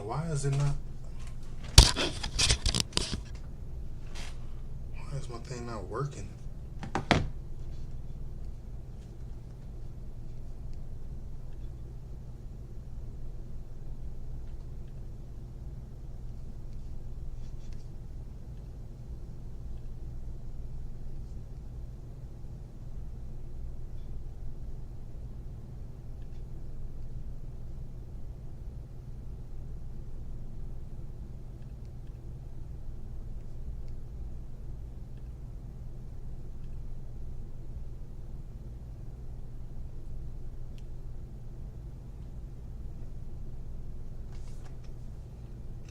Why is it not? Why is my thing not working?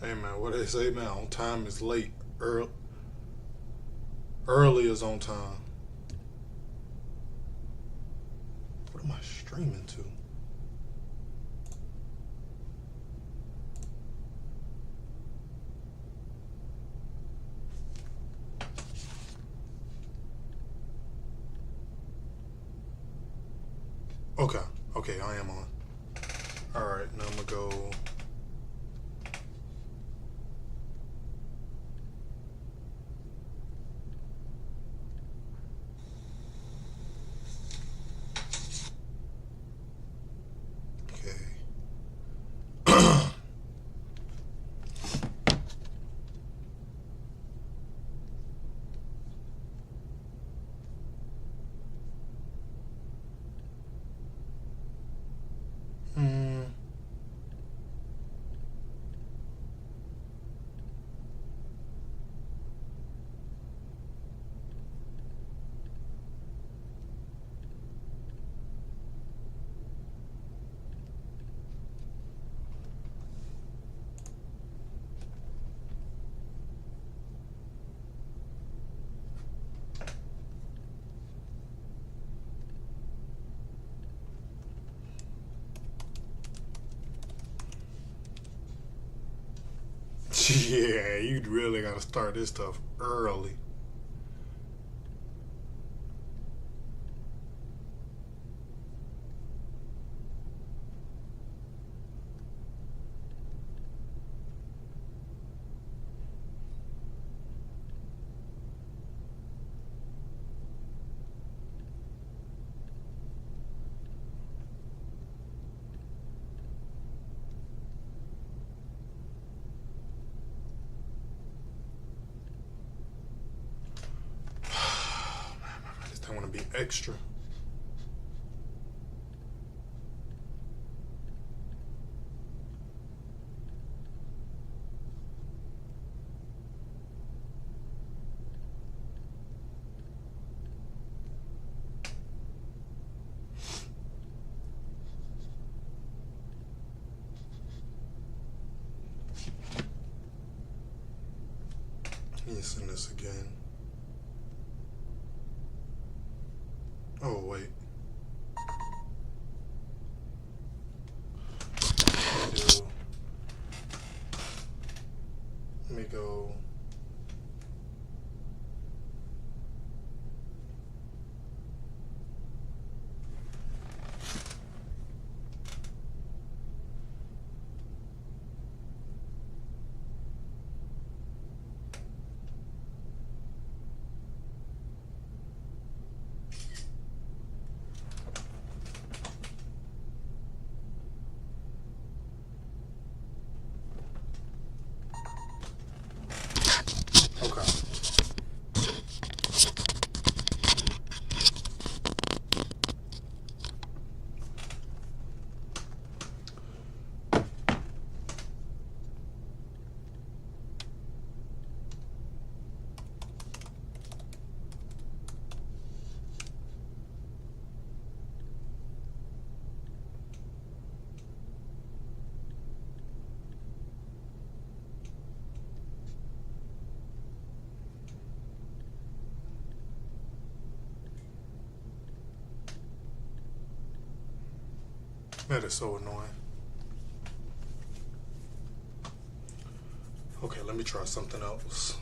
Hey man, what they say, man? On time is late. Early is on time. What am I streaming to? Okay, okay, I am on. All right, now I'm gonna go. Hmm. Yeah, you really gotta start this stuff early. I just don't want to be extra. Let me send this again. Oh, wait. Let me go. Okay. That is so annoying. Okay, let me try something else.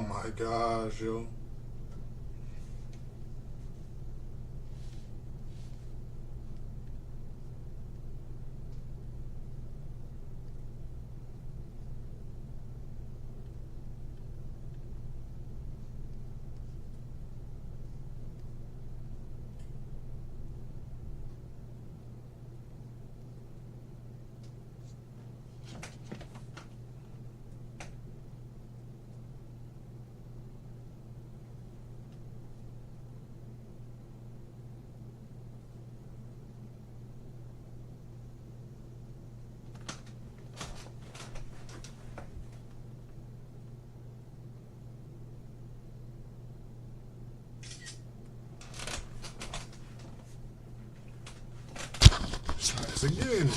my gosh, yo. Try this again.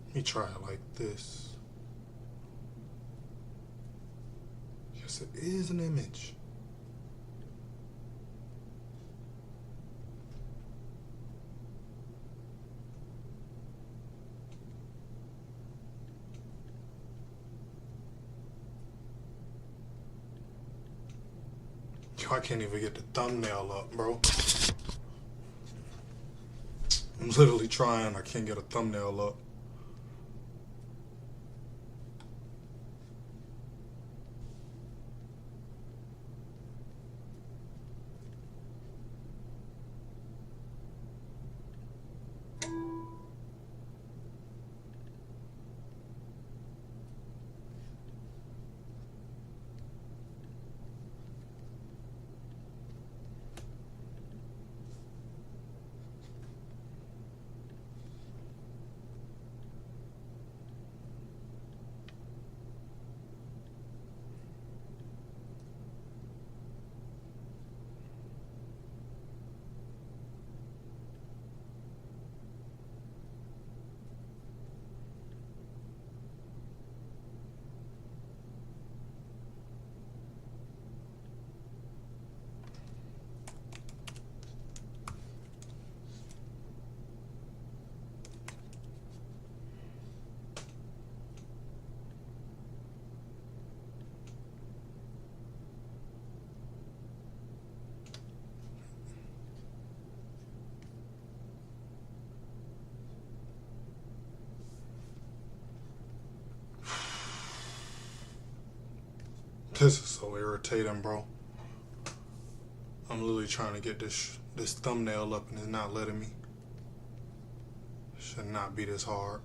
Let me try it like this. Yes, it is an image. Yo, I can't even get the thumbnail up, bro. I'm literally trying. I can't get a thumbnail up. This is so irritating, bro. I'm literally trying to get this thumbnail up and it's not letting me. It should not be this hard.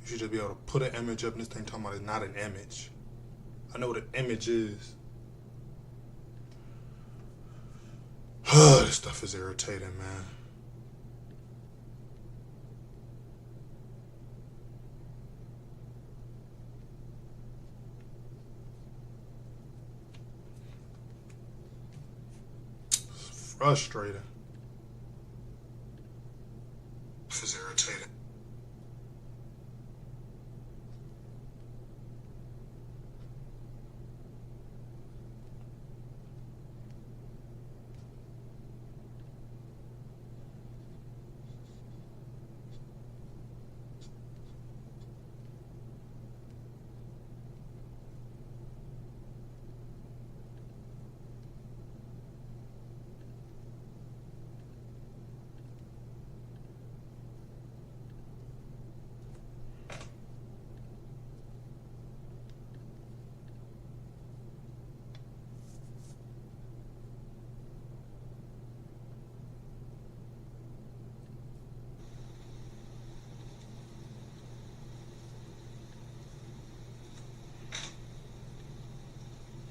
You should just be able to put an image up and this thing talking about it's not an image. I know what an image is. This stuff is irritating, man. It's frustrating. This is irritating.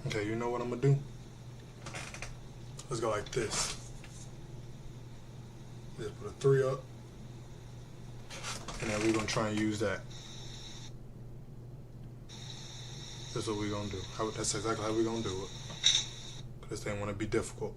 Okay, you know what I'm gonna do? Let's go like this. Just put a 3 up. And then we're gonna try and use that. That's what we're gonna do. That's exactly how we're gonna do it. This ain't wanna be difficult.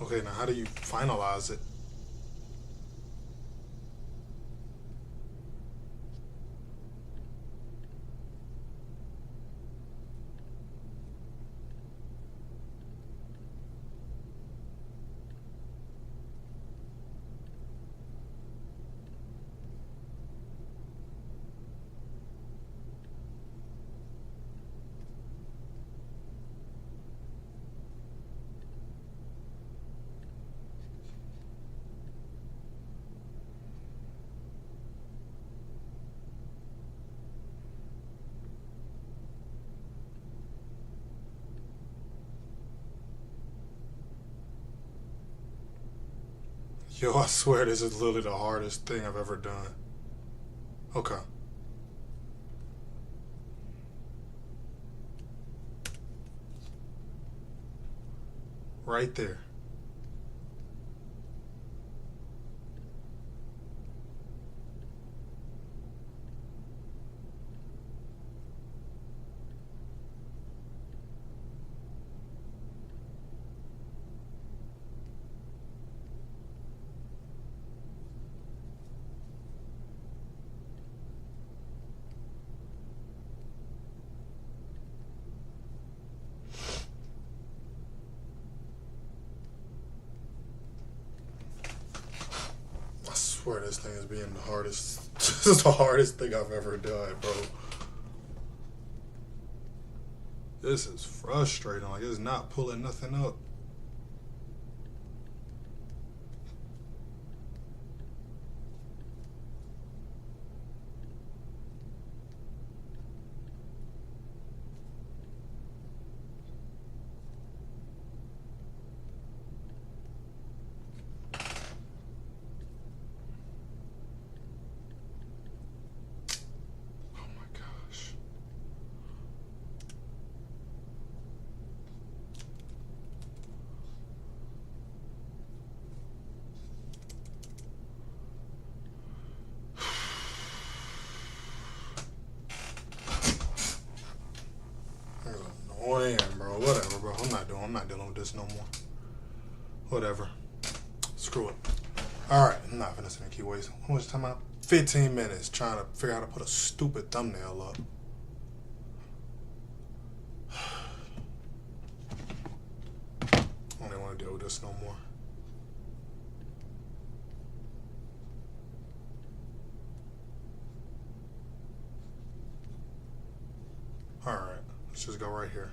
Okay, now how do you finalize it? Yo, I swear this is literally the hardest thing I've ever done. Okay. Right there. I swear this thing is being the hardest. This is the hardest thing I've ever done, bro. This is frustrating. Like, it's not pulling nothing up. Oh my gosh. That's annoying, bro. Whatever, bro. I'm not dealing with this no more. Whatever. Screw it. Alright, I'm not finna sit and keep wasting. How much time out? 15 minutes trying to figure out how to put a stupid thumbnail up. I don't even want to deal with this no more. Alright, let's just go right here.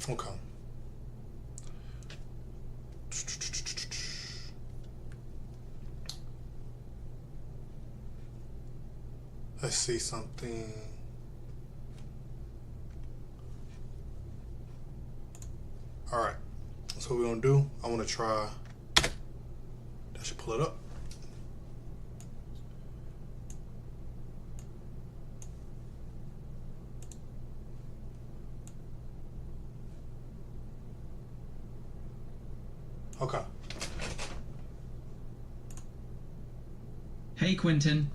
Okay. Let's see something. Alright, that's what we're gonna do. I wanna try. That should pull it up. Okay. Hey, Quentin.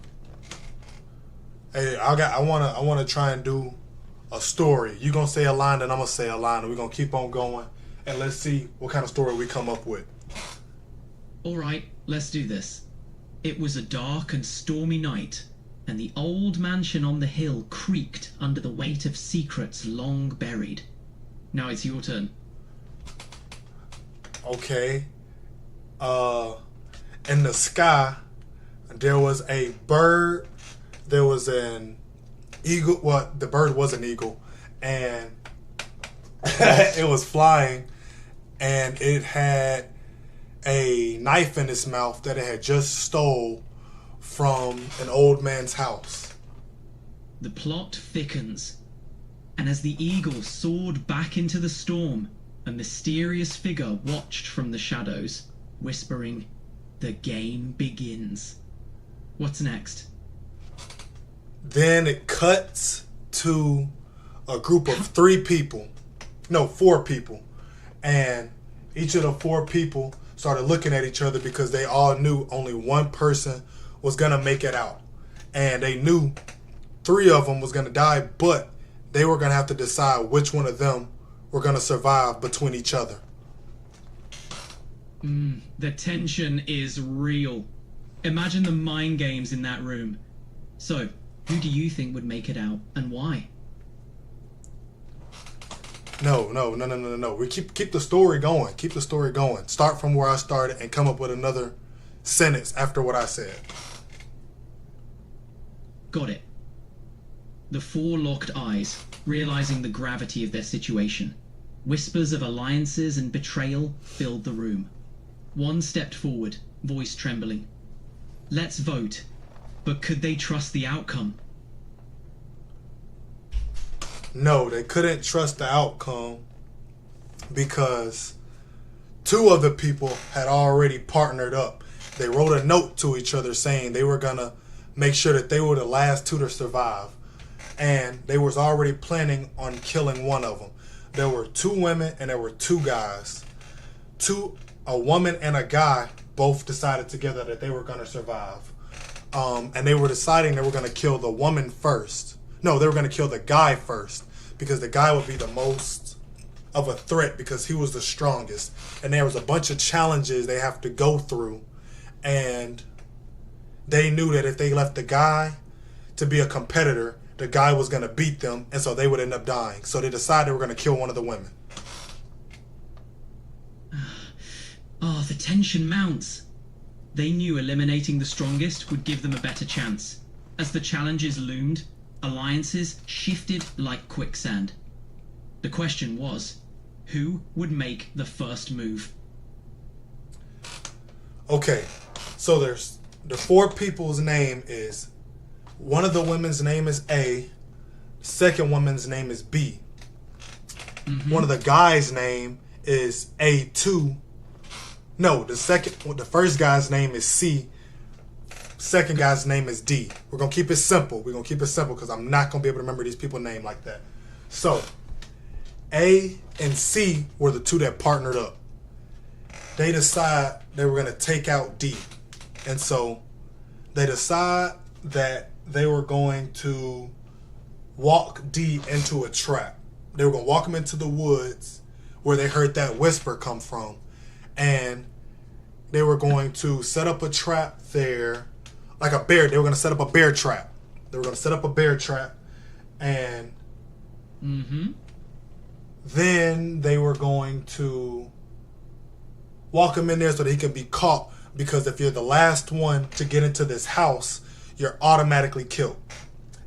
Hey, I wanna try and do a story. You gonna say a line, and I'm gonna say a line, and we're gonna keep on going, and let's see what kind of story we come up with. All right, let's do this. It was a dark and stormy night, and the old mansion on the hill creaked under the weight of secrets long buried. Now it's your turn. Okay. In the sky, there was a bird. There was an eagle. Well, the bird was an eagle, and it was flying, and it had a knife in its mouth that it had just stole from an old man's house. The plot thickens, and as the eagle soared back into the storm, a mysterious figure watched from the shadows, whispering, "The game begins." What's next? Then it cuts to a group of 3 people. No, 4 people. And each of the 4 people started looking at each other because they all knew only one person was going to make it out. And they knew 3 of them was going to die, but they were going to have to decide which one of them were going to survive between each other. The tension is real. Imagine the mind games in that room. So, who do you think would make it out, and why? No. We keep the story going. Keep the story going. Start from where I started and come up with another sentence after what I said. Got it. The four locked eyes, realizing the gravity of their situation. Whispers of alliances and betrayal filled the room. One stepped forward, voice trembling. Let's vote. But could they trust the outcome? No, they couldn't trust the outcome because two of the people had already partnered up. They wrote a note to each other saying they were going to make sure that they were the last two to survive. And they was already planning on killing one of them. There were two women and there were two guys. A woman and a guy both decided together that they were going to survive. And they were deciding they were going to kill the woman first. No, they were going to kill the guy first because the guy would be the most of a threat because he was the strongest. And there was a bunch of challenges they have to go through. And they knew that if they left the guy to be a competitor, the guy was going to beat them. And so they would end up dying. So they decided they were going to kill one of the women. The tension mounts. They knew eliminating the strongest would give them a better chance. As the challenges loomed, alliances shifted like quicksand. The question was, who would make the first move? Okay, so there's the four people's name is, one of the women's name is A, the second woman's name is B. One of the guys' name is A2. No, the first guy's name is C. Second guy's name is D. We're going to keep it simple. We're going to keep it simple because I'm not going to be able to remember these people's names like that. So, A and C were the two that partnered up. They decide they were going to take out D. And so, they decide that they were going to walk D into a trap. They were going to walk him into the woods where they heard that whisper come from. And they were going to set up a trap there, like a bear. They were going to set up a bear trap. And then they were going to walk him in there so that he can be caught. Because if you're the last one to get into this house, you're automatically killed.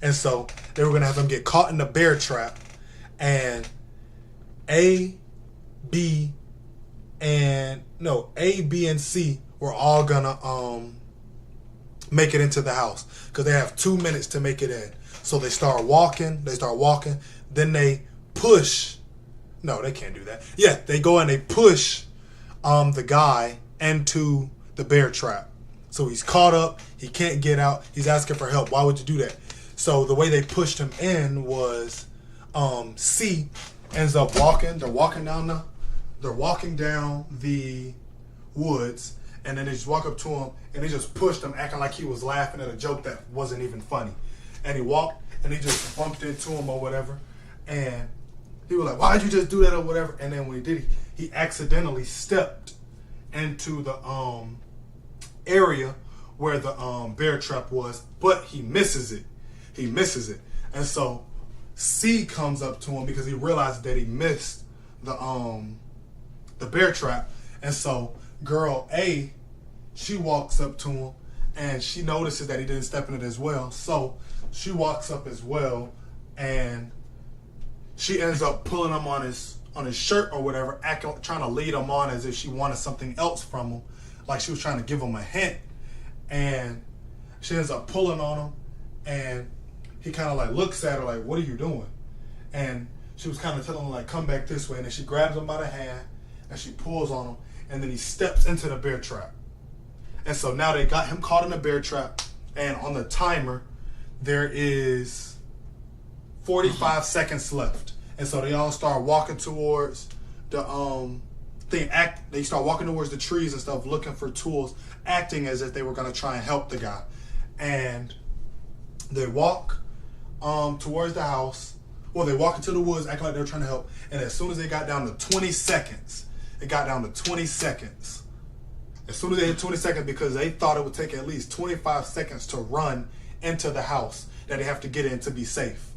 And so they were going to have him get caught in the bear trap. And A, B, and C were all gonna make it into the house because they have 2 minutes to make it in. So they start walking. Then they push. No, they can't do that. Yeah, they go and they push the guy into the bear trap. So he's caught up. He can't get out. He's asking for help. Why would you do that? So the way they pushed him in was C ends up walking. They're walking down the woods, and then they just walk up to him, and they just pushed him, acting like he was laughing at a joke that wasn't even funny. And he walked, and he just bumped into him or whatever, and he was like, why'd you just do that or whatever? And then when he did, he accidentally stepped into the area where the bear trap was, but he misses it. And so C comes up to him because he realized that he missed the bear trap. And so girl A, she walks up to him and she notices that he didn't step in it as well. So she walks up as well and she ends up pulling him on his shirt or whatever, trying to lead him on as if she wanted something else from him, like she was trying to give him a hint. And she ends up pulling on him and he kind of like looks at her like, what are you doing? And she was kind of telling him like, come back this way. And then she grabs him by the hand and she pulls on him, and then he steps into the bear trap. And so now they got him caught in the bear trap, and on the timer there is 45 seconds left. And so they all start walking towards the they start walking towards the trees and stuff, looking for tools, acting as if they were going to try and help the guy. And they walk towards the house. Well, they walk into the woods, acting like they were trying to help. And as soon as they got down to 20 seconds, As soon as they hit 20 seconds, because they thought it would take at least 25 seconds to run into the house that they have to get in to be safe.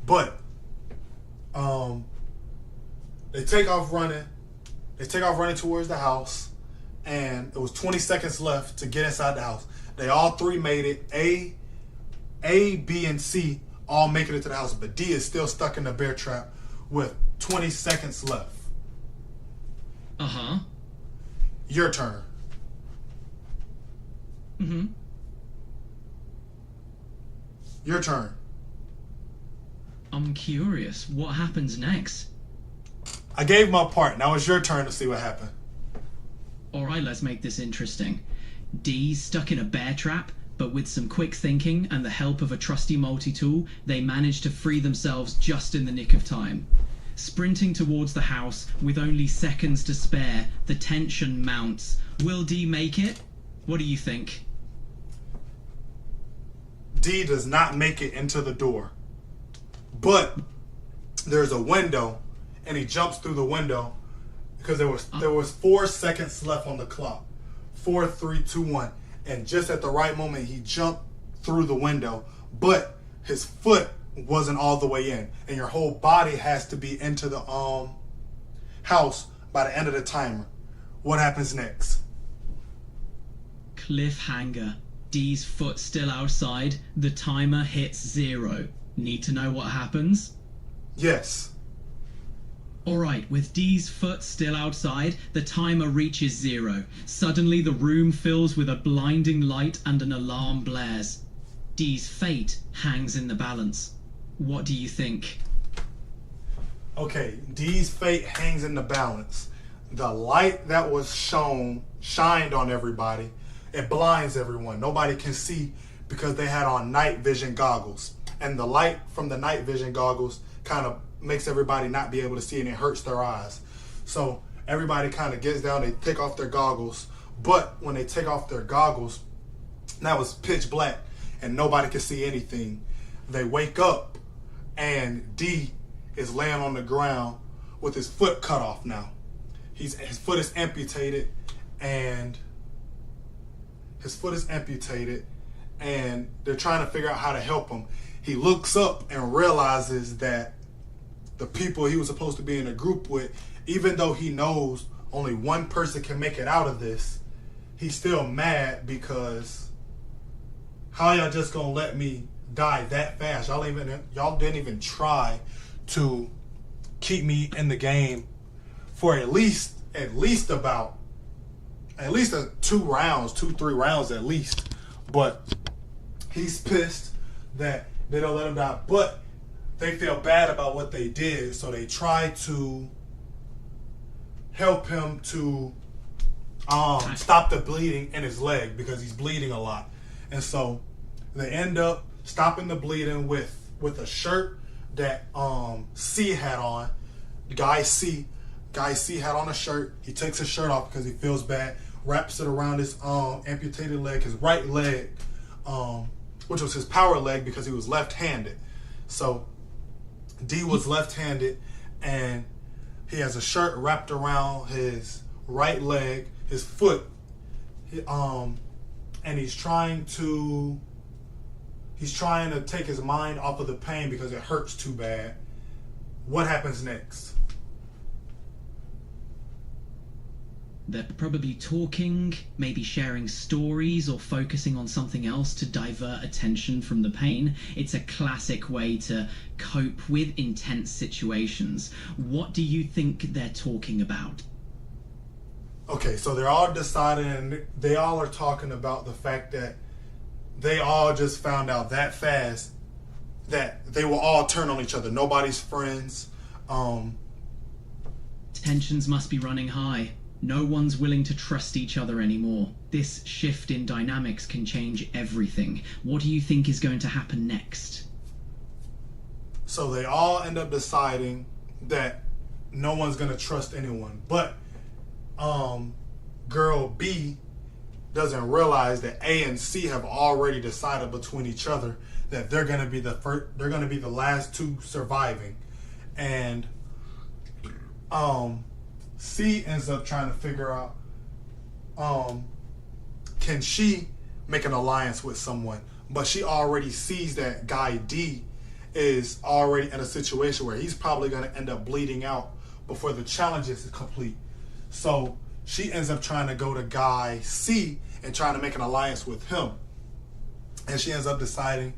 But they take off running. They take off running towards the house, and it was 20 seconds left to get inside the house. They all three made it. A, B, and C all make it into the house, but D is still stuck in the bear trap with 20 seconds left. Uh-huh. Your turn. Mm-hmm. Your turn. I'm curious. What happens next? I gave my part. Now it's your turn to see what happened. Alright, let's make this interesting. D's stuck in a bear trap, but with some quick thinking and the help of a trusty multi-tool, they manage to free themselves just in the nick of time. Sprinting towards the house with only seconds to spare, the tension mounts. Will D make it? What do you think? D does not make it into the door. But there's a window, and he jumps through the window because there was 4 seconds left on the clock. 4, 3, 2, 1. And just at the right moment, he jumped through the window, but his foot wasn't all the way in, and your whole body has to be into the house by the end of the timer. What happens next? Cliffhanger. D's foot still outside. The timer hits 0. Need to know what happens? Yes. Alright, with D's foot still outside, the timer reaches 0. Suddenly the room fills with a blinding light and an alarm blares. D's fate hangs in the balance. What do you think? Okay, D's fate hangs in the balance. The light that was shined on everybody. It blinds everyone. Nobody can see because they had on night vision goggles. And the light from the night vision goggles kind of makes everybody not be able to see, and it hurts their eyes. So everybody kind of gets down, they take off their goggles. But when they take off their goggles, now it's pitch black and nobody can see anything. They wake up and D is laying on the ground with his foot cut off now. His foot is amputated, and they're trying to figure out how to help him. He looks up and realizes that the people he was supposed to be in a group with, even though he knows only one person can make it out of this, he's still mad because how y'all just gonna let me die that fast? Y'all didn't even try to keep me in the game for at least 2, 3 rounds at least. But he's pissed that they don't let him die, but they feel bad about what they did, so they try to help him to stop the bleeding in his leg because he's bleeding a lot. And so they end up stopping the bleeding with a shirt that C had on. Guy C had on a shirt. He takes his shirt off because he feels bad, wraps it around his amputated leg, his right leg, which was his power leg because he was left-handed. So D was left-handed, and he has a shirt wrapped around his right leg, his foot, and he's trying to take his mind off of the pain because it hurts too bad. What happens next? They're probably talking, maybe sharing stories or focusing on something else to divert attention from the pain. It's a classic way to cope with intense situations. What do you think they're talking about? Okay, so they're all deciding, they all are talking about the fact that they all just found out that fast that they will all turn on each other. Nobody's friends. Tensions must be running high. No one's willing to trust each other anymore. This shift in dynamics can change everything. What do you think is going to happen next? So they all end up deciding that no one's going to trust anyone. But girl B doesn't realize that A and C have already decided between each other that they're going to be the last two surviving. And C ends up trying to figure out can she make an alliance with someone? But she already sees that Guy D is already in a situation where he's probably going to end up bleeding out before the challenge is complete. So she ends up trying to go to Guy C and trying to make an alliance with him. And she ends up deciding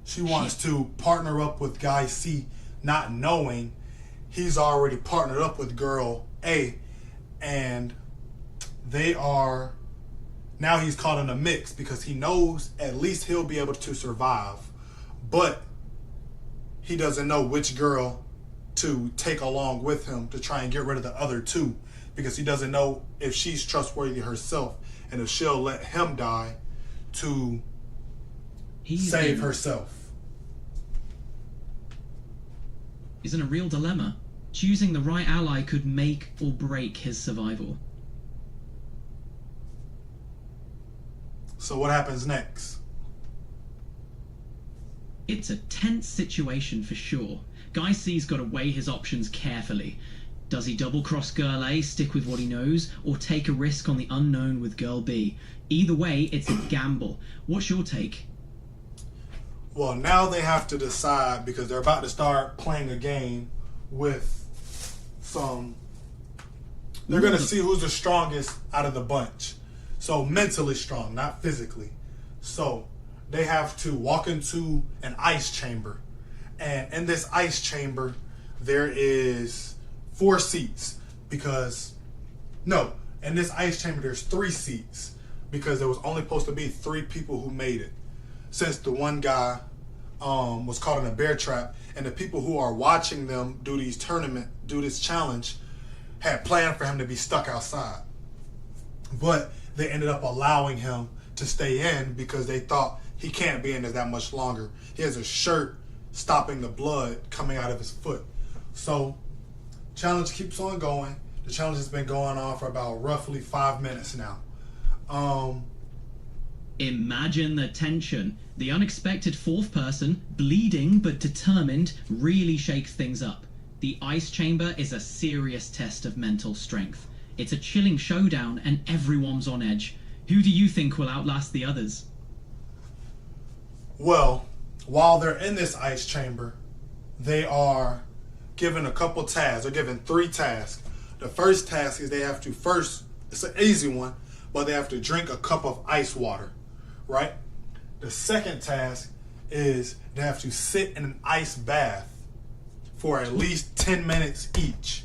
she wants to partner up with Guy C, not knowing he's already partnered up with girl A, and they are now he's caught in a mix because he knows at least he'll be able to survive, but he doesn't know which girl to take along with him to try and get rid of the other two, because he doesn't know if she's trustworthy herself and if she'll let him die to save herself. He's in a real dilemma. Choosing the right ally could make or break his survival. So what happens next? It's a tense situation for sure. Guy C's got to weigh his options carefully. Does he double-cross Girl A, stick with what he knows, or take a risk on the unknown with Girl B? Either way, it's a gamble. What's your take? Well, now they have to decide, because they're about to start playing a game with some... They're going to see who's the strongest out of the bunch. So mentally strong, not physically. So they have to walk into an ice chamber. And in this ice chamber, there is 4 seats. In this ice chamber, there's 3 seats. Because there was only supposed to be 3 people who made it. Since the one guy was caught in a bear trap, and the people who are watching them do this challenge, had planned for him to be stuck outside. But they ended up allowing him to stay in because they thought he can't be in there that much longer. He has a shirt stopping the blood coming out of his foot. So, challenge keeps on going. The challenge has been going on for about roughly 5 minutes now. Imagine the tension. The unexpected 4th person, bleeding but determined, really shakes things up. The ice chamber is a serious test of mental strength. It's a chilling showdown and everyone's on edge. Who do you think will outlast the others? Well, while they're in this ice chamber, they are given a couple tasks. They're given 3 tasks. The first task is they have to it's an easy one, but they have to drink a cup of ice water, right? The second task is they have to sit in an ice bath for at least 10 minutes each.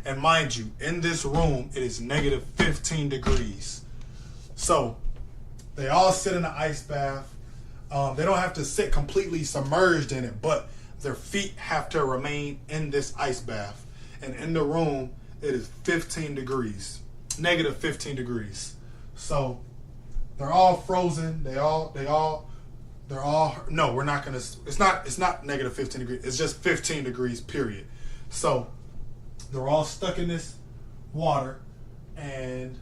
And mind you, in this room, it is negative 15 degrees. So they all sit in an ice bath. They don't have to sit completely submerged in it, but their feet have to remain in this ice bath. And in the room, it is 15 degrees, negative 15 degrees. So they're all frozen. No, we're not gonna. It's not negative 15 degrees. It's just 15 degrees, period. So they're all stuck in this water, and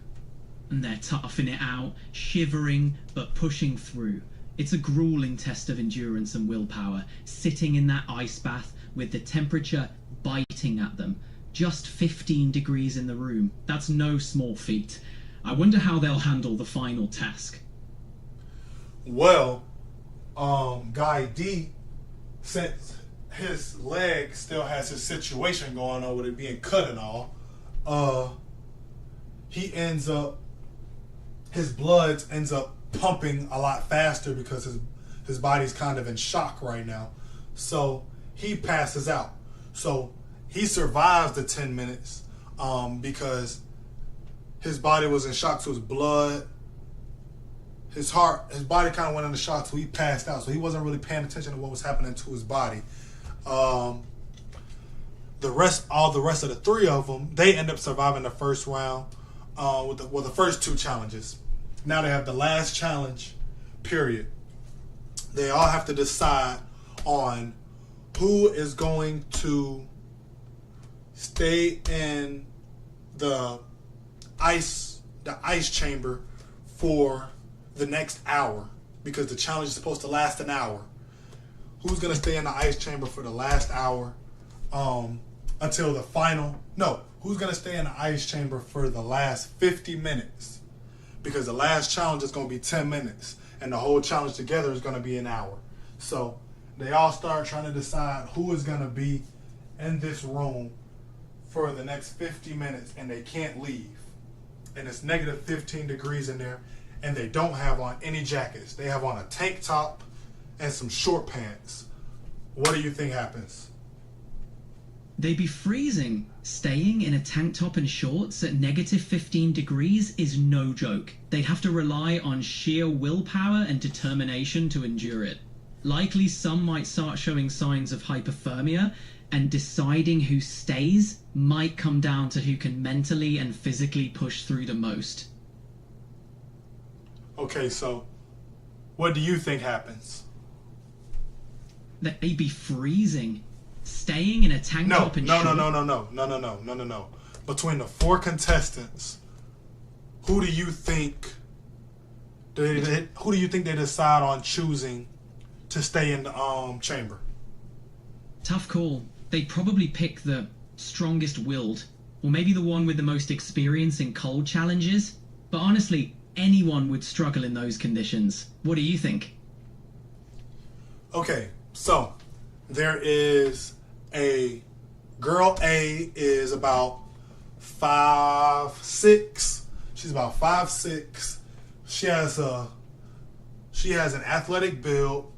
they're toughing it out, shivering but pushing through. It's a grueling test of endurance and willpower, sitting in that ice bath with the temperature biting at them. Just 15 degrees in the room. That's no small feat. I wonder how they'll handle the final task. Well, Guy D, since his leg still has his situation going on with it being cut and all, his blood ends up pumping a lot faster because his body's kind of in shock right now. So he passes out. So he survives the 10 minutes because his body was in shock, so his blood, his body kind of went into shock, so he passed out. So he wasn't really paying attention to what was happening to his body. All the rest of the 3 of them, they end up surviving the first round with the first 2 challenges. Now they have the last challenge, period. They all have to decide on who is going to stay in the ice chamber for the next hour, because the challenge is supposed to last an hour. Who's going to stay in the ice chamber for the last hour until the final. No, who's going to stay in the ice chamber for the last 50 minutes? Because the last challenge is going to be 10 minutes. And the whole challenge together is going to be an hour. So they all start trying to decide who is going to be in this room for the next 50 minutes. And they can't leave. And it's negative 15 degrees in there. And they don't have on any jackets. They have on a tank top and some short pants. What do you think happens? They'd be freezing. Staying in a tank top and shorts at negative 15 degrees is no joke. They'd have to rely on sheer willpower and determination to endure it. Likely some might start showing signs of hypothermia, and deciding who stays might come down to who can mentally and physically push through the most. Okay, so what do you think happens? They'd be freezing. Staying in a tank top and shorts. No. Between the 4 contestants, who do you think they decide on choosing to stay in the chamber? Tough call. They'd probably pick the strongest willed, or maybe the one with the most experience in cold challenges. But honestly, anyone would struggle in those conditions. What do you think? Okay, so there is a girl. A is about 5'6". She's about 5'6". She has an athletic build.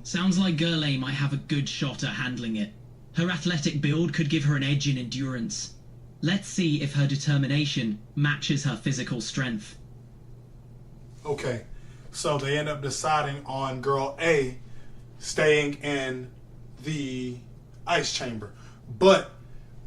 Sounds like Girl A might have a good shot at handling it. Her athletic build could give her an edge in endurance. Let's see if her determination matches her physical strength. Okay, so they end up deciding on Girl A staying in the ice chamber. But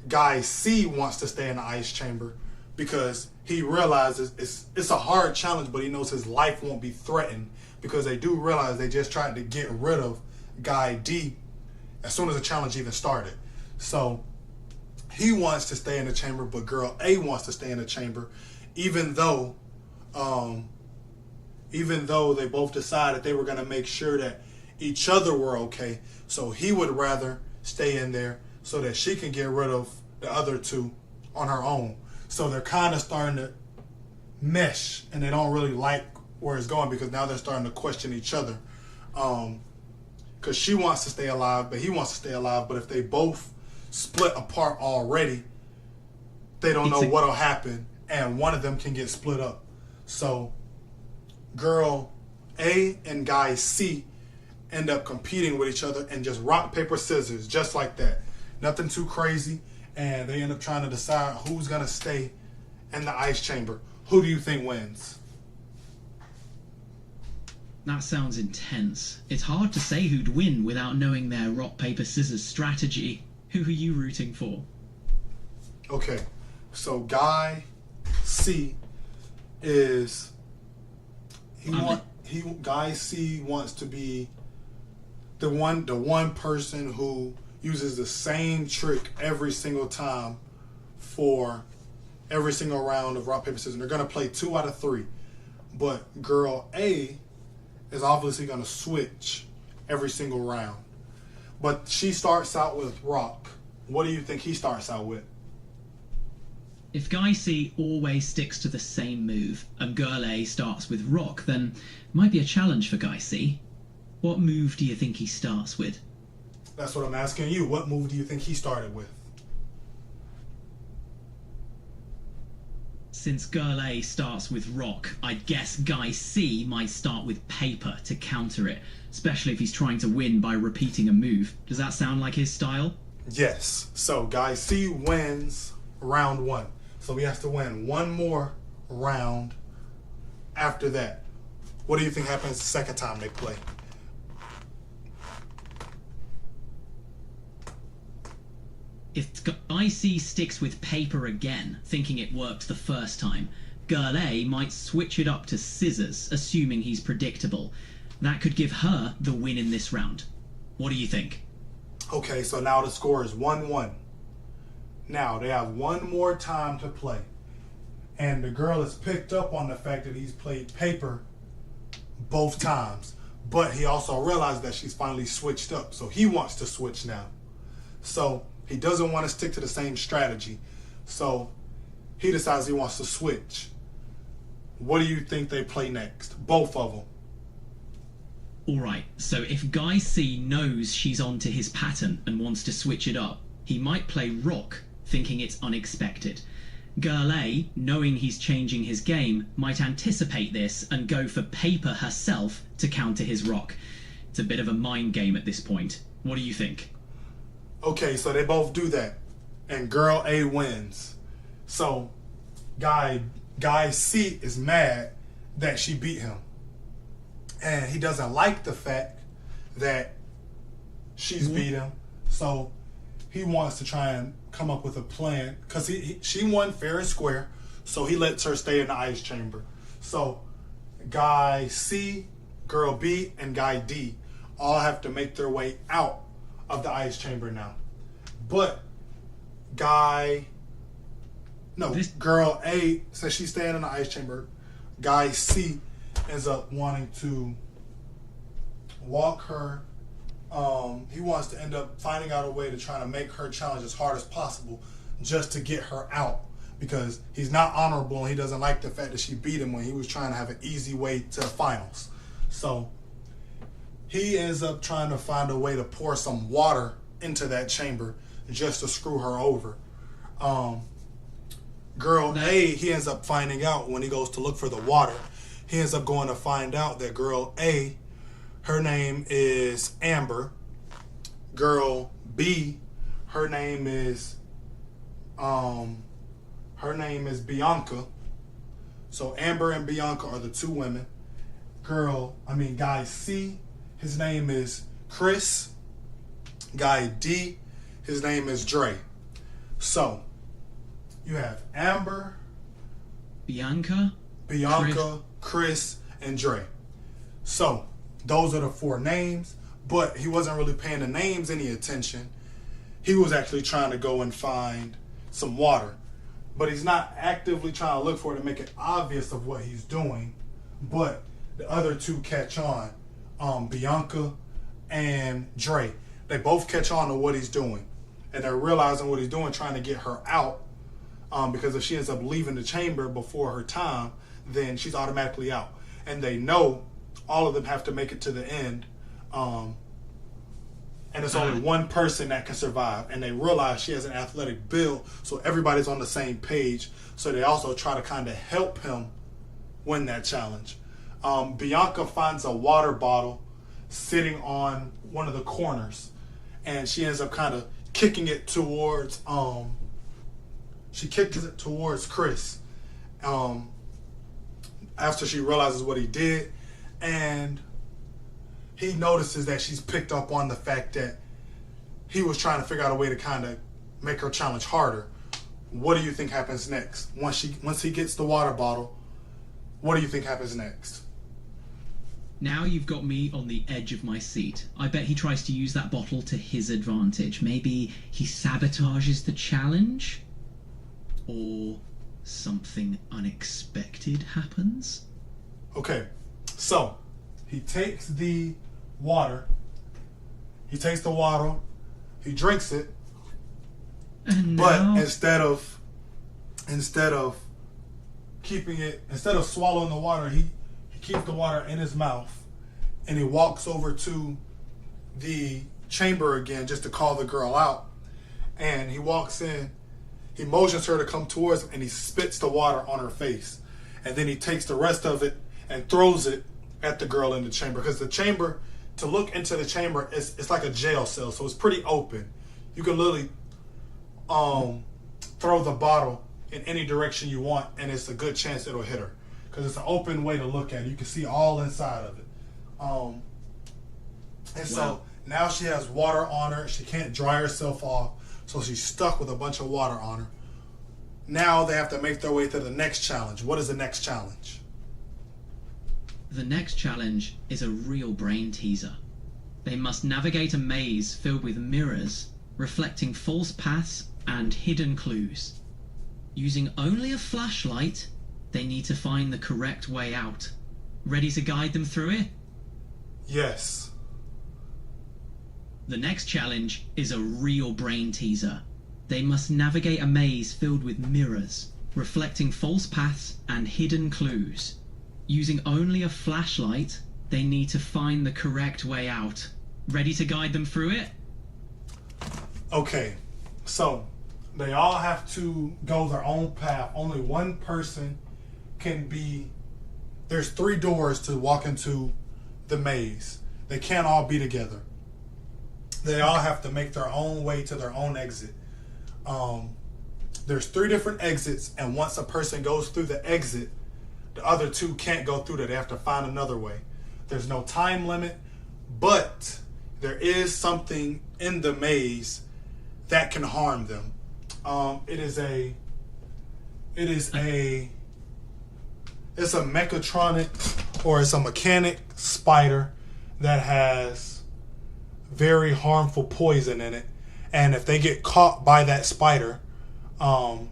Guy C wants to stay in the ice chamber because he realizes it's a hard challenge, but he knows his life won't be threatened because they do realize they just tried to get rid of Guy D as soon as the challenge even started. So he wants to stay in the chamber, but Girl A wants to stay in the chamber, even though they both decided they were going to make sure that each other were okay. So he would rather stay in there so that she can get rid of the other two on her own. So they're kind of starting to mesh, and they don't really like where it's going because now they're starting to question each other. Because she wants to stay alive, but he wants to stay alive. But if they both split apart already, they don't know what'll happen, and one of them can get split up. So Girl A and Guy C end up competing with each other and just rock, paper, scissors, just like that. Nothing too crazy. And they end up trying to decide who's going to stay in the ice chamber. Who do you think wins? That sounds intense. It's hard to say who'd win without knowing their rock, paper, scissors strategy. Who are you rooting for? Okay, so Guy C is... Guy C wants to be the one person who uses the same trick every single time for every single round of rock, paper, scissors. They're going to play 2 out of 3. But Girl A is obviously going to switch every single round. But she starts out with rock. What do you think he starts out with? If Guy C always sticks to the same move and Girl A starts with rock, then it might be a challenge for Guy C. What move do you think he starts with? That's what I'm asking you. What move do you think he started with? Since Girl A starts with rock, I'd guess Guy C might start with paper to counter it, especially if he's trying to win by repeating a move. Does that sound like his style? Yes. So Guy C wins round 1. So he has to win one more round after that. What do you think happens the second time they play? If Guy C sticks with paper again, thinking it worked the first time, Girl A might switch it up to scissors, assuming he's predictable. That could give her the win in this round. What do you think? Okay, so now the score is 1-1. Now they have one more time to play. And the girl has picked up on the fact that he's played paper both times. But he also realized that she's finally switched up. So he wants to switch now. So He doesn't want to stick to the same strategy. So he decides he wants to switch. What do you think they play next? Both of them. Alright, so if Guy C knows she's onto his pattern and wants to switch it up, he might play rock, thinking it's unexpected. Girl A, knowing he's changing his game, might anticipate this and go for paper herself to counter his rock. It's a bit of a mind game at this point. What do you think? Okay, so they both do that. And girl A wins. So guy C is mad that she beat him. And he doesn't like the fact that she's beat him. So he wants to try and come up with a plan. Because she won fair and square. So he lets her stay in the ice chamber. So guy C, girl B, and guy D all have to make their way out of the ice chamber now. But girl A says she's staying in the ice chamber. Guy C ends up wanting to walk her. He wants to end up finding out a way to try to make her challenge as hard as possible just to get her out, because he's not honorable and he doesn't like the fact that she beat him when he was trying to have an easy way to finals. So he ends up trying to find a way to pour some water into that chamber just to screw her over. Girl A, he ends up finding out when he goes to look for the water. He ends up going to find out that girl A, her name is Amber. Girl B, her name is Bianca. So Amber and Bianca are the two women. Guy C, his name is Chris. Guy D, his name is Dre. So you have Amber, Bianca, Chris, and Dre. So those are the four names, but he wasn't really paying the names any attention. He was actually trying to go and find some water, but he's not actively trying to look for it to make it obvious of what he's doing. But the other two catch on, Bianca and Dre. They both catch on to what he's doing, and they're realizing what he's doing, trying to get her out. Because if she ends up leaving the chamber before her time, then she's automatically out. And they know all of them have to make it to the end. And it's only one person that can survive. And they realize she has an athletic build, so everybody's on the same page. So they also try to kind of help him win that challenge. Bianca finds a water bottle sitting on one of the corners, and she ends up kind of kicking it towards Chris after she realizes what he did, and he notices that she's picked up on the fact that he was trying to figure out a way to kind of make her challenge harder. What do you think happens next? Once he gets the water bottle, what do you think happens next? Now you've got me on the edge of my seat. I bet he tries to use that bottle to his advantage. Maybe he sabotages the challenge? Or something unexpected happens? Okay, so he takes the water. He drinks it, and but now... instead of swallowing the water, he keeps the water in his mouth, and he walks over to the chamber again just to call the girl out. And he walks in. He motions her to come towards him, and he spits the water on her face. And then he takes the rest of it and throws it at the girl in the chamber. Because the chamber, to look into the chamber, it's like a jail cell, so it's pretty open. You can literally throw the bottle in any direction you want, and it's a good chance it'll hit her. Because it's an open way to look at it. You can see all inside of it. So now she has water on her. She can't dry herself off. So she's stuck with a bunch of water on her. Now they have to make their way to the next challenge. What is the next challenge? The next challenge is a real brain teaser. They must navigate a maze filled with mirrors, reflecting false paths and hidden clues. Using only a flashlight, they need to find the correct way out. Ready to guide them through it? Yes. The next challenge is a real brain teaser. They must navigate a maze filled with mirrors, reflecting false paths and hidden clues. Using only a flashlight, they need to find the correct way out. Ready to guide them through it? Okay, so they all have to go their own path. Only one person can be. There's 3 doors to walk into the maze. They can't all be together. They all have to make their own way to their own exit. There's 3 different exits, and once a person goes through the exit, the other 2 can't go through that. They have to find another way. There's no time limit, but there is something in the maze that can harm them. It's a mechatronic, or it's a mechanic spider that has very harmful poison in it. And if they get caught by that spider, no,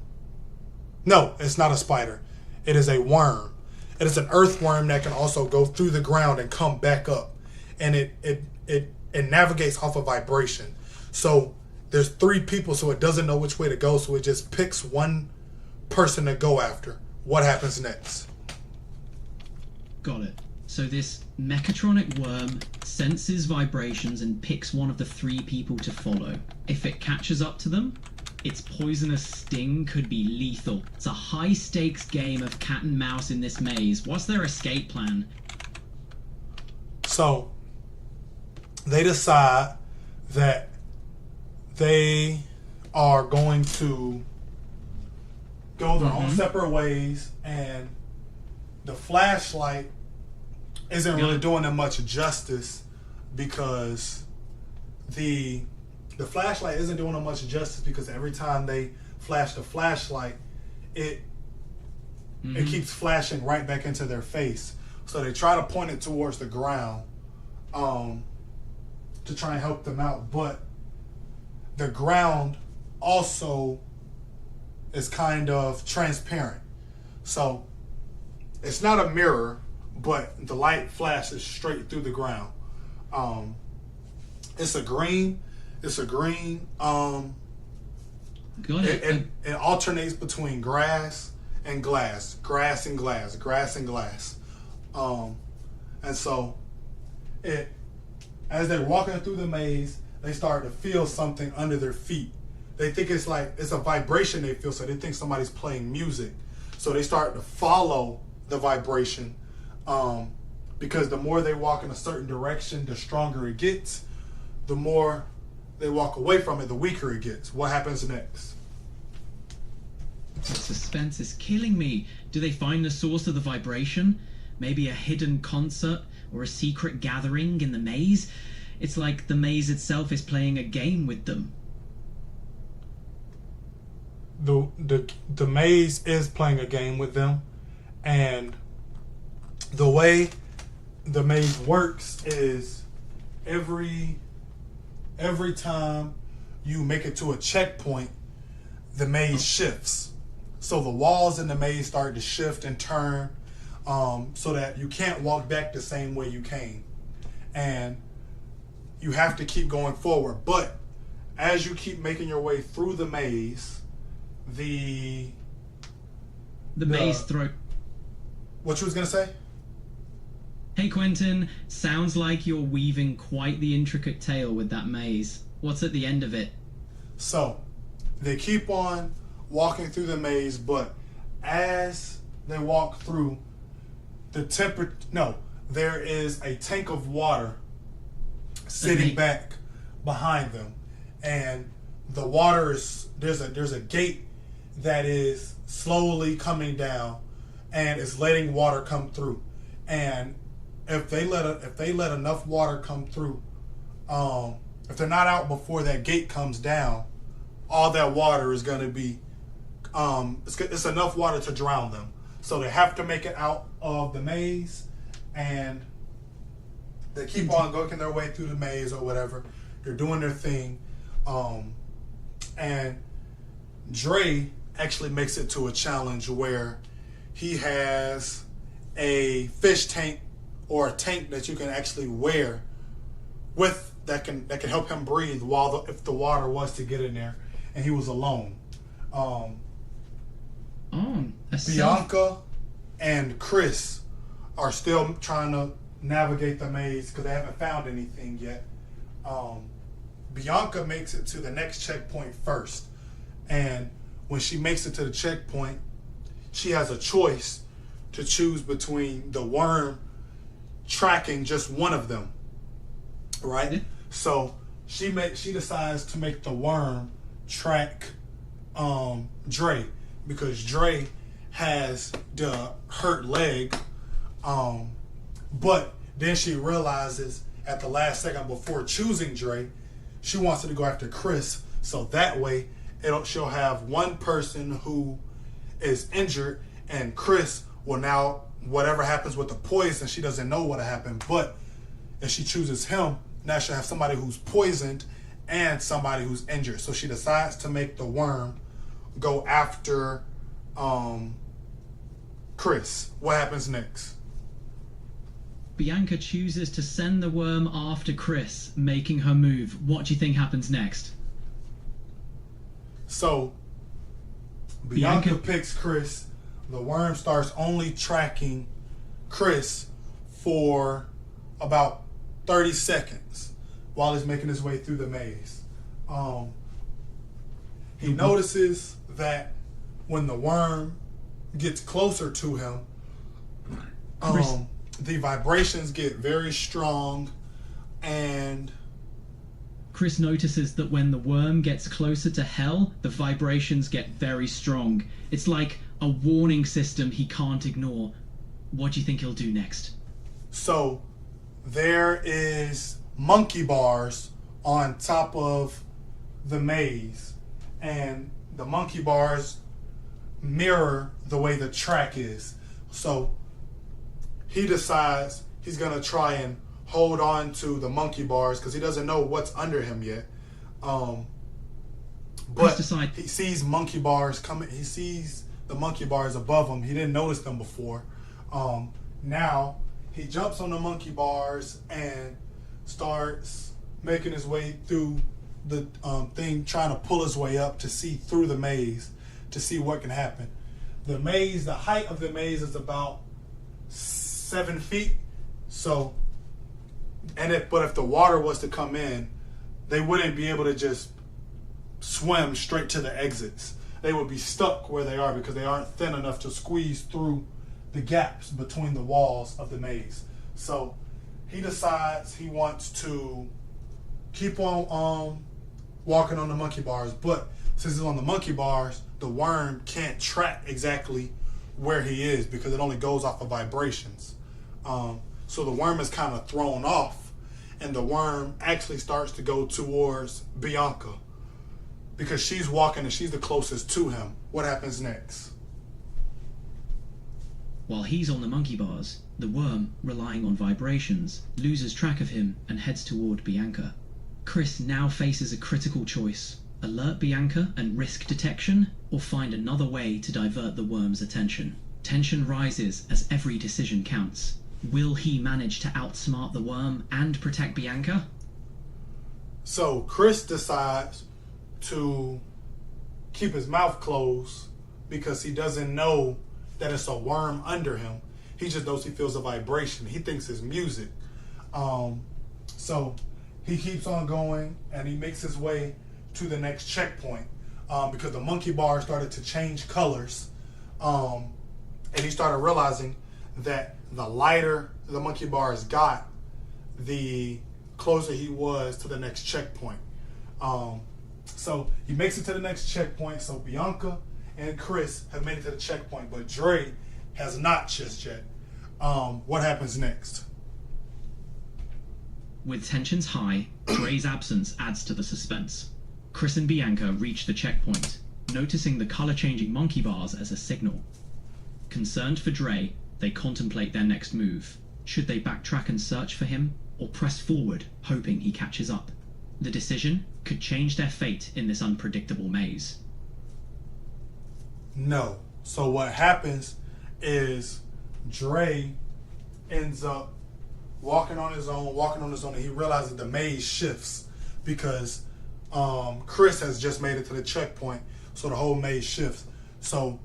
it's not a spider. It is a worm. It is an earthworm that can also go through the ground and come back up. And it navigates off of vibration. So there's 3 people, so it doesn't know which way to go, so it just picks one person to go after. What happens next? Got it. So this mechatronic worm senses vibrations and picks one of the 3 people to follow. If it catches up to them, its poisonous sting could be lethal. It's a high-stakes game of cat and mouse in this maze. What's their escape plan? So they decide that they are going to go their own separate ways, and the flashlight isn't really doing them much justice, because the flashlight isn't doing them much justice because every time they flash the flashlight, it keeps flashing right back into their face. So they try to point it towards the ground to try and help them out, but the ground also is kind of transparent. So it's not a mirror, but the light flashes straight through the ground. It's a green. Got it. It alternates between grass and glass, grass and glass, grass and glass. And so as they're walking through the maze, they start to feel something under their feet. They think it's a vibration they feel, so they think somebody's playing music. So they start to follow the vibration, because the more they walk in a certain direction, the stronger it gets. The more they walk away from it, the weaker it gets. What happens next? The suspense is killing me. Do they find the source of the vibration? Maybe a hidden concert or a secret gathering in the maze? It's like the maze itself is playing a game with them. The maze is playing a game with them, and the way the maze works is every time you make it to a checkpoint, the maze shifts. So the walls in the maze start to shift and turn, so that you can't walk back the same way you came, and you have to keep going forward. But as you keep making your way through the maze, the maze throw. What you was gonna say? Hey Quentin, sounds like you're weaving quite the intricate tale with that maze. What's at the end of it? So they keep on walking through the maze, but as they walk through, there is a tank of water sitting back behind them, and the water is there's a gate that is slowly coming down, and it's letting water come through. And if they let enough water come through, if they're not out before that gate comes down, all that water is going to be it's enough water to drown them. So they have to make it out of the maze, and they keep on working their way through the maze or whatever. They're doing their thing, and Dre actually makes it to a challenge where he has a fish tank, or a tank that you can actually wear with that can help him breathe while if the water was to get in there, and he was alone. Bianca and Chris are still trying to navigate the maze because they haven't found anything yet. Bianca makes it to the next checkpoint first, and when she makes it to the checkpoint, she has a choice to choose between the worm tracking just one of them, right? Yeah. So she decides to make the worm track Dre, because Dre has the hurt leg, but then she realizes at the last second before choosing Dre, she wants to go after Chris, so that way she'll have one person who is injured, and Chris will now, whatever happens with the poison, she doesn't know what happened, but if she chooses him, now she'll have somebody who's poisoned and somebody who's injured. So she decides to make the worm go after Chris. What happens next? Bianca chooses to send the worm after Chris, making her move. What do you think happens next? So Bianca picks Chris. The worm starts only tracking Chris for about 30 seconds while he's making his way through the maze. He notices that when the worm gets closer to him, the vibrations get very strong, and Chris notices that when the worm gets closer to hell, the vibrations get very strong. It's like a warning system he can't ignore. What do you think he'll do next? So there is monkey bars on top of the maze, and the monkey bars mirror the way the track is. So he decides he's going to try and hold on to the monkey bars because he doesn't know what's under him yet. But he sees monkey bars coming. He sees the monkey bars above him. He didn't notice them before. Now he jumps on the monkey bars and starts making his way through the thing, trying to pull his way up to see through the maze to see what can happen. The maze, the height of the maze is about 7 feet. So, but if the water was to come in, they wouldn't be able to just swim straight to the exits. They would be stuck where they are because they aren't thin enough to squeeze through the gaps between the walls of the maze. So he decides he wants to keep on walking on the monkey bars, but since he's on the monkey bars, the worm can't track exactly where he is because it only goes off of vibrations. So the worm is kind of thrown off, and the worm actually starts to go towards Bianca because she's walking and she's the closest to him. What happens next? While he's on the monkey bars, the worm, relying on vibrations, loses track of him and heads toward Bianca. Chris now faces a critical choice: alert Bianca and risk detection, or find another way to divert the worm's attention. Tension rises as every decision counts. Will he manage to outsmart the worm and protect Bianca? So Chris decides to keep his mouth closed because he doesn't know that it's a worm under him. He just knows he feels a vibration. He thinks it's music. So he keeps on going and he makes his way to the next checkpoint because the monkey bar started to change colors. And he started realizing that the lighter the monkey bars got, the closer he was to the next checkpoint. So he makes it to the next checkpoint. So Bianca and Chris have made it to the checkpoint, but Dre has not just yet. What happens next? With tensions high, Dre's absence adds to the suspense. Chris and Bianca reach the checkpoint, noticing the color-changing monkey bars as a signal. Concerned for Dre, they contemplate their next move. Should they backtrack and search for him, or press forward, hoping he catches up? The decision could change their fate in this unpredictable maze. No. So what happens is Dre ends up walking on his own, and he realizes the maze shifts because Chris has just made it to the checkpoint, so the whole maze shifts. So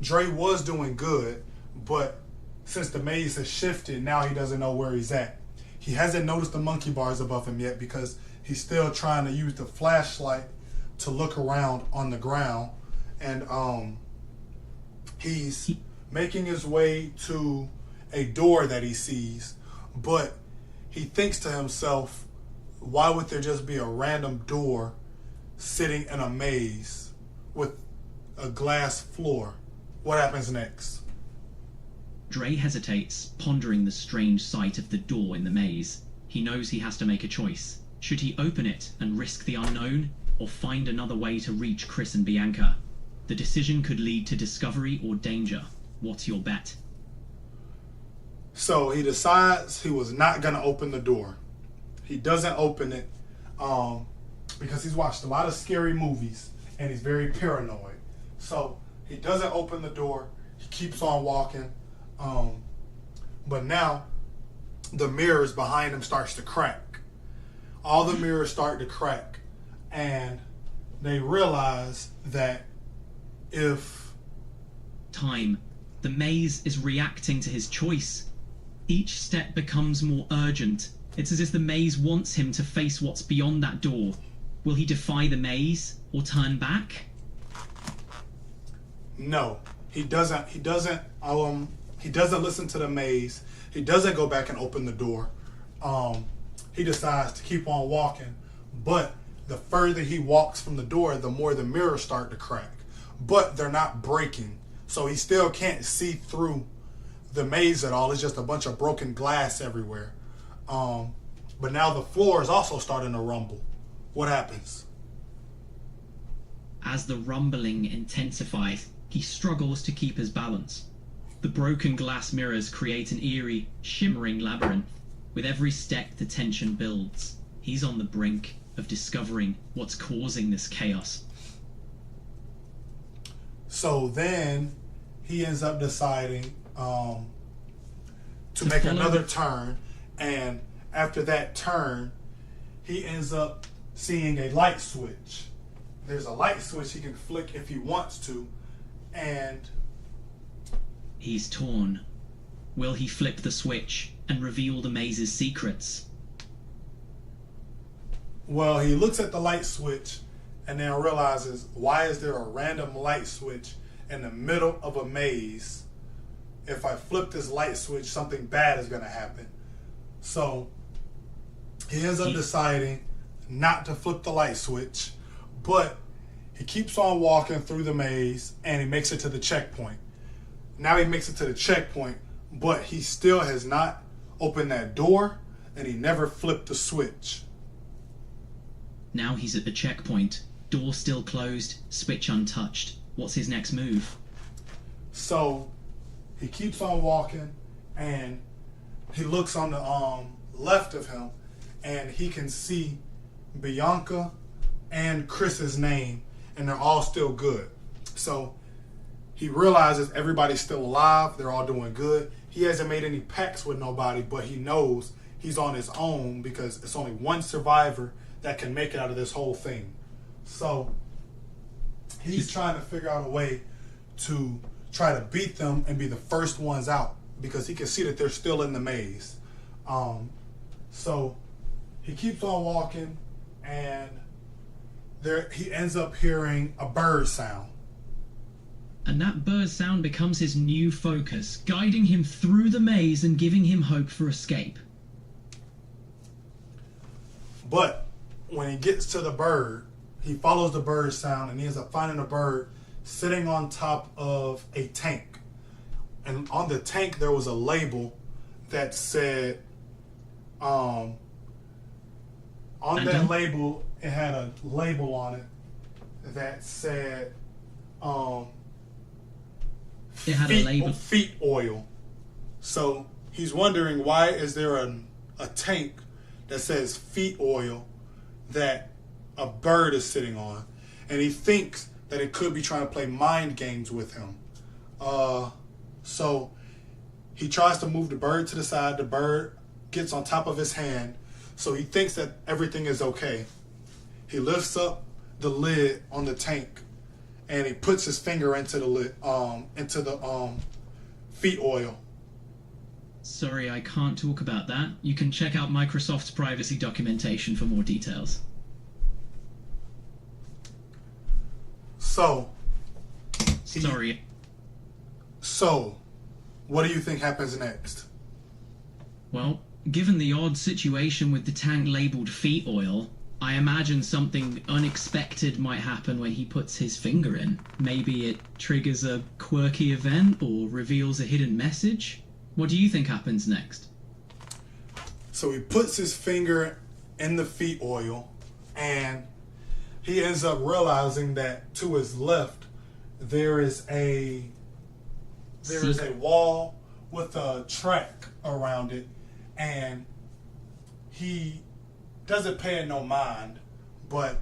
Dre was doing good, but since the maze has shifted, now he doesn't know where he's at. He hasn't noticed the monkey bars above him yet because he's still trying to use the flashlight to look around on the ground, and he's making his way to a door that he sees, but he thinks to himself, why would there just be a random door sitting in a maze with a glass floor? What happens next? Dre hesitates, pondering the strange sight of the door in the maze. He knows he has to make a choice. Should he open it and risk the unknown, or find another way to reach Chris and Bianca? The decision could lead to discovery or danger. What's your bet? So he decides he was not going to open the door. He doesn't open it because he's watched a lot of scary movies and he's very paranoid. So he doesn't open the door. He keeps on walking. But now the mirrors behind him starts to crack. All the mirrors start to crack, and they realize that if time, the maze is reacting to his choice. Each step becomes more urgent. It's as if the maze wants him to face what's beyond that door. Will he defy the maze or turn back? No, he doesn't. He doesn't listen to the maze. He doesn't go back and open the door. He decides to keep on walking, but the further he walks from the door, the more the mirrors start to crack. But they're not breaking, so he still can't see through the maze at all. It's just a bunch of broken glass everywhere. But now the floor is also starting to rumble. What happens? As the rumbling intensifies, he struggles to keep his balance. The broken glass mirrors create an eerie, shimmering labyrinth. With every step, the tension builds. He's on the brink of discovering what's causing this chaos. So then he ends up deciding to make follow another turn, and after that turn, he ends up seeing a light switch. There's a light switch he can flick if he wants to, and he's torn. Will he flip the switch and reveal the maze's secrets? well, he looks at the light switch and then realizes, why is there a random light switch in the middle of a maze? If I flip this light switch, something bad is going to happen. So he ends up deciding not to flip the light switch, but he keeps on walking through the maze and he makes it to the checkpoint. Now he makes it to the checkpoint, but he still has not opened that door and he never flipped the switch. Now he's at the checkpoint. Door still closed, switch untouched. What's his next move? So he keeps on walking and he looks on the left of him and he can see Bianca and Chris's name and they're all still good. So he realizes everybody's still alive, they're all doing good. He hasn't made any pacts with nobody, but he knows he's on his own because it's only one survivor that can make it out of this whole thing. So he's trying to figure out a way to try to beat them and be the first ones out because he can see that they're still in the maze. So he keeps on walking and he ends up hearing a bird sound. And that bird sound becomes his new focus, guiding him through the maze and giving him hope for escape. But when he gets to the bird, he follows the bird sound and he ends up finding a bird sitting on top of a tank. And on the tank there was a label that said, on that label, it had a label on it that said, it had a label. Feet oil. So he's wondering, why is there a tank that says feet oil that a bird is sitting on? And he thinks that it could be trying to play mind games with him. So He tries to move the bird to the side. The bird gets on top of his hand, so he thinks that everything is okay. He lifts up the lid on the tank, and he puts his finger into the lid, into the feet oil. Sorry, I can't talk about that. You can check out Microsoft's privacy documentation for more details. So, Sorry. So, what do you think happens next? Well, given the odd situation with the tank labelled feet oil, I imagine something unexpected might happen when he puts his finger in. Maybe it triggers a quirky event or reveals a hidden message. What do you think happens next? So he puts his finger in the feet oil, and he ends up realizing that to his left there is a wall with a track around it, and he doesn't pay it no mind, but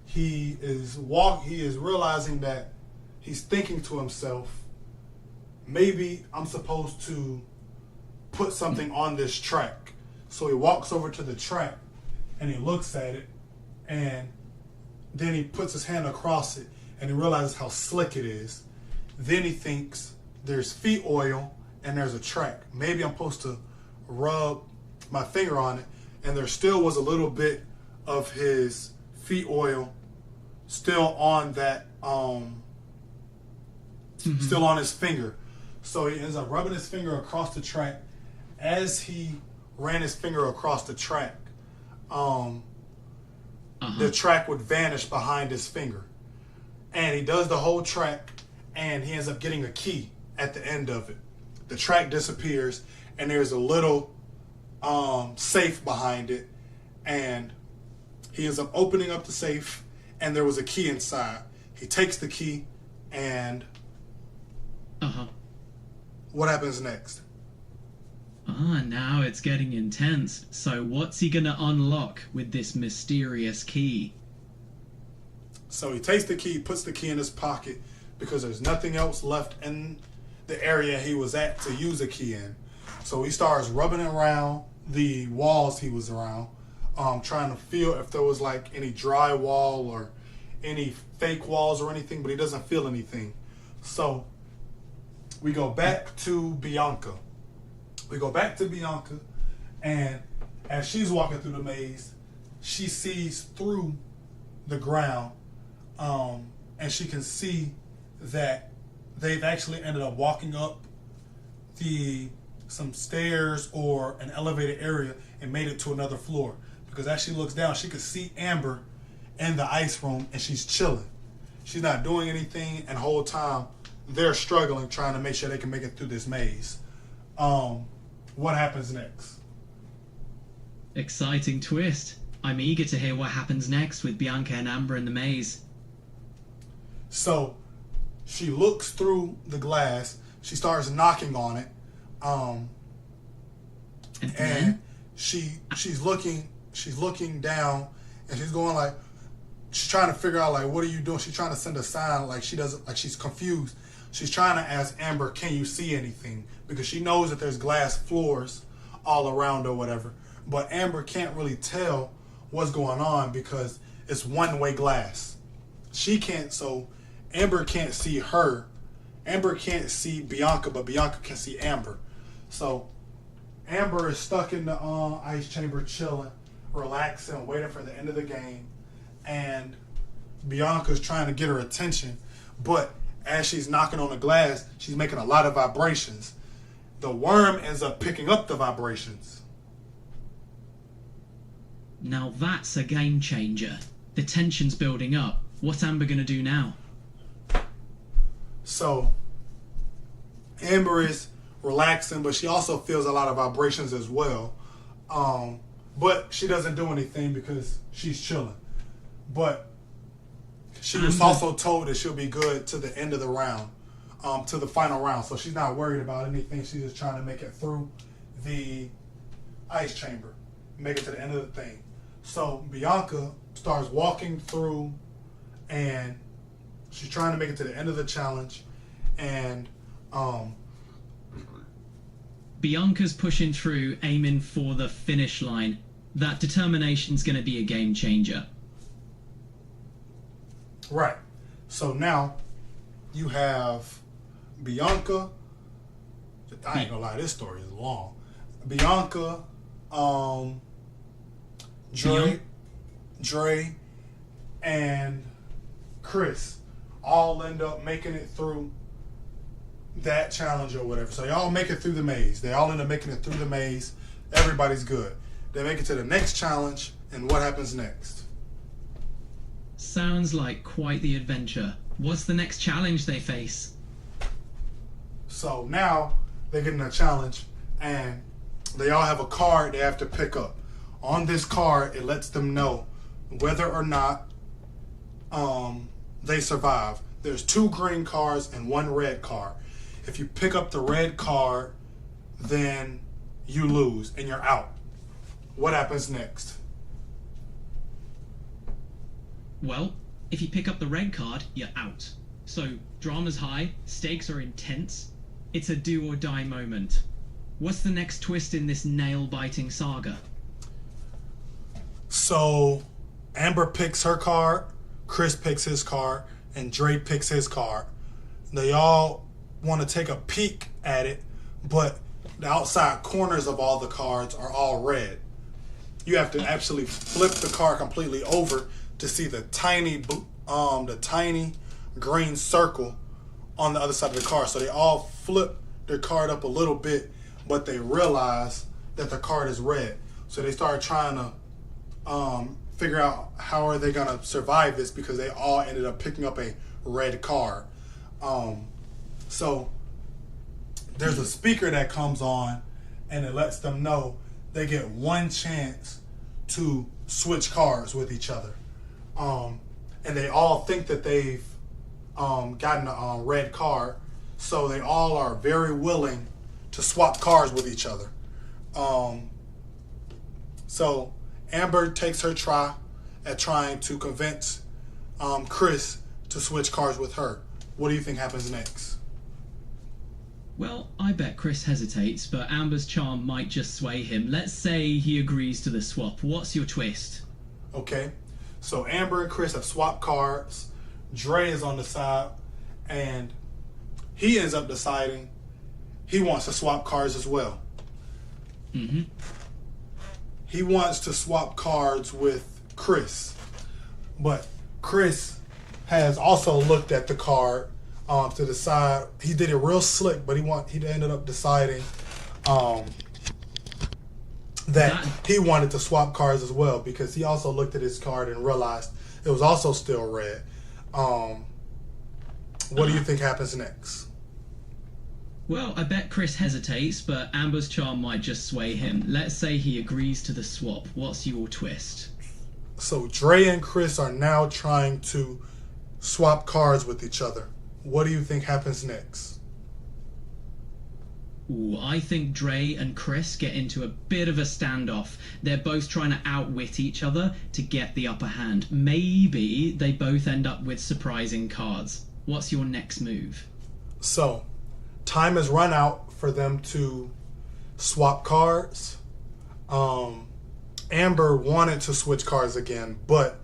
he is realizing that he's thinking to himself, maybe I'm supposed to put something on this track. So he walks over to the track and he looks at it, and then he puts his hand across it and he realizes how slick it is. Then he thinks there's feet oil and there's a track. Maybe I'm supposed to rub my finger on it, and there still was a little bit of his feet oil still on that still on his finger. So he ends up rubbing his finger across the track. As he ran his finger across the track, the track would vanish behind his finger. And he does the whole track, and he ends up getting a key at the end of it. The track disappears, and there's a little safe behind it, and he ends up opening up the safe, and there was a key inside. He takes the key, and what happens next? Now it's getting intense. So what's he gonna unlock with this mysterious key? So he takes the key, puts the key in his pocket, because there's nothing else left in the area he was at to use a key in. So he starts rubbing around the walls he was around, trying to feel if there was like any dry wall or any fake walls or anything, but he doesn't feel anything. So we go back to Bianca. And as she's walking through the maze, she sees through the ground, and she can see that they've actually ended up walking up some stairs or an elevated area and made it to another floor. Because as she looks down, she could see Amber in the ice room, and she's chilling. She's not doing anything, and the whole time they're struggling, trying to make sure they can make it through this maze. What happens next? Exciting twist. I'm eager to hear what happens next with Bianca and Amber in the maze. So she looks through the glass. She starts knocking on it, and she's looking down, and she's going like, she's trying to figure out like, what are you doing? She's trying to send a sign, like she's confused. She's trying to ask Amber, can you see anything? Because she knows that there's glass floors all around or whatever. But Amber can't really tell what's going on because it's one-way glass. She can't, so Amber can't see her. Amber can't see Bianca, but Bianca can see Amber. So Amber is stuck in the ice chamber chilling, relaxing, waiting for the end of the game. And Bianca's trying to get her attention, but as she's knocking on the glass, she's making a lot of vibrations. The worm ends up picking up the vibrations. Now that's a game changer. The tension's building up. What's Amber gonna do now? So Amber is relaxing, but she also feels a lot of vibrations as well. But she doesn't do anything because she's chilling. But she was also told that she'll be good to the end of the round, to the final round. So she's not worried about anything. She's just trying to make it through the ice chamber, make it to the end of the thing. So Bianca starts walking through, and she's trying to make it to the end of the challenge. And Bianca's pushing through, aiming for the finish line. That determination's going to be a game changer. Right. So now you have Bianca. I ain't gonna lie, this story is long. Bianca, Dre, and Chris all end up making it through that challenge or whatever. So they all make it through the maze. They all end up making it through the maze. Everybody's good. They make it to the next challenge, and what happens next? Sounds like quite the adventure. What's the next challenge they face? So now they get in a challenge, and they all have a card they have to pick up. On this card, it lets them know whether or not they survive. There's 2 green cards and 1 red card. If you pick up the red card, then you lose and you're out. What happens next? Well, if you pick up the red card, you're out. So, drama's high, stakes are intense. It's a do or die moment. What's the next twist in this nail-biting saga? So, Amber picks her card, Chris picks his card, and Dre picks his card. They all want to take a peek at it, but the outside corners of all the cards are all red. You have to actually flip the card completely over to see the tiny green circle on the other side of the card. So they all flip their card up a little bit, but they realize that the card is red. So they start trying to figure out how are they going to survive this, because they all ended up picking up a red card. So there's a speaker that comes on, and it lets them know they get 1 chance to switch cards with each other. And they all think that they've gotten a red card, so they all are very willing to swap cards with each other. So Amber takes her try at trying to convince Chris to switch cards with her. What do you think happens next? Well, I bet Chris hesitates, but Amber's charm might just sway him. Let's say he agrees to the swap. What's your twist? Okay, so Amber and Chris have swapped cards. Dre is on the side, and he ends up deciding he wants to swap cards as well. Mm-hmm. He wants to swap cards with Chris, but Chris has also looked at the card to decide. He did it real slick, but he ended up deciding that he wanted to swap cards as well, because he also looked at his card and realized it was also still red. What do you think happens next? Well, I bet Chris hesitates, but Amber's charm might just sway him. Let's say he agrees to the swap. What's your twist? So Dre and Chris are now trying to swap cards with each other. What do you think happens next? Ooh, I think Dre and Chris get into a bit of a standoff. They're both trying to outwit each other to get the upper hand. Maybe they both end up with surprising cards. What's your next move? So, time has run out for them to swap cards. Amber wanted to switch cards again, but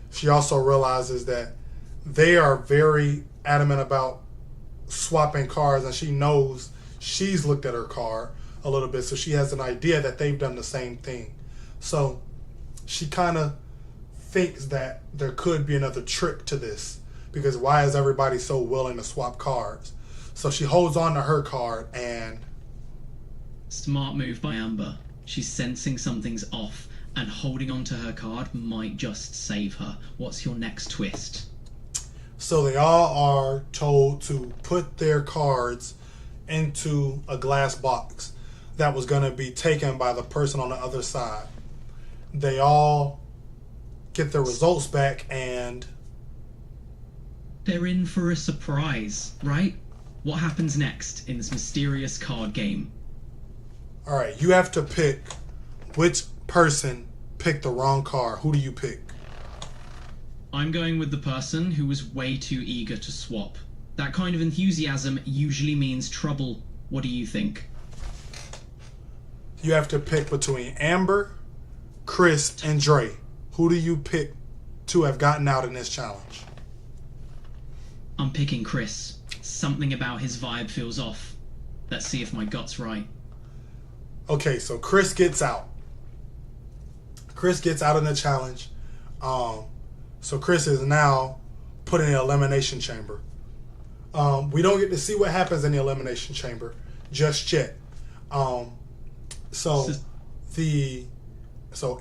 she also realizes that they are very adamant about swapping cards, and she knows she's looked at her card a little bit, so she has an idea that they've done the same thing. So she kind of thinks that there could be another trick to this, because why is everybody so willing to swap cards? So she holds on to her card, and Smart move by Amber. She's sensing something's off, and holding on to her card might just save her. What's your next twist? so they all are told to put their cards into a glass box that was going to be taken by the person on the other side. They all get their results back, and they're in for a surprise, right? What happens next in this mysterious card game? all right, you have to pick which person picked the wrong card. Who do you pick? I'm going with the person who was way too eager to swap. That kind of enthusiasm usually means trouble. What do you think? You have to pick between Amber, Chris, and Dre. Who do you pick to have gotten out in this challenge? I'm picking Chris. Something about his vibe feels off. Let's see if my gut's right. Okay, so Chris gets out. Chris gets out in the challenge. So Chris is now put in the elimination chamber. We don't get to see what happens in the elimination chamber just yet. So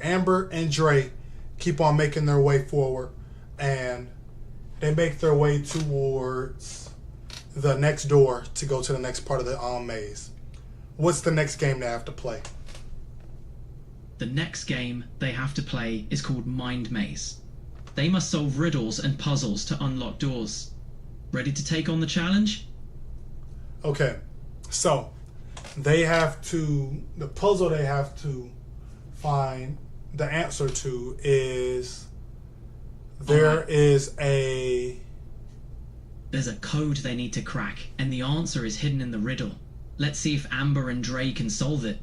Amber and Dre keep on making their way forward, and they make their way towards the next door to go to the next part of the maze. What's the next game they have to play? The next game they have to play is called Mind Maze. They must solve riddles and puzzles to unlock doors. Ready to take on the challenge? Okay, so the puzzle they have to find the answer to is there's a code they need to crack, and the answer is hidden in the riddle. Let's see if Amber and Dre can solve it.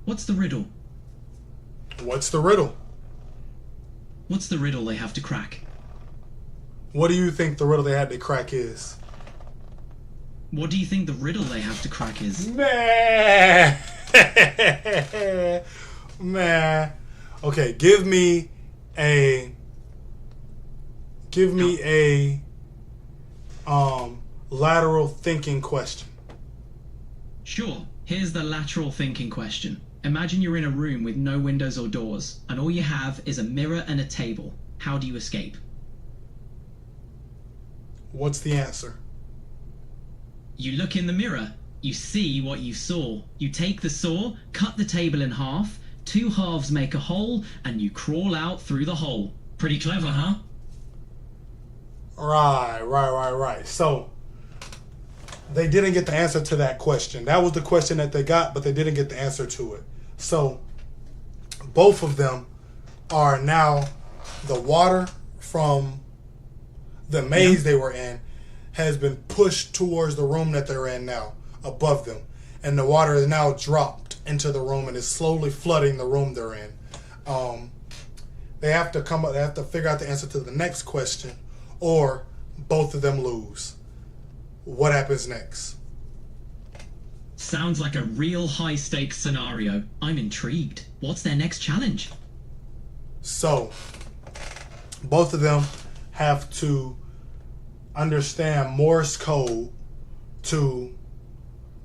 What's the riddle? What's the riddle? What's the riddle they have to crack? What do you think the riddle they had to crack is? What do you think the riddle they have to crack is? Man. Man. Okay, give me a lateral thinking question. Sure. Here's the lateral thinking question. Imagine you're in a room with no windows or doors, and all you have is a mirror and a table. How do you escape? What's the answer? You look in the mirror. You see what you saw. You take the saw, cut the table in half, 2 halves make a hole, and you crawl out through the hole. Pretty clever, huh? Right. So, they didn't get the answer to that question. That was the question that they got, but they didn't get the answer to it. So, both of them are now the water from the maze they were in has been pushed towards the room that they're in now, above them. And the water is now dropped into the room and is slowly flooding the room they're in. They have to figure out the answer to the next question, or both of them lose. What happens next? Sounds like a real high-stakes scenario. I'm intrigued. What's their next challenge? So, both of them have to understand Morse code to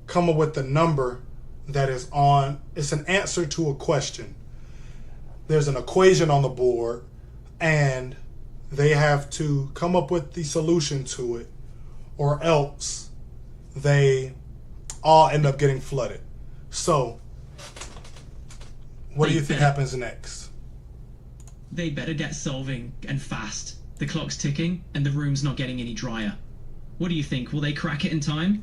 come up with the number that is on. It's an answer to a question. There's an equation on the board, and they have to come up with the solution to it, or else they all end up getting flooded. So, what do you think happens next? They better get solving, and fast. The clock's ticking, and the room's not getting any drier. What do you think? Will they crack it in time?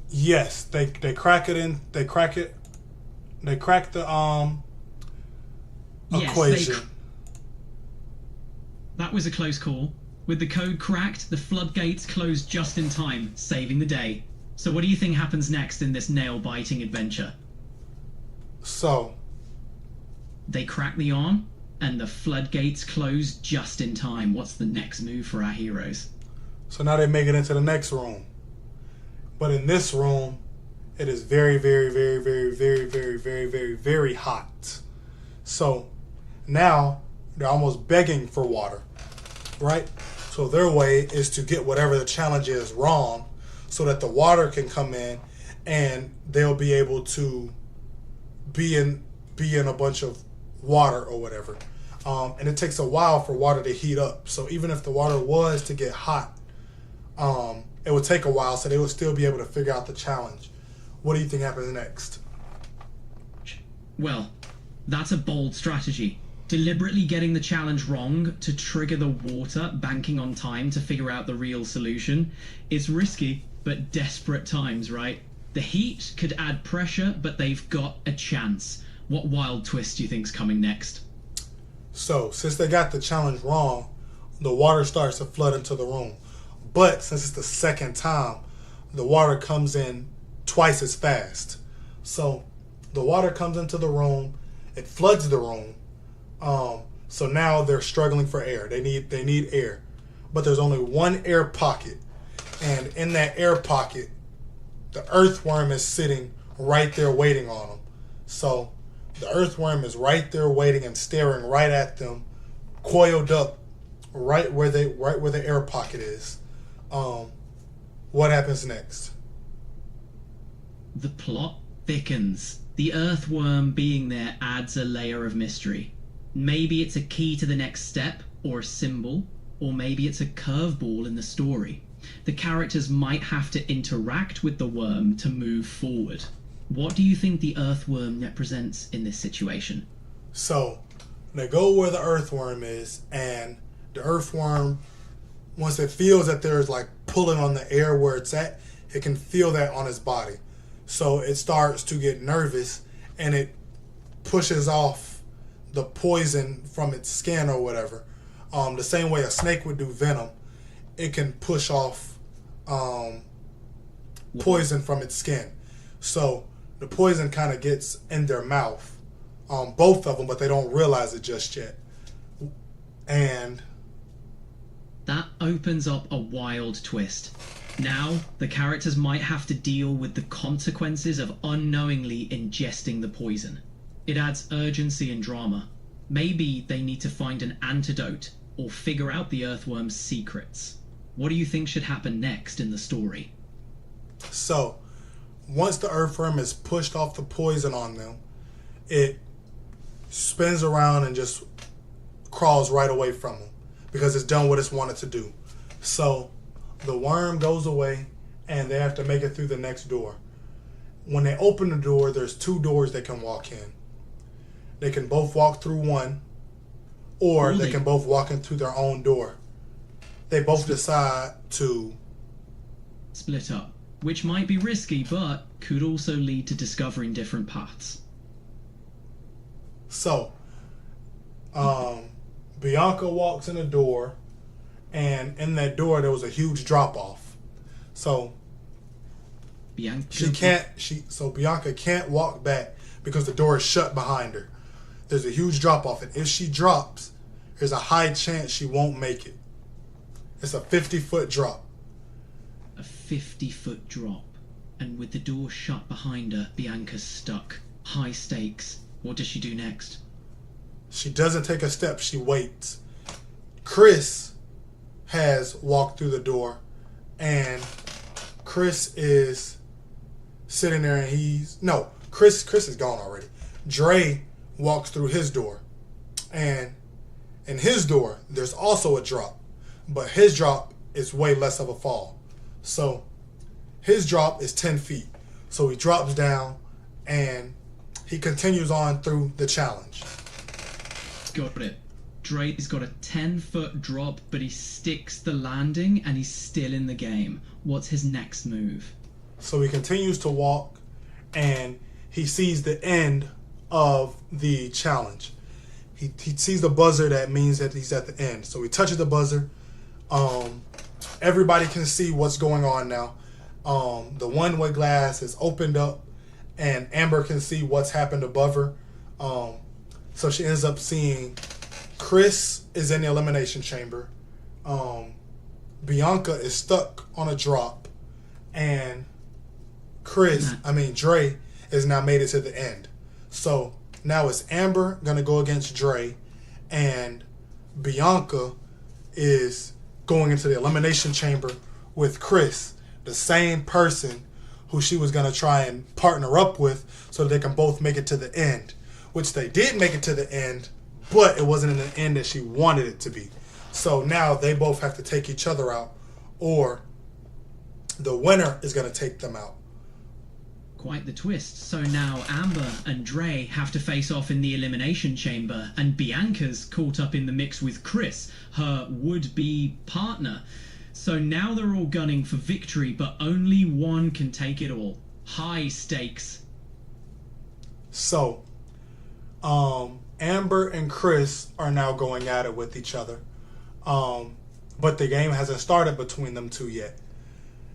Yes, they crack it in. They crack the equation. Yes, that was a close call. With the code cracked, the floodgates closed just in time, saving the day. So what do you think happens next in this nail-biting adventure? So, they crack the arm, and the floodgates close just in time. What's the next move for our heroes? So now they make it into the next room. But in this room, it is very, very, very, very, very, very, very, very, very hot. So now they're almost begging for water, right? So their way is to get whatever the challenge is wrong so that the water can come in and they'll be able to be in a bunch of water or whatever. And it takes a while for water to heat up. So even if the water was to get hot, it would take a while, so they would still be able to figure out the challenge. What do you think happens next? Well, that's a bold strategy. Deliberately getting the challenge wrong to trigger the water, banking on time to figure out the real solution. It's risky, but desperate times, right? The heat could add pressure, but they've got a chance. What wild twist do you think's coming next? So, since they got the challenge wrong, the water starts to flood into the room. But since it's the second time, the water comes in twice as fast. So the water comes into the room, it floods the room. So now they're struggling for air. They need air, but there's only one air pocket, and in that air pocket, the earthworm is sitting right there waiting on them. So the earthworm is right there waiting and staring right at them, coiled up right where the air pocket is. What happens next? The plot thickens. The earthworm being there adds a layer of mystery. Maybe it's a key to the next step, or a symbol, or maybe it's a curveball in the story. The characters might have to interact with the worm to move forward. What do you think the earthworm represents in this situation? So they go where the earthworm is, and the earthworm, once it feels that there's like pulling on the air where it's at, it can feel that on its body. So it starts to get nervous, and it pushes off the poison from its skin or whatever. The same way a snake would do venom, it can push off poison from its skin. So the poison kind of gets in their mouth, both of them, but they don't realize it just yet. And that opens up a wild twist. Now, the characters might have to deal with the consequences of unknowingly ingesting the poison. It adds urgency and drama. Maybe they need to find an antidote or figure out the earthworm's secrets. What do you think should happen next in the story? So, once the earthworm is pushed off the poison on them, it spins around and just crawls right away from them because it's done what it's wanted to do. So the worm goes away and they have to make it through the next door. When they open the door, there's two doors they can walk in. They can both walk through one, or they can both walk in through their own door. They both decide to split up, which might be risky, but could also lead to discovering different paths. So, Bianca walks in the door, and in that door there was a huge drop off. So Bianca can't walk back because the door is shut behind her. There's a huge drop off, and if she drops, there's a high chance she won't make it. It's a 50-foot drop. A 50-foot drop. And with the door shut behind her, Bianca's stuck. High stakes. What does she do next? She doesn't take a step. She waits. Chris has walked through the door, and Chris is sitting there, and Chris is gone already. Dre walks through his door, and in his door there's also a drop, but his drop is way less of a fall. So his drop is 10 feet. So he drops down and he continues on through the challenge. Got it. Dre's got a 10-foot drop, but he sticks the landing and he's still in the game. What's his next move? So he continues to walk and he sees the end of the challenge. He sees the buzzer that means that he's at the end. So he touches the buzzer. Everybody can see what's going on now. The one-way glass is opened up and Amber can see what's happened above her. So she ends up seeing Chris is in the elimination chamber. Bianca is stuck on a drop, and Dre has now made it to the end. So now it's Amber gonna go against Dre, and Bianca is going into the elimination chamber with Chris, the same person who she was gonna try and partner up with so they can both make it to the end, which they did make it to the end, but it wasn't in the end that she wanted it to be. So now they both have to take each other out, or the winner is going to take them out. Quite the twist. So now Amber and Dre have to face off in the elimination chamber, and Bianca's caught up in the mix with Chris, her would-be partner. So now they're all gunning for victory, but only one can take it all. High stakes. So, Amber and Chris are now going at it with each other. But the game hasn't started between them two yet.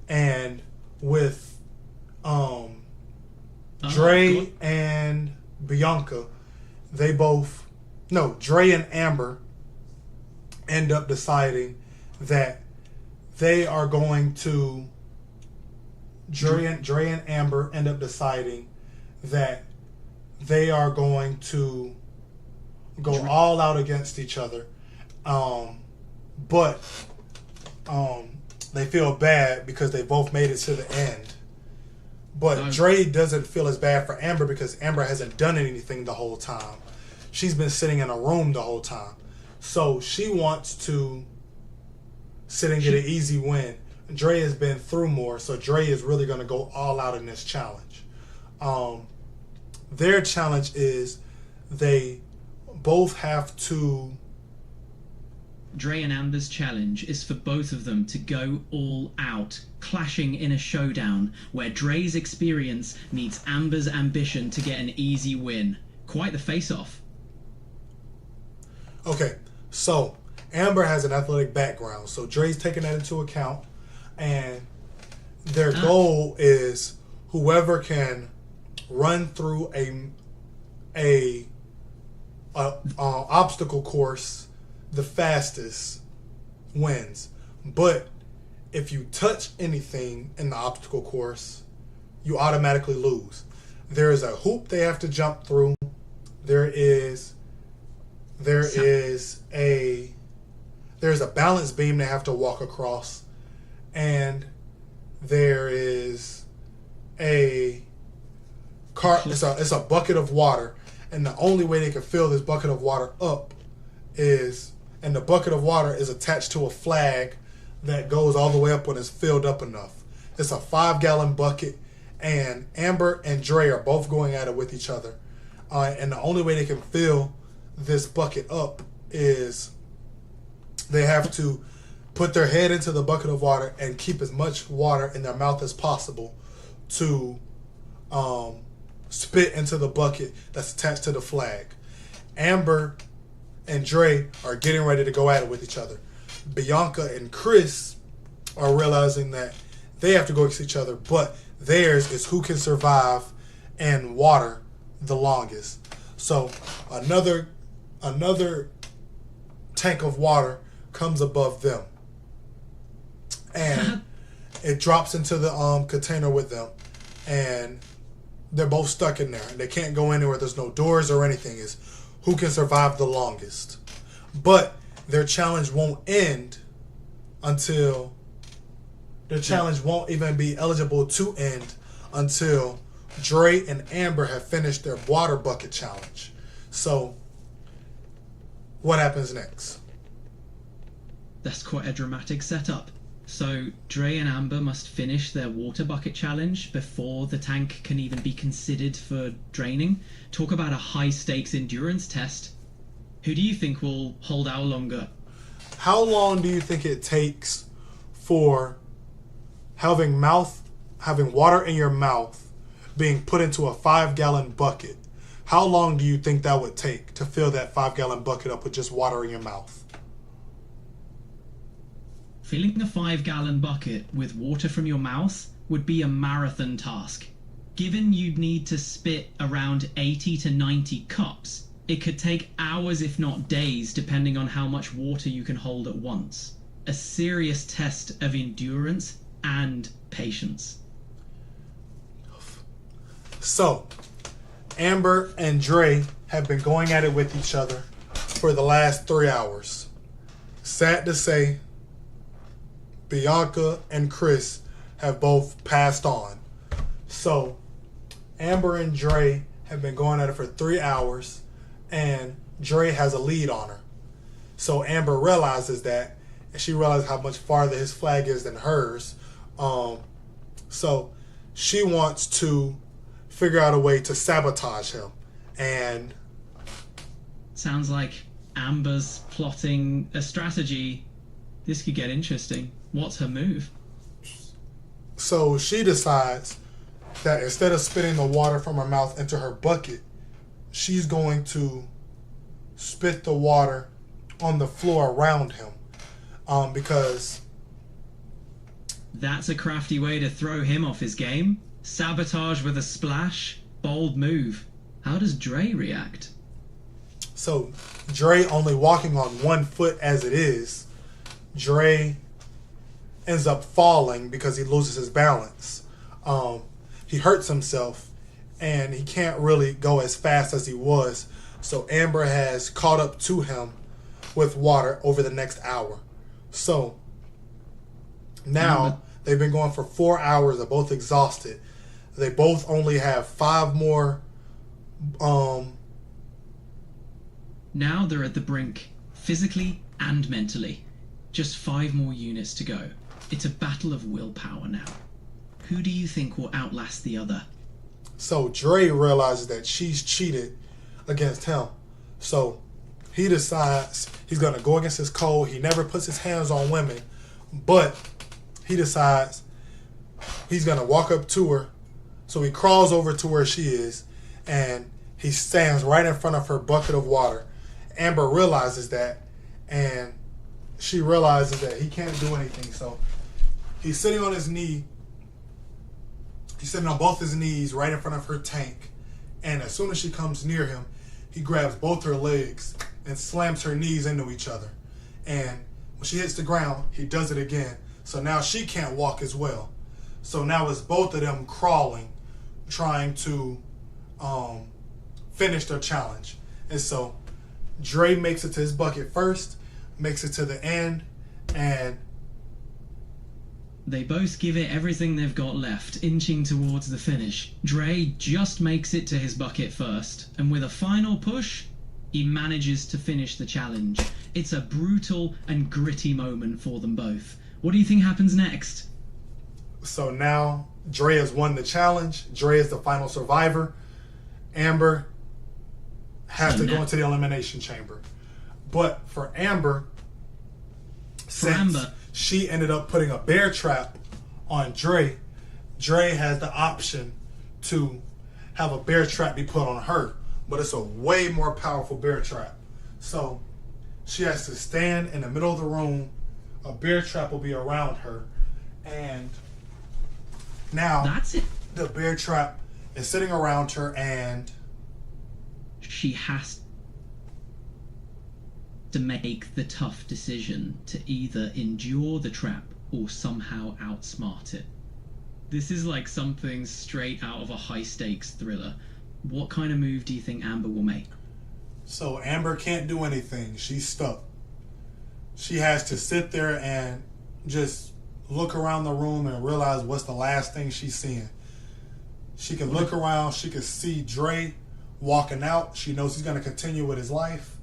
And with Oh, Dre God. and Bianca. Dre and Amber end up deciding that they are going to. Dre and Amber end up deciding that they are going to go all out against each other. But they feel bad because they both made it to the end. But Dre doesn't feel as bad for Amber because Amber hasn't done anything the whole time. She's been sitting in a room the whole time. So she wants to sit and get an easy win. Dre has been through more, so Dre is really going to go all out in this challenge. Their challenge is they both have to... Dre and Amber's challenge is for both of them to go all out, clashing in a showdown where Dre's experience meets Amber's ambition to get an easy win. Quite the face-off. Okay, so Amber has an athletic background, so Dre's taking that into account, and their goal is whoever can run through a obstacle course the fastest wins. But if you touch anything in the obstacle course, you automatically lose. There is a hoop they have to jump through. There's a balance beam they have to walk across, and there is a car. It's a bucket of water, and the only way they can fill this bucket of water up is, and the bucket of water is attached to a flag that goes all the way up when it's filled up enough. It's a 5-gallon bucket, and Amber and Dre are both going at it with each other, and the only way they can fill this bucket up is they have to put their head into the bucket of water and keep as much water in their mouth as possible to spit into the bucket that's attached to the flag. Amber and Dre are getting ready to go at it with each other. Bianca and Chris are realizing that they have to go against each other, but theirs is who can survive in water the longest. So another tank of water comes above them, and it drops into the container with them, and they're both stuck in there. They can't go anywhere. There's no doors or anything. It's who can survive the longest. But their challenge won't end until... Their challenge won't even be eligible to end until Dre and Amber have finished their water bucket challenge. So, what happens next? That's quite a dramatic setup. So Dre and Amber must finish their water bucket challenge before the tank can even be considered for draining. Talk about a high-stakes endurance test. Who do you think will hold out longer? How long do you think it takes for having water in your mouth being put into a 5-gallon bucket? How long do you think that would take to fill that 5-gallon bucket up with just water in your mouth? Filling a 5-gallon bucket with water from your mouth would be a marathon task. Given you'd need to spit around 80 to 90 cups, it could take hours if not days depending on how much water you can hold at once. A serious test of endurance and patience. So, Amber and Dre have been going at it with each other for the last 3 hours. Sad to say, Bianca and Chris have both passed on. So, Amber and Dre have been going at it for 3 hours, and Dre has a lead on her. So Amber realizes that, and she realizes how much farther his flag is than hers. So she wants to figure out a way to sabotage him. And sounds like Amber's plotting a strategy. This could get interesting. What's her move? So she decides that instead of spitting the water from her mouth into her bucket, she's going to spit the water on the floor around him. Because That's a crafty way to throw him off his game. Sabotage with a splash. Bold move. How does Dre react? So, Dre only walking on one foot as it is. Dre ends up falling because he loses his balance. He hurts himself, and he can't really go as fast as he was. So Amber has caught up to him with water over the next hour. So now they've been going for 4 hours. They're both exhausted. They both only have 5 more. Now they're at the brink, physically and mentally. Just 5 more units to go. It's a battle of willpower now. Who do you think will outlast the other? So Dre realizes that she's cheated against him. So he decides he's going to go against his code. He never puts his hands on women. But he decides he's going to walk up to her. So he crawls over to where she is. And he stands right in front of her bucket of water. Amber realizes that. And she realizes that he can't do anything. So he's sitting on his knee. He's sitting on both his knees right in front of her tank. And as soon as she comes near him, he grabs both her legs and slams her knees into each other. And when she hits the ground, he does it again. So now she can't walk as well. So now it's both of them crawling, trying to finish their challenge. And so Dre makes it to his bucket first, makes it to the end, and they both give it everything they've got left, inching towards the finish. Dre just makes it to his bucket first, and with a final push, he manages to finish the challenge. It's a brutal and gritty moment for them both. What do you think happens next? So now Dre has won the challenge. Dre is the final survivor. Amber has to go into the elimination chamber. But for Amber, she ended up putting a bear trap on Dre. Dre has the option to have a bear trap be put on her, but it's a way more powerful bear trap. So she has to stand in the middle of the room. A bear trap will be around her, and now that's it. The bear trap is sitting around her, and she has to make the tough decision to either endure the trap or somehow outsmart it. This is like something straight out of a high-stakes thriller. What kind of move do you think Amber will make? So Amber can't do anything. She's stuck. She has to sit there and just look around the room and realize what's the last thing she's seeing. She can look around. She can see Dre walking out. She knows he's going to continue with his life.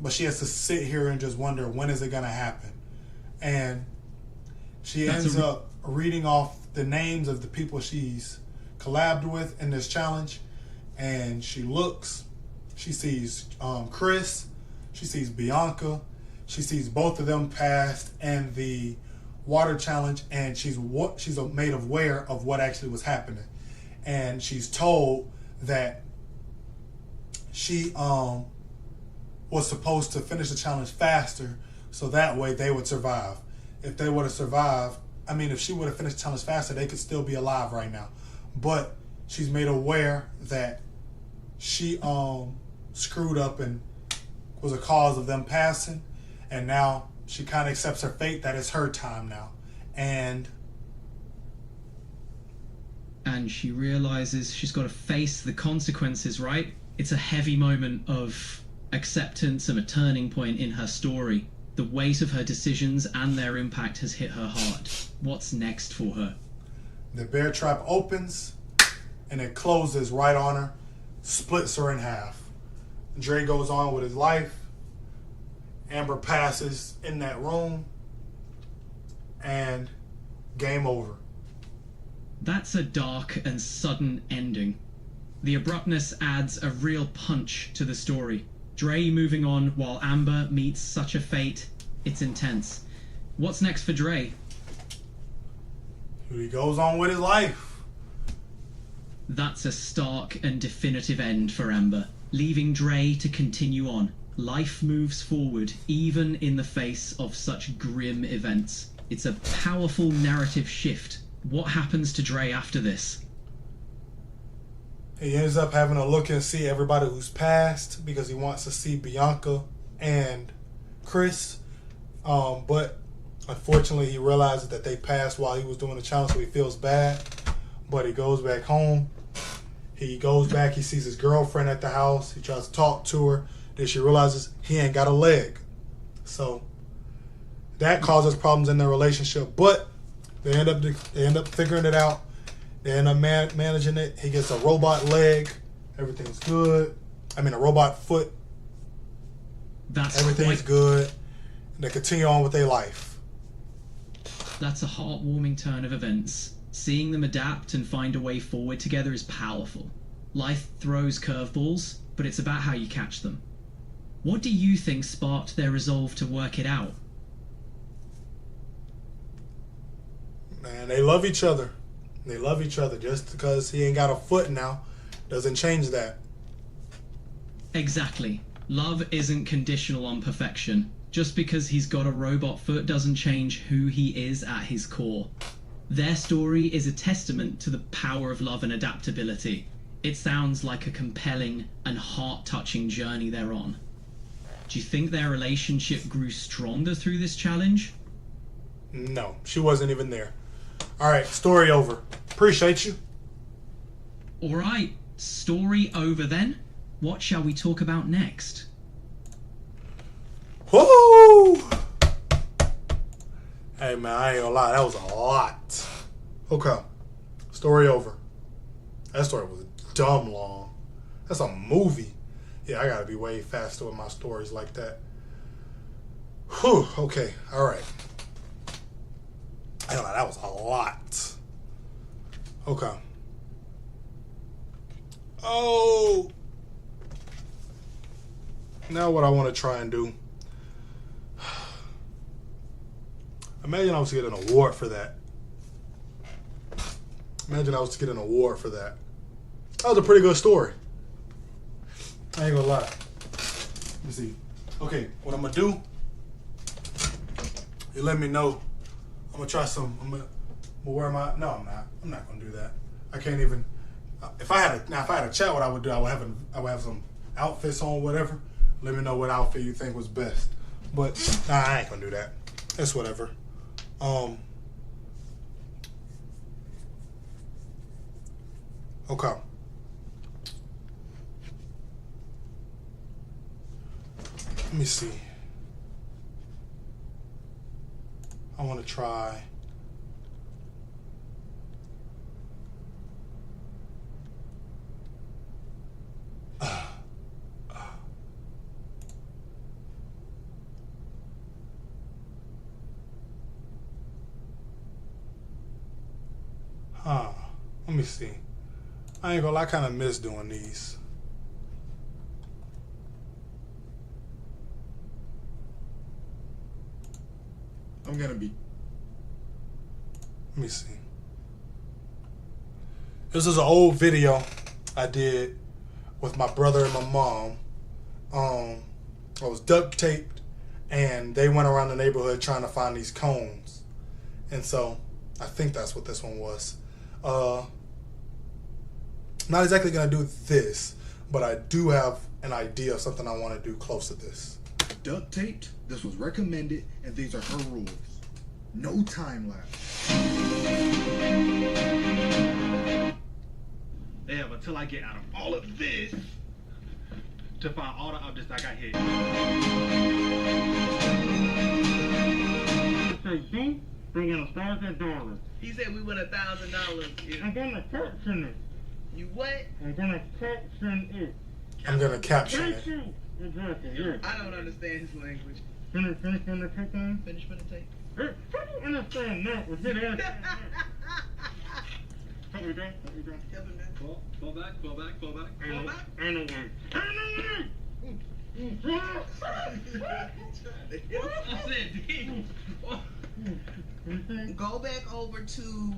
But she has to sit here and just wonder, when is it going to happen? And she ends up reading off the names of the people she's collabed with in this challenge. And she looks. She sees Chris. She sees Bianca. She sees both of them passed in the water challenge. And she's made aware of what actually was happening. And she's told that she was supposed to finish the challenge faster, so that way they would survive. If they would have survived, if she would have finished the challenge faster, they could still be alive right now. But she's made aware that she screwed up and was a cause of them passing, and now she kind of accepts her fate that it's her time now. And she realizes she's got to face the consequences, right? It's a heavy moment of acceptance and a turning point in her story. The weight of her decisions and their impact has hit her hard. What's next for her? The bear trap opens and it closes right on her, splits her in half. Dre goes on with his life. Amber passes in that room, and game over. That's a dark and sudden ending. The abruptness adds a real punch to the story. Dre moving on while Amber meets such a fate. It's intense. What's next for Dre? He goes on with his life. That's a stark and definitive end for Amber, leaving Dre to continue on. Life moves forward, even in the face of such grim events. It's a powerful narrative shift. What happens to Dre after this? He ends up having to look and see everybody who's passed because he wants to see Bianca and Chris. But unfortunately, he realizes that they passed while he was doing the challenge, so he feels bad. But he goes back home. He goes back, he sees his girlfriend at the house. He tries to talk to her. Then she realizes he ain't got a leg. So that causes problems in their relationship. But they end up figuring it out. They end up managing it. He gets a robot leg. Everything's good. I mean, a robot foot. Everything's good. And they continue on with their life. That's a heartwarming turn of events. Seeing them adapt and find a way forward together is powerful. Life throws curveballs, but it's about how you catch them. What do you think sparked their resolve to work it out? Man, they love each other. They love each other. Just because he ain't got a foot now doesn't change that. Exactly. Love isn't conditional on perfection. Just because he's got a robot foot doesn't change who he is at his core. Their story is a testament to the power of love and adaptability. It sounds like a compelling and heart-touching journey they're on. Do you think their relationship grew stronger through this challenge? No, she wasn't even there. All right, story over. Appreciate you. All right, story over then. What shall we talk about next? Woo! Hey man, I ain't gonna lie, that was a lot. Okay, story over. That story was dumb long. That's a movie. Yeah, I gotta be way faster with my stories like that. Whew, okay, alright. I ain't gonna lie, that was a lot. Okay. Oh! Now what I want to try and do. Imagine I was to get an award for that. Imagine I was to get an award for that. That was a pretty good story. I ain't gonna lie. Let me see. Okay, what I'm gonna do, you let me know. I'm gonna try some. I'm gonna wear my. No, I'm not. I'm not gonna do that. I can't even. If I had a chat, what I would do, I would have some outfits on, whatever. Let me know what outfit you think was best. But nah, I ain't gonna do that. It's whatever. Okay. Let me see. I want to try. Let me see. I ain't gonna lie, I kind of miss doing these. I'm gonna be. Let me see. This is an old video I did with my brother and my mom. I was duct taped, and they went around the neighborhood trying to find these cones, and so I think that's what this one was. Not exactly gonna do this, but I do have an idea of something I want to do close to this. Duct taped, this was recommended, and these are her rules. No time lapse. Damn, until I get out of all of this to find all the objects I got here. Say, see? Bring in $1,000. He said we won $1,000. I'm gonna caption it. You what? I'm gonna caption it. I'm gonna caption it. Exactly, yeah. I don't understand his language. Finish on the tape on? Finish for the tape. Hey, how do you understand that? Was it ass? What we done? What we done? Tell him that. Fall back. Fall back. Ain't no way. I said, go back over to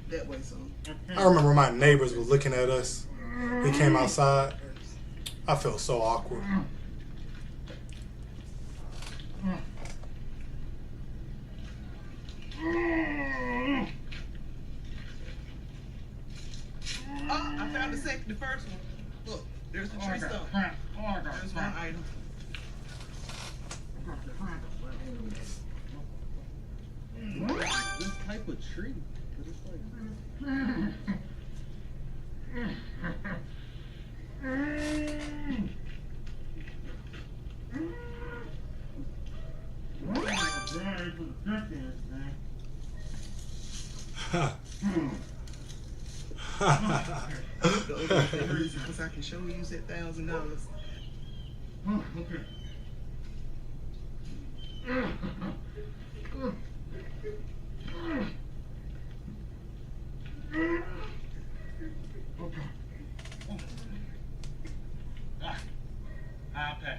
that way, son. I remember my neighbors was looking at us. We came outside. I felt so awkward. first one. Look, there's the Oh, I tree got stump. crap. Oh, I got There's one crap. item. I got the crap. This type of tree, but it's like The other reason because I can show you that $1,000. Oh, okay. Okay. I'll pay.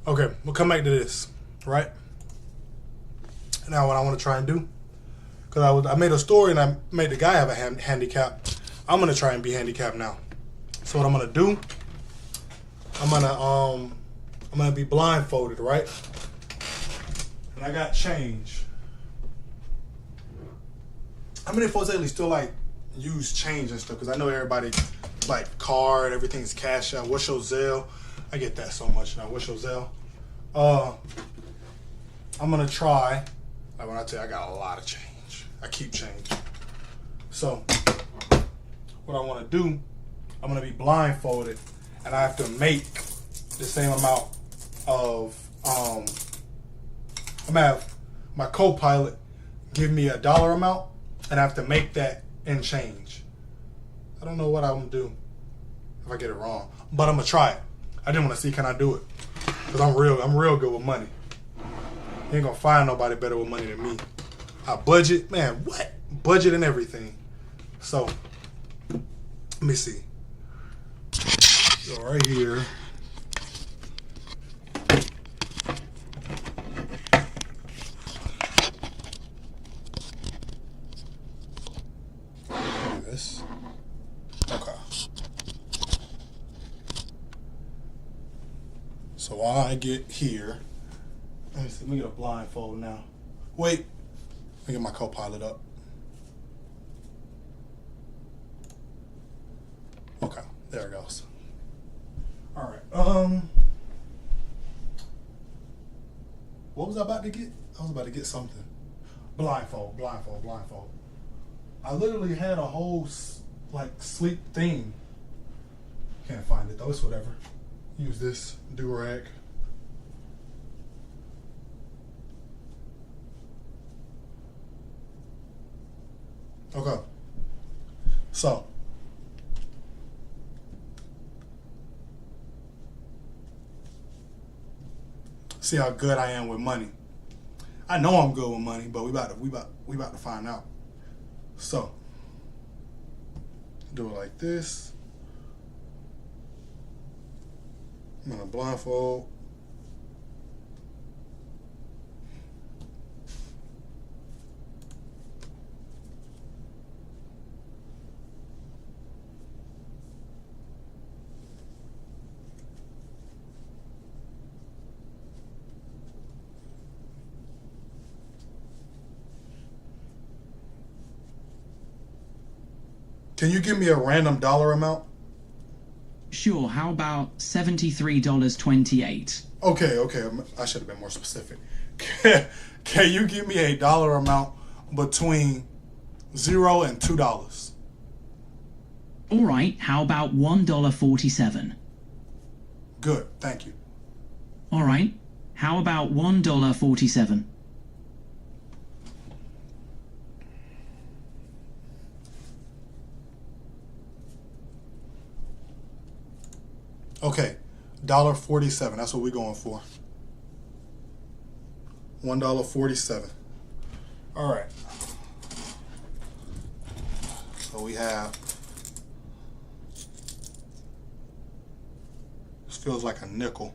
Okay, we'll come back to this, right? Now, what I want to try and do, because I made a story and I made the guy have a handicap. I'm gonna try and be handicapped now. So what I'm gonna do, I'm gonna be blindfolded, right? And I got change. How many folks actually still like use change and stuff? Because I know everybody like card, everything's cash out. What's your Zelle? I get that so much now. What's your Zelle? I'm gonna try. Like when I tell you, I got a lot of change. I keep change. So what I want to do, I'm gonna be blindfolded, and I have to make the same amount of. I'm gonna have my co-pilot give me a dollar amount, and I have to make that in change. I don't know what I'm gonna do if I get it wrong, but I'm gonna try it. I didn't want to see can I do it, because I'm real good with money. You ain't gonna find nobody better with money than me. I budget, man, what? Budget and everything. So, let me see. So right here. This. Okay. So while I get here, let me see, let me get a blindfold now. Wait, let me get my co-pilot up. Okay, there it goes. All right. What was I about to get? I was about to get something. Blindfold. I literally had a whole like sleep thing. Can't find it though. It's whatever. Use this do-rag. Okay. So. See how good I am with money. I know I'm good with money, but we about to find out. So. Do it like this. I'm gonna blindfold. Can you give me a random dollar amount? Sure, how about $73.28? Okay. I should have been more specific. Can you give me a dollar amount between $0 and $2? All right, how about $1.47? Good, thank you. All right, how about $1.47? Okay, $1.47. That's what we're going for. $1.47. All right. So we have. This feels like a nickel.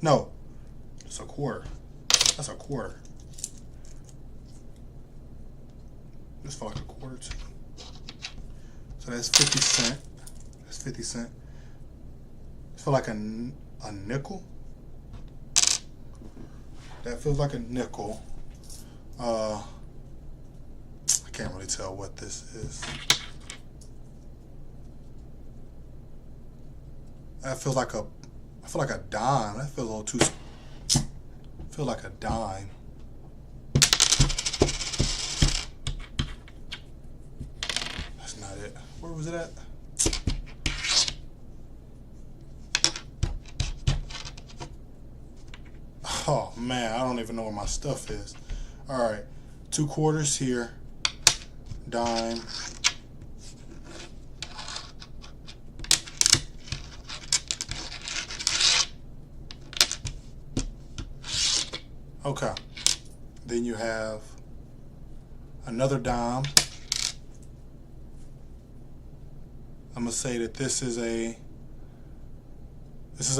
No, it's a quarter. That's a quarter. This feels like a quarter too. So that's 50 cents. That's 50 cents. Feel like a nickel. That feels like a nickel. I can't really tell what this is. That feels like a, I feel like a dime. That feels a little too, I feel like a dime. That's not it. Where was it at? Oh man, I don't even know where my stuff is. All right, 2 quarters here, dime. Okay, then you have another dime. I'm gonna say that this is a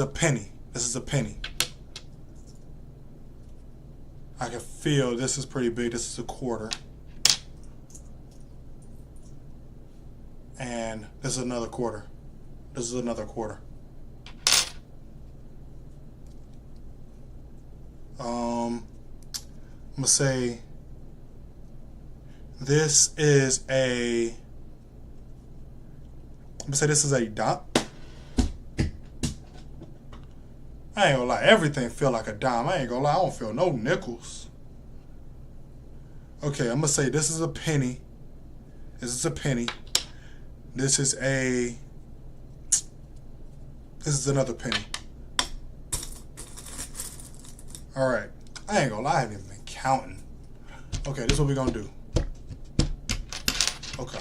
penny. This is a penny. I can feel this is pretty big. This is a quarter. And this is another quarter. This is another quarter. I'm gonna say this is a, I'm gonna say this is a dime. I ain't gonna lie, everything feel like a dime. I ain't gonna lie, I don't feel no nickels. Okay, I'm gonna say this is a penny. This is a penny. This is a, this is another penny. Alright, I ain't gonna lie, I haven't even been counting. Okay, this is what we're gonna do. Okay.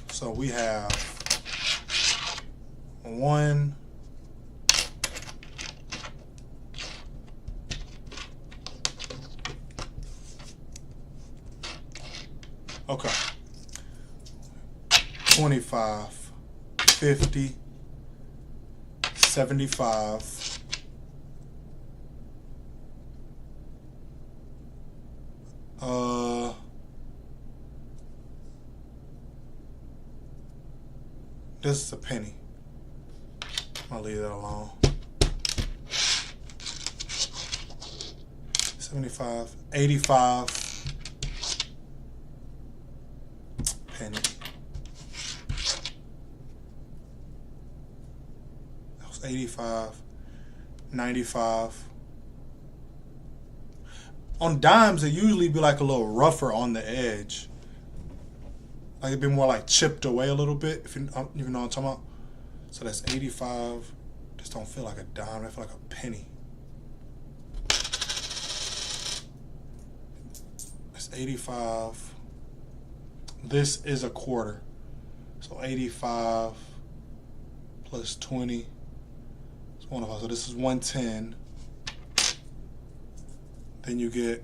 So we have 1, okay, 25, 50, 75, this is a penny. I'll leave that alone. 75, 85, penny. That was 85, 95. On dimes, it usually be like a little rougher on the edge. Like it'd be more like chipped away a little bit, if you know what I'm talking about. So that's 85. Just don't feel like a dime. I feel like a penny. That's 85. This is a quarter. So 85 plus 20. It's 105. So this is 110. Then you get,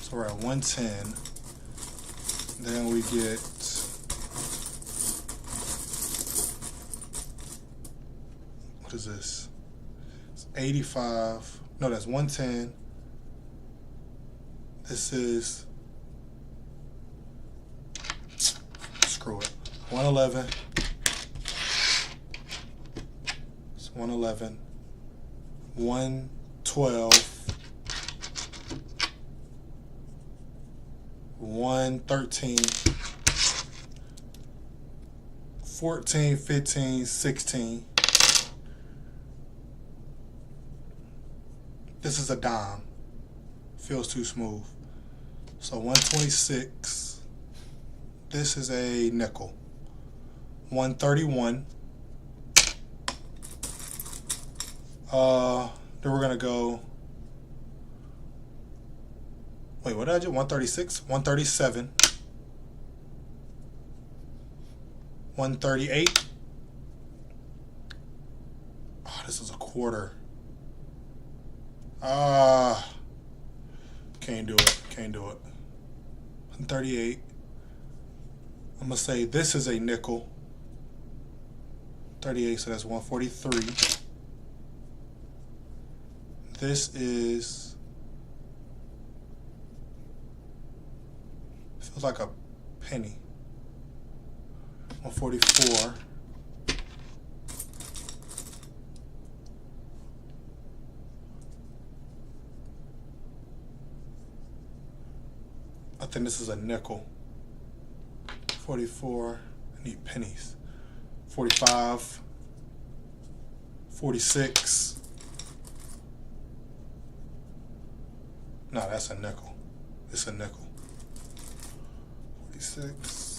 so we're at 110. Then we get, what is this? It's 85. No, that's 110. This is, screw it, 111. It's 111. 112. 113, 14, 15, 16. This is a dime. Feels too smooth. So 126. This is a nickel. 131. Then we're gonna go. Wait, what did I do? 136, 137, 138. Oh, this is a quarter. Can't do it. Can't do it. 138. I'm gonna say this is a nickel. 38, so that's 143. This is, feels like a penny. 144. think this is a nickel. 44. I need pennies. 45. 46. No, that's a nickel. It's a nickel. 46.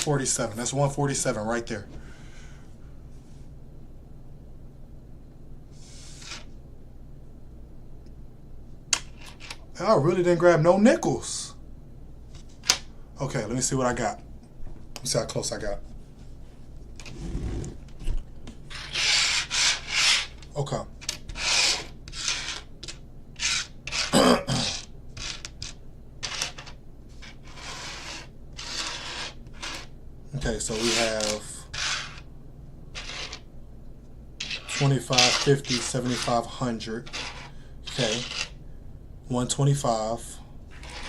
47. That's 147 right there. I really didn't grab no nickels. Okay, let me see what I got. Let me see how close I got. Okay. Okay, so we have 25, 50, 75, 100. Okay. 125.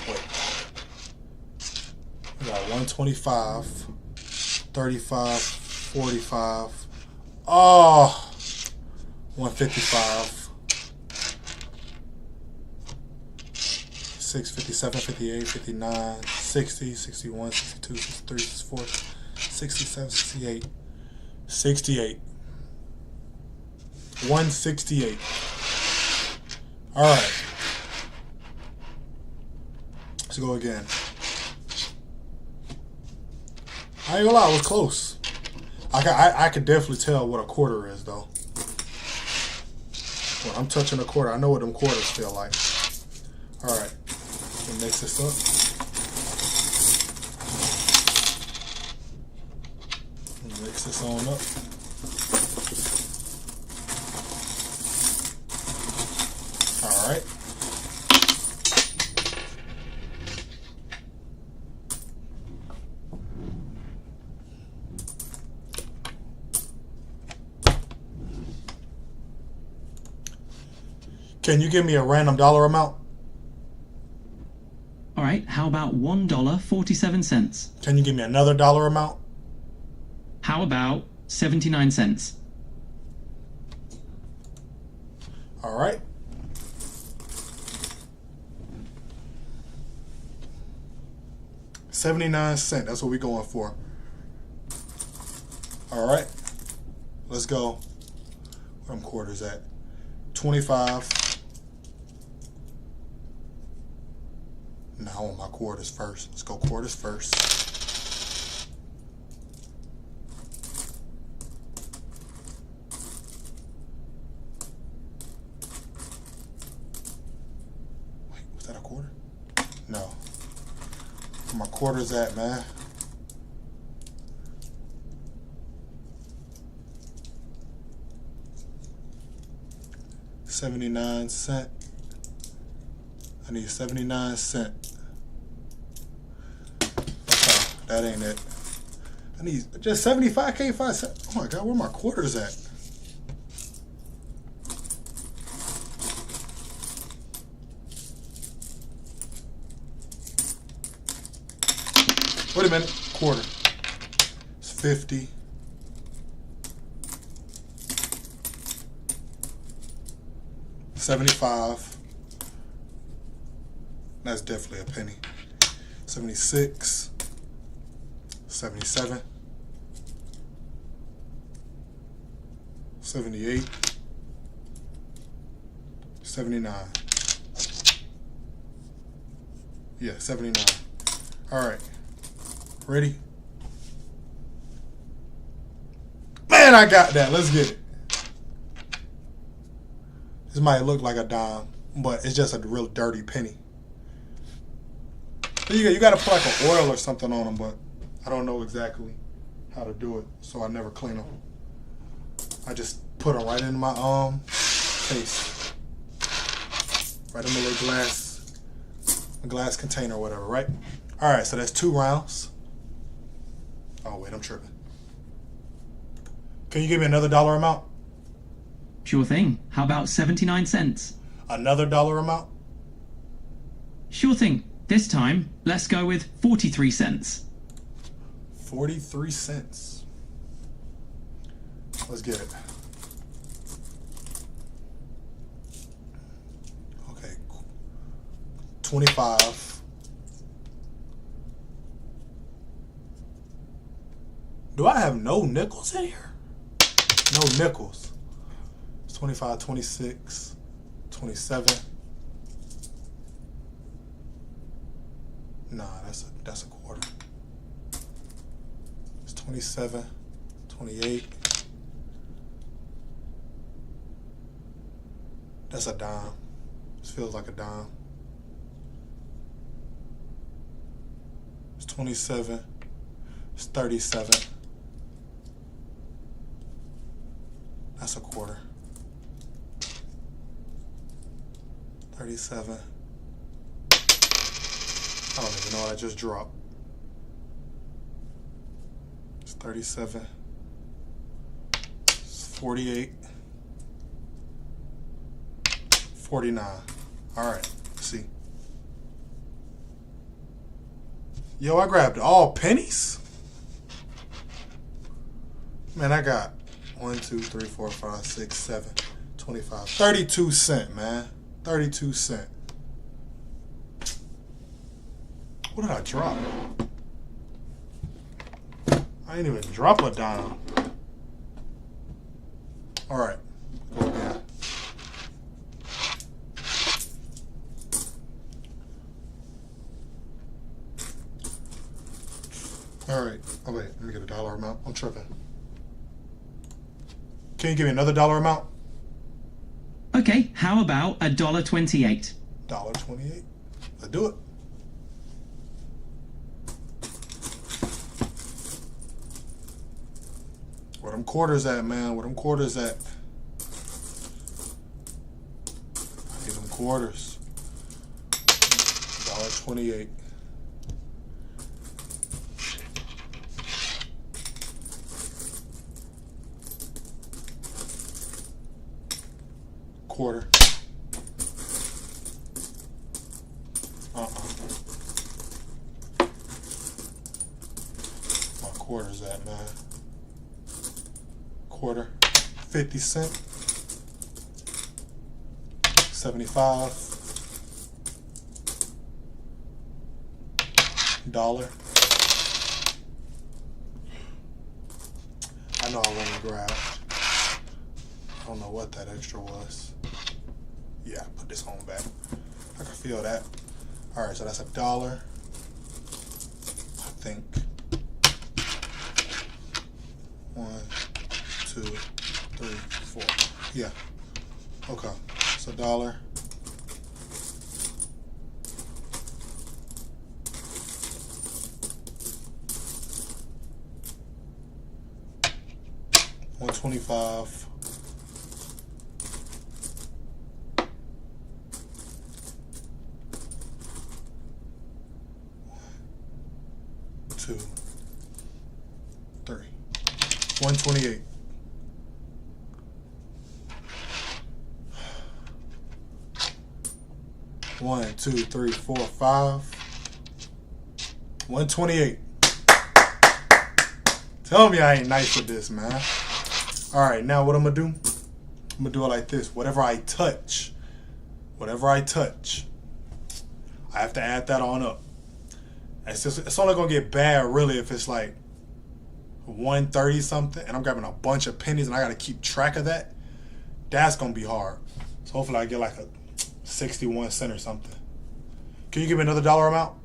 Wait. We got 125, 35, 45. Oh, 155. 6, 57, 58, 59, 60, 61, 62, 63, 64, 67, 68. 68. 168. All right. Let's go again. I ain't gonna lie, it was close. I could definitely tell what a quarter is, though. When I'm touching a quarter, I know what them quarters feel like. All right, let me mix this up. Mix this on up. All right. Can you give me a random dollar amount? All right, how about $1.47? Can you give me another dollar amount? How about 79 cents? All right. $0.79. That's what we're going for. All right. Let's go. Where them quarters at? 25. Now I want my quarters first. Let's go quarters first. Wait, was that a quarter? No. Where my quarters at, man? $0.79. I need 79 cents. Okay, that ain't it. I need just 75. Can't find. Oh my God, where my quarters at? Wait a minute. Quarter. It's 50. $75. That's definitely a penny. 76. 77. 78. 79. Yeah, 79. All right. Ready? Man, I got that. Let's get it. This might look like a dime, but it's just a real dirty penny. You got to put like an oil or something on them, but I don't know exactly how to do it, so I never clean them. I just put them right in my case, right in the little glass container or whatever, right? All right, so that's 2 rounds. Oh wait, I'm tripping. Can you give me another dollar amount? Sure thing. How about 79 cents? Another dollar amount? Sure thing. This time, let's go with 43 cents. 43 cents. Let's get it. $1.25. Do I have no nickels in here? No nickels. It's 25, 26, 27. Nah, that's a quarter. It's 27, 28. That's a dime. This feels like a dime. It's 27. It's 37. That's a quarter. 37. I don't even know what I just dropped. It's 37. It's 48. 49. All right, let's see. Yo, I grabbed all pennies? Man, I got 1, 2, 3, 4, 5, 6, 7, 25. 32 cents, man. 32 cents. What did I drop? I didn't even drop a dime. All right, go again. All right. Oh wait, let me get a dollar amount. I'm tripping. Can you give me another dollar amount? Okay, how about $1.28? $1.28. Let's do it. Where them quarters at, man? Where them quarters at? I need them quarters. $1.28. Quarter. My quarter's at, man. Quarter. 50 cents. 75. Dollar. I know I went and grabbed. I don't know what that extra was. Yeah, put this on back. I can feel that. All right, so that's $1. I think. 1, 2, 3, 4. Yeah. Okay. It's $1. $1.25. 2, 3. 128. One, 2, 3, 4, 5. 128. Tell me I ain't nice with this, man. All right, now what I'm gonna do? I'm gonna do it like this. Whatever I touch, I have to add that on up. It's only gonna get bad really if it's like 130 something and I'm grabbing a bunch of pennies and I gotta keep track of that. That's gonna be hard. So hopefully I get like a 61 cent or something. Can you give me another dollar amount?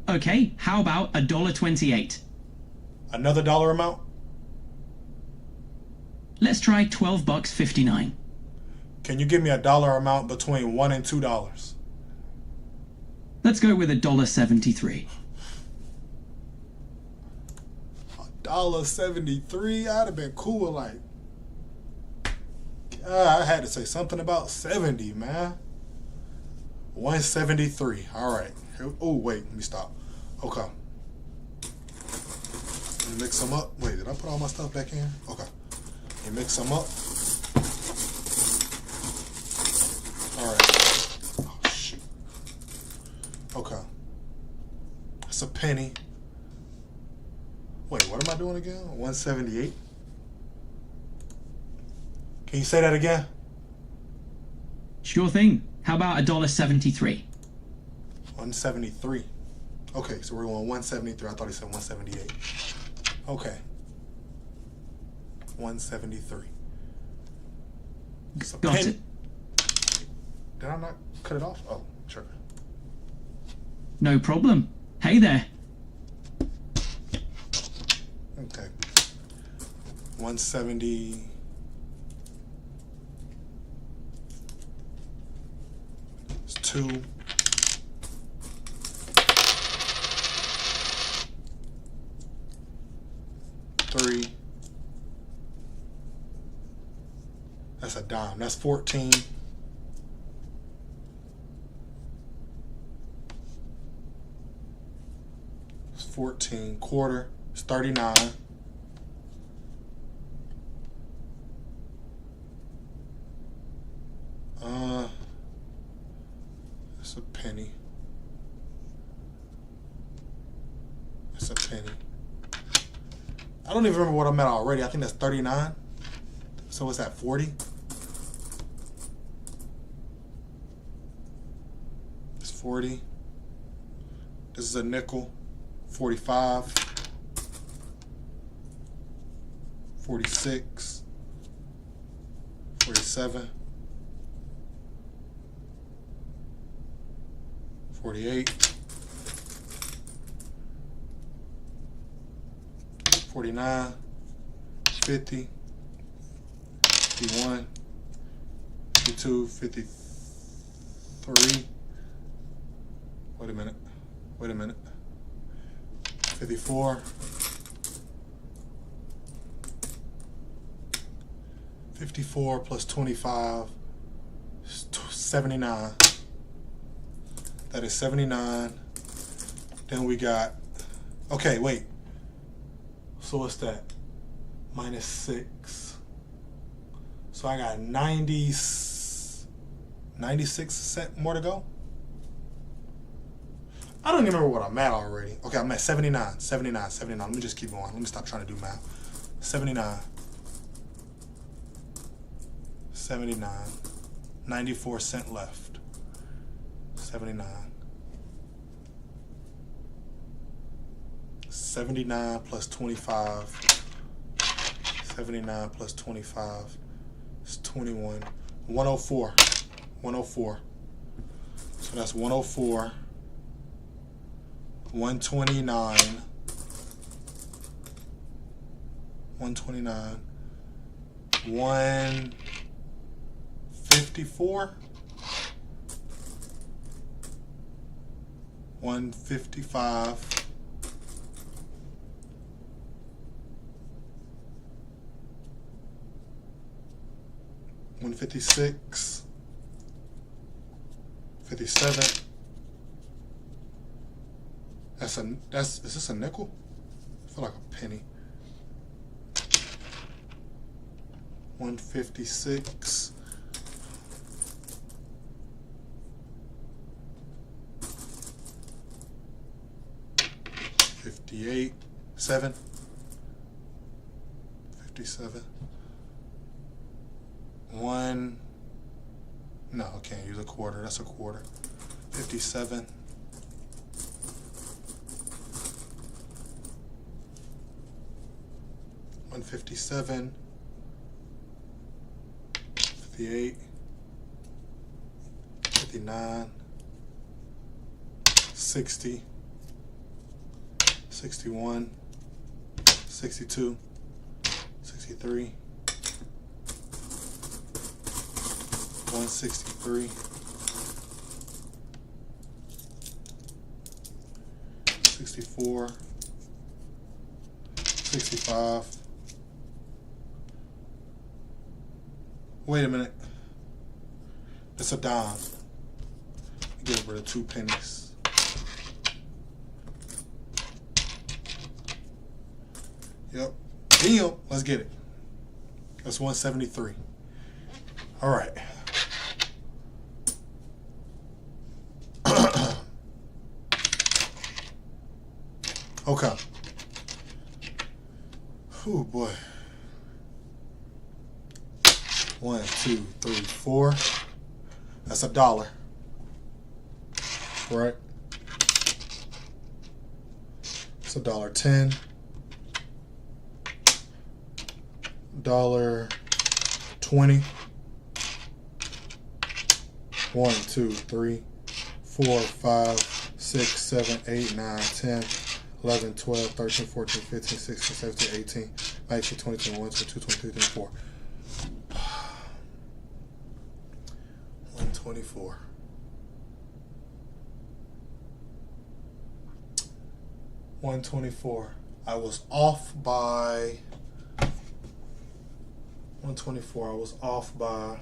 Okay, how about $1.28? Another dollar amount? Let's try $12.59. Can you give me a dollar amount between $1 and $2? Let's go with $1.73. $1.73? I'd have been cool. Like, I had to say something about 70, man. 173. All right. Oh wait, let me stop. Okay. Let me mix them up. Wait, did I put all my stuff back in? Okay. Let me mix them up. All right. Oh shoot. Okay. It's a penny. Wait, what am I doing again? 178. Can you say that again? Sure thing. How about $1.73? 173. Okay, so we're going 173. I thought he said 178. Okay. 173. It's a Got penny. it. Did I not cut it off? Oh, sure. No problem. Hey there. Okay. 170. It's 2. Three. That's a dime. That's 14. It's 14. Quarter. It's 39. It's a penny. It's a penny. I don't even remember what I'm at already. I think that's 39. So what's that, 40? It's 40. This is a nickel. 45. 46. 47. 48. 49, 50, 51, 52, 53. Wait a minute. 54. 54 plus 25 is 79. That is 79. Then we got, okay, wait. So what's that? Minus 6. So I got 96 cents more to go. I don't even remember what I'm at already. Okay, I'm at 79. 79. Let me just keep going. Let me stop trying to do math. 79. 79. 94 cents left. 79. 79 plus 25. 79 plus 25 is 21. 104. 104. So that's 104. 129. 129. 154. 155. 156, 57. Is this a nickel? I feel like a penny. 156. 58, 7. 57. One. No, I can't use a quarter. That's a quarter. 57. 157. 58. 59. 60. 61. 62. 63. 163, 64, 65. Wait a minute. It's a dime. Get rid of 2 pennies. Yep. Deal. Let's get it. That's 173. All right. Okay. Oh boy. 1, 2, 3, 4. That's $1. Right? It's $1.10. $1.20. 1, 2, 3, 4, 5, 6, 7, 8, 9, 10, 11, 12, 13, 14, 15, 16, 17, 18, 19, 20, 21, 22, 23, 24. 124. 124. I was off by 124. I was off by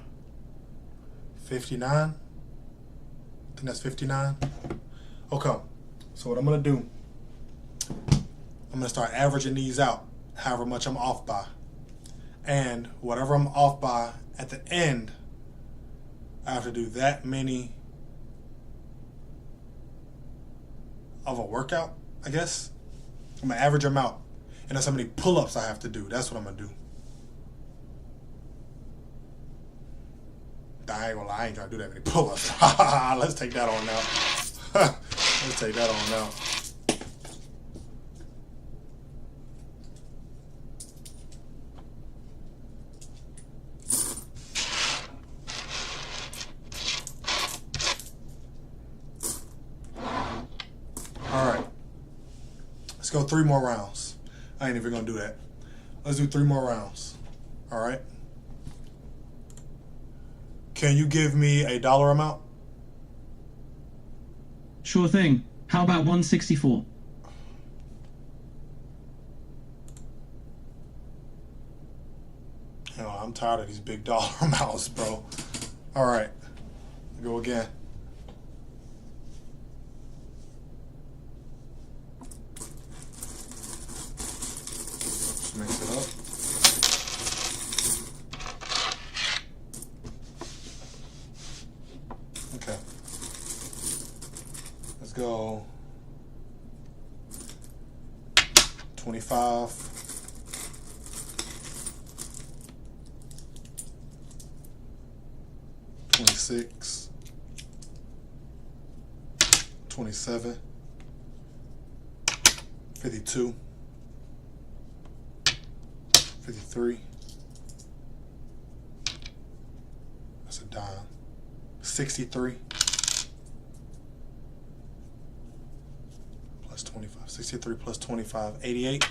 59. I think that's 59. Okay. So what I'm gonna do, I'm gonna start averaging these out, however much I'm off by. And whatever I'm off by at the end, I have to do that many of a workout, I guess. I'm gonna average them out. And that's how many pull-ups I have to do. That's what I'm gonna do. I ain't gonna lie, I ain't trying to do that many pull-ups. Let's take that on now. Let's take that on now. Alright. Let's go 3 more rounds. I ain't even gonna do that. Let's do 3 more rounds. Alright. Can you give me a dollar amount? Sure thing. How about 164? Hell, I'm tired of these big dollar amounts, bro. Alright. Go again. Just mix it up. Okay. Let's go 25. 26. 27. 52. 53. That's a dime. 63. Plus 25. 63 plus 25. 88.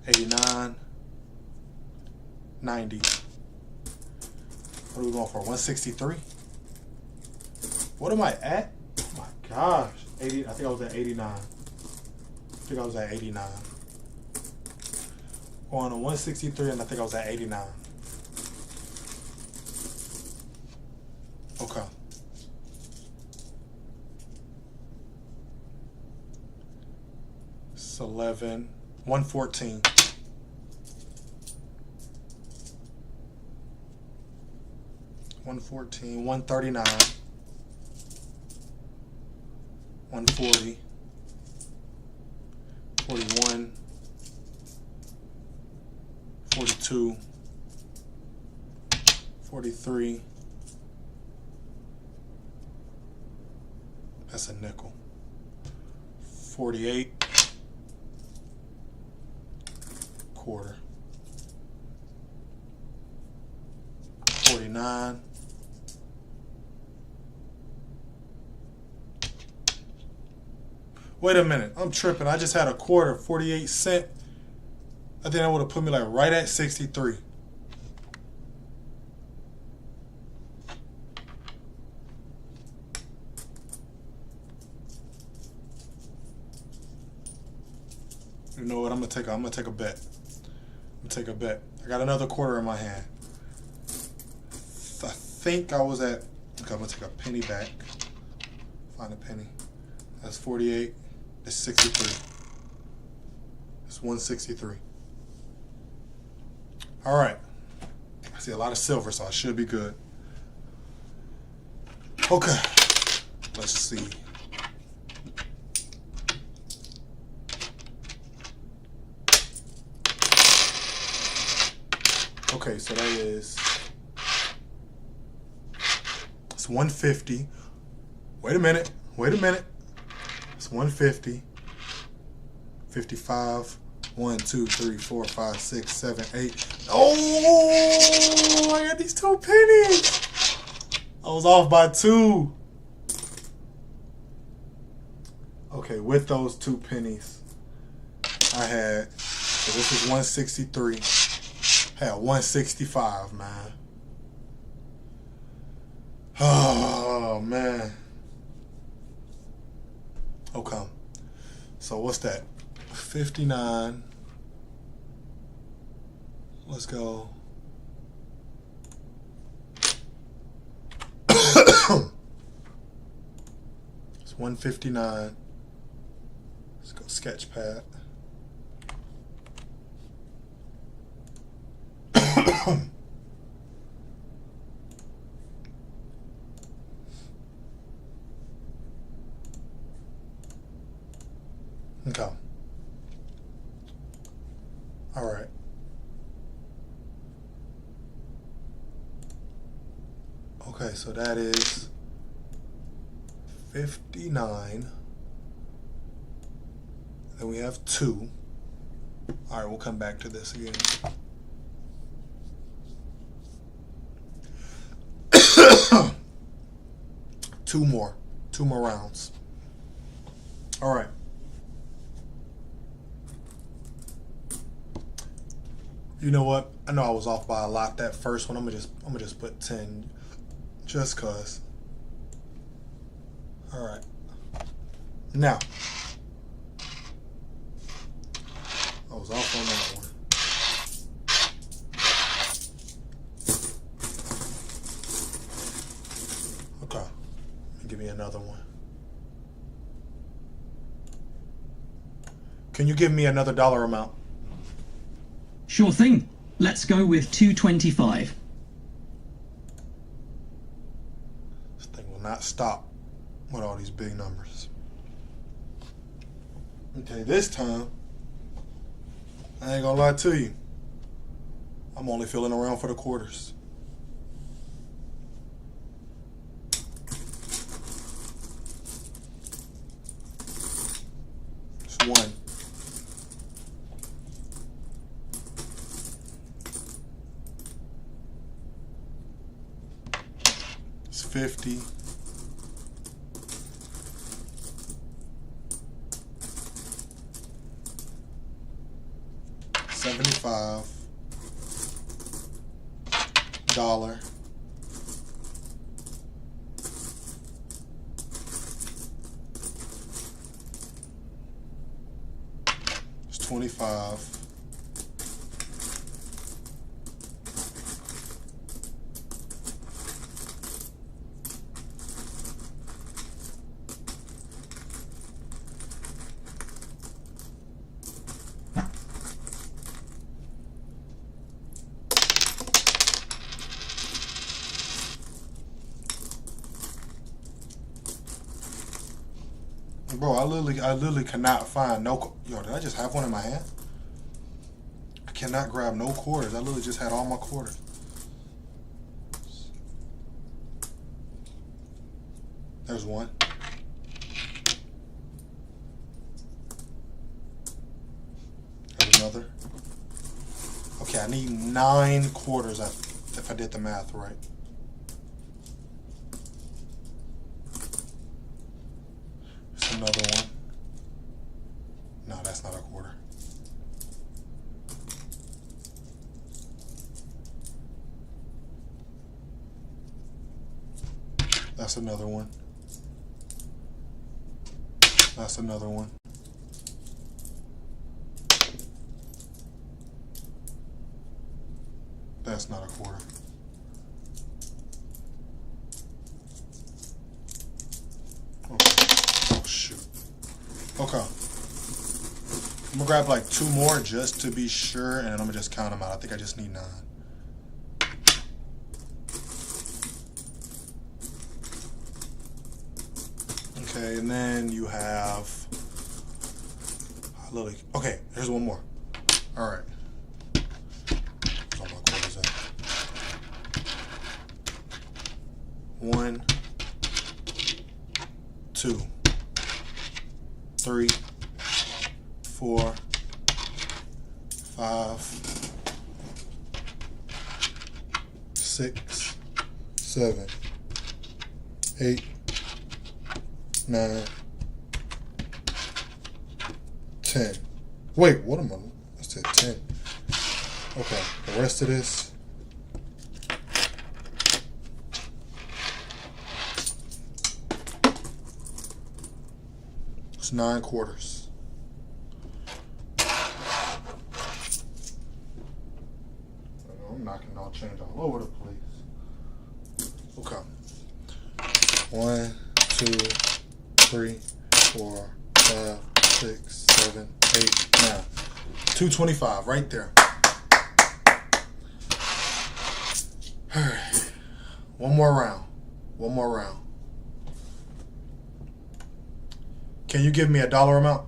89. 90. What are we going for? 163? What am I at? Oh my gosh. 80. I think I was at 89. I think I was at 89. Going on 163 and I think I was at 89. Okay. It's 11. 114. 114, 139, 140, 41, 42, 43. That's a nickel. 48, quarter. 49. Wait a minute, I'm tripping. I just had a quarter, 48 cents. I think that would have put me like right at 63. You know what? I'm gonna take a bet. I got another quarter in my hand. I think I was at. Okay, I'm gonna take a penny back. Find a penny. That's 48. It's 63. It's 163. All right. I see a lot of silver, so I should be good. Okay. Let's see. Okay, so that is. It's 150. Wait a minute. It's 150. 55. 1, 2, 3, 4, 5, 6, 7, 8. Oh, I got these 2 pennies. I was off by 2. Okay, with those 2 pennies, I had, so this is 163. I had 165, man. Oh, man. Okay. So what's that? 59. Let's go. It's 159. Let's go Sketchpad. Okay. All right. Okay, so that is 59. Then we have 2. All right, we'll come back to this again. Two more rounds. All right. You know what? I know I was off by a lot that first one. I'm gonna just put 10, just cause. All right. Now, I was off on that one. Okay. Give me another one. Can you give me another dollar amount? Sure thing. Let's go with 225. This thing will not stop with all these big numbers. Okay, this time, I ain't gonna lie to you. I'm only feeling around for the quarters. It's 1. It's 50. $75. Dollar. It's 25. Bro, I literally cannot find no. Yo, did I just have one in my hand? I cannot grab no quarters. I literally just had all my quarters. There's one. There's another. Okay, I need 9 quarters if I did the math right. Another one. No, that's not a quarter. That's another one. That's another one. That's not a quarter. Okay. I'm gonna grab like 2 more just to be sure, and I'm gonna just count them out. I think I just need 9. Okay, and then you have Lily. Okay, here's one more. All right. Where's all my quarters at? 1, 2. 3, 4, 5, 6, 7, 8, 9, 10. Wait, what am I? I said 10. Okay, the rest of this. It's 9 quarters. I'm knocking all change all over the place. Okay. 1, 2, 3, 4, 5, 6, 7, 8, 9. 225 right there. Alright. One more round. One more round. Can you give me a dollar amount?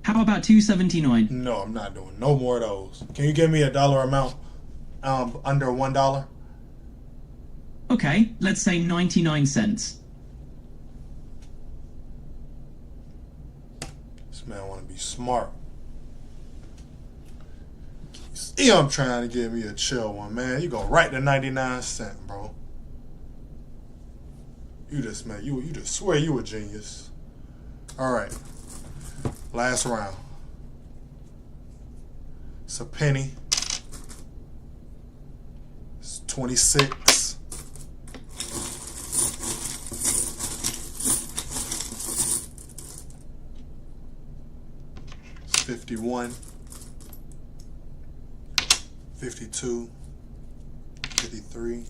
How about 279? No, I'm not doing no more of those. Can you give me a dollar amount under $1? Okay, let's say 99 cents. This man want to be smart. See, I'm trying to give me a chill one, man. You go right to 99 cents, bro. You just, man, you just swear you a genius. All right, last round. It's a penny. It's 26. It's 51. 52. 53.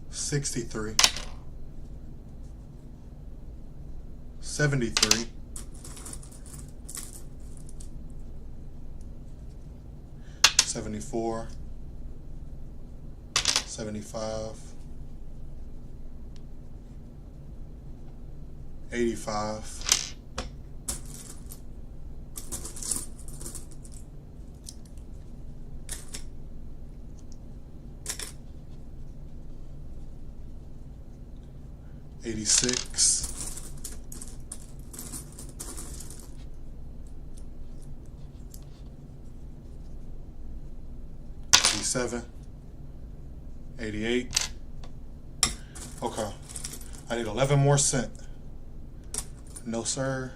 63. 73. 74. 75. 85. 86. 87. 88. Okay. I need 11 more cents. No, sir.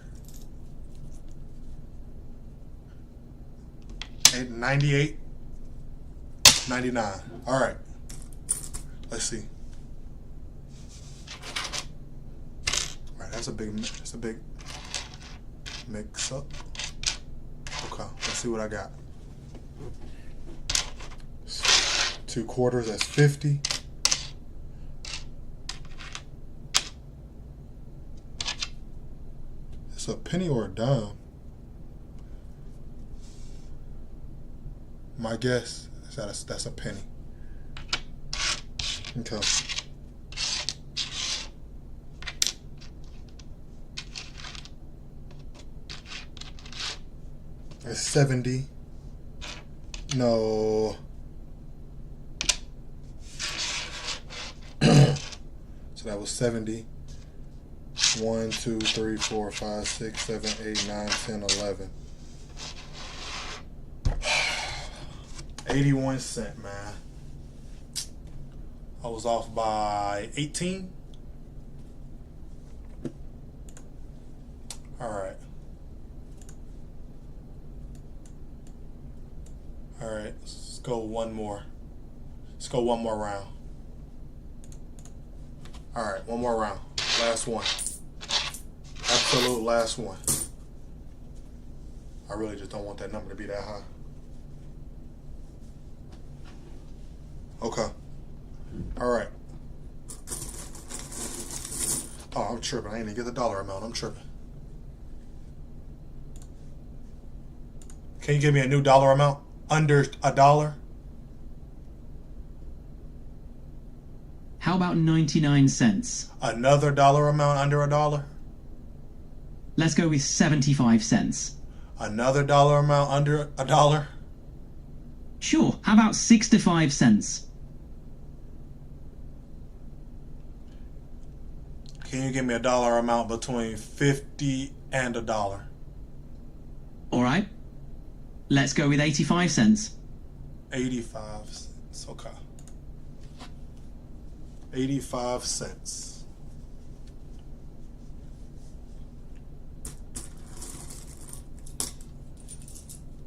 98. 99. All right. Let's see. All right, that's a big mix up. Okay, let's see what I got. 2 quarters, that's 50. It's a penny or a dime. My guess is that that's a penny. Okay. It's 70. No. So that was 70. 1, 2, 3, 4, 5, 6, 7, 8, 9, 10, 11. 81 cents, man. I was off by 18. All right. All right, let's go one more. Let's go one more round. All right, one more round. Last one. Absolute last one. I really just don't want that number to be that high. Okay. All right. Oh, I'm tripping. I ain't even get the dollar amount. I'm tripping. Can you give me a new dollar amount? Under $1? How about 99 cents? Another dollar amount under $1? Let's go with 75 cents. Another dollar amount under $1? Sure, how about 65 cents? Can you give me a dollar amount between 50 and $1? All right. Let's go with 85 cents. 85 cents. Okay. 85 cents.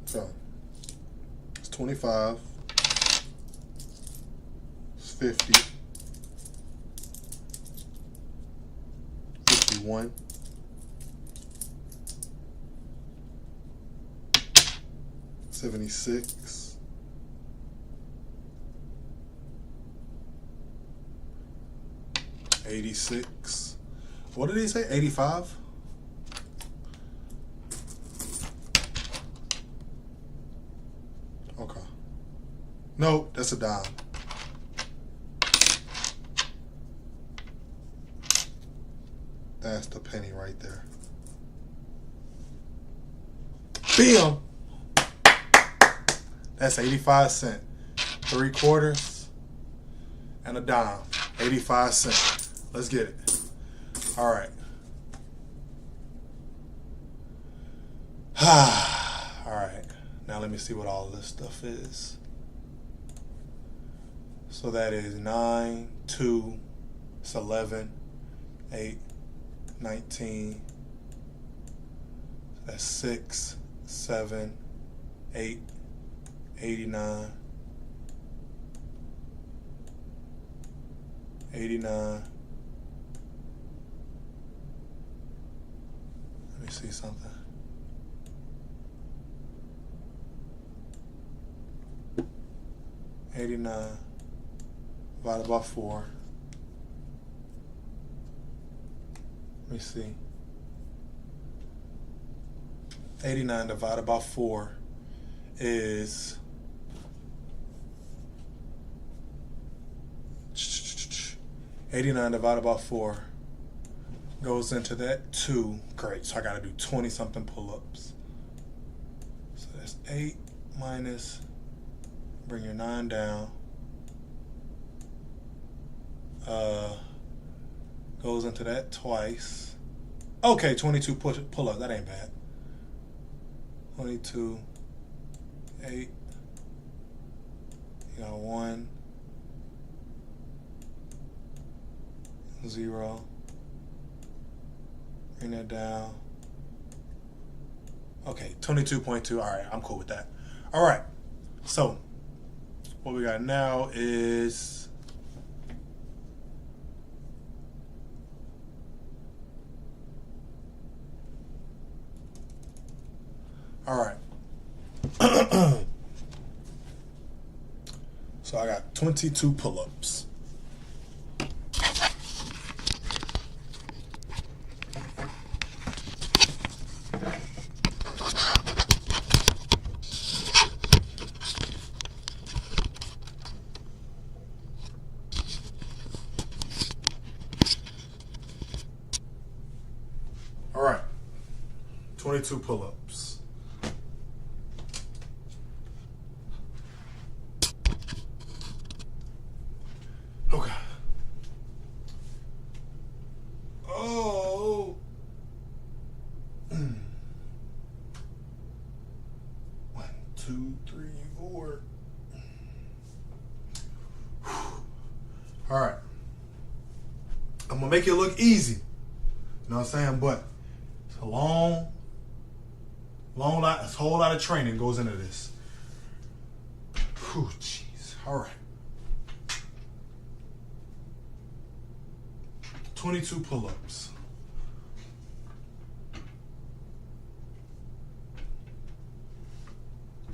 So it's 25. It's 50. 51. 76. 86. What did he say? 85? Okay. No, that's a dime. That's the penny right there. Bam! That's 85 cents. 3/4 and a dime. 85 cents. Let's get it. All right. All right. Now let me see what all this stuff is. So that is 9, 2, it's 11, 8, 19. That's 6, 7, 8, 89. 89. Let me see something. $89 divided by 4. Let me see. 89 divided by 4 is 89 divided by 4 goes into that 2. Great. So I got to do 20 something pull-ups. So that's 8 minus, bring your 9 down. Goes into that twice. Okay, 22 pull-ups. That ain't bad. 22, 8. You got 1, 0. Bring that down. Okay, 22.2. All right, I'm cool with that. All right, so what we got now is all right. So I got 22 pull-ups. All right, 22 pull-ups. Okay. Oh. 1, 2, 3, 4. All right. I'm gonna make it look easy. You know what I'm saying? But it's a long lot. A whole lot of training goes into this. Whew, jeez. All right. 22 pull-ups.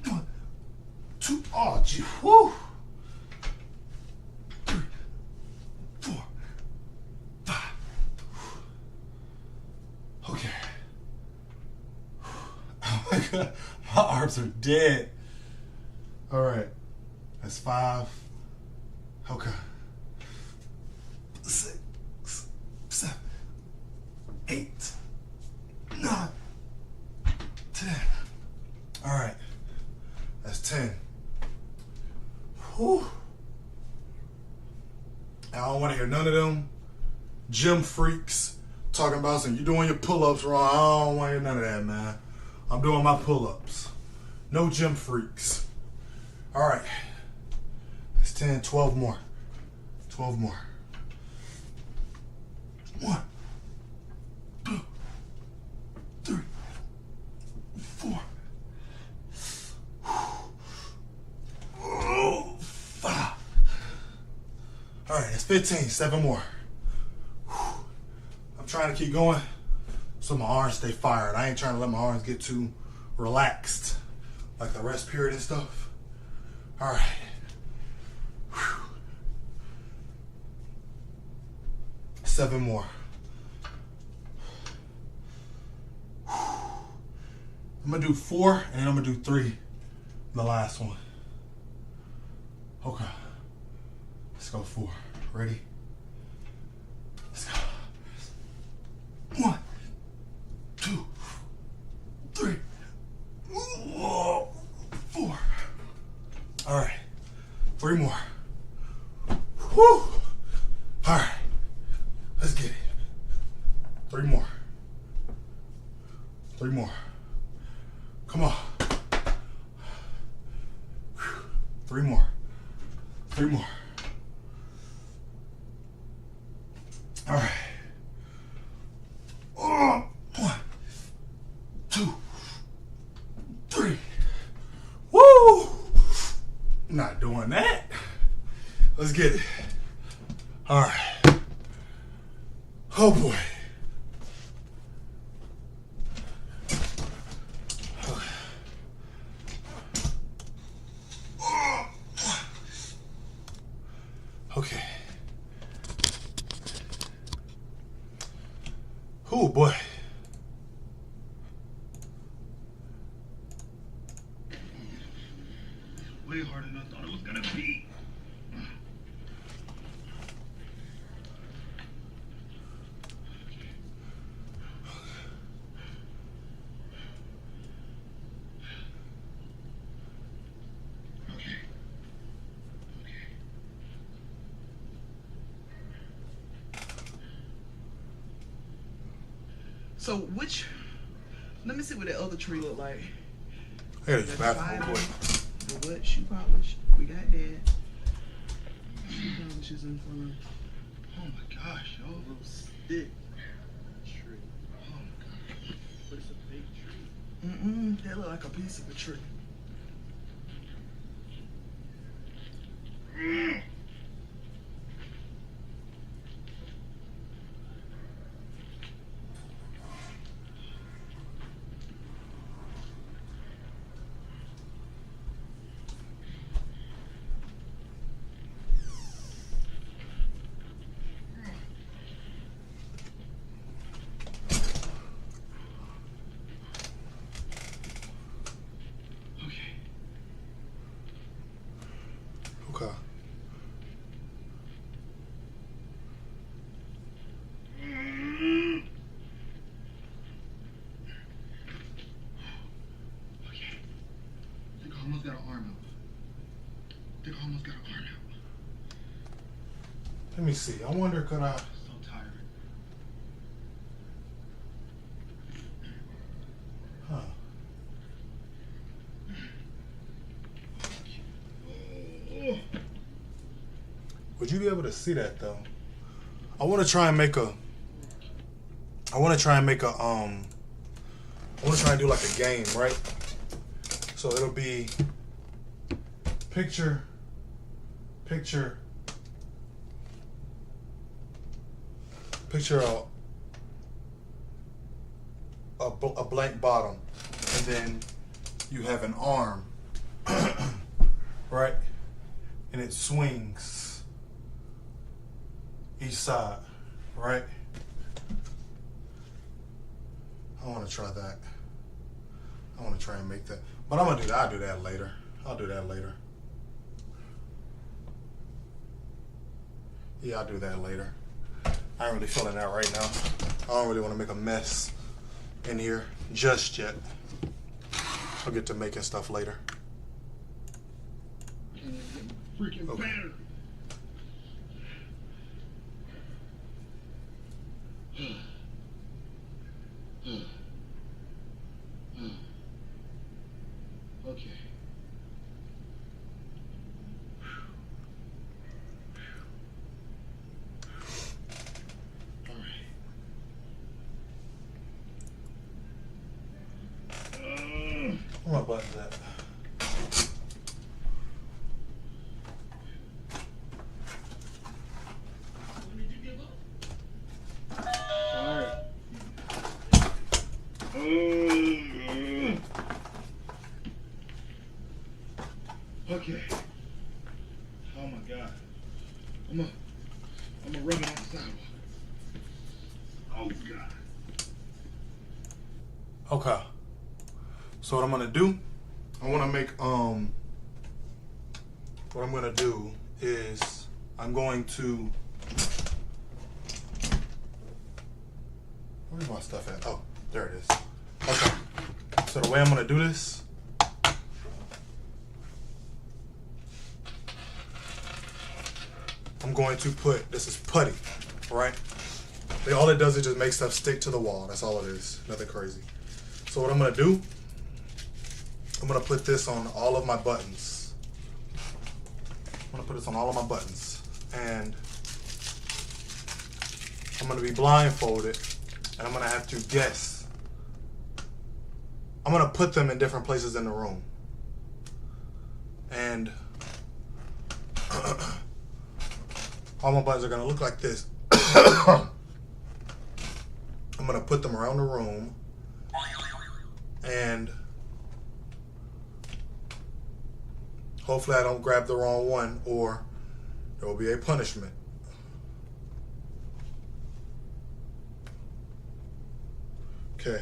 One, 2, oh, gee, whew. 3, 4, 5. Okay. Oh my God, my arms are dead. All right, that's 5. Okay. 6, 7, 8, 9, 10. All right, that's 10. Whew. I don't want to hear none of them gym freaks talking about some, you doing your pull-ups wrong. I don't want to hear none of that, man. I'm doing my pull-ups. No gym freaks. All right. That's 10, 12 more. 12 more. 1, 2, 3, 4. 5. All right, that's 15. 7 more. I'm trying to keep going so my arms stay fired. I ain't trying to let my arms get too relaxed, like the rest period and stuff. All right. 7 more. I'm gonna do 4 and then I'm gonna do 3. The last one. Okay. Let's go 4. Ready? Let's go. 1, 2, 3, 4. All right. 3 more. Whew. All right. Let's get it. 3 more. 3 more. Come on. 3 more. 3 more. All right. 1, 2, 3. Woo! Not doing that. Let's get it. All right. Oh boy. Okay. Oh boy. Way harder than I thought it was gonna be. So which? Let me see what that other tree look like. I gotta use the That's bathroom, fine. boy. The what? Shoe polish. We got that. Shoe polish is in front of. Oh my gosh, yo. Little stick tree. Oh my gosh. But it's a big tree. That look like a piece of a tree. Okay. Okay. I think I almost got an arm out. I think I almost got an arm out. Let me see. I wonder, could I? So tired. Huh. Oh. Would you be able to see that though? I want to try and make a. I want to try and do like a game, right? So it'll be picture, picture a blank bottom, and then you have an arm, right? And it swings each side, right? I want to try that. I want to try and make that. But I'm going to do that. I'll do that later. I'll do that later. Yeah, I'll do that later. I ain't really feeling that right now. I don't really want to make a mess in here just yet. I'll get to making stuff later. Freaking Okay. battery. Okay. All right. Where my buttons at? All right. Okay. Oh my God. I'm gonna rub it on the sidewalk. Oh God. Okay. So what I'm gonna do, I wanna make what I'm gonna do is I'm going to, where's my stuff at? Oh, there it is. Okay. So the way I'm gonna do this, I'm going to put, this is putty, right? All it does is just make stuff stick to the wall. That's all it is. Nothing crazy. So what I'm gonna do, I'm gonna put this on all of my buttons. I'm gonna put this on all of my buttons. And I'm gonna be blindfolded and I'm gonna have to guess. I'm gonna put them in different places in the room. And all my buttons are gonna look like this. I'm gonna put them around the room, and hopefully I don't grab the wrong one or there will be a punishment. Okay.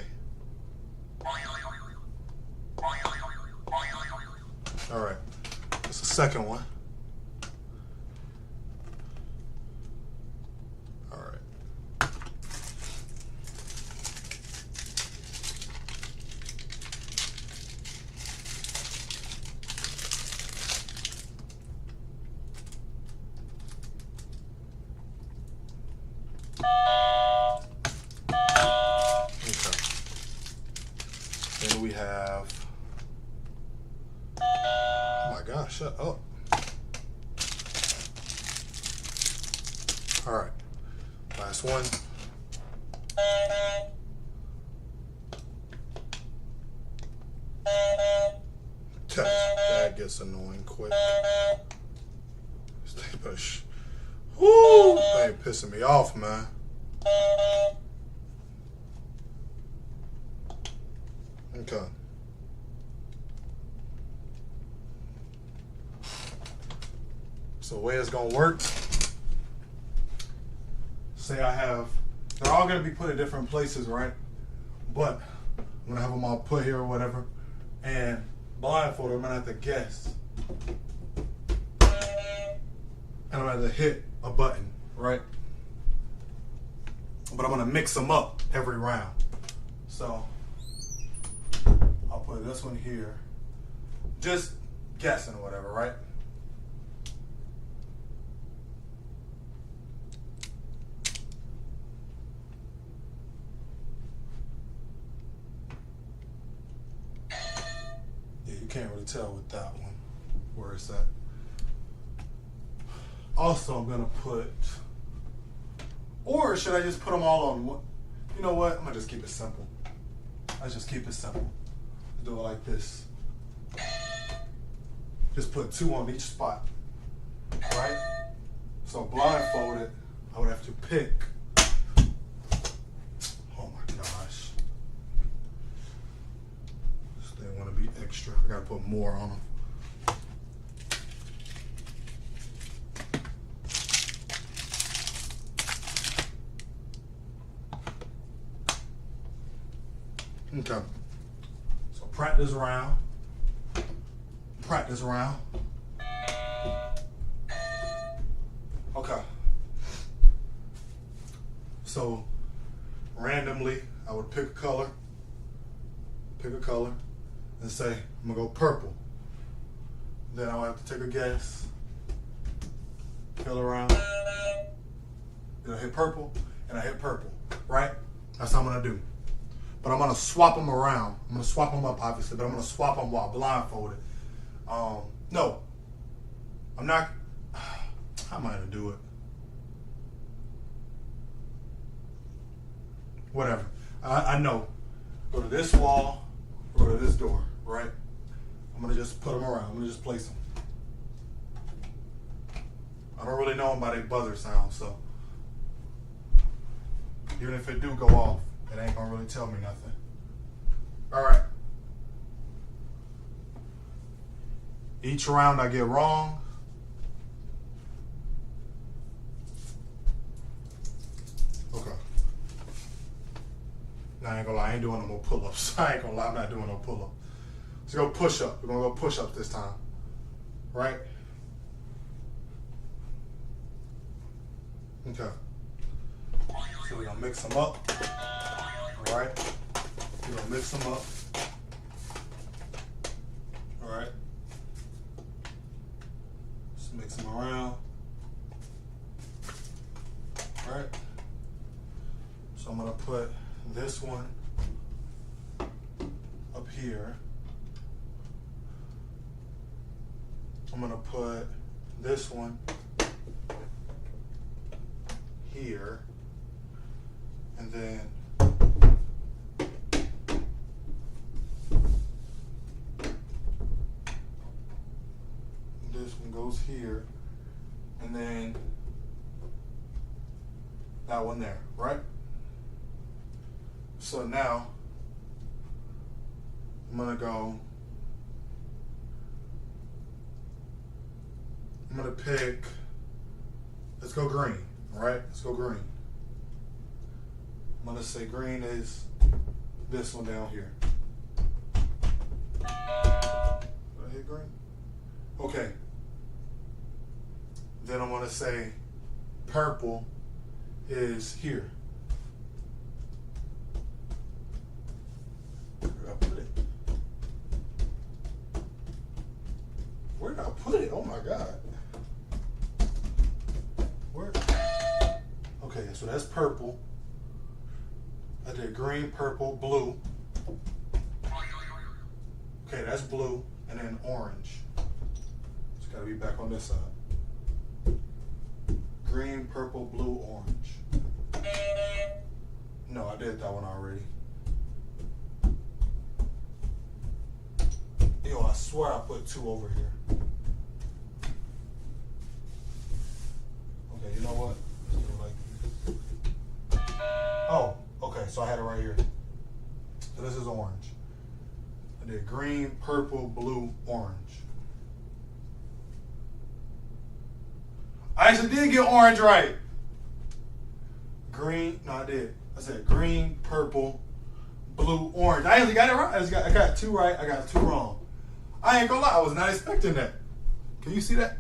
All right. That's the second one. All right. Okay. Then we have, oh my gosh, shut up. All right, last one. That gets annoying quick. Stay push. Woo! They ain't pissing me off, man. Okay. So the way it's gonna work, say I have, they're all gonna be put in different places, right? But I'm gonna have them all put here or whatever, and blindfolded, I'm gonna have to guess. And I'm gonna have to hit a button, right? But I'm gonna mix them up every round. So I'll put this one here. Just guessing or whatever, right? Yeah, you can't really tell with that one where it's at. Also, I'm gonna put, or should I just put them all on one? You know what? I'm gonna just keep it simple. Let's just keep it simple. Do it like this. Just put 2 on each spot, right? So blindfolded, I would have to pick. Oh my gosh. This thing want to be extra. I gotta put more on them. Okay. So practice round. Practice round. Okay. So randomly, I would pick a color, and say, I'm gonna go purple. Then I'll have to take a guess. Feel around. Then I hit purple, and I hit purple. right? That's what I'm gonna do. But I'm gonna swap them around. I'm gonna swap them up, obviously, but I'm gonna swap them while blindfolded. No, I'm not. How am I gonna do it? Whatever. I know. Go to this wall, go to this door, right? I'm gonna just put them around. I'm gonna just place them. I don't really know them by their buzzer sound, so even if it do go off, it ain't gonna really tell me nothing. All right. Each round I get wrong. Okay. Now I ain't gonna lie, I ain't doing no more pull-ups. I ain't gonna lie, I'm not doing no pull-up. Let's go push-up. We're gonna go push-ups this time. Right? Okay. So we're gonna mix them up. All right. We're gonna mix them up. All right. Just mix them around. All right. So I'm gonna put this one up here. I'm gonna put this one here, and then this one goes here, and then that one there, right? So now I'm gonna pick, let's go green, all right? Let's go green. I'm gonna say green is this one down here. Did I hit green? Okay. Then I'm gonna say purple is here. Where did I put it? Where did I put it? Oh my God. Where? Okay, so that's purple. I did green, purple, blue. Okay, that's blue, and then orange. It's gotta be back on this side. Green, purple, blue, orange. No, I did that one already. Yo, I swear I put 2 over here. Okay, you know what? Let's do it like this. Oh, okay, so I had it right here. So this is orange. I did green, purple, blue, orange. I actually did get orange right. Green, no, I did. I said green, purple, blue, orange. I actually got it right. I got 2 right. I got 2 wrong. I ain't gonna lie, I was not expecting that. Can you see that?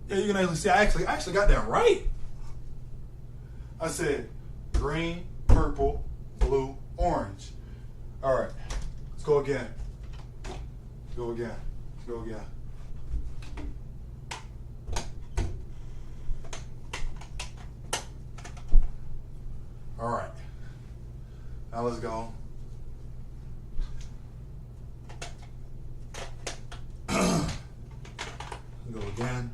Yeah, you can actually see. I actually got that right. I said green, purple, blue, orange. All right, let's go again. Let's go again. Let's go again. All right. Now let's go. Go again.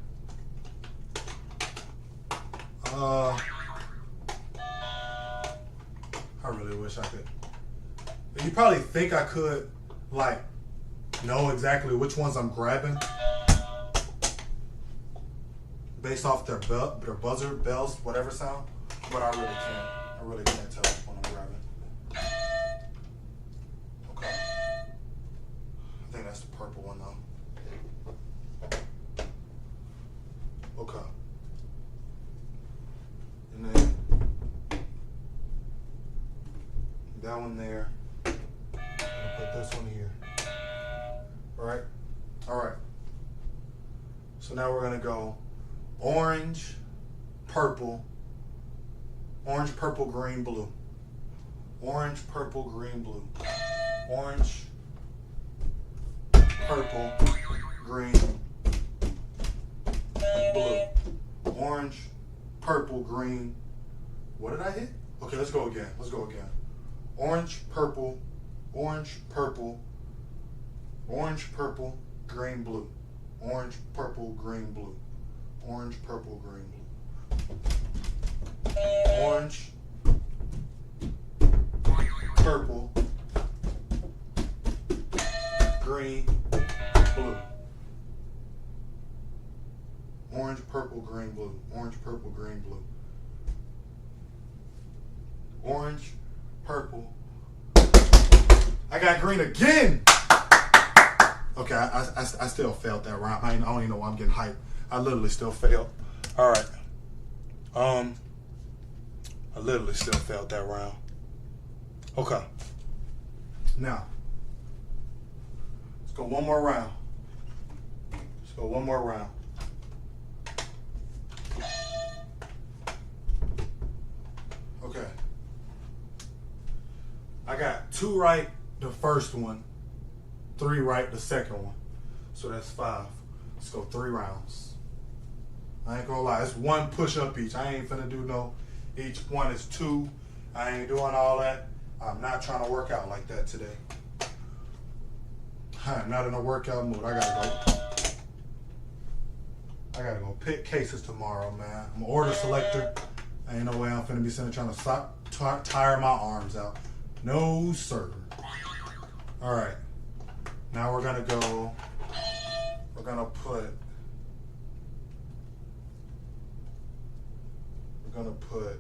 I really wish I could. You probably think I could, like, know exactly which ones I'm grabbing based off their buzzer, bells, whatever sound, but I really can't. I really can't tell which one I'm grabbing. Okay. I think that's the purple one though. Okay. And then that one there. I'm gonna put this one here. Alright? Alright. So now we're gonna go orange, purple, green, blue. Orange, purple, green, blue. Orange, purple, green, blue. Orange, purple, green. What did I hit? Okay, let's go again. Orange, purple, green, blue. Orange, purple, green, blue. Orange, purple, green, blue. Orange, purple, green, blue. Orange, purple, green, blue. Orange, purple, green, blue. Orange, purple. I got green again. Okay, I still failed that round. I don't even know why I'm getting hyped. I literally still failed. All right. I literally still failed that round. Okay. Now, let's go one more round. Okay. I got 2 right the first one, 3 right the second one. So that's 5. Let's go 3 rounds. I ain't gonna lie, it's 1 push-up each. I ain't finna do no, each one is 2. I ain't doing all that. I'm not trying to work out like that today. I'm not in a workout mood. I gotta go pick cases tomorrow, man. I'm an order selector. Ain't no way I'm finna be sitting trying to tire my arms out. No, sir. All right. Now we're gonna put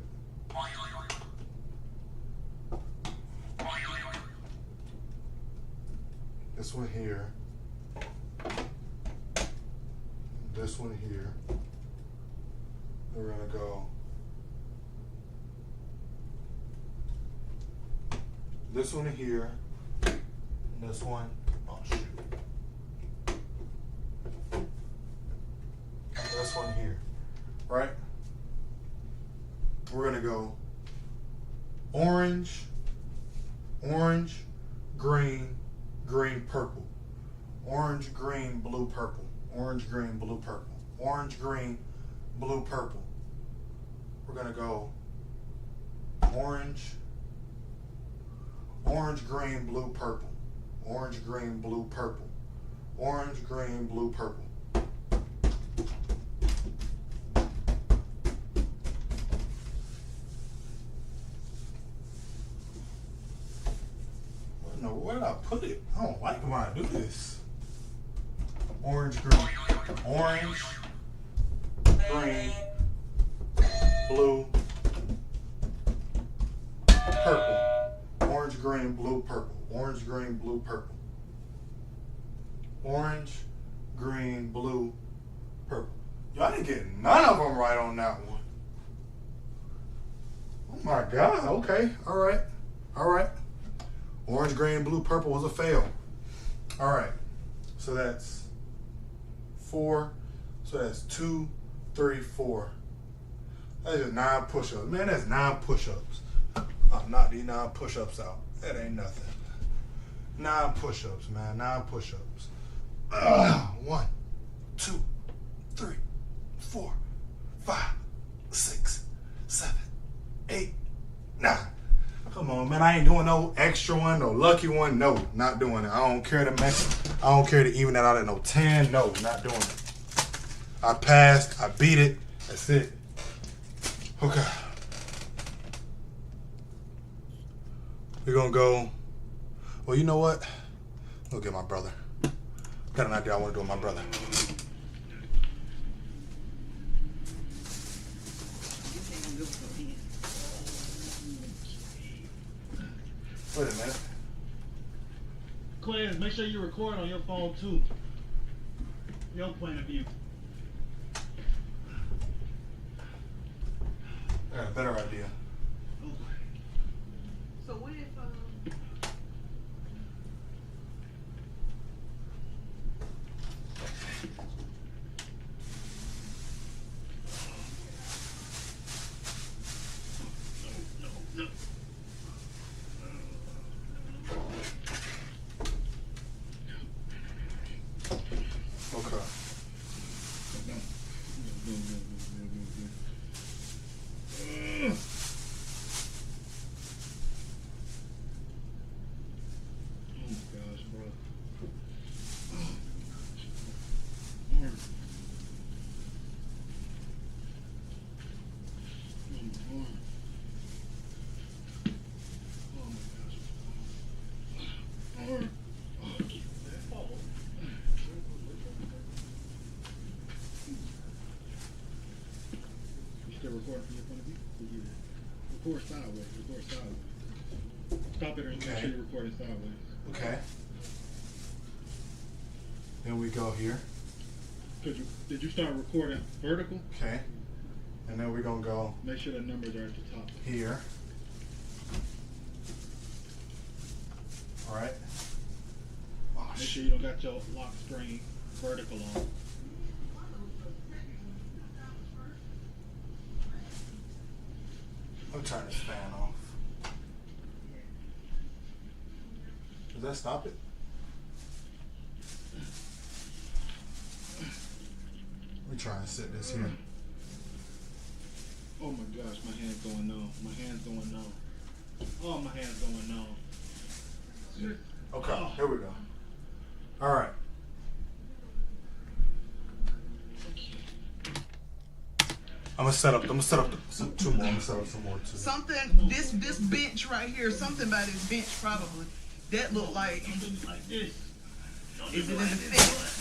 this one here, this one here. We're gonna go this one here, and this one. Oh shoot. This one here, right? We're gonna go orange, green, purple. Orange, green, blue, purple. Orange, green, blue, purple. Orange, green, blue, purple. We're gonna go orange, green, blue, purple. Orange, green, blue, purple. Orange, green, blue, purple. Where did I put it? I don't like when I do this. Orange, green, blue, purple. Orange, green, blue, purple. Orange, green, blue, purple. Orange, green, blue, purple. Yo, I didn't get none of them right on that one. Oh my God. Okay. All right. Orange, green, blue, purple was a fail. All right. So that's 4. So that's 2, 3, 4. That's just 9 push-ups. Man, that's 9 push-ups. I'll knock these 9 push-ups out. That ain't nothing. 9 push-ups, man. 9 push-ups. 1, 2, 3, 4, 5, 6, 7, 8, 9. Come on, man. I ain't doing no extra one, no lucky one. No, not doing it. I don't care to even that out at no 10. No, not doing it. I passed. I beat it. That's it. Okay. We're going to go. Well, you know what? Go get my brother. Got an idea I want to do with my brother. Wait a minute. Clarence, make sure you record on your phone too. Your point of view. I got a better idea. So what if Okay. record sideways. Record sideways. Stop it and make Okay. sure you record it sideways. Okay. Then we go here. Did you start recording vertical? Okay. And then we're gonna go Make sure the numbers are at the top. here. All right. Oh, Make sure shit. you don't got your lock screen vertical on. I'm turning this fan off. Does that stop it? We're trying to set this here. Oh my gosh, my hand's going numb. My hand's going numb. Oh, my hand's going numb. Okay, here we go. All right. I'm gonna set up two more. I'm gonna set up some more too. Something, this bench right here, something about this bench probably. That look like, Something like this. is it in the fence?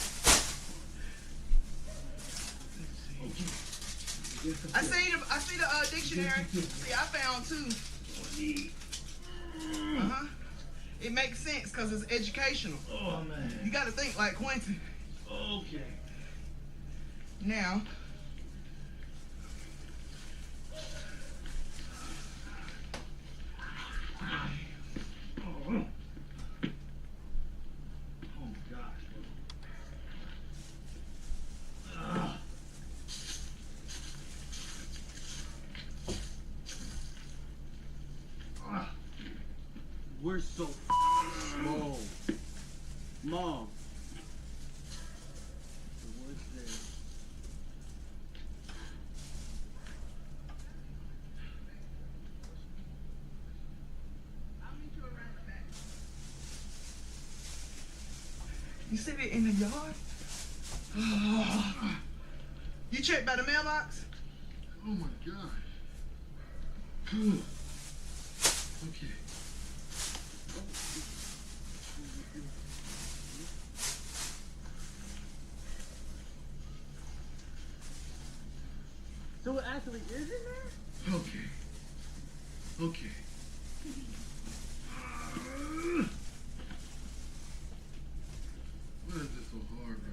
I see the dictionary. See, I found two. Uh-huh. It makes sense because it's educational. Oh man. You got to think like Quentin. Okay. Now, Oh. Oh gosh. Ah. Ah. We're so slow. Mom. What's this? you see it in the yard? You checked by the mailbox? Oh my gosh. Okay. So it actually is in there? Okay. Okay. Why is this so hard, bro?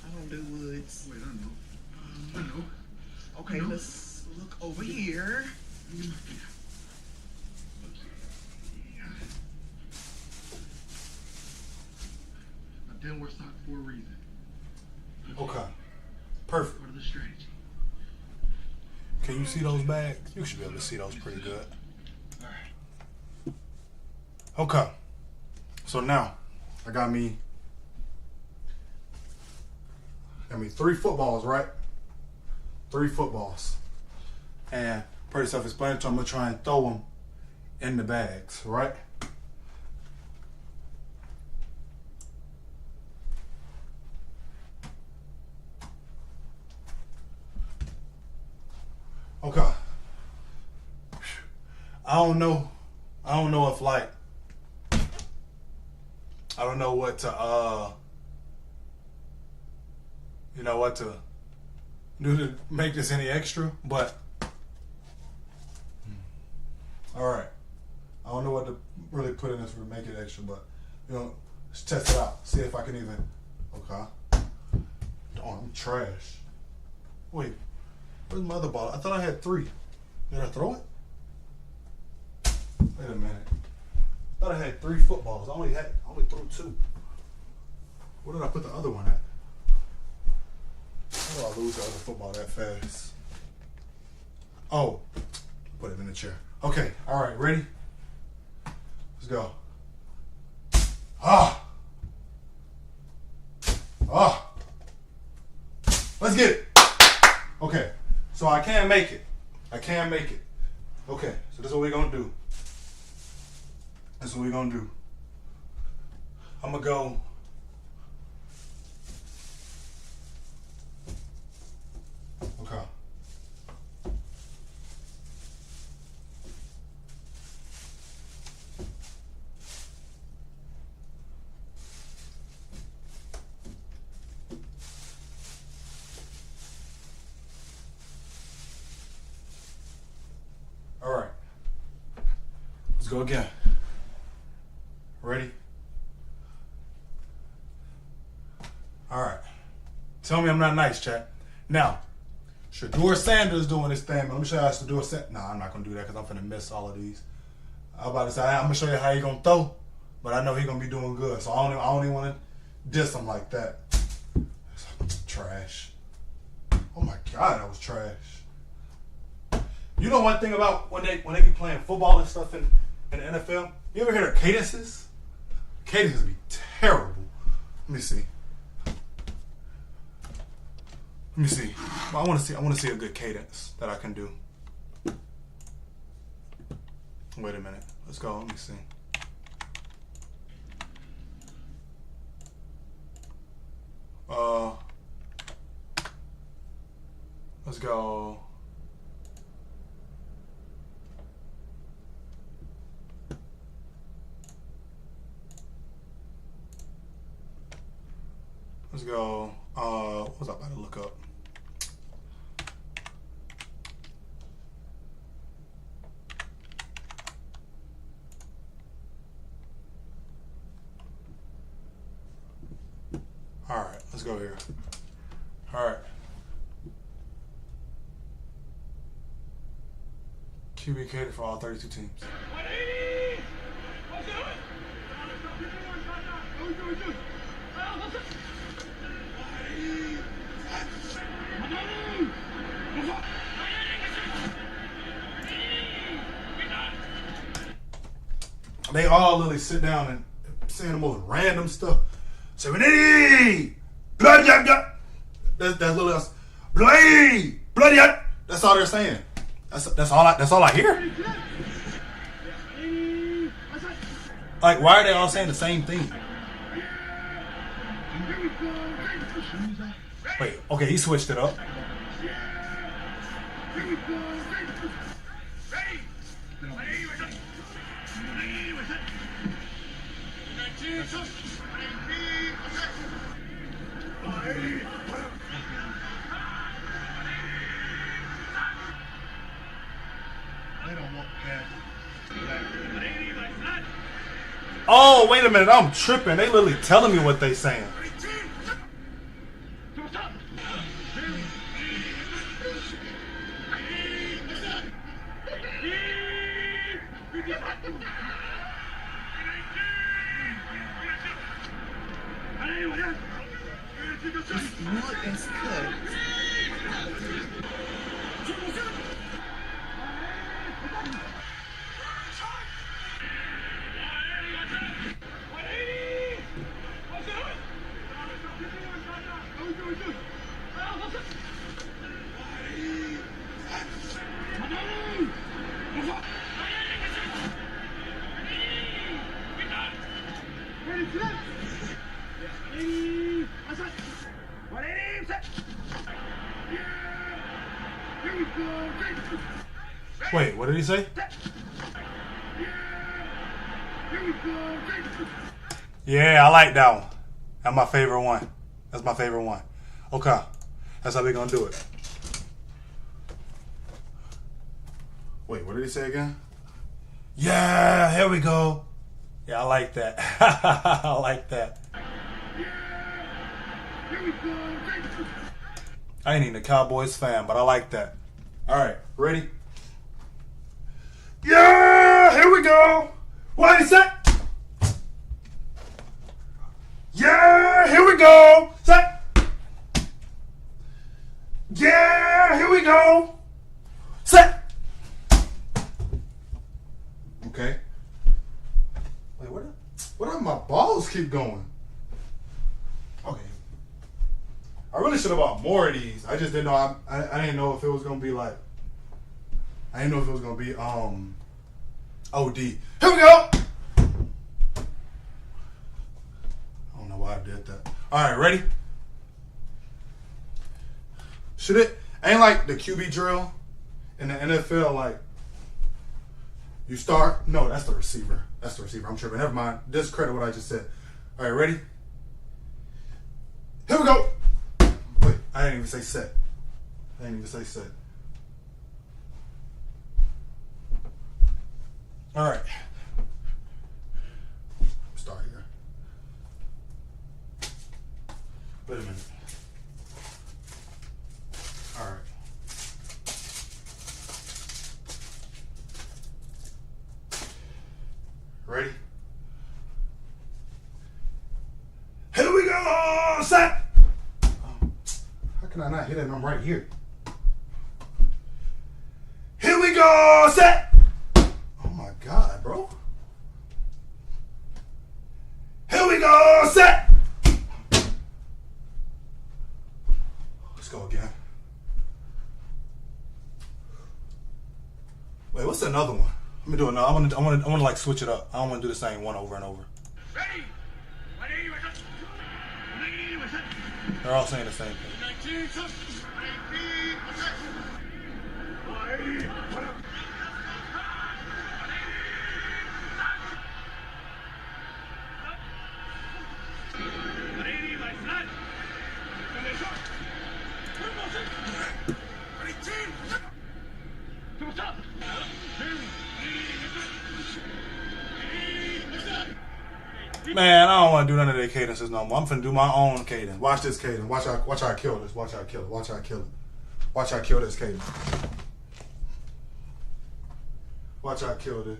I don't do woods. Wait, I know. Okay, No. let's look over here. Okay. A downward sock for a reason. Okay. Perfect. Part of the strategy. Can you see those bags? You should be able to see those pretty good. Alright. Okay. So now, I got me 3 footballs, right? 3 footballs. And pretty self-explanatory, I'm gonna try and throw them in the bags, right? Okay. I don't know if like I don't know what to what to do to make this any extra, but all right. I don't know what to really put in this to make it extra, but let's test it out. See if I can even. Okay. Oh, I'm trash. Wait, where's my other ball? I thought I had 3. Did I throw it? Wait a minute. I thought I had 3 footballs. I only threw 2. Where did I put the other one at? How do I lose the other football that fast? Oh, put it in the chair. Okay, all right, ready? Let's go. Let's get it. Okay, so I can make it. Okay, so this is what we're gonna do. I'm gonna go. Okay. go again. Ready? All right. Tell me I'm not nice, chat. Now, Shedeur Sanders doing this thing. Let me show you how Shedeur Sanders. Nah, I'm not gonna do that because I'm finna miss all of these. I'm about to say I'm gonna show you how he gonna throw, but I know he gonna be doing good. So I don't even want to diss him like that. Trash. Oh my God, that was trash. You know one thing about when they be playing football and stuff in the NFL? You ever hear the cadences? Cadences be terrible. Let me see. I want to see a good cadence that I can do. Wait a minute. Let's go. Let me see. Let's go. Let's go. What was I about to look up? All right, let's go here. All right. QB catered for all 32 teams. They all literally sit down and saying the most random stuff. Serenity, bloody, that's literally us. Bloody, that's all they're saying. That's all I hear. Like, why are they all saying the same thing? Wait, okay, he switched it up. Oh, wait a minute, I'm tripping. They literally telling me what they saying. Wood is cut. Wait, what did he say? Yeah, I like that one. That's my favorite one. That's my favorite one. Okay, that's how we gonna do it. Wait, what did he say again? Yeah, here we go. Yeah, I like that. I like that. I ain't even a Cowboys fan, but I like that. All right, ready? Yeah, here we go. What is that? Yeah, here we go. Set. Yeah, here we go. Set. Okay. Wait, where do my balls keep going? Okay. I really should have bought more of these. I just didn't know. I didn't know if it was gonna be like. I didn't know if it was gonna be OD. Here we go. I don't know why I did that. All right, ready? Should it ain't like the QB drill in the NFL? Like you start. No, that's the receiver. That's the receiver. I'm tripping. Never mind. Discredit what I just said. All right, ready? Here we go. Wait, I didn't even say set. I didn't even say set. All right, Wait a minute. All right. Ready? Here we go, set. How can I not hit it? I'm right here. Here we go, set. Oh my God, bro. Here we go, set. Let's go again. Wait, what's another one? Let me do another. I want to like switch it up. I don't want to do the same one over and over. Ready? They're all saying the same thing. Man, I don't want to do none of their cadences no more. I'm finna do my own cadence. Watch this cadence. Watch how I kill this. Watch how I kill it. Watch how I kill it. Watch how I kill this cadence. Watch how I kill this.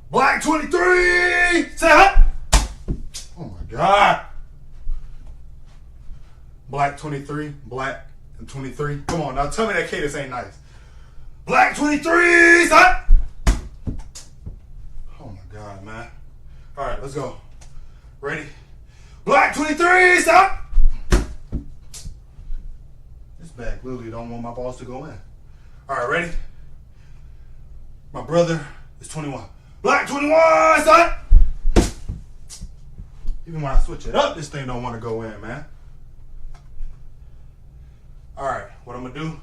Black 23! Say hut! Oh my God. Black 23. Black and 23. Come on, now tell me that cadence ain't nice. Black 23! Hut! Oh my God, man. All right, let's go. Ready? Black 23, stop! This bag literally don't want my balls to go in. All right, ready? My brother is 21. Black 21, stop! Even when I switch it up, this thing don't want to go in, man. All right, what I'm gonna do,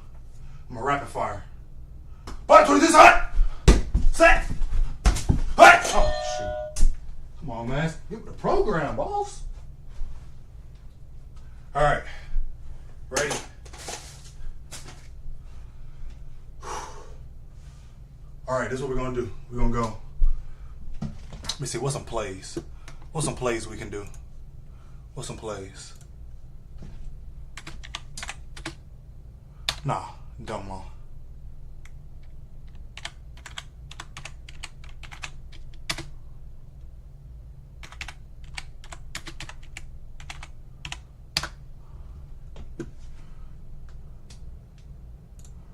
I'm gonna rapid fire. Black 23, hot! Set! Hot! Oh, shoot. Come on, man. Get with the program, boss. All right. Ready? All right, this is what we're going to do. We're going to go. Let me see. What's some plays? What's some plays we can do? What's some plays? Nah, dumb one.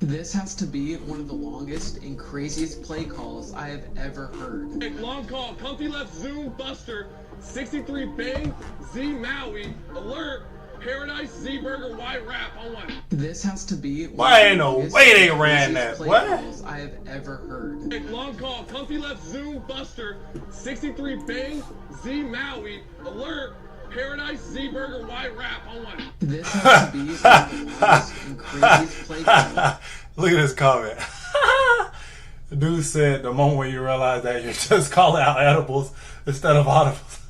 This has to be one of the longest and craziest play calls I have ever heard. Long call, comfy left, zoom, buster, 63 bang, Z Maui, alert, paradise, Z burger, Y wrap on one. This has to be one Why of the ain't no longest way they and ran craziest that? play What? calls I have ever heard. Long call, comfy left, zoom, buster, 63 bang, Z Maui, alert, paradise, Z burger, Y wrap on one. This has to be one of the longest and craziest play calls. Look at this comment. The dude said the moment when you realize that you're just calling out edibles instead of audibles.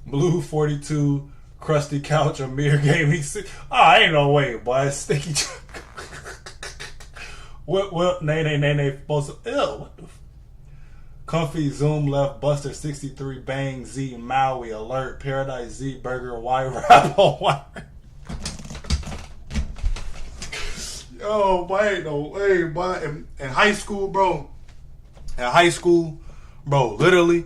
Blue 42, crusty couch, Amir gave me six. Oh, ain't no way, boy. Sticky. What? Nay. Supposed to. Ew, what the? Comfy, zoom left, buster 63, bang, Z, Maui, alert, paradise, Z, burger, Y, wrap on one. Yo, boy, ain't no way, boy. In high school, bro. In high school, bro, literally,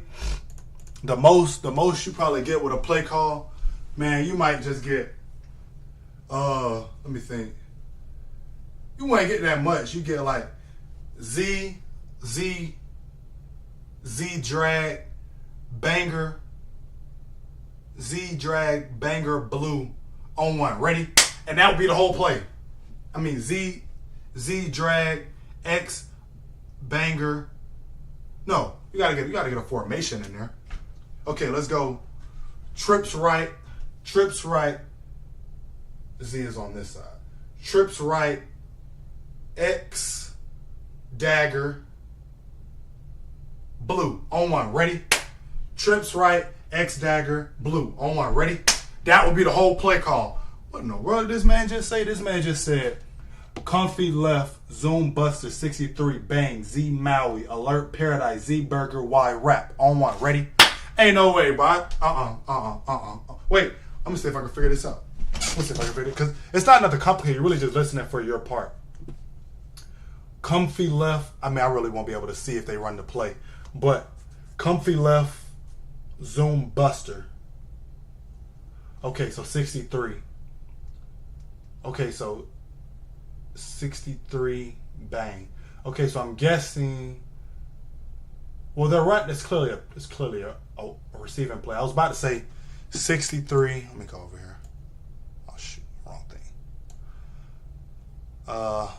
the most you probably get with a play call, man, you might just get, let me think. You wouldn't get that much. You get like Z drag, banger, Z drag, banger, blue on one. Ready? And that would be the whole play. I mean, Z drag, X, banger. No, you gotta get a formation in there. Okay, let's go. Trips right. Z is on this side. Trips right, X, dagger, blue on one. Ready? Trips right, X, dagger, blue on one. Ready? That would be the whole play call. What in the world did this man just say? This man just said, comfy left, zoom buster 63, bang, Z Maui, alert paradise, Z burger, Y wrap on one. Ready? Ain't no way, bro. Wait, I'm gonna see if I can figure this out. Because it's not nothing complicated. You're really just listening for your part. Comfy left. I mean, I really won't be able to see if they run the play. But comfy left, zoom buster. Okay, so 63. Okay, so 63 bang. Okay, so I'm guessing. Well, they're right. It's clearly a receiving play. I was about to say 63. Let me go over here. Oh shoot, wrong thing. All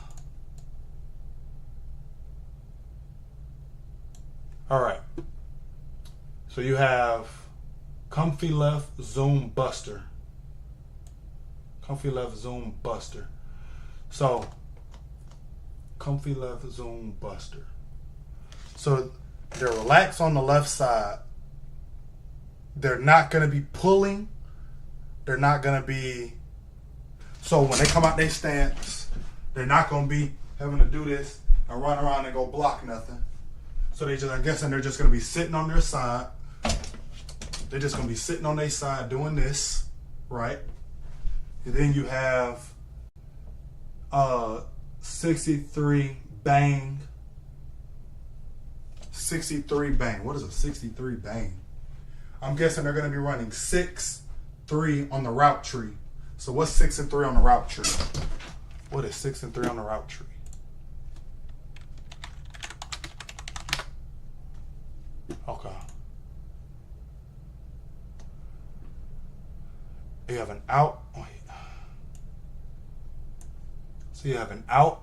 right. So you have comfy left, zoom buster. Comfy left, zoom buster. So comfy left, zoom buster. So they're relaxed on the left side. They're not going to be pulling. They're not going to be. So when they come out their stance, they're not going to be having to do this and run around and go block nothing. So I'm guessing they're just going to be sitting on their side. They're just going to be sitting on their side doing this, right? And then you have 63 bang. 63 bang. What is a 63 bang? I'm guessing they're going to be running 6-3 on the route tree. So what's 6 and 3 on the route tree? What is 6 and 3 on the route tree? Okay. You have an out. Wait. So you have an out.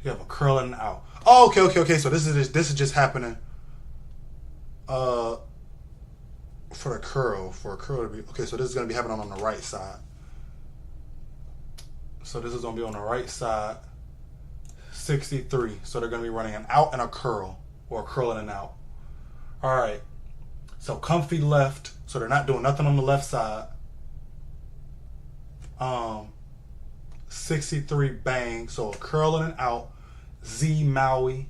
You have a curl and an out. Oh, okay. So this is just happening. For a curl to be okay. So this is gonna be happening on the right side. So this is gonna be on the right side. 63. So they're gonna be running an out and a curl, or a curl and an out. All right. So comfy left. So they're not doing nothing on the left side. 63 bang. So a curl and an out. Z Maui.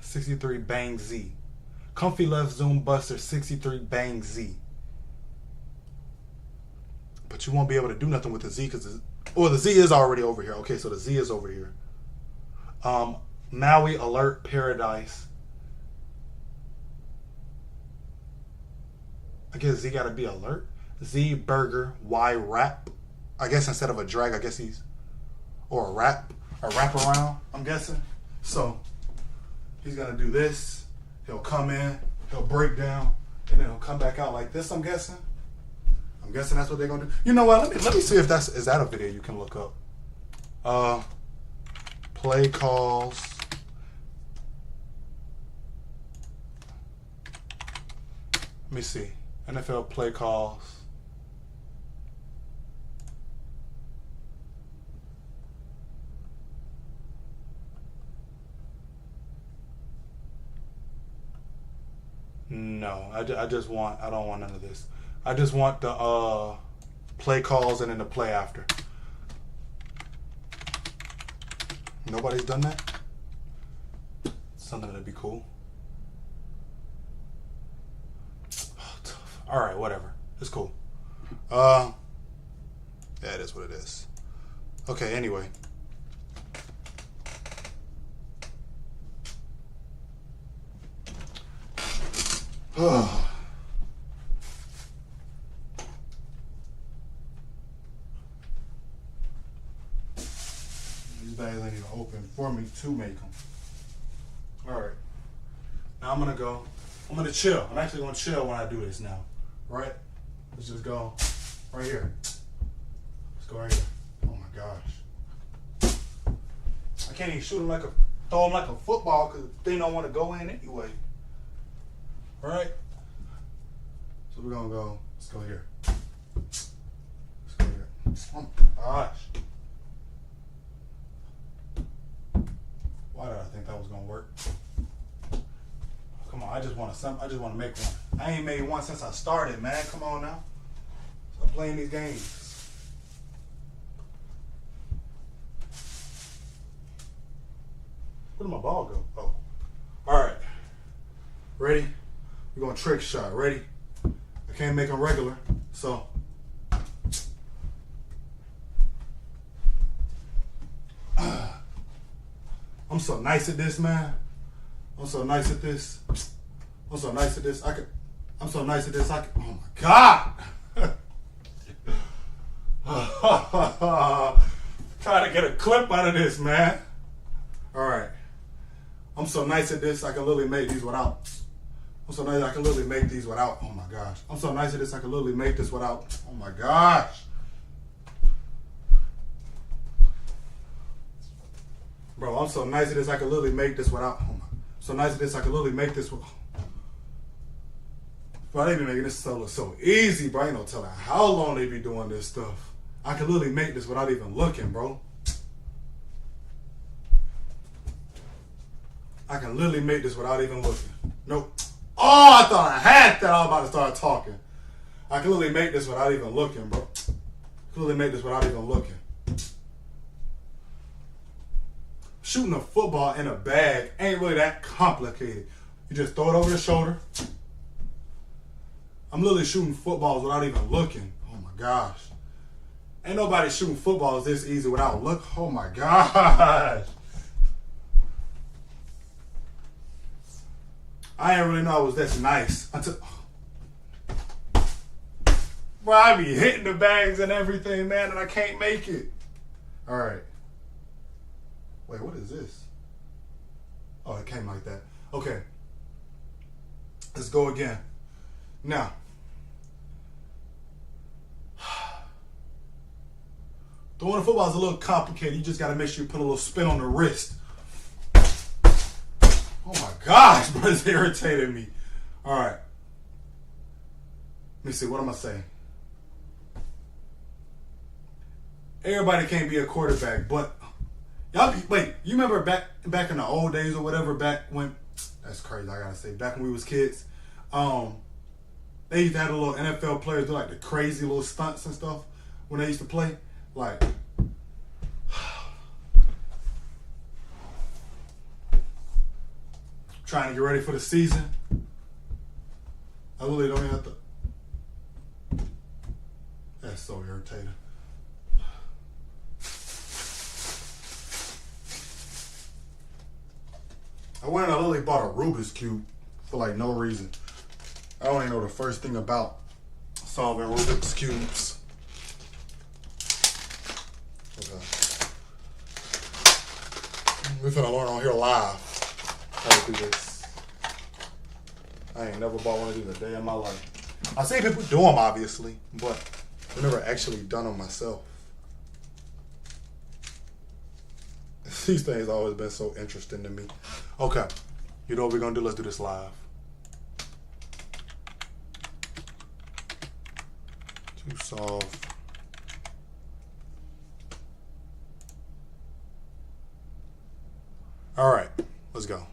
63 bang Z. Comfy left zoom buster 63 bang Z. But you won't be able to do nothing with the Z because the Z is already over here. Okay, so the Z is over here. Maui alert paradise. I guess Z gotta be alert. Z burger Y wrap. I guess instead of a drag, I guess or a wrap around, I'm guessing. So he's gonna do this. He'll come in, he'll break down, and then he'll come back out like this, I'm guessing. That's what they're gonna do. You know what? Let me see if is that a video you can look up. Play calls. Let me see. NFL play calls. No, I don't want none of this. I just want the play calls and then the play after. Nobody's done that? Something that'd be cool. Oh, tough. All right, whatever. It's cool. Yeah, it is what it is. Okay, anyway. These bags ain't even open for me to make them. Alright. Now I'm gonna chill. I'm actually gonna chill when I do this now. Right? Let's just go right here. Let's go right here. Oh my gosh. I can't even throw them like a football because they don't want to go in anyway. Alright? So we're gonna go, let's go here. Let's go here. Oh my gosh. Why did I think that was gonna work? Come on, I just wanna make one. I ain't made one since I started, man. Come on now. Stop playing these games. Where did my ball go? Oh. Alright. Ready? We're gonna trick shot. Ready? I can't make them regular, so. I'm so nice at this, man. I'm so nice at this. I'm so nice at this. I'm so nice at this. Oh my God. Trying to get a clip out of this, man. All right. I'm so nice at this, I can literally make these without. I'm so nice I can literally make these without. Oh my gosh. I'm so nice at this, I can literally make this without. Oh my gosh. Bro, I'm so nice at this, I can literally make this without. Oh my. So nice at this, I can literally make this without. Bro, they be making this stuff look so easy, bro. I ain't no telling how long they be doing this stuff. I can literally make this without even looking, bro. I can literally make this without even looking. Nope. Oh, I thought I had that. I was about to start talking. I can literally make this without even looking, bro. I can literally make this without even looking. Shooting a football in a bag ain't really that complicated. You just throw it over the shoulder. I'm literally shooting footballs without even looking. Oh my gosh. Ain't nobody shooting footballs this easy without look. Oh my gosh. I didn't really know I was this nice until. Bro, I be hitting the bags and everything, man, and I can't make it. All right. Wait, what is this? Oh, it came like that. Okay. Let's go again. Now. Throwing a football is a little complicated. You just got to make sure you put a little spin on the wrist. Oh my gosh, bro, it's irritating me. All right. Let me see, what am I saying? Everybody can't be a quarterback, but y'all wait, you remember back in the old days or whatever, back when, that's crazy, I gotta say, back when we was kids, they used to have the little NFL players do like the crazy little stunts and stuff when they used to play. Like, trying to get ready for the season. I really don't even have to. That's so irritating. I went and I literally bought a Rubik's Cube for like no reason. I don't even know the first thing about solving Rubik's Cubes. Okay. We're finna learn on here live how to do this. I ain't never bought one of these a day in my life. I see people do them, obviously, but I've never actually done them myself. These things always been so interesting to me. Okay, you know what we're gonna do? Let's do this live. To solve. All right, let's go.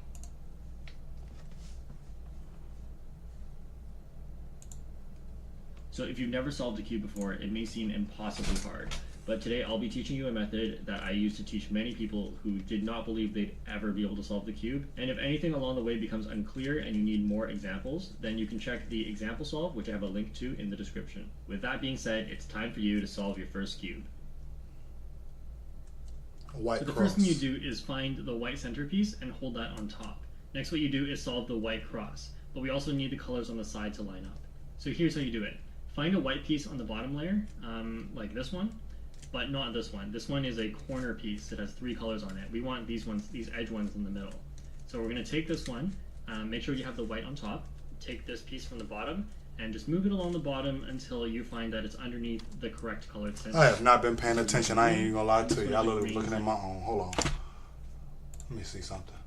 So if you've never solved a cube before, it may seem impossibly hard. But today I'll be teaching you a method that I used to teach many people who did not believe they'd ever be able to solve the cube. And if anything along the way becomes unclear and you need more examples, then you can check the example solve, which I have a link to in the description. With that being said, it's time for you to solve your first cube. White so the cross. first thing you do is find the white centerpiece and hold that on top. Next, what you do is solve the white cross, but we also need the colors on the side to line up. So here's how you do it. Find a white piece on the bottom layer, like this one, but not this one. This one is a corner piece that has 3 colors on it. We want these ones, these edge ones in the middle. So we're going to take this one, make sure you have the white on top, take this piece from the bottom, and just move it along the bottom until you find that it's underneath the correct colored center. I have not been paying attention. I ain't even gonna lie to you. I literally looking at my own. Hold on. Let me see something.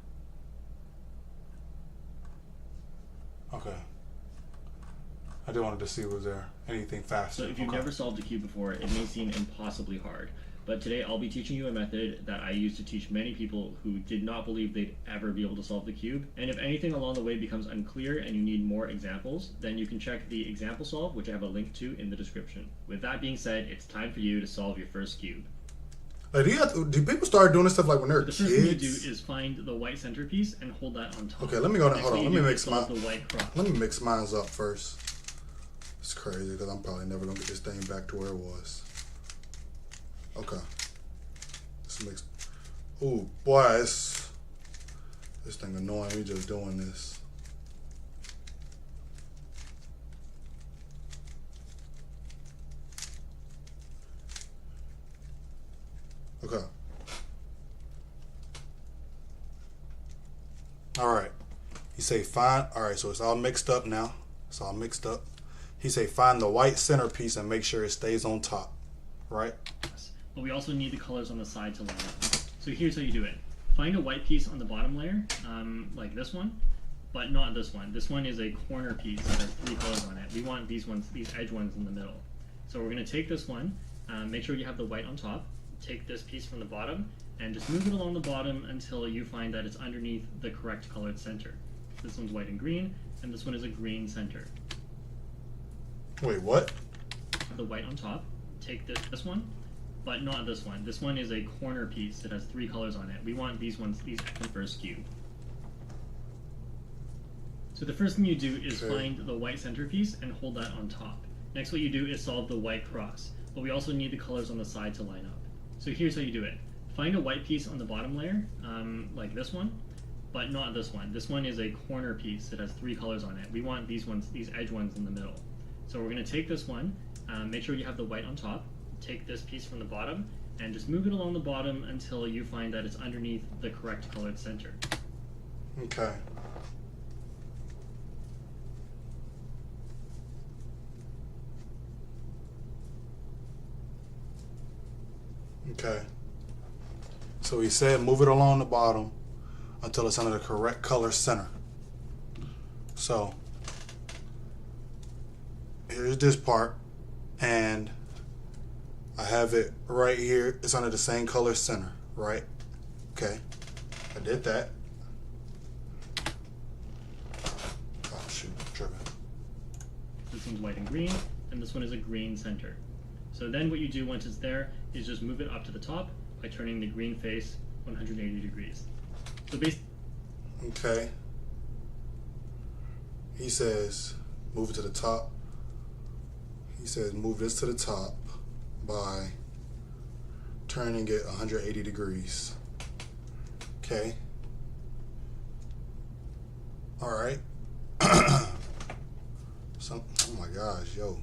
Okay. I just wanted to see was there anything faster. So if you've never solved a cube before, it may seem impossibly hard. But today I'll be teaching you a method that I used to teach many people who did not believe they'd ever be able to solve the cube. And if anything along the way becomes unclear and you need more examples, then you can check the example solve, which I have a link to in the description. With that being said, it's time for you to solve your first cube. Like, do people start doing this stuff like when they're The first thing you do kids? is find the white centerpiece and hold that on top. Okay, let me go. Next Hold what on. you Let me do mix is my. solve the white cross. Let me mix mine up first. It's crazy because I'm probably never gonna get this thing back to where it was. Okay. Let's mix. Ooh, boy, this thing annoying me just doing this. Okay. All right. He say find. All right, so it's all mixed up now. It's all mixed up. He say find the white centerpiece and make sure it stays on top. Right? But we also need the colors on the side to line up. So here's how you do it. Find a white piece on the bottom layer, like this one, but not this one. This one is a corner piece that has 3 colors on it. We want these ones, these edge ones in the middle. So we're going to take this one, make sure you have the white on top, take this piece from the bottom, and just move it along the bottom until you find that it's underneath the correct colored center. This one's white and green, and this one is a green center. Wait, what? The white on top, take this one, but not this one. This one is a corner piece that has 3 colors on it. We want these ones, these first skew. So the first thing you do is find the white centerpiece and hold that on top. Next what you do is solve the white cross, but we also need the colors on the side to line up. So here's how you do it. Find a white piece on the bottom layer, like this one, but not this one. This one is a corner piece that has 3 colors on it. We want these ones, these edge ones in the middle. So we're going to take this one, make sure you have the white on top, take this piece from the bottom, and just move it along the bottom until you find that it's underneath the correct colored center. Okay. Okay. So he said move it along the bottom until it's under the correct color center. So here's this part, and I have it right here. It's under the same color center, right? Okay. I did that. Oh shoot, I'm tripping. This one's white and green, and this one is a green center. So then what you do once it's there is just move it up to the top by turning the green face 180 degrees. So basically, Okay. He says move it to the top. He says move this to the top by turning it 180 degrees. Okay. All right. So, oh my gosh, yo.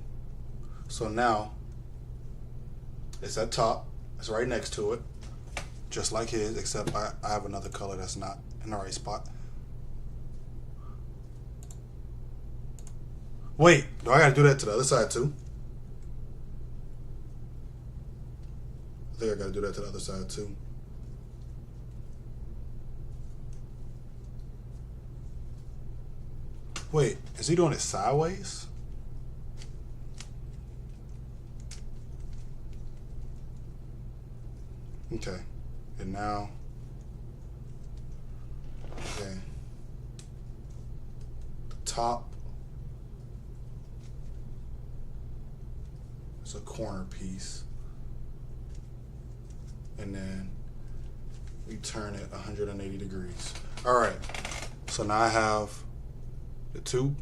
So now it's at top. It's right next to it, just like his, except I have another color that's not in the right spot. Wait, do I gotta do that to the other side too? I think I gotta do that to the other side too. Wait, is he doing it sideways? Okay, and now, okay, the top is a corner piece, and then we turn it 180 degrees. All right, so now I have the two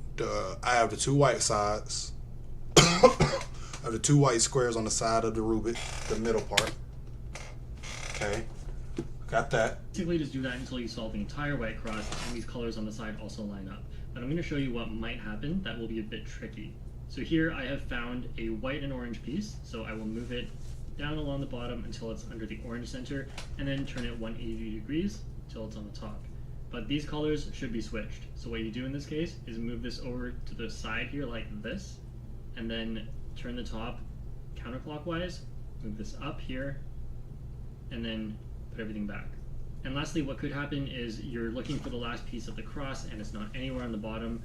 white sides. I have the 2 white squares on the side of the Rubik, the middle part. Okay, got that. basically just do that until you solve the entire white cross and these colors on the side also line up. But I'm going to show you what might happen that will be a bit tricky. So here I have found a white and orange piece, so I will move it down along the bottom until it's under the orange center, and then turn it 180 degrees until it's on the top. But these colors should be switched. So what you do in this case is move this over to the side here like this, and then turn the top counterclockwise, move this up here, and then put everything back. And lastly, what could happen is you're looking for the last piece of the cross and it's not anywhere on the bottom.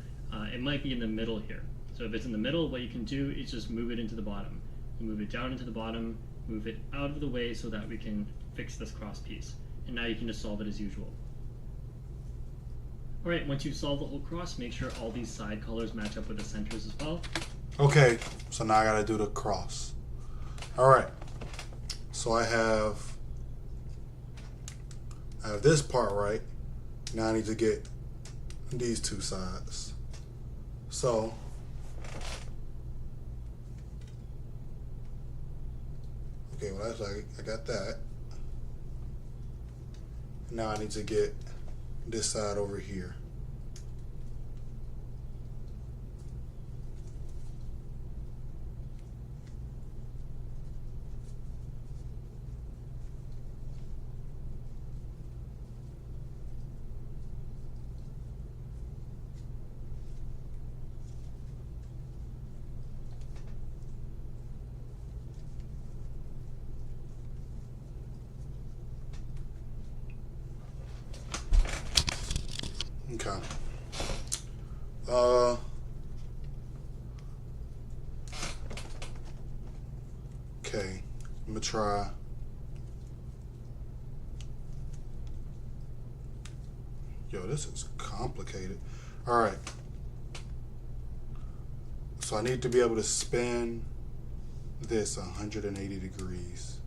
It might be in the middle here. So if it's in the middle, what you can do is just move it into the bottom. You move it down into the bottom, move it out of the way so that we can fix this cross piece. And now you can just solve it as usual. Alright, once you've solved the whole cross, make sure all these side colors match up with the centers as well. Okay, so now I gotta do the cross. All right, so I have I have this part right. Now I need to get these two sides. So okay, well that's like I got that. Now I need to get this side over here. Okay. Okay. I'm gonna try. Yo, this is complicated. All right. So I need to be able to spin this 180 degrees.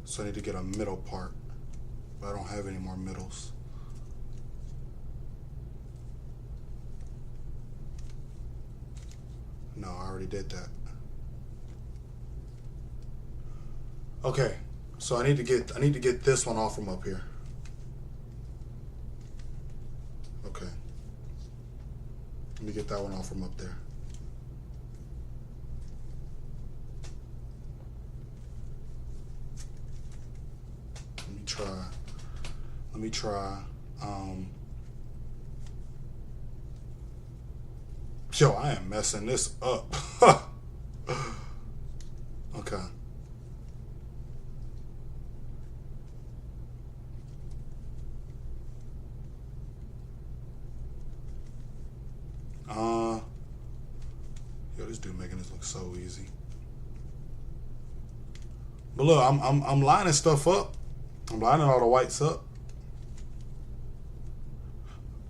So I need to get a middle part, but I don't have any more middles. No, I already did that. Okay, so I need to get this one off from up here. Okay. Let me get that one off from up there. Let me try. Yo, I am messing this up. Okay. Yo, this dude making this look so easy. But look, I'm lining stuff up. I'm lining all the whites up.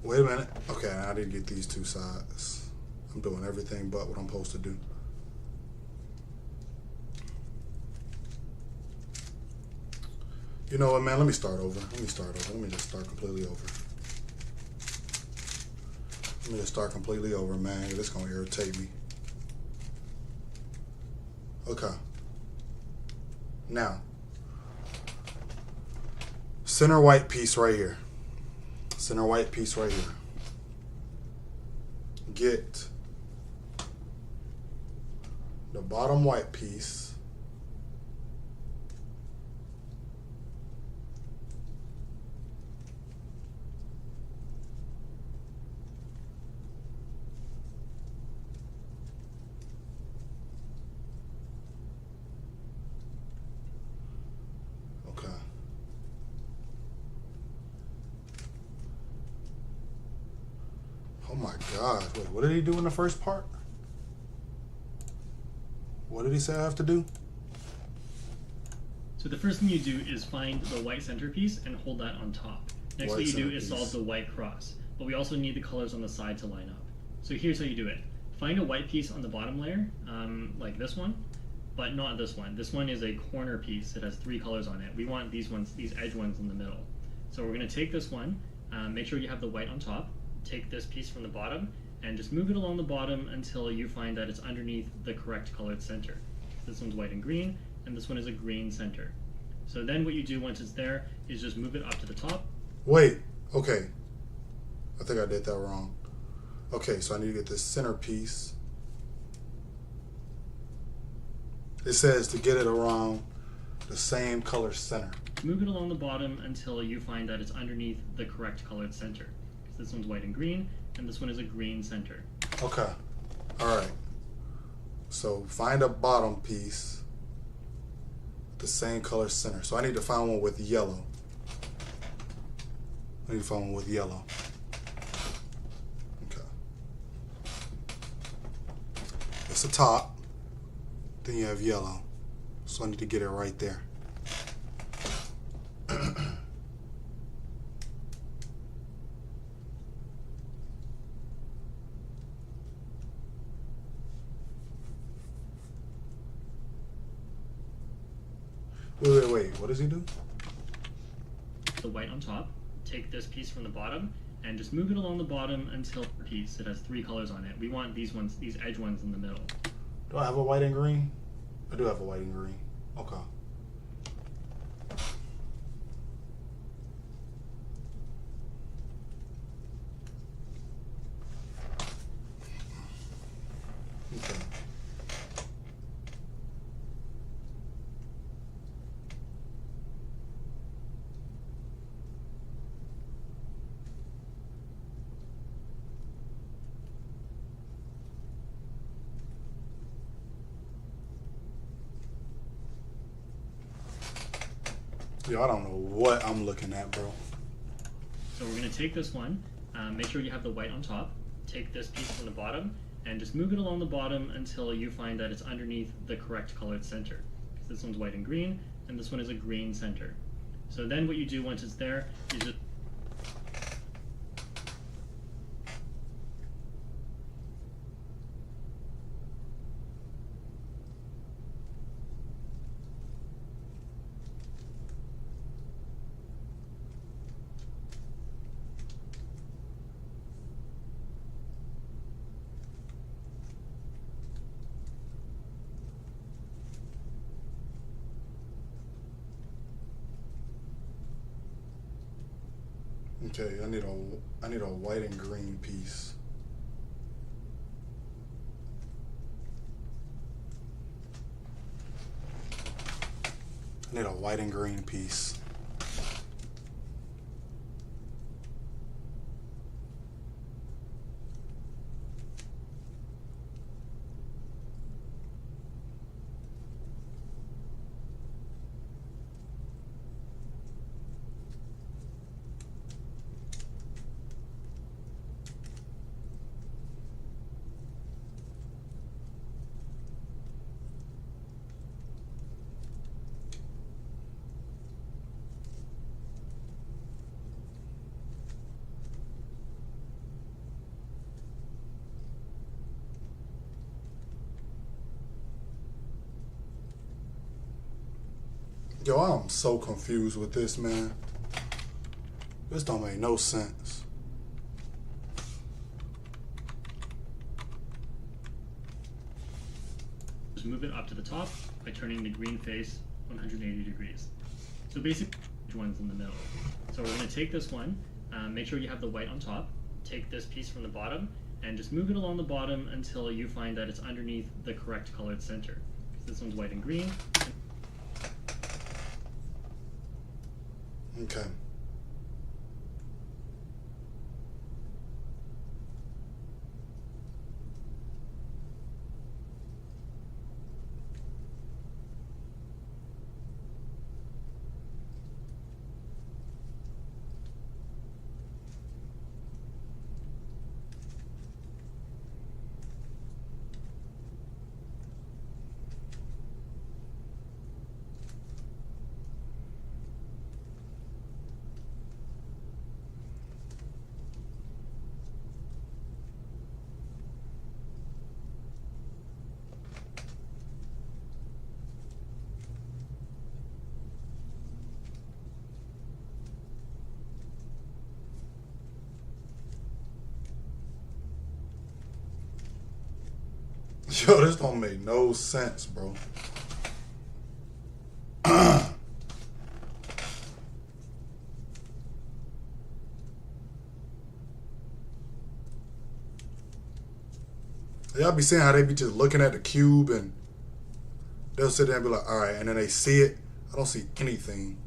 Wait a minute. Okay, I didn't get these two sides. I'm doing everything but what I'm supposed to do. You know what, man? Let me start over. Let me just start completely over. Let me just start completely over, man. This is going to irritate me. Okay. Now, center white piece right here. Center white piece right here. Get the bottom white piece. Okay. Oh my God. Wait, what did he do in the first part? What did he say I have to do? So the first thing you do is find the white centerpiece and hold that on top. Next, what you do is solve the white cross. But we also need the colors on the side to line up. So here's how you do it. Find a white piece on the bottom layer, like this one, but not this one. This one is a corner piece. It has 3 colors on it. We want these ones, these edge ones in the middle. So we're going to take this one, make sure you have the white on top, take this piece from the bottom, and just move it along the bottom until you find that it's underneath the correct colored center. This one's white and green, and this one is a green center. So then what you do once it's there is just move it up to the top. Wait, okay. I think I did that wrong. Okay, so I need to get this center piece. It says to get it around the same color center. Move it along the bottom until you find that it's underneath the correct colored center. This one's white and green, and this one is a green center. Okay. All right. So find a bottom piece with the same color center. So I need to find one with yellow. I need to find one with yellow. Okay. It's the top. Then you have yellow. So I need to get it right there. Wait. What does he do? the white on top. Take this piece from the bottom and just move it along the bottom until the piece. It has 3 colors on it. We want these ones, these edge ones in the middle. Do I have a white and green? I do have a white and green. Okay. Okay. Yo, I don't know what I'm looking at, bro. So we're going to take this one, make sure you have the white on top, take this piece from the bottom, and just move it along the bottom until you find that it's underneath the correct colored center. Because this one's white and green, and this one is a green center. So then what you do once it's there is just Okay, I need a white and green piece. I need a white and green piece. Yo, I'm so confused with this, man. This don't make no sense. just move it up to the top by turning the green face 180 degrees. So basically, which one's in the middle. So we're going to take this one, make sure you have the white on top, take this piece from the bottom, and just move it along the bottom until you find that it's underneath the correct colored center. This one's white and green. Okay. Yo, this don't make no sense, bro. Y'all be seeing how they be just looking at the cube and they'll sit there and be like, all right, and then they see it. I don't see anything.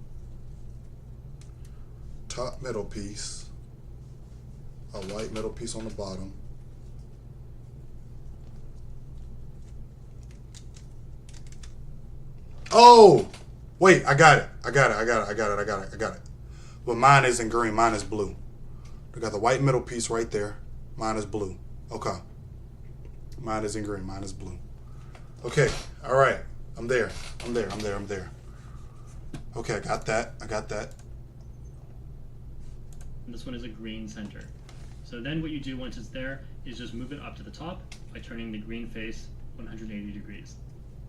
Top middle piece. A white middle piece on the bottom. Oh, wait, I got it. I got it. But mine isn't green, mine is blue. I got the white middle piece right there. Mine is blue. Okay. Mine isn't green, mine is blue. Okay, all right. I'm there. Okay, I got that. And this one is a green center. So then what you do once it's there is just move it up to the top by turning the green face 180 degrees.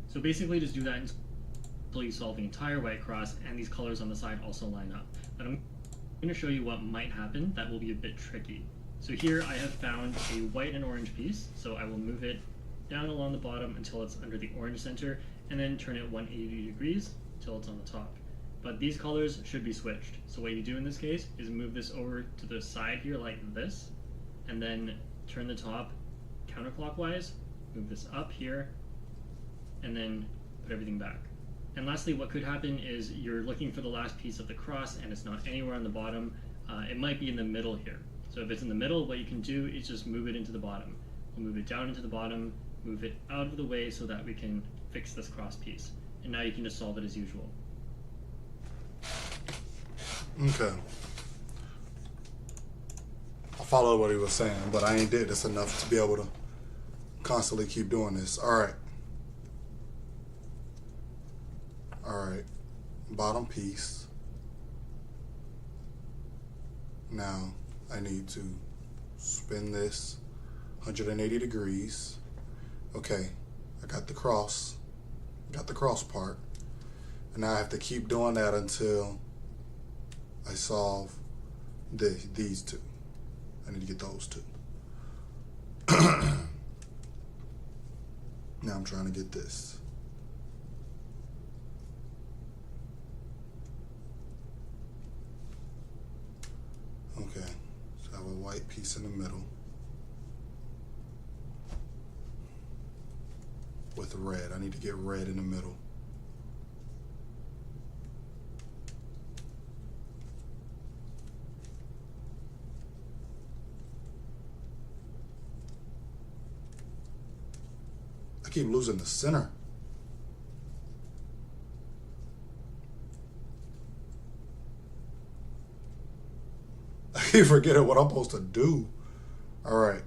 So basically just do that until you solve the entire white cross and these colors on the side also line up. But I'm going to show you what might happen that will be a bit tricky. So here I have found a white and orange piece, so I will move it down along the bottom until it's under the orange center, and then turn it 180 degrees until it's on the top. But these colors should be switched. So what you do in this case is move this over to the side here like this, and then turn the top counterclockwise, move this up here, and then put everything back. And lastly, what could happen is you're looking for the last piece of the cross and it's not anywhere on the bottom. It might be in the middle here. So if it's in the middle, what you can do is just move it into the bottom. We'll move it down into the bottom, move it out of the way so that we can fix this cross piece. And now you can just solve it as usual. Okay. I followed what he was saying, but I ain't did this enough to be able to constantly keep doing this. Alright. Alright. Bottom piece. Now, I need to spin this 180 degrees. Okay, I got the cross part. And now I have to keep doing that until I solve these two. I need to get those two. Now I'm trying to get this. Okay, so I have a white piece in the middle with red. I need to get red in the middle. I keep losing the center. I keep forgetting what I'm supposed to do. All right.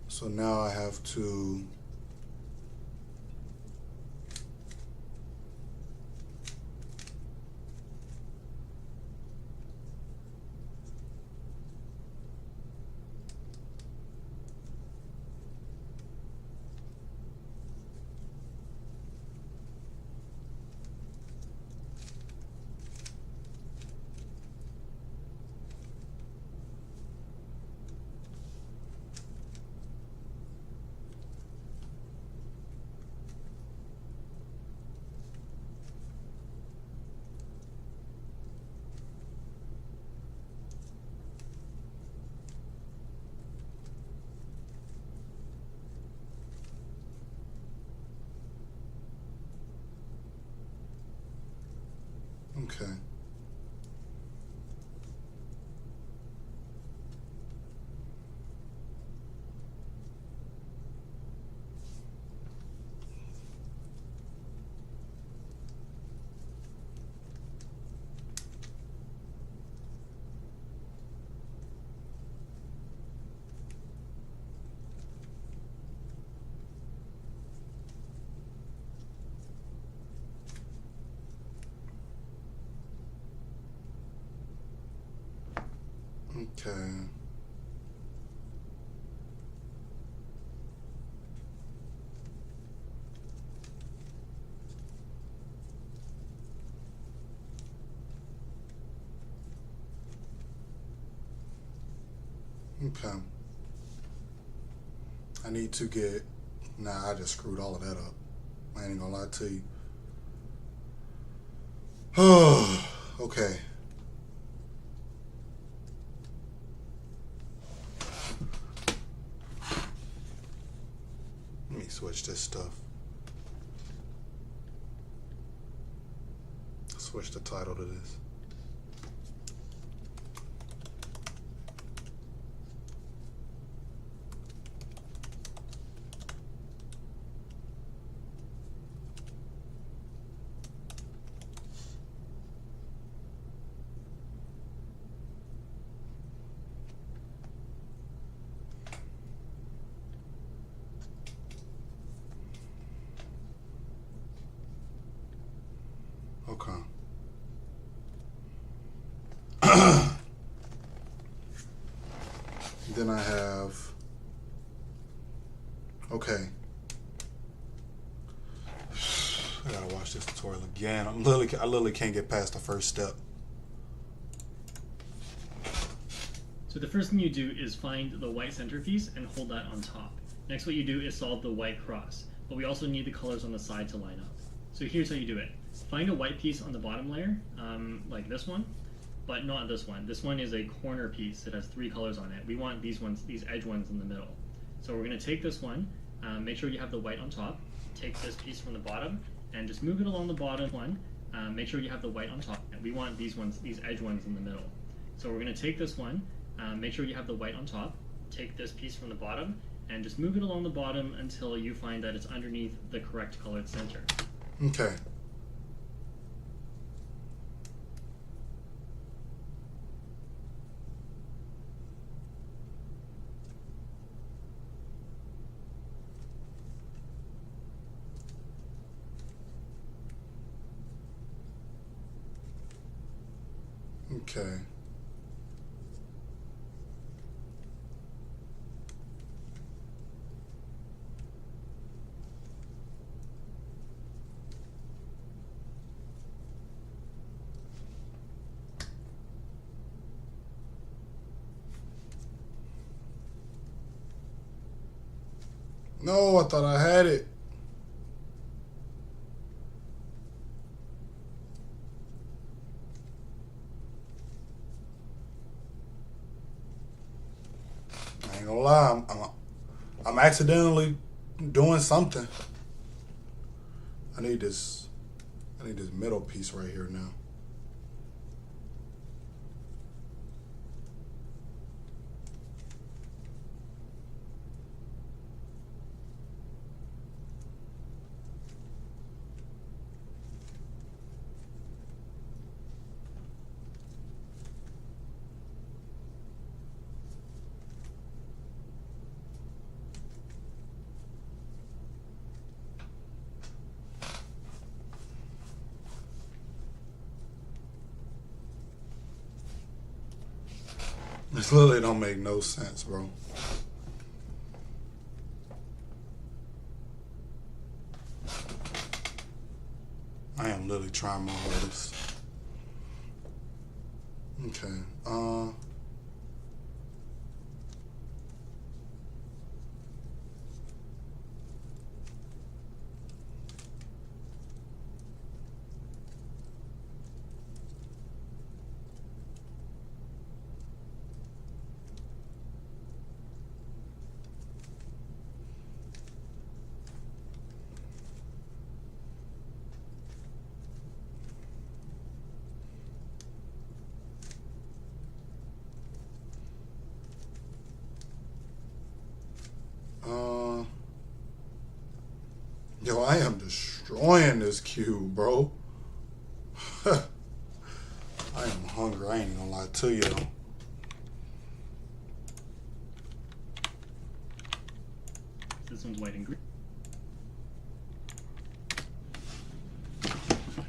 So now I have to okay. Okay. Okay. I need to get, nah, I just screwed all of that up. I ain't gonna lie to you. Oh, okay. Let me switch this stuff. Switch the title to this. Okay. Then I have Okay. I gotta watch this tutorial again. I literally can't get past the first step. So the first thing you do is find the white centerpiece and hold that on top. Next, what you do is solve the white cross, but we also need the colors on the side to line up. So here's how you do it. Find a white piece on the bottom layer, like this one, but not this one. This one is a corner piece that has 3 colors on it. We want these ones, these edge ones in the middle. So we're gonna take this one, make sure you have the white on top, take this piece from the bottom, and just move it along the bottom one, make sure you have the white on top. And we want these ones, these edge ones in the middle. So we're gonna take this one, make sure you have the white on top, take this piece from the bottom, and just move it along the bottom until you find that it's underneath the correct colored center. Okay. Okay. No, I thought I had it. I ain't gonna lie, I'm accidentally doing something. I need this middle piece right here now. This literally don't make no sense, bro. I am literally trying my hardest. Okay. Yo, I am destroying this cube, bro. I am hungry. I ain't gonna lie to you, though. This one's white and green.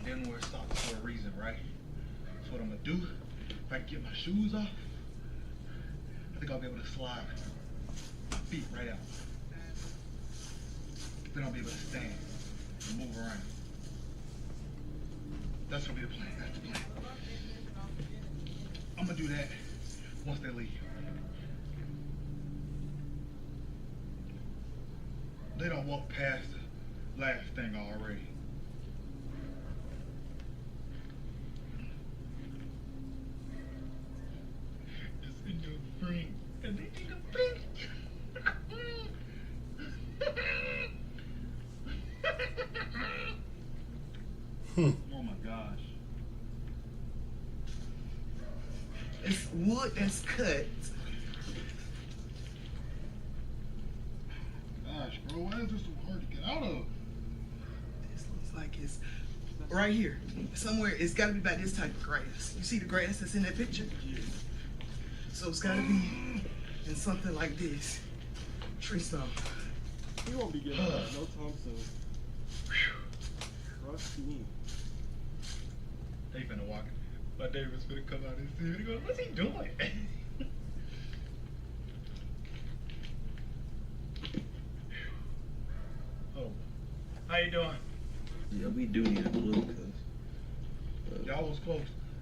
Then where it stopped for a reason, right? So what I'm gonna do, if I can get my shoes off, I think I'll be able to slide my feet right out. Then I'll be able to stand and move around. That's gonna be the plan. That's the plan. I'm gonna do that once they leave. They don't walk past the last thing already. Just in your brain. And they need a brain. Oh my gosh. It's wood that's cut. Gosh, bro, why is this so hard to get out of? This looks like it's right here. Somewhere, it's gotta be by this type of grass. You see the grass that's in that picture? Yeah. So it's gotta be in something like this. Tree stump. You won't be getting out no time soon. Trust me. They finna walk it. My David's finna come out and see me. He goes, what's he doing?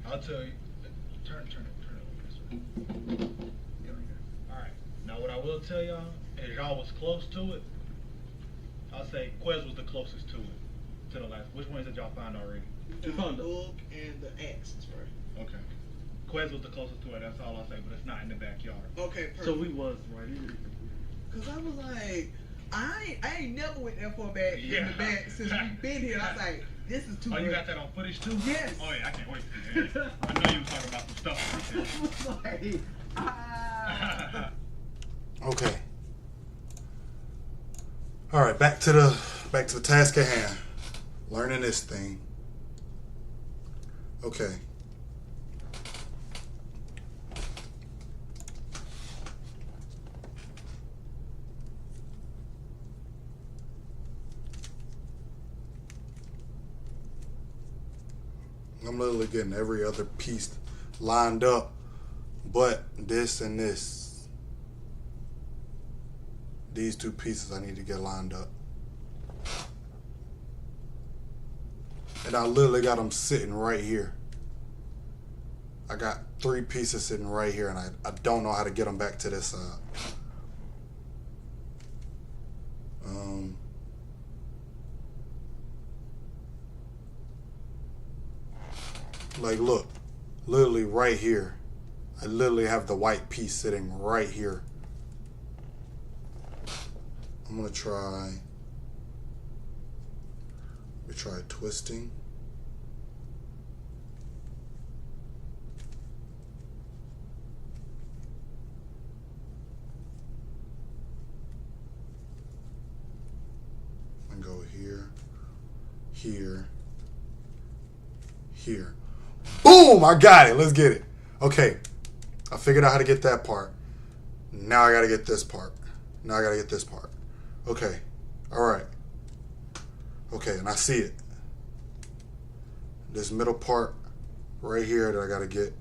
I'll tell you. Turn it this way. Yeah, right there. All right. Now what I will tell y'all is y'all was close to it. I'll say Quez was the closest to it, to the last. Which ones did y'all find already? The book and the axes, right? Okay. Quez was the closest to it. That's all I'll say, but it's not in the backyard. Okay, perfect. So we was right here. Cause I was like, I ain't never went that far back in Yeah. the back since we've been here. I was like, this is too Oh, much. you got that on footage too? Yes. Oh yeah, I can't wait to see that. I know you was talking about some stuff. Like, ah. Okay. All right, back to the task at hand. Learning this thing. Okay. I'm literally getting every other piece lined up, but this and this. These two pieces I need to get lined up. And I literally got them sitting right here. I got 3 pieces sitting right here, and I don't know how to get them back to this side. Like, look, literally right here. I literally have the white piece sitting right here. I'm gonna try. We try twisting. And go here, here, here. Boom! I got it. Let's get it. Okay. I figured out how to get that part. Now I gotta get this part. Now I gotta get this part. Okay. Alright. Okay, and I see it. This middle part right here that I gotta get.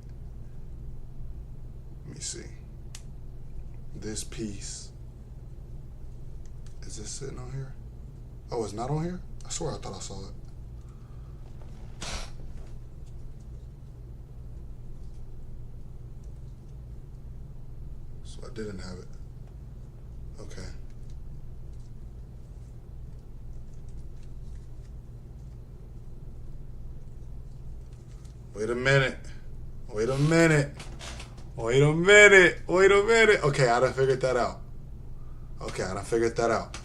Let me see. This piece. Is this sitting on here? Oh, it's not on here? I swear I thought I saw it. So I didn't have it. Okay. Wait a minute. Wait a minute. Wait a minute. Wait a minute. Okay, I done figured that out. Okay, I done figured that out.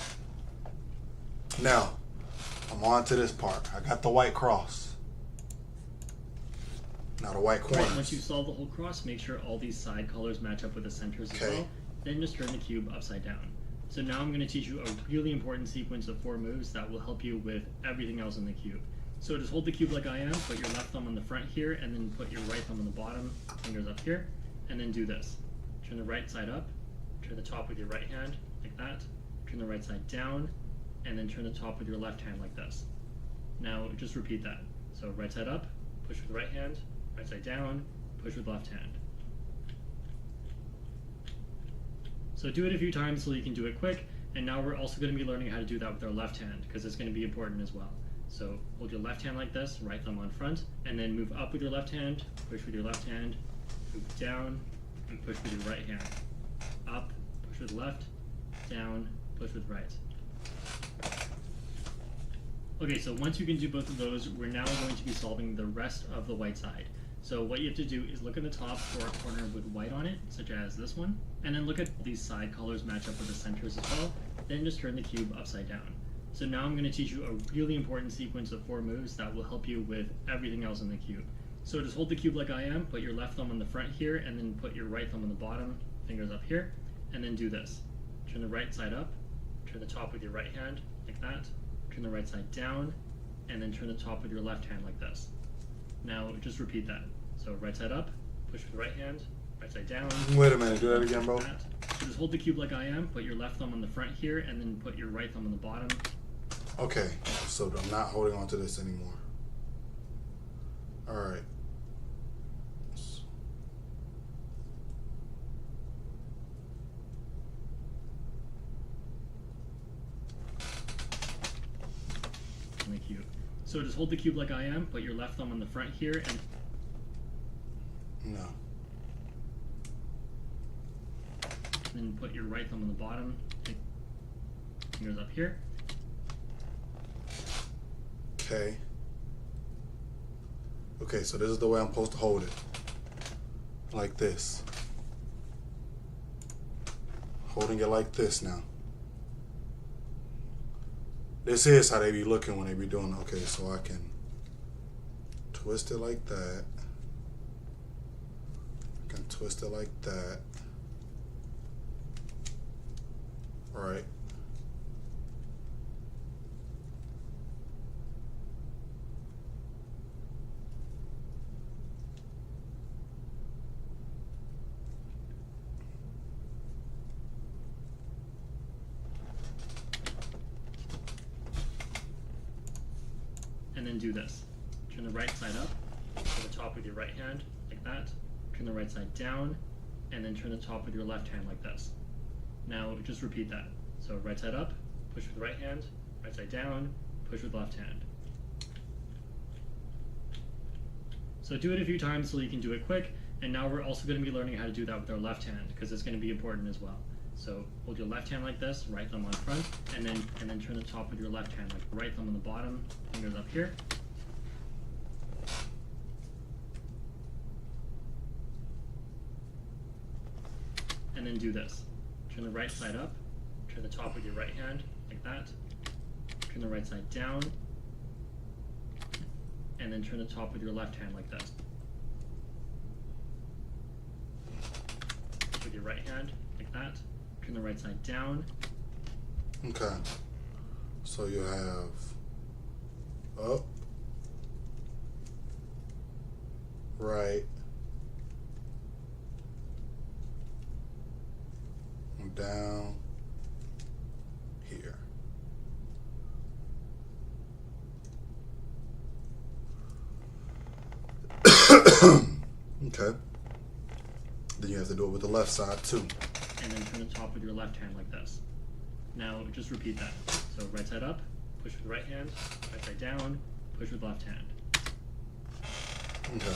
Now, I'm on to this part. I got the white cross. Now the white corners. Right, once you solve the whole cross, make sure all these side colors match up with the centers as Okay. well. Then just turn the cube upside down. So now I'm going to teach you a really important sequence of 4 moves that will help you with everything else in the cube. So just hold the cube like I am, put your left thumb on the front here, and then put your right thumb on the bottom, fingers up here, and then do this. Turn the right side up, turn the top with your right hand, like that, turn the right side down, and then turn the top with your left hand like this. Now just repeat that. So right side up, push with the right hand, right side down, push with left hand. So do it a few times so you can do it quick, and now we're also going to be learning how to do that with our left hand, because it's going to be important as well. So hold your left hand like this, right thumb on front, and then move up with your left hand, push with your left hand, move down, and push with your right hand. Up, push with left, down, push with right. Okay, so once you can do both of those, we're now going to be solving the rest of the white side. So what you have to do is look at the top for a corner with white on it, such as this one, and then look at these side colors match up with the centers as well, then just turn the cube upside down. So now I'm going to teach you a really important sequence of 4 moves that will help you with everything else in the cube. So just hold the cube like I am, put your left thumb on the front here, and then put your right thumb on the bottom, fingers up here, and then do this. Turn the right side up, turn the top with your right hand, like that, turn the right side down, and then turn the top with your left hand like this. Now just repeat that. So right side up, push with the right hand, right side down. Wait a minute, do that again, bro. Like that. So just hold the cube like I am, put your left thumb on the front here, and then put your right thumb on the bottom. Okay, so I'm not holding on to this anymore. Alright. In the cube. So just hold the cube like I am, put your left thumb on the front here, and Then put your right thumb on the bottom. Fingers up here. Okay. Okay, so this is the way I'm supposed to hold it. Like this. Holding it like this now. This is how they be looking when they be doing it. Okay, so I can twist it like that. I can twist it like that. Right. And then do this. Turn the right side up to the top with your right hand, like that. Turn the right side down, and then turn the top with your left hand like this. Now just repeat that. So right side up, push with the right hand, right side down, push with the left hand. So do it a few times so you can do it quick, and now we're also going to be learning how to do that with our left hand, because it's going to be important as well. So hold your left hand like this, right thumb on front, and then turn the top with your left hand, like right thumb on the bottom, fingers up here. And then do this. Turn the right side up, turn the top with your right hand, like that. Turn the right side down, and then turn the top with your left hand like this. With your right hand, like that. Turn the right side down. Okay. So you have up, right, down, here. Okay. Then you have to do it with the left side too. And then turn the top with your left hand like this. Now just repeat that. So right side up, push with the right hand, right side down, push with the left hand. Okay.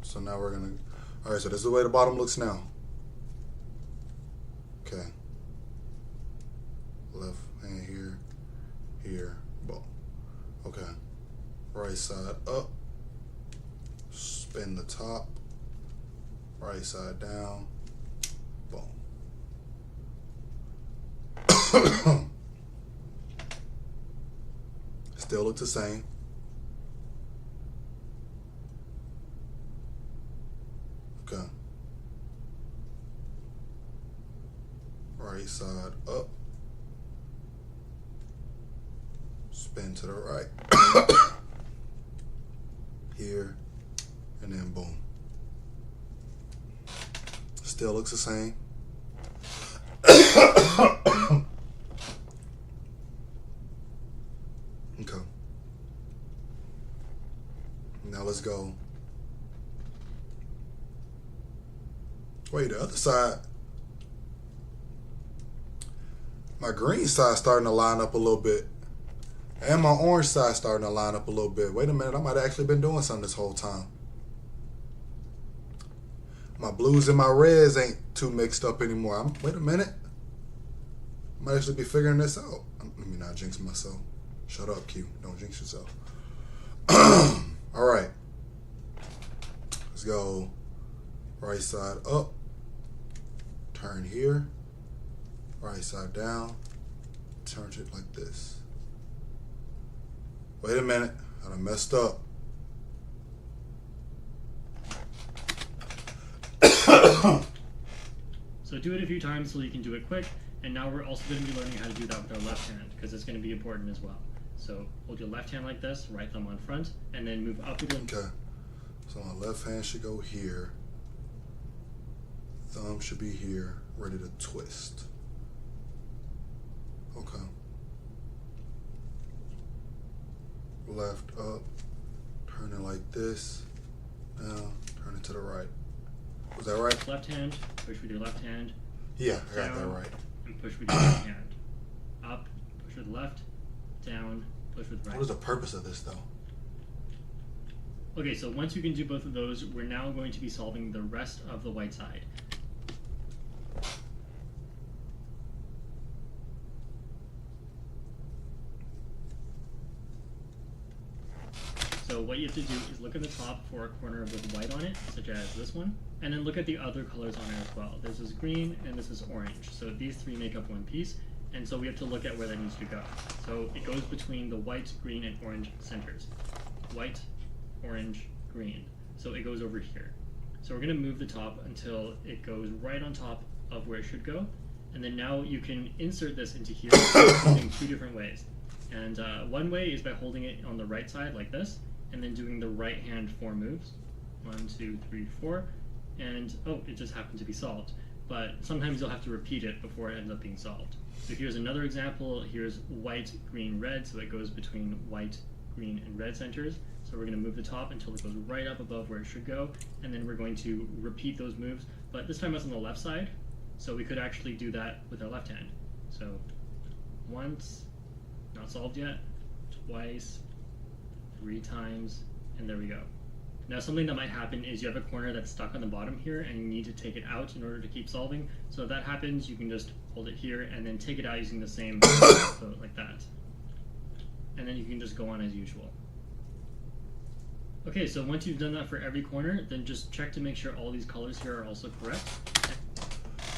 So now we're gonna, all right, so this is the way the bottom looks now. Okay. Left hand here, here, boom. Okay. Right side up, spin the top, right side down, boom. Still look the same. Okay. Right side up, spin to the right. Here, and then boom. Still looks the same. Okay. Now let's go. Wait, the other side. My green side starting to line up a little bit. And my orange side starting to line up a little bit. Wait a minute, I might have actually been doing something this whole time. My blues and my reds ain't too mixed up anymore. Wait a minute. I might actually be figuring this out. Let me not jinx myself. Shut up, Q. Don't jinx yourself. All right. Let's go. Right side up. Turn here. Right side down. Turn it like this. Wait a minute, I done messed up. So do it a few times so you can do it quick, and now we're also going to be learning how to do that with our left hand, because it's going to be important as well. So hold your left hand like this, right thumb on front, and then move up with your... Okay, so my left hand should go here. Thumb should be here, ready to twist. Okay. Left up, turn it like this. Now turn it to the right. Was that right? Left hand, push with your left hand. Yeah, I got down, that right. And push with your right hand. Up, push with the left, down, push with the right. What is the purpose of this though? Okay, so once you can do both of those, we're now going to be solving the rest of the white side. So what you have to do is look at the top for a corner with white on it, such as this one, and then look at the other colors on it as well. This is green and this is orange. So these three make up one piece, and so we have to look at where that needs to go. So it goes between the white, green, and orange centers. White, orange, green. So it goes over here. So we're going to move the top until it goes right on top of where it should go, and then now you can insert this into here using two different ways. And one way is by holding it on the right side like this, and then doing the right hand 4 moves. 1, 2, 3, 4. And, oh, it just happened to be solved. But sometimes you'll have to repeat it before it ends up being solved. So here's another example. Here's white, green, red. So it goes between white, green, and red centers. So we're going to move the top until it goes right up above where it should go. And then we're going to repeat those moves. But this time it's on the left side. So we could actually do that with our left hand. So once, not solved yet, twice, 3 times, and there we go. Now something that might happen is you have a corner that's stuck on the bottom here and you need to take it out in order to keep solving. So if that happens, you can just hold it here and then take it out using the same so like that. And then you can just go on as usual. Okay, so once you've done that for every corner, then just check to make sure all these colors here are also correct.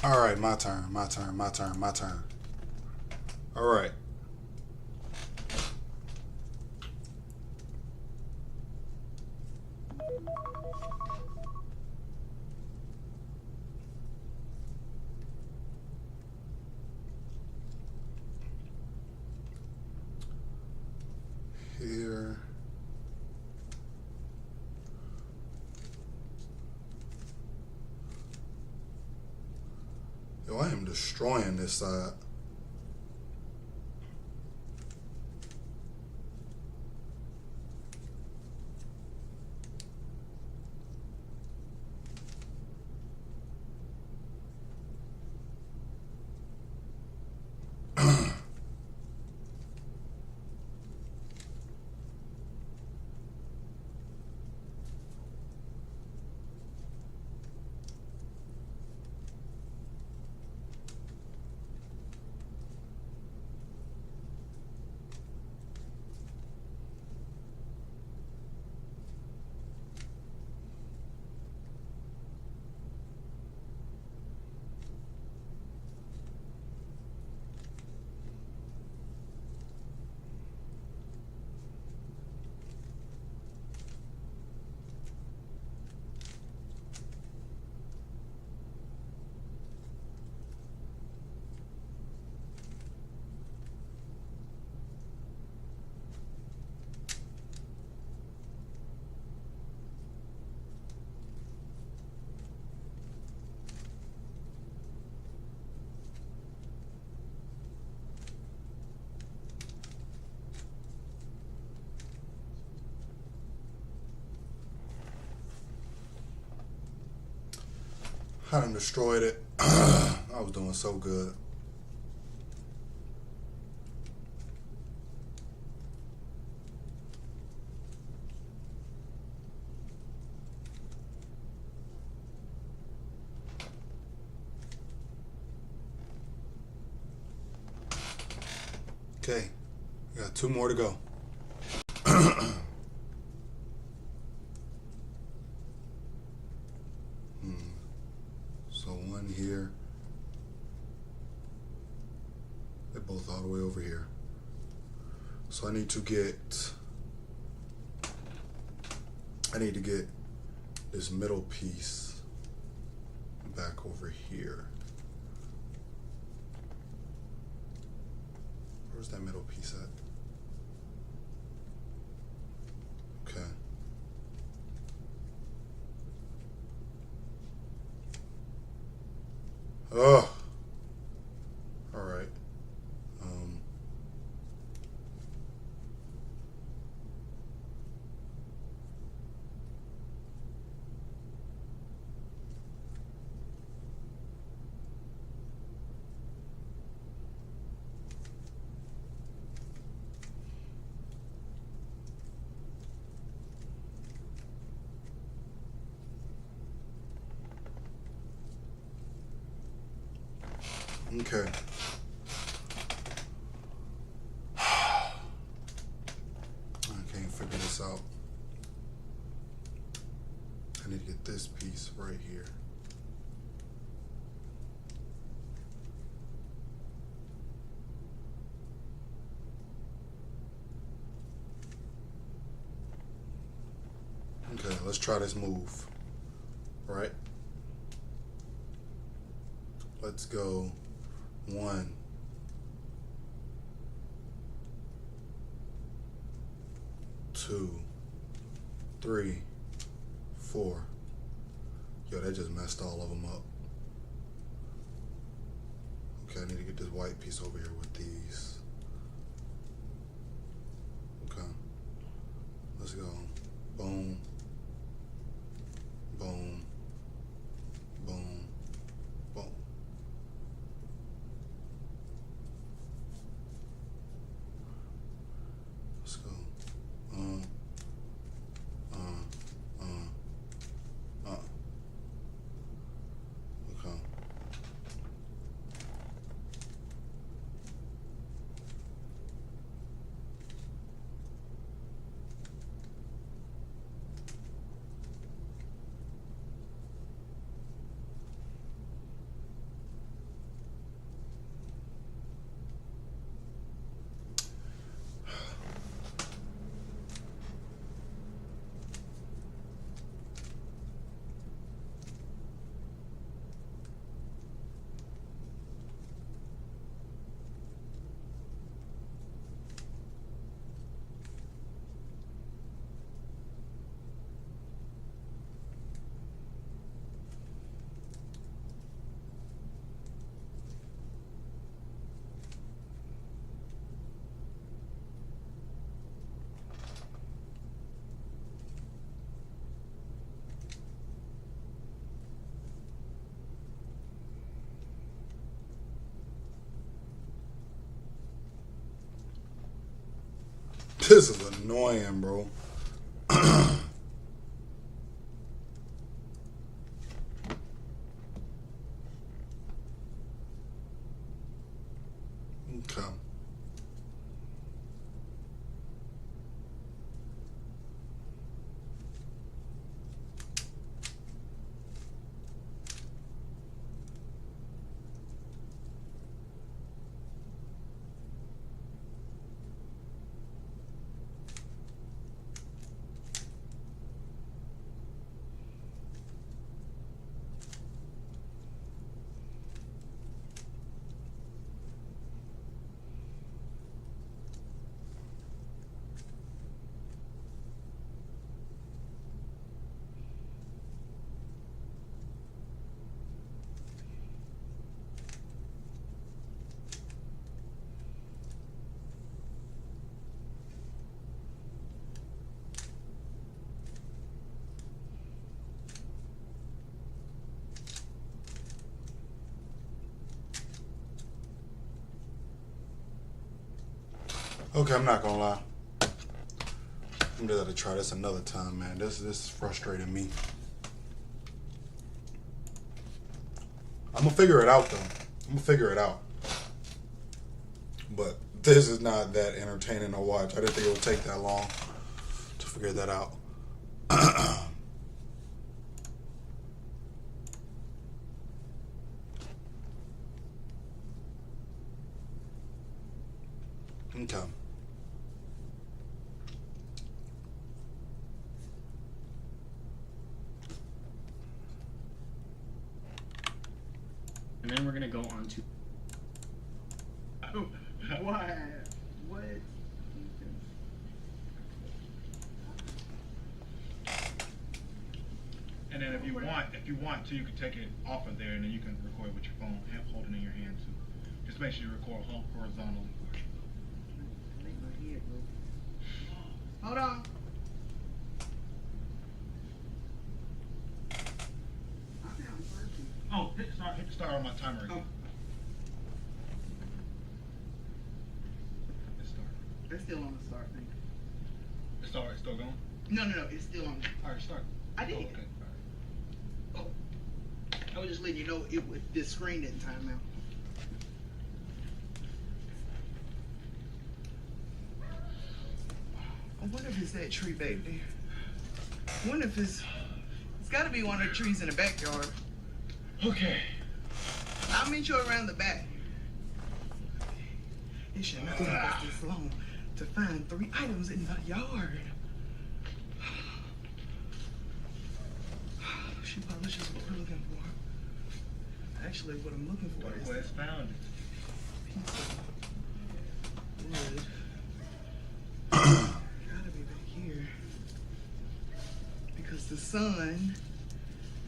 All right, my turn. All right. Here. Yo, I am destroying this side. I done destroyed it. I was doing so good. Okay, we got 2 more to go. So one here. They're both all the way over here. So I need to get this middle piece back over here. Where's that middle piece at? Okay. Oh. All right. Okay. I can't figure this out. I need to get this piece right here. Okay, let's try this move. Right? Let's go 1, 2, 3, 4. Yo, that just messed all of them up. Okay, I need to get this white piece over here with these. Okay. Let's go. Boom. Boom. Boom. Boom. Let's go. Okay. This is annoying, bro. Okay. Okay, I'm not gonna lie. I'm just gonna try this another time, man. This is frustrating me. I'm gonna figure it out though. I'm gonna figure it out. But this is not that entertaining to watch. I didn't think it would take that long to figure that out. Okay. And then we're gonna go on to. Why? What? And then if you want to, you can take it off of there, and then you can record with your phone, holding it in your hand too. Just make sure you record horizontally. Hold on. Oh, hit start on my timer again. Hit start. It's still on the start thing. It's still going? No, it's still on. Alright, start. I did. Oh, okay. All right. I was just letting you know the screen didn't time out. I wonder if it's that tree back there. I wonder if it's gotta be one of the trees in the backyard. Okay. I'll meet you around the back. It should not take us this long to find 3 items in the yard. She polishes what we're looking for. Actually, what I'm looking for is Quest found it. piece of wood. Gotta be back here. Because the sun.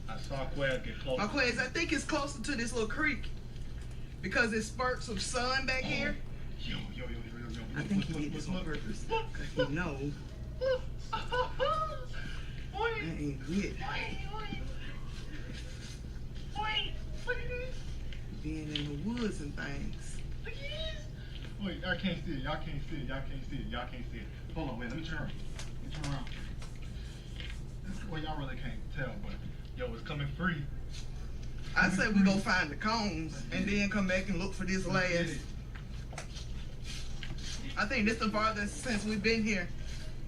I saw Quest get close. Marquez, I think it's closer to this little creek. Because it spurts of sun back here. Yo. I think he did this on purpose. Cause he know that ain't it. Being in the woods and things. Wait, I can't see it. Y'all can't see it. Hold on, wait, let me turn around. Well, y'all really can't tell, but yo, it's coming free. I say we go find the cones and then come back and look for this last. I think this the farthest since we've been here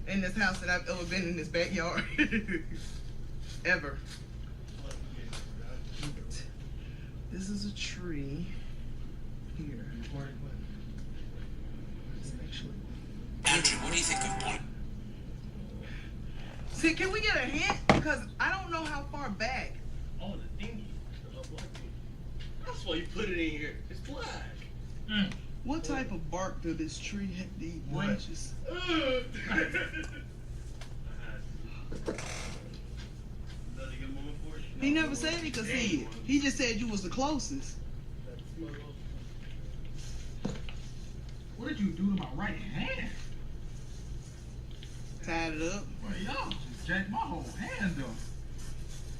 in this house that I've ever been in this backyard. Ever. This is a tree here. It's actually. Andrew, what do you think of point? See, can we get a hint? Because I don't know how far back. Oh, the thingy. The black thing. That's why you put it in here. It's black. What type of bark does this tree have? These branches. He never said he could see it. He just said you was the closest. What did you do to my right hand? Tied it up. Well, y'all just jacked my whole hand up.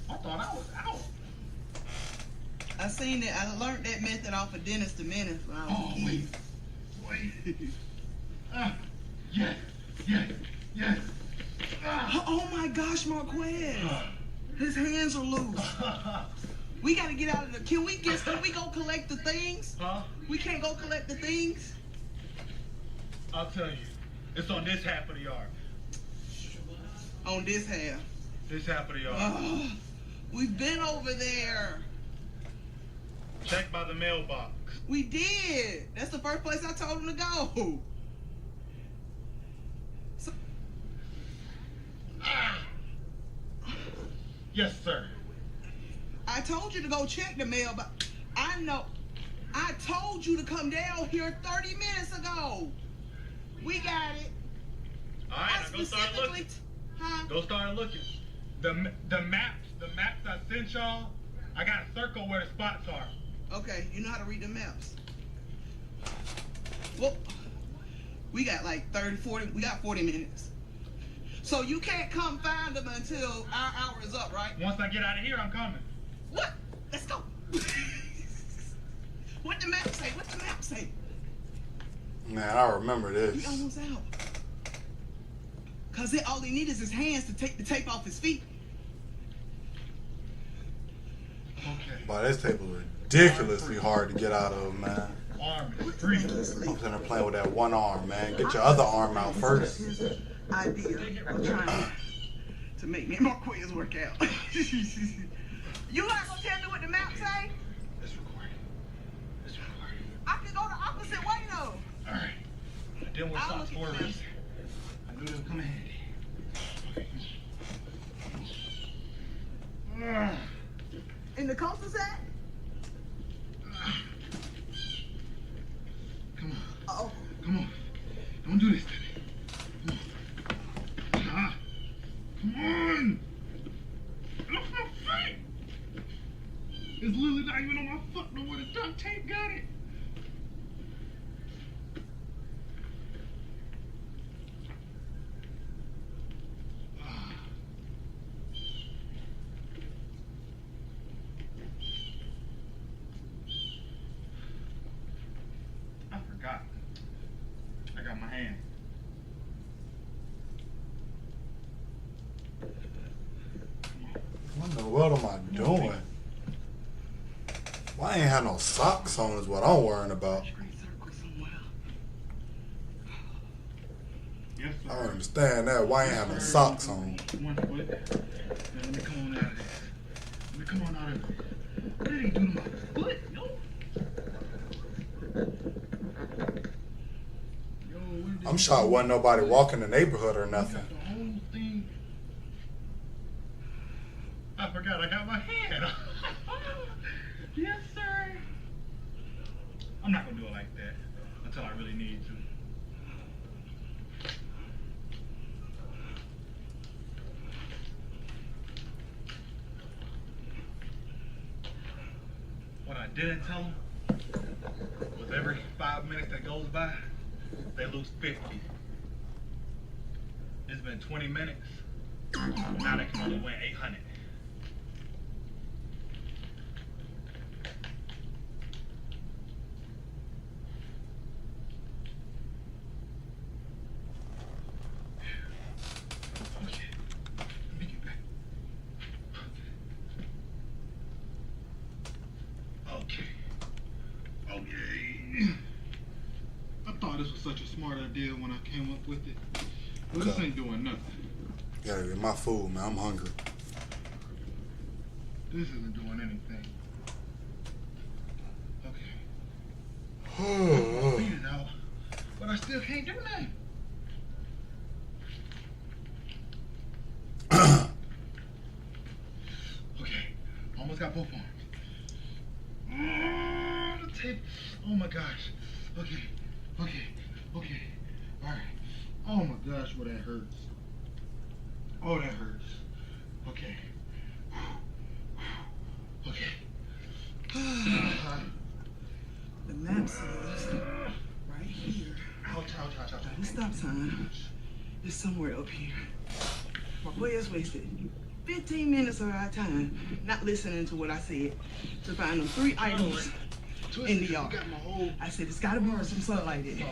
I thought I was out. I seen it. I learned that method off of Dennis the Menace when I was a kid. Yes. Oh my gosh, Marquez. His hands are loose. We gotta get out of the. Can we go collect the things? Huh? We can't go collect the things. I'll tell you. It's on this half of the yard. On this half. This half of the yard. We've been over there. Check by the mailbox. We did. That's the first place I told him to go. So, Yes, sir. I told you to go check the mailbox. I know. I told you to come down here 30 minutes ago. We got it. All right, now go start looking. Huh? Go start looking. The maps I sent y'all, I got a circle where the spots are. Okay, you know how to read the maps. Well, we got like 40 minutes. So you can't come find them until our hour is up, right? Once I get out of here, I'm coming. What? Let's go. What the map say? Man, I remember this. We almost out. Cause all he needs is his hands to take the tape off his feet. Okay. Boy, this tape was ridiculously hard to get out of, man. Arm is free. I'm sitting there playing with that one arm, man. Get your other arm out first. His idea of trying to make me and Marquez work out. You not gonna tell me what the map say? It's recording. I can go the opposite way though. All right. I didn't want to stop for a reason. I knew it would come in handy. In the coastal side? Come on. Uh-oh. Come on. Don't do this to me. Come on. Come on. Look at my feet. It's literally not even on my foot no more. The duct tape got it. I forgot. I got my hand. What in the world am I doing? Why I ain't have no socks on is what I'm worrying about. Great circle somewhere. Yes, sir. I don't understand that. Why ain't having socks on? One foot. Now let me come on out of this. Let me come on out of it. What did he do to my foot? Yo. I'm shocked wasn't nobody walking the neighborhood or nothing. The whole thing. I forgot I got my hand. Yes, sir. I'm not gonna do it like that until I really need to. What I didn't tell them was every 5 minutes that goes by, they lose 50. It's been 20 minutes. Now they can only win 800. Okay. Let me get back. Okay. Okay. I thought this was such a smart idea when I came up with it. But this ain't doing nothing. Gotta get my food, man. I'm hungry. This isn't doing anything. Okay. Beat it out. But I still can't do nothing. Okay. Almost got both arms. The tape. Oh my gosh. Okay. Okay. Okay. Alright. Oh my gosh, what that hurts. Oh, that hurts. Okay. Okay. The map says right here. Ouch, ouch, ouch, ouch. Now, this stop sign is somewhere up here. My boy has wasted 15 minutes of our time not listening to what I said to find them 3 items in the yard. I said it's gotta be some sunlight in it.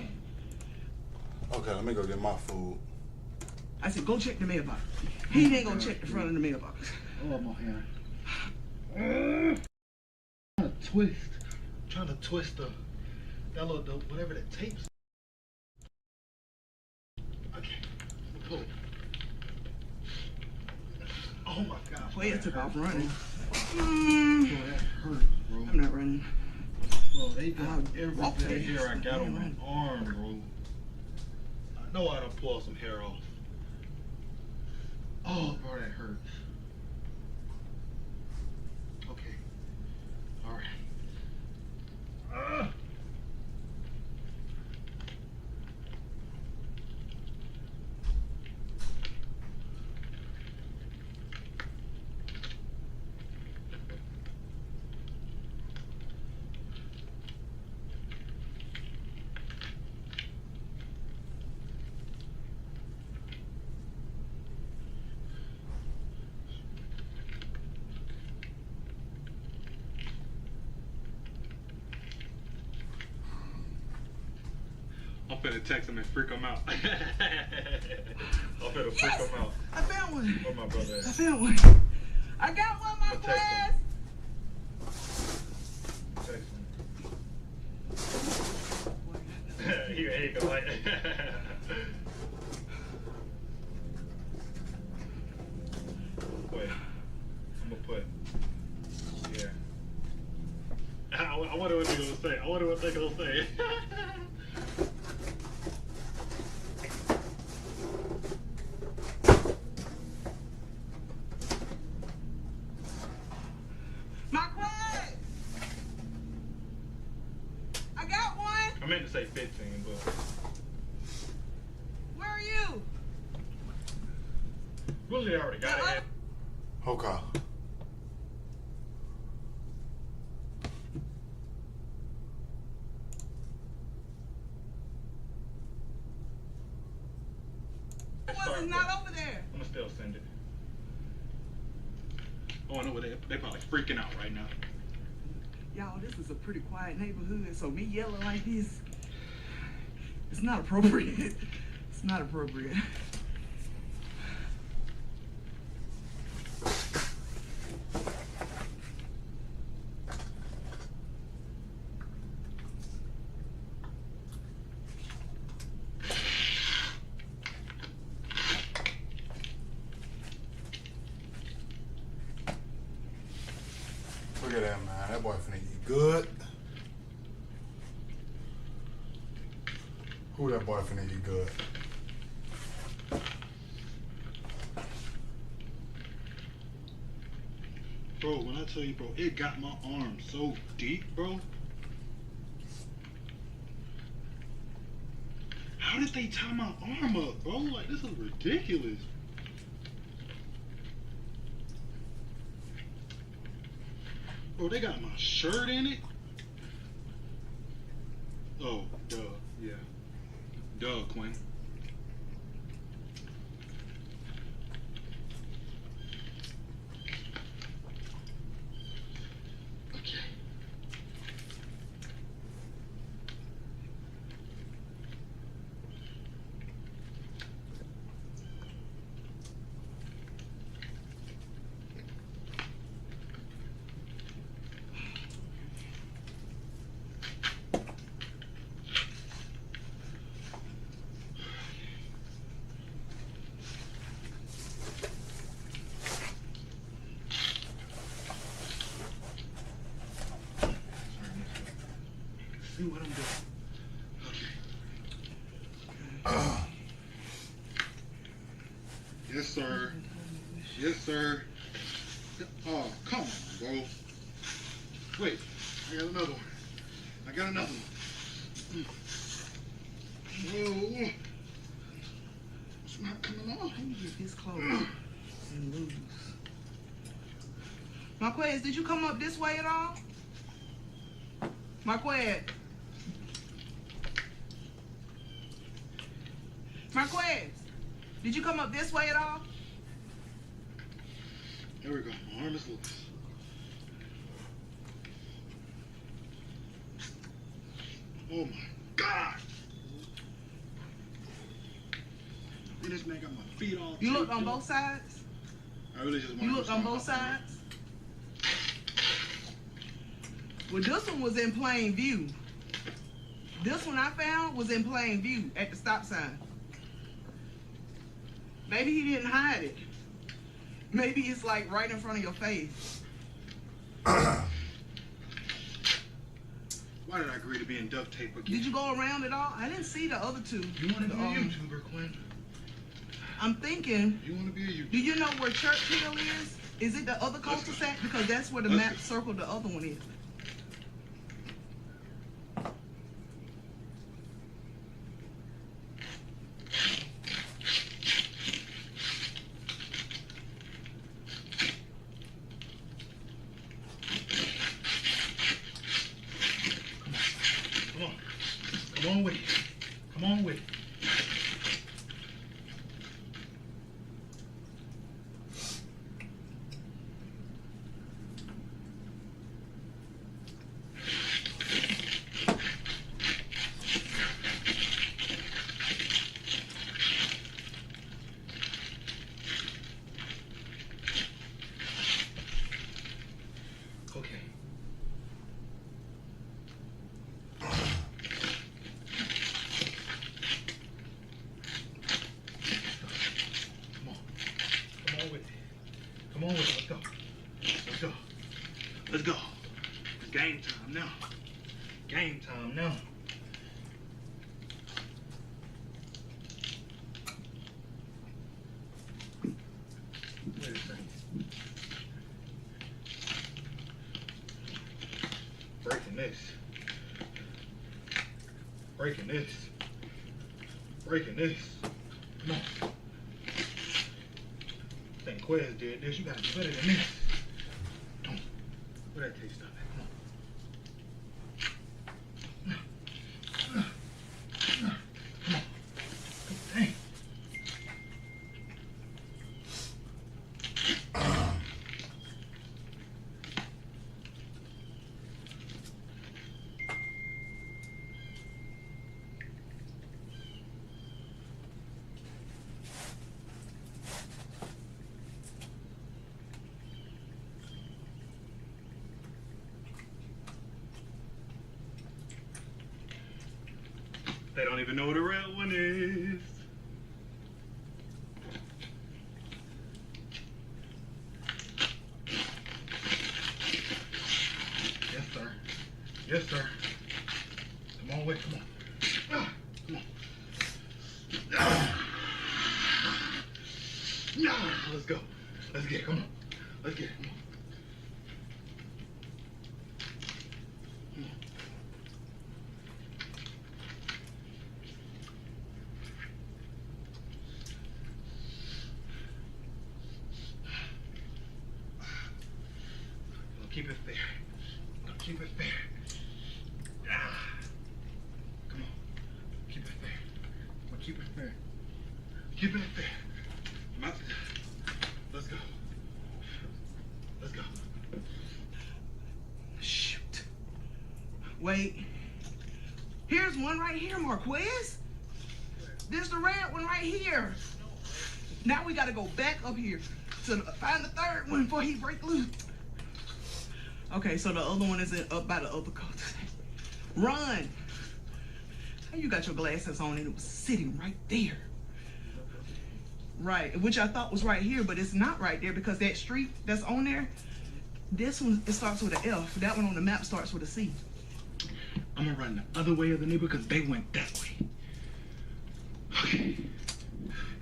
Okay, let me go get my food. I said go check the mailbox. He didn't go check the front of the mailbox. Oh, my hand. Trying to twist that little, whatever that tape's. Okay, pull it. Oh my gosh. Well, it took off running. Bro, that hurts, bro. I'm not running. Bro, they got I'll every walk bit of there. hair I got on Run. my arm, bro. I know I done pulled some hair off. Oh, bro, that hurts. Okay. All right. I'm finna text him and freak him out. I'm finna freak him out. I found one. Where my brother I at? found one. I got one, my I'ma text him. friends. Text him. He can like. Wait. I'm gonna put. Yeah. I wonder what they're gonna say. I wonder what they're gonna say. I got one. I meant to say 15, but. Where are you? Really already got it. Okay. One is not over there. I'm gonna still send it. Oh, I know what they probably freaking out right now. Y'all, this is a pretty quiet neighborhood, so me yelling like this, it's not appropriate. It's not appropriate. Look at that, man. That boy finna eat good. Who that boy finna eat good? Bro, when I tell you, bro, it got my arm so deep, bro. How did they tie my arm up, bro? Like, this is ridiculous. Bro, they got my shirt in it. Oh, duh, yeah. Duh, Quinn. Okay. See what I'm doing. Okay. Yes, sir. Yes, sir. Oh, come on, bro. Wait, I got another one. I got another one. Whoa. It's not coming off. Let me get this close and loose. Marquez, did you come up this way at all? Marquez. Marquez, did you come up this way at all? There we go. My arm is loose. Oh my God! And this man got my feet all. You looked on taped up. both sides? I really just want You looked on both sides? Well, this one was in plain view. This one I found was in plain view at the stop sign. Maybe he didn't hide it. Maybe it's like right in front of your face. Why did I agree to be in duct tape again? Did you go around at all? I didn't see the other two. You want to be a YouTuber, Quinn? I'm thinking, You want to be a YouTuber? do you know where Church Hill is? Is it the other cul-de-sac? Because that's where the Let's map go. circled the other one is. Come on. Come on with it. Come on with it. Okay. Come on. Come on with it. Come on with it. Let's go. Let's go. Let's go. It's game time now. Game time now. Wait a second. Breaking this. Breaking this. Breaking this. Come on. I think Quez did this. You gotta do better than this. Come on. Where that taste of it? Come on. Come on. Dang. They don't even know what a real one is. Yes, sir. Come on, wait, come on. Come on. Let's go. Let's get it, come on. Let's get it, come on. Keep it fair. Keep it fair. Come on. Keep it fair. Come on, keep it fair. Keeping it fair. Let's go. Let's go. Shoot. Wait. Here's one right here, Marquez. There's the red one right here. Now we gotta go back up here to find the third one before he break loose. Okay, so the other one is up by the other coat. Run! How you got your glasses on and it was sitting right there? Right, which I thought was right here, but it's not right there because that street that's on there, this one, it starts with an F. That one on the map starts with a C. I'm gonna run the other way of the neighbor because they went that way. Okay.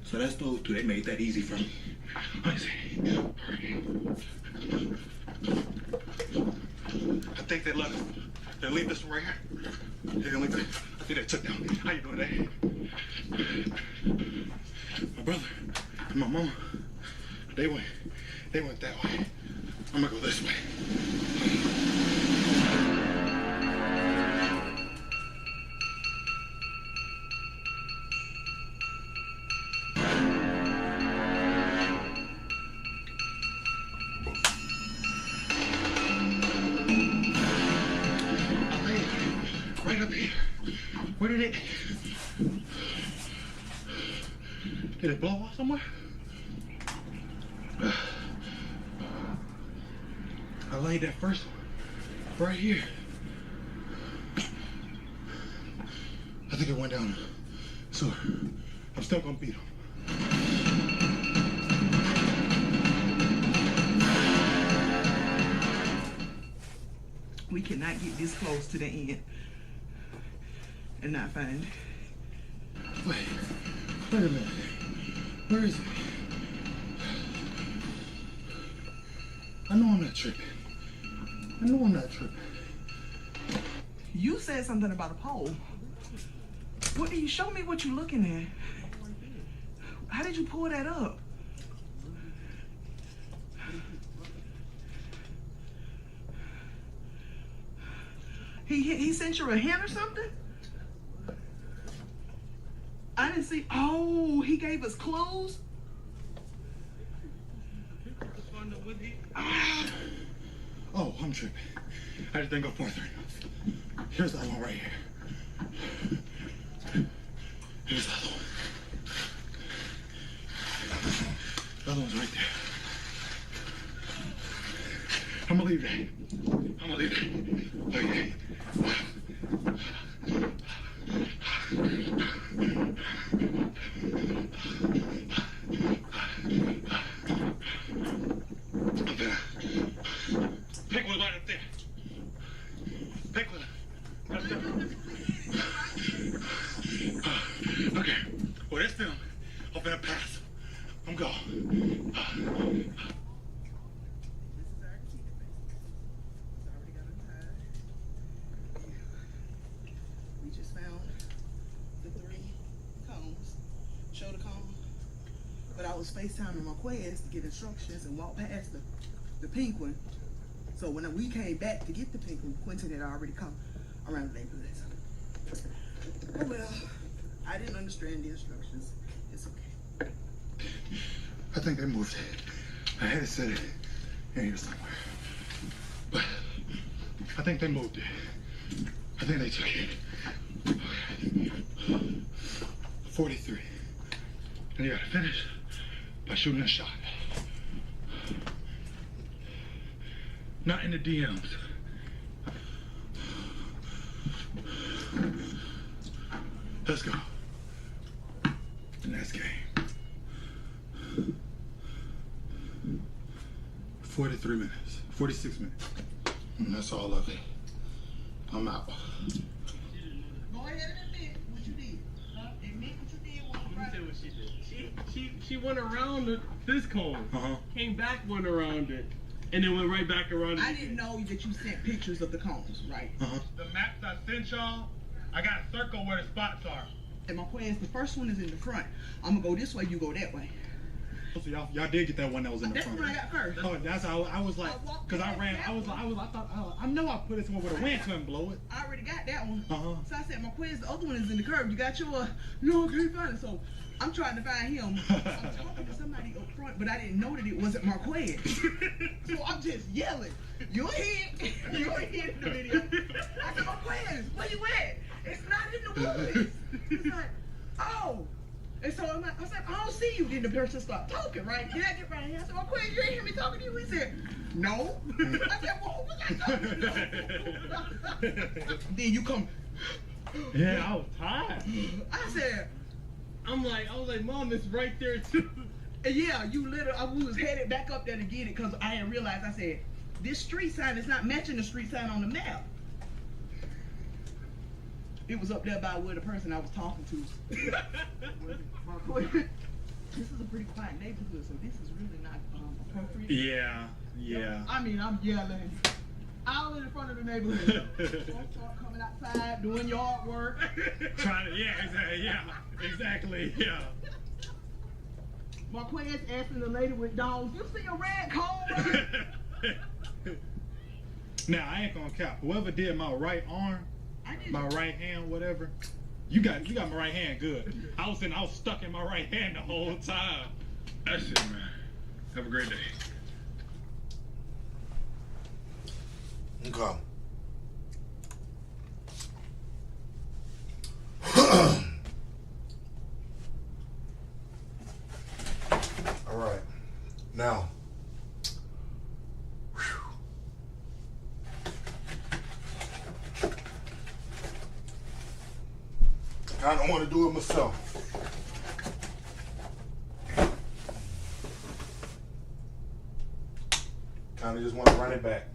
So that's those two. They made that easy for me. Let me see. I think they left. They leave this one right here. They didn't leave it. I think they took down. How you doing today? My brother and my mama, they went that way. I'm gonna go this way. Right up here. Where did it blow off somewhere? I laid that first one right here. I think it went down. So I'm still gonna beat him. We cannot get this close to the end and not find it. Wait a minute. Where is it? I know I'm not tripping. You said something about a pole. What do you show me what you're looking at? How did you pull that up? He sent you a hint or something? I didn't see. Oh, he gave us clues? Oh, I'm tripping. I just didn't go further enough. Here's that one right here. Here's the other one. The other one's right there. I'm gonna leave that. Okay. Pick one right up there. Pick one. Right up there. Okay. Well, this film, I'm gonna pass. I'm gone. We just found the 3 cones. Show the cone. But I was FaceTiming Marquez to get instructions and walk past the pink one. So when we came back to get the pink one, Quentin had already come around the neighborhood. Oh well, I didn't understand the instructions. It's okay. I think they moved it. I had it set it in here somewhere. But I think they moved it. I think they took it. Okay. 43. And you gotta finish by shooting a shot. Not in the DMs. Let's go. The next game. 43 minutes. 46 minutes. And that's all of it. I'm out. Go ahead and admit what you did. Admit what you did. Let me tell you what she did. She went around this cone, came back, went around it, and then went right back around it. I didn't know that you sent pictures of the cones, right? The maps I sent y'all, I got a circle where the spots are. And my plan, the first one is in the front. I'm gonna go this way, you go that way. So y'all did get that one that was in the That's front. what I got first. Oh, that's how I was like, cause I ran. I thought I know I put it somewhere where the wind couldn't blow it. I already got that one. Uh-huh. So I said, my quiz, the other one is in the curb. You got your, no, I can't find it. So I'm trying to find him. I'm talking to somebody up front, but I didn't know that it wasn't Marquez. So I'm just yelling, you're here. You're here in the video. I said, Marquez, where you at? It's not in the woods. He's like, oh. And so I'm like, I said, I don't see you. Then the person stopped talking, right? Then I get right here. I said, Marquez, you ain't hear me talking to you? He said, no. I said, well, what you talking about? Then you come. Yeah, I was tired. I said, I was like, Mom, it's right there too. and yeah, you literally, we was headed back up there to get it because I didn't realize, I said, this street sign is not matching the street sign on the map. It was up there by where the person I was talking to. This is a pretty quiet neighborhood, so this is really not appropriate. Yeah. I mean, I'm yelling all in front of the neighborhood. Folks are coming outside, doing yard work. Trying to, exactly. Marquez asking the lady with dogs, you see a red cone? Now I ain't gonna cap. Whoever did my right arm, my right hand, whatever, you got my right hand good. I was stuck in my right hand the whole time. That's it, man. Have a great day. Okay. All right. Now. I don't want to do it myself. Kind of just want to run it back.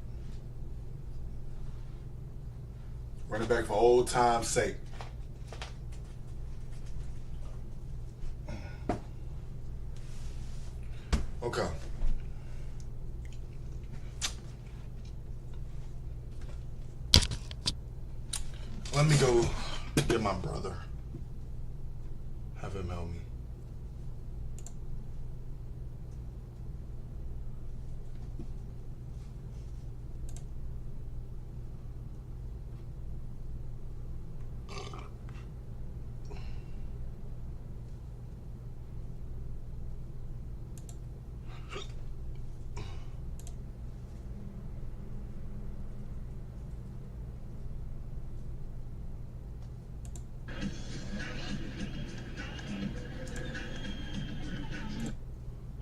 Run it back for old time's sake. Okay. Let me go get my brother. Have him help me.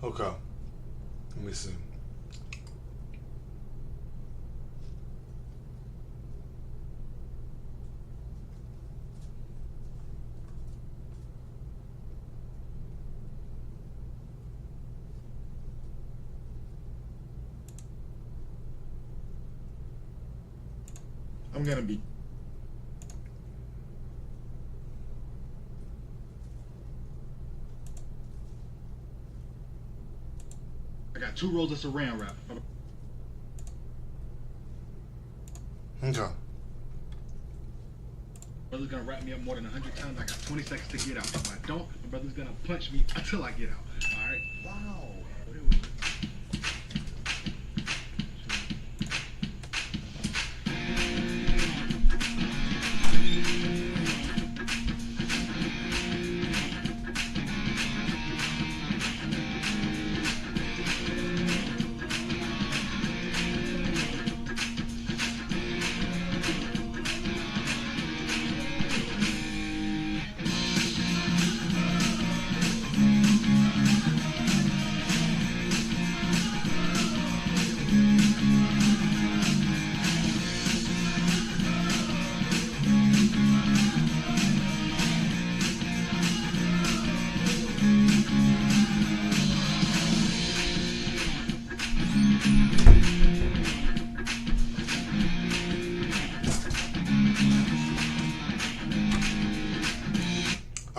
Okay. Let me see. I'm gonna be. I got 2 rolls of saran wrap. Okay. Brother's gonna wrap me up more than 100 times. I got 20 seconds to get out. If I don't, my brother's gonna punch me until I get out. All right? Wow.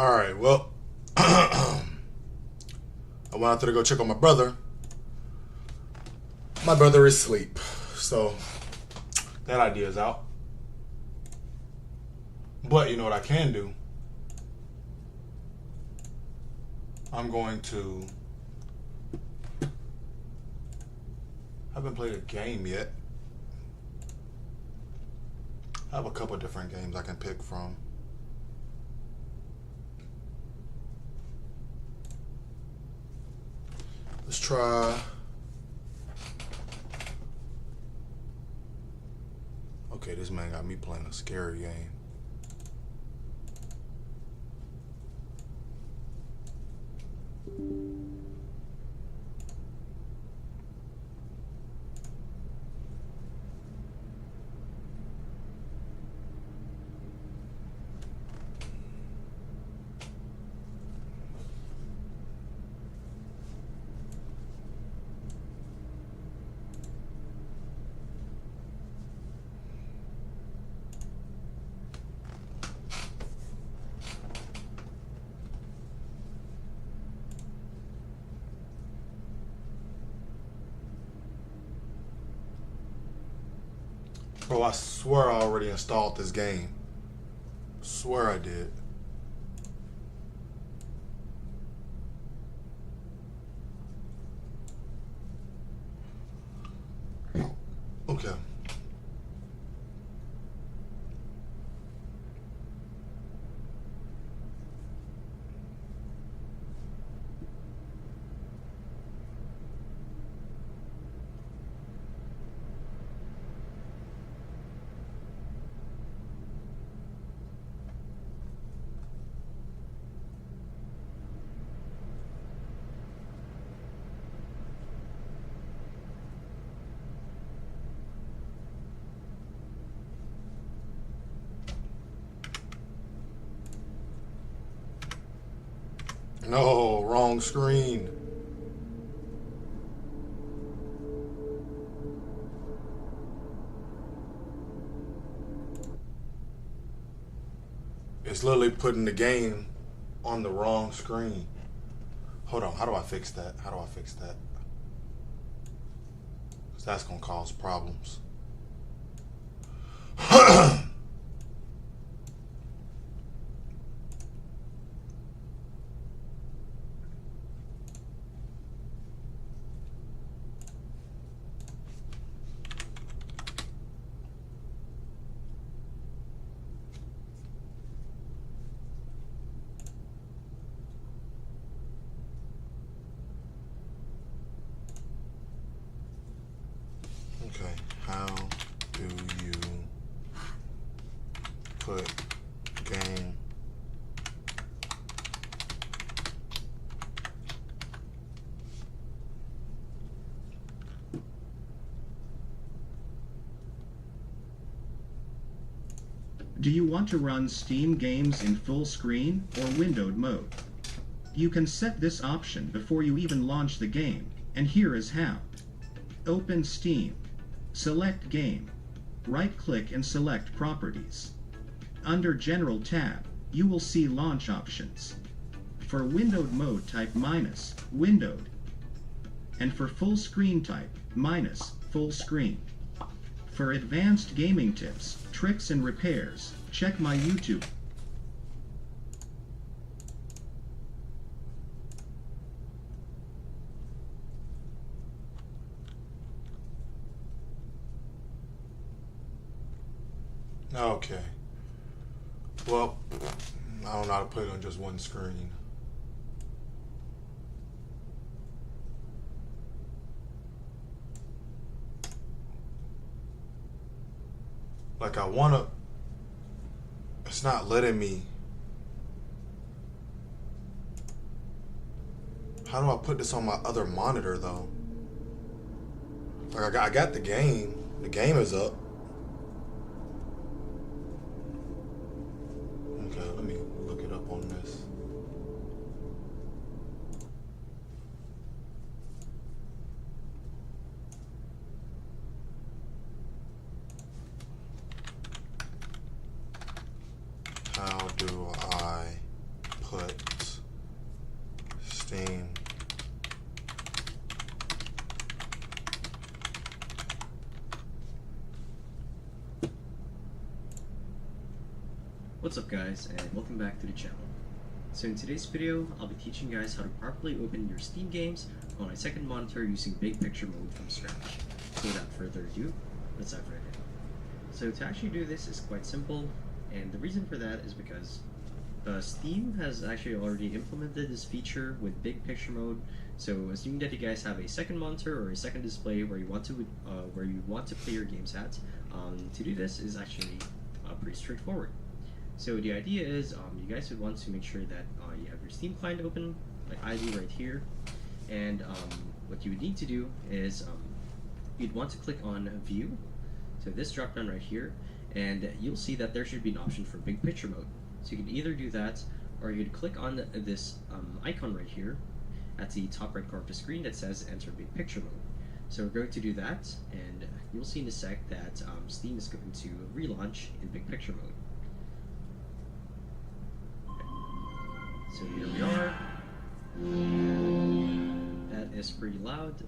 Alright, well, I went out there to go check on my brother. My brother is asleep, so that idea is out. But you know what I can do? I'm going to... I haven't played a game yet. I have a couple different games I can pick from. Let's try... Okay, this man got me playing a scary game. Bro, I swear I already installed this game. Swear I did. Okay. No, wrong screen. It's literally putting the game on the wrong screen. Hold on, how do I fix that? How do I fix that? Because that's going to cause problems. Okay, how do you put game Do you want to run Steam games in full screen or windowed mode? You can set this option before you even launch the game, and here is how. Open Steam. Select Game. Right-click and select Properties. Under General tab, you will see Launch options. For windowed mode, type -windowed. And for full screen, type -full screen. For advanced gaming tips, tricks, and repairs, check my YouTube. Okay. Well, I don't know how to play it on just one screen. Like I wanna, it's not letting me. How do I put this on my other monitor though? Like I got the game is up. Okay, let me look it up on this. How do I put What's up guys, and welcome back to the channel. So in today's video, I'll be teaching you guys how to properly open your Steam games on a second monitor using big picture mode from scratch. So without further ado, let's dive right in. So to actually do this is quite simple, and the reason for that is because Steam has actually already implemented this feature with big picture mode. So assuming that you guys have a second monitor or a second display where you want to play your games at, to do this is actually pretty straightforward. So the idea is you guys would want to make sure that you have your Steam client open, like I do right here, and what you would need to do is you'd want to click on View, so this drop down right here, and you'll see that there should be an option for big picture mode. So you can either do that, or you'd click on this icon right here at the top right corner of the screen that says Enter Big Picture Mode. So we're going to do that, and you'll see in a sec that Steam is going to relaunch in Big Picture Mode. So here we are. That is pretty loud.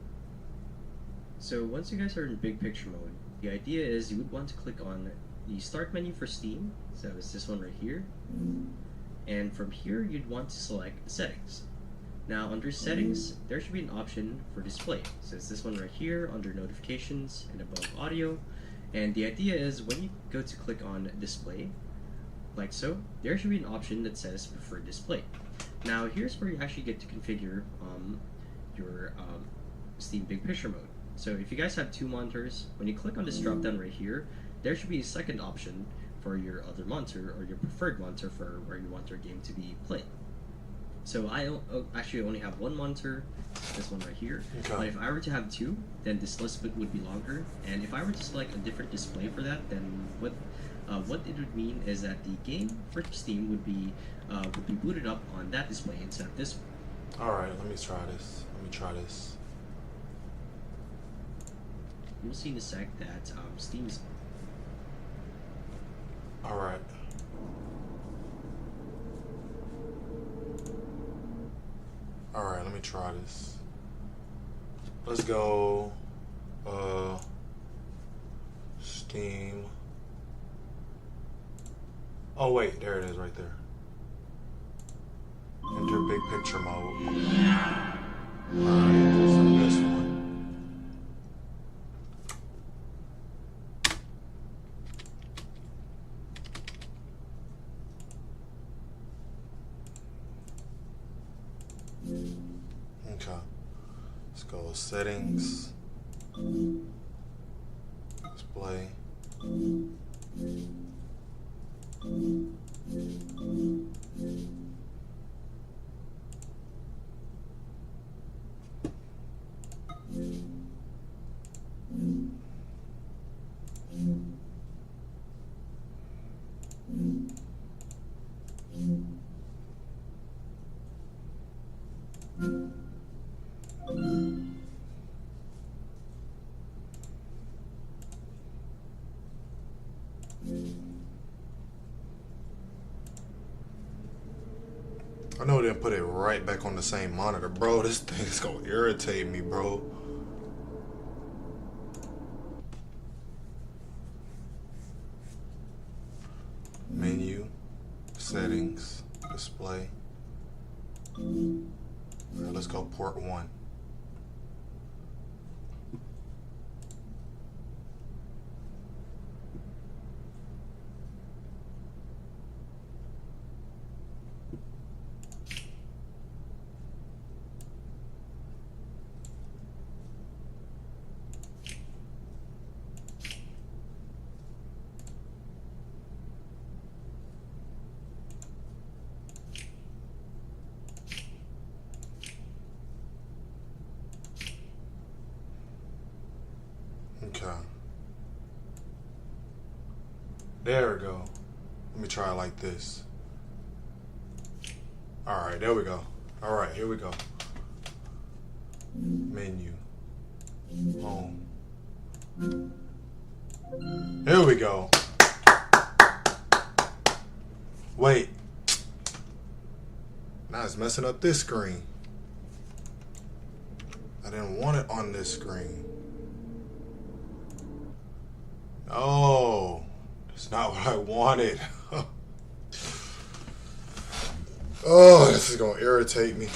So once you guys are in big picture mode, the idea is you would want to click on the start menu for Steam. So it's this one right here. And from here, you'd want to select settings. Now under settings, there should be an option for display. So it's this one right here under notifications and above audio. And the idea is when you go to click on display, like so, there should be an option that says preferred display. Now here's where you actually get to configure your Steam Big Picture mode. So if you guys have two monitors, when you click on this drop down right here, there should be a second option for your other monitor or your preferred monitor for where you want your game to be played. So I actually only have one monitor, this one right here. Okay. But if I were to have two, then this list would be longer. And if I were to select a different display for that, then what it would mean is that the game for Steam would be booted up on that display instead of this one. All right, let me try this. You'll see in a sec that Steam is. All right. All right, let me try this. Let's go. Steam. Oh wait, there it is right there. Enter big picture mode. Alright, so this one. Okay. Let's go with settings. Display. I know they didn't put it right back on the same monitor. Bro, this thing is gonna irritate me, bro. Menu, settings, display. Alright, let's go port 1. Okay. There we go. Let me try it like this. Alright, there we go. Alright, here we go. Menu. Home. Here we go. Wait. Now it's messing up this screen. I didn't want it on this screen. No, that's not what I wanted. Oh, this is gonna irritate me.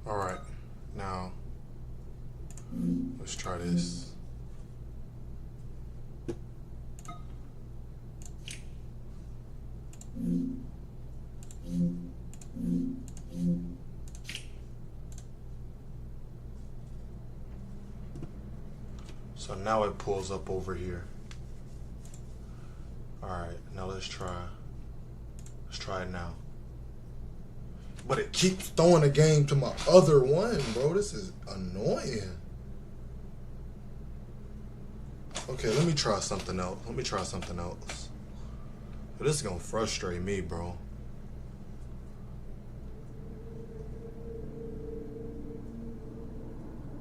All right, now let's try this. So now it pulls up over here. All right, now let's try it now. But it keeps throwing the game to my other one, bro. This is annoying. Okay, let me try something else. But this is gonna frustrate me, bro.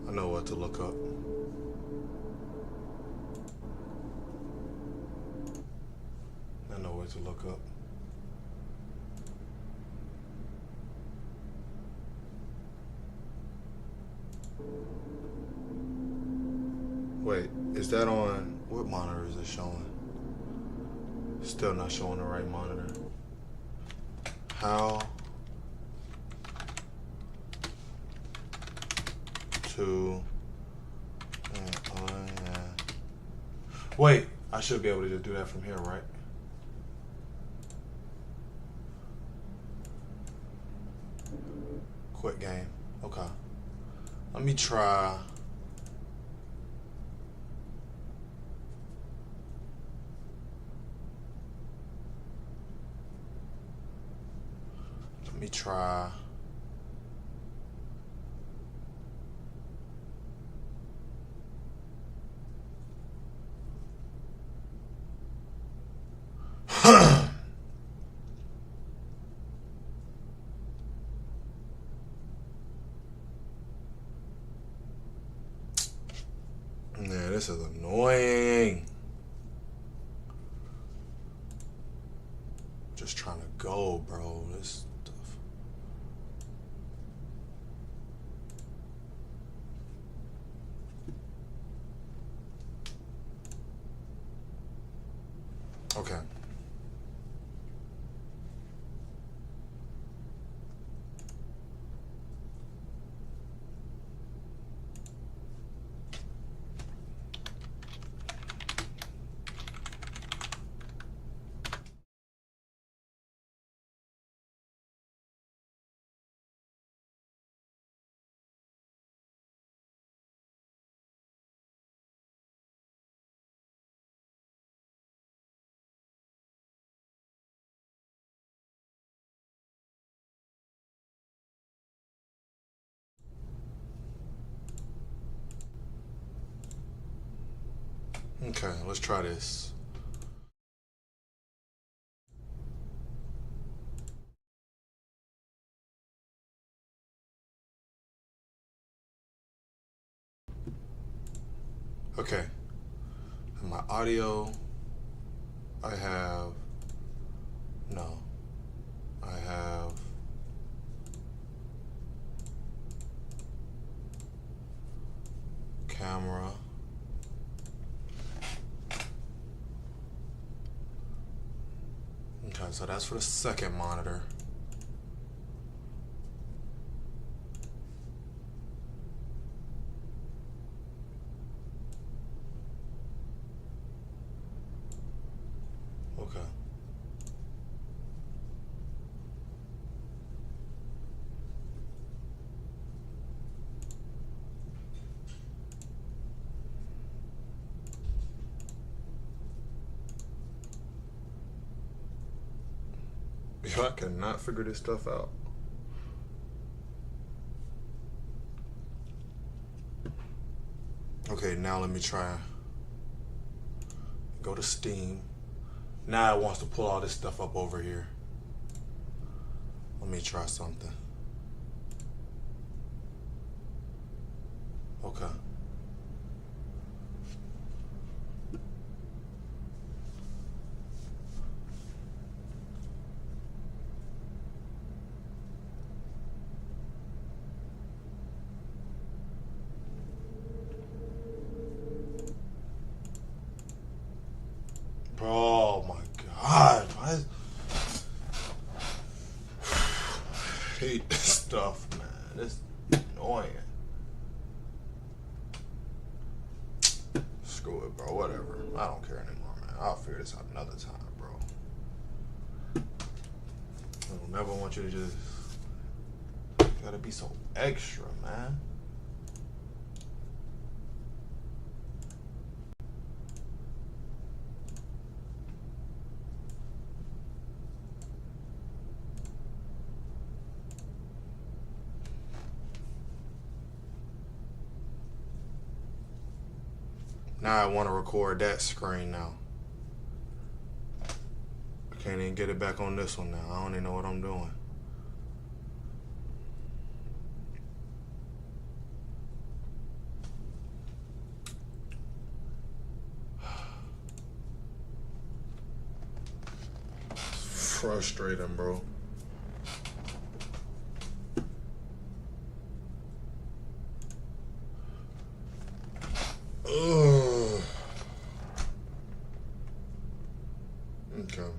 I know what to look up. Wait, is that on, what monitor is it showing? Still not showing the right monitor. How to, wait, I should be able to just do that from here, right? Quit game, okay. Let me try. Let me try. Yeah, this is annoying. Just trying to go, bro. This stuff. Okay. Okay, let's try this. Okay. And my audio, I have camera. Okay, so that's for the second monitor. Okay. Yo, I cannot figure this stuff out. now let me try. Go to Steam. Now it wants to pull all this stuff up over here. Let me try something. Okay. Oh my God. I hate this stuff, man. It's annoying. Screw it, bro. Whatever. I don't care anymore, man. I'll figure this out another time, bro. I don't never want you to just... You gotta be so extra, man. Now I want to record that screen now. I can't even get it back on this one now. I don't even know what I'm doing. It's frustrating, bro. Ugh. Okay.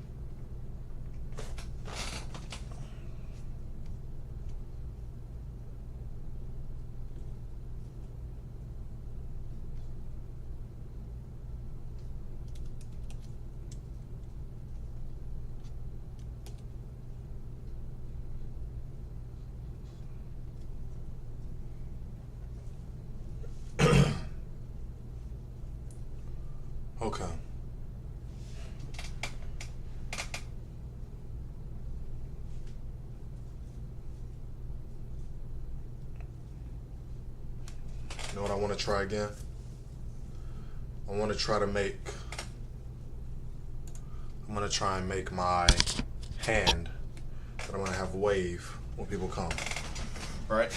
Okay. You know what I want to try again? I want to try to make... I'm going to try and make my hand that I'm going to have wave when people come. Right?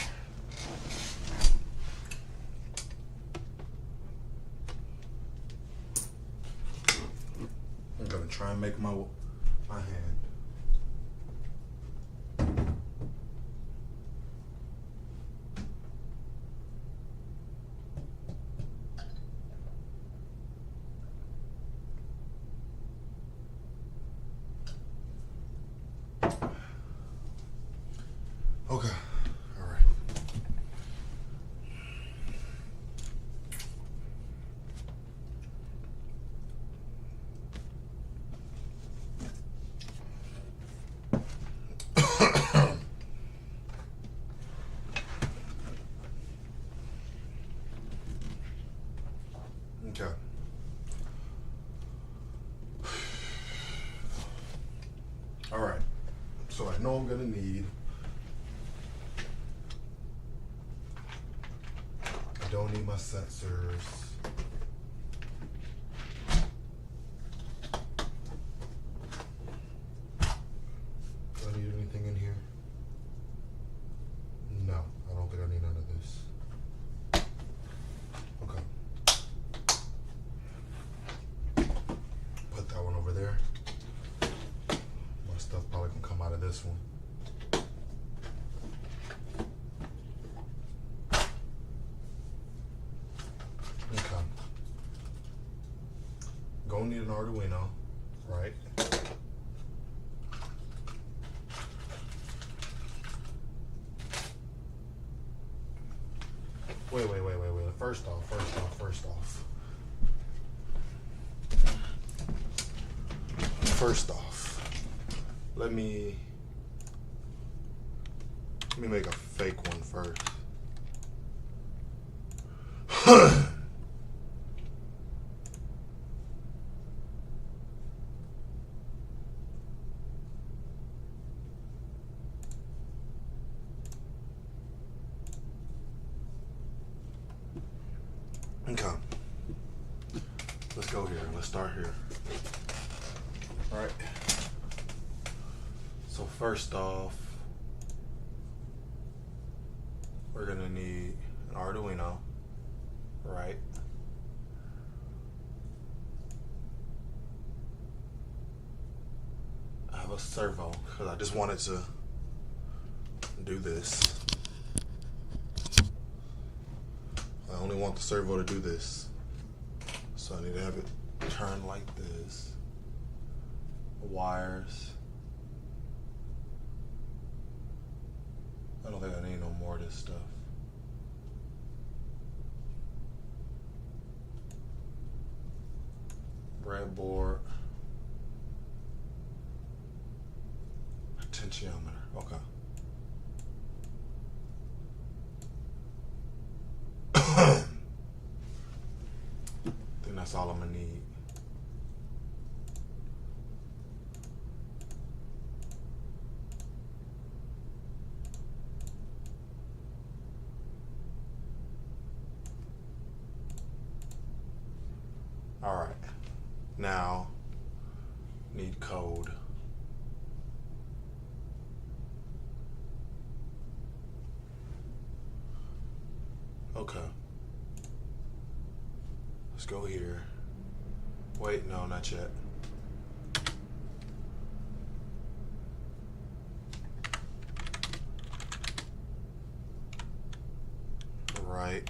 I'm gonna try and make my hand. Okay. All right. Okay. All right. So I know I'm gonna need. I don't need my sensors. Do I need anything in here? No, I don't think I need none of this. Okay. Put that one over there. My stuff probably can come out of this one. Okay. Gonna need an Arduino, right? Wait. First off, let me make a fake one first. Okay. start here. All right. So first off, we're gonna need an Arduino, right? I have a servo because I just wanted to do this. I only want the servo to do this. So I need to have it turn like this. Wires. I don't think I need no more of this stuff. Breadboard. Potentiometer. Okay. I think that's all I'm gonna need. All right, now need code. Okay. Let's go here. Wait, no, not yet. Write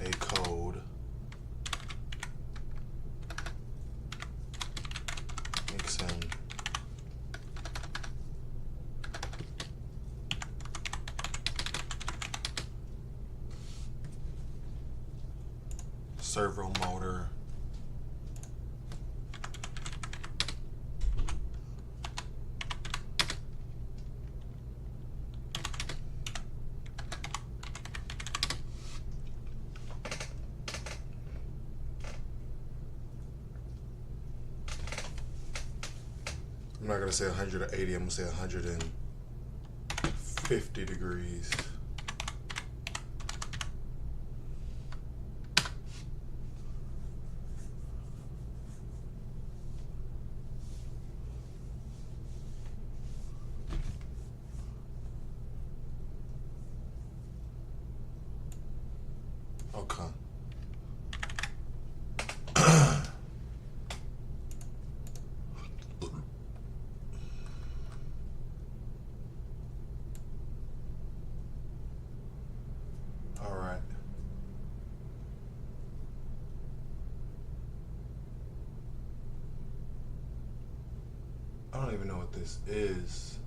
a code. Mix in servo motor. I'm not gonna say 180, I'm gonna say 150 degrees. Okay. All right. I don't even know what this is.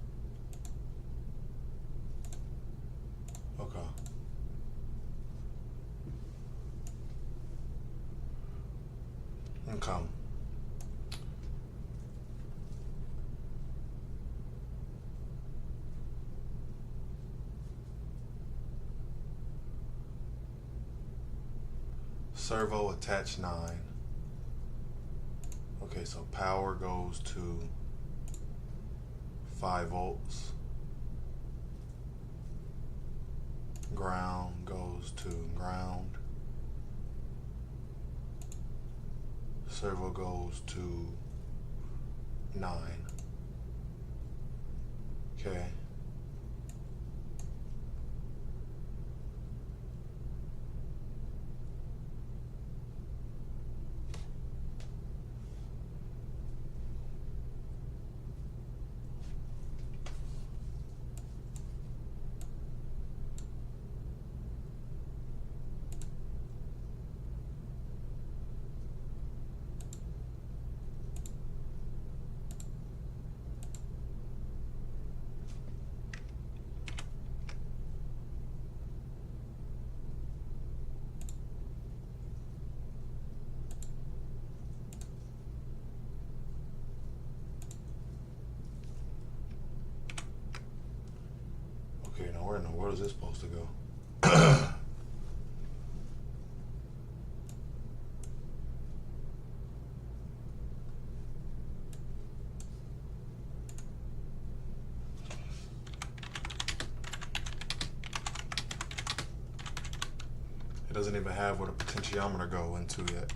Okay. Okay. Servo attach 9. Okay, so power goes to 5 volts. Ground goes to ground. Servo goes to 9. Okay. Okay, now where in the world is this supposed to go? It doesn't even have where the potentiometer go into yet.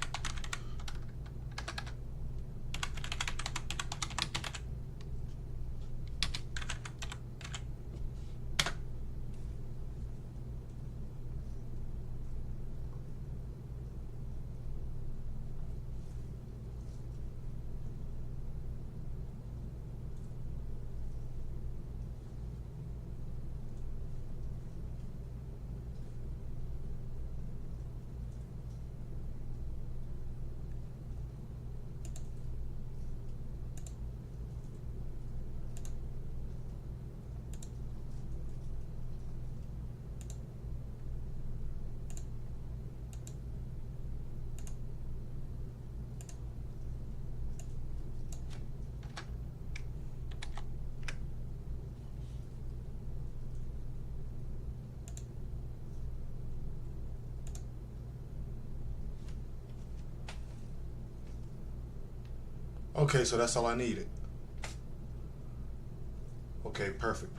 Okay, so that's all I needed. Okay, perfect.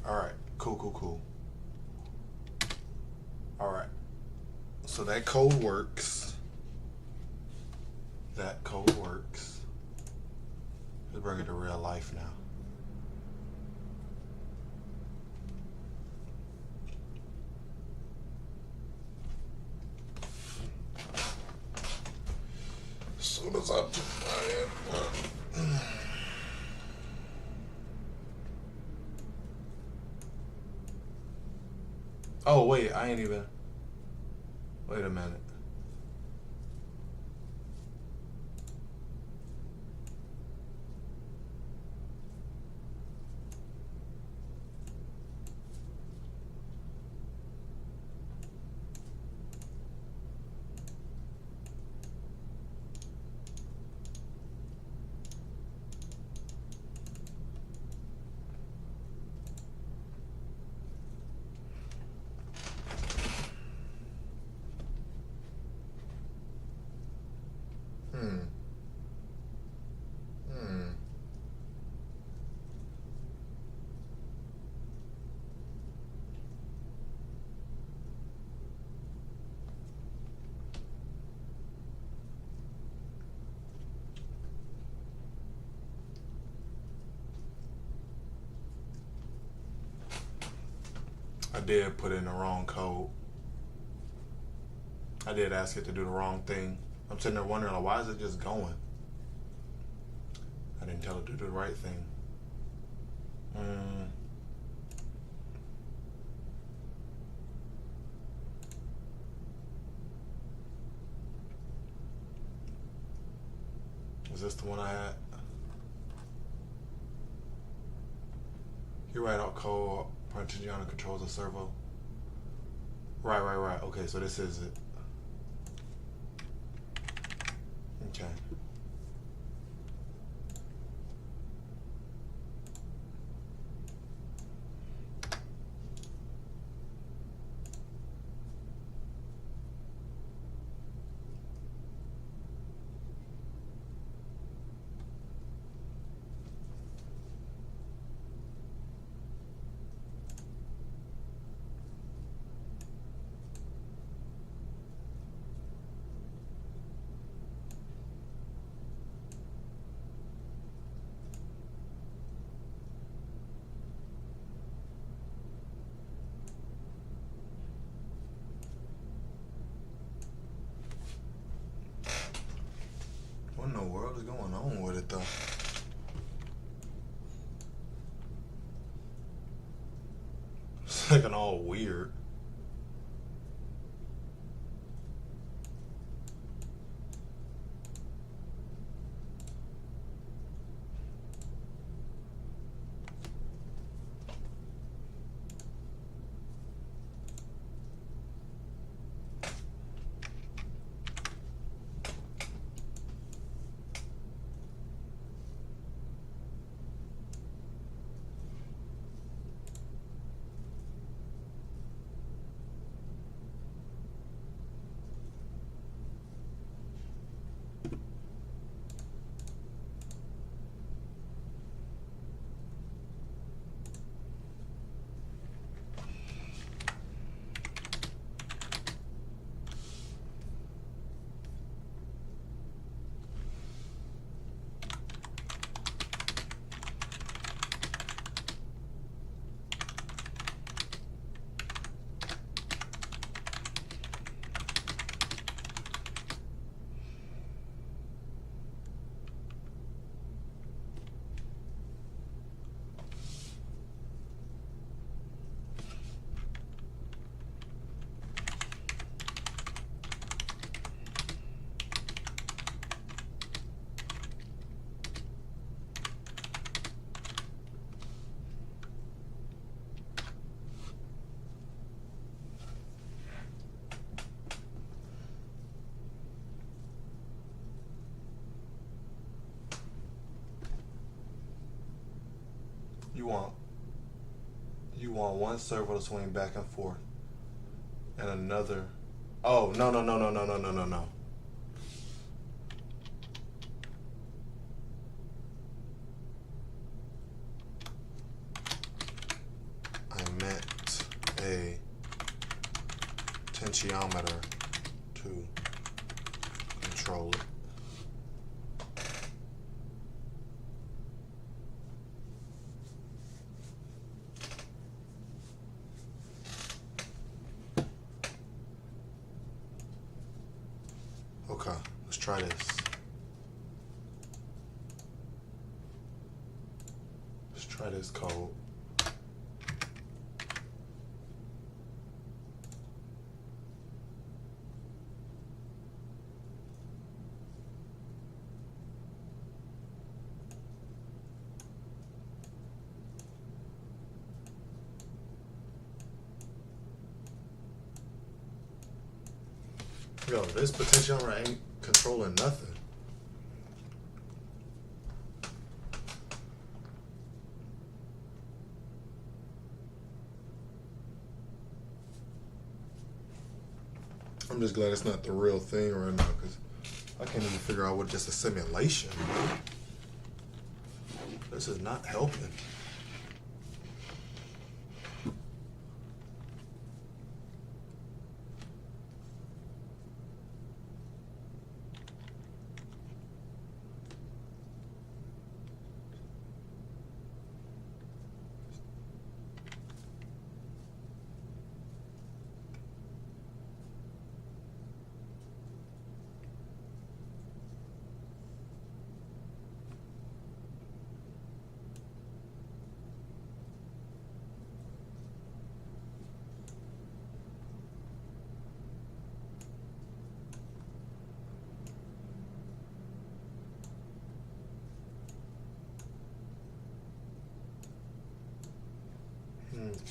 Alright, cool. Alright. So that code works. Let's bring it to real life now. As soon as I do my input. Oh wait, I ain't even. Wait a minute. I did put in the wrong code. I did ask it to do the wrong thing. I'm sitting there wondering, like, why is it just going? I didn't tell it to do the right thing. Is this the one I had? You write out code, Parmigiano controls the servo. Right. Okay, so this is it. Okay. What in the world is going on with it though? It's looking all weird. You want one servo to swing back and forth, and another. Oh no! potentiometer to control it. Okay, let's try this. Let's try this code. Yo, this potentiometer ain't controlling nothing. I'm just glad it's not the real thing right now, because I can't even figure out what just a simulation. This is not helping.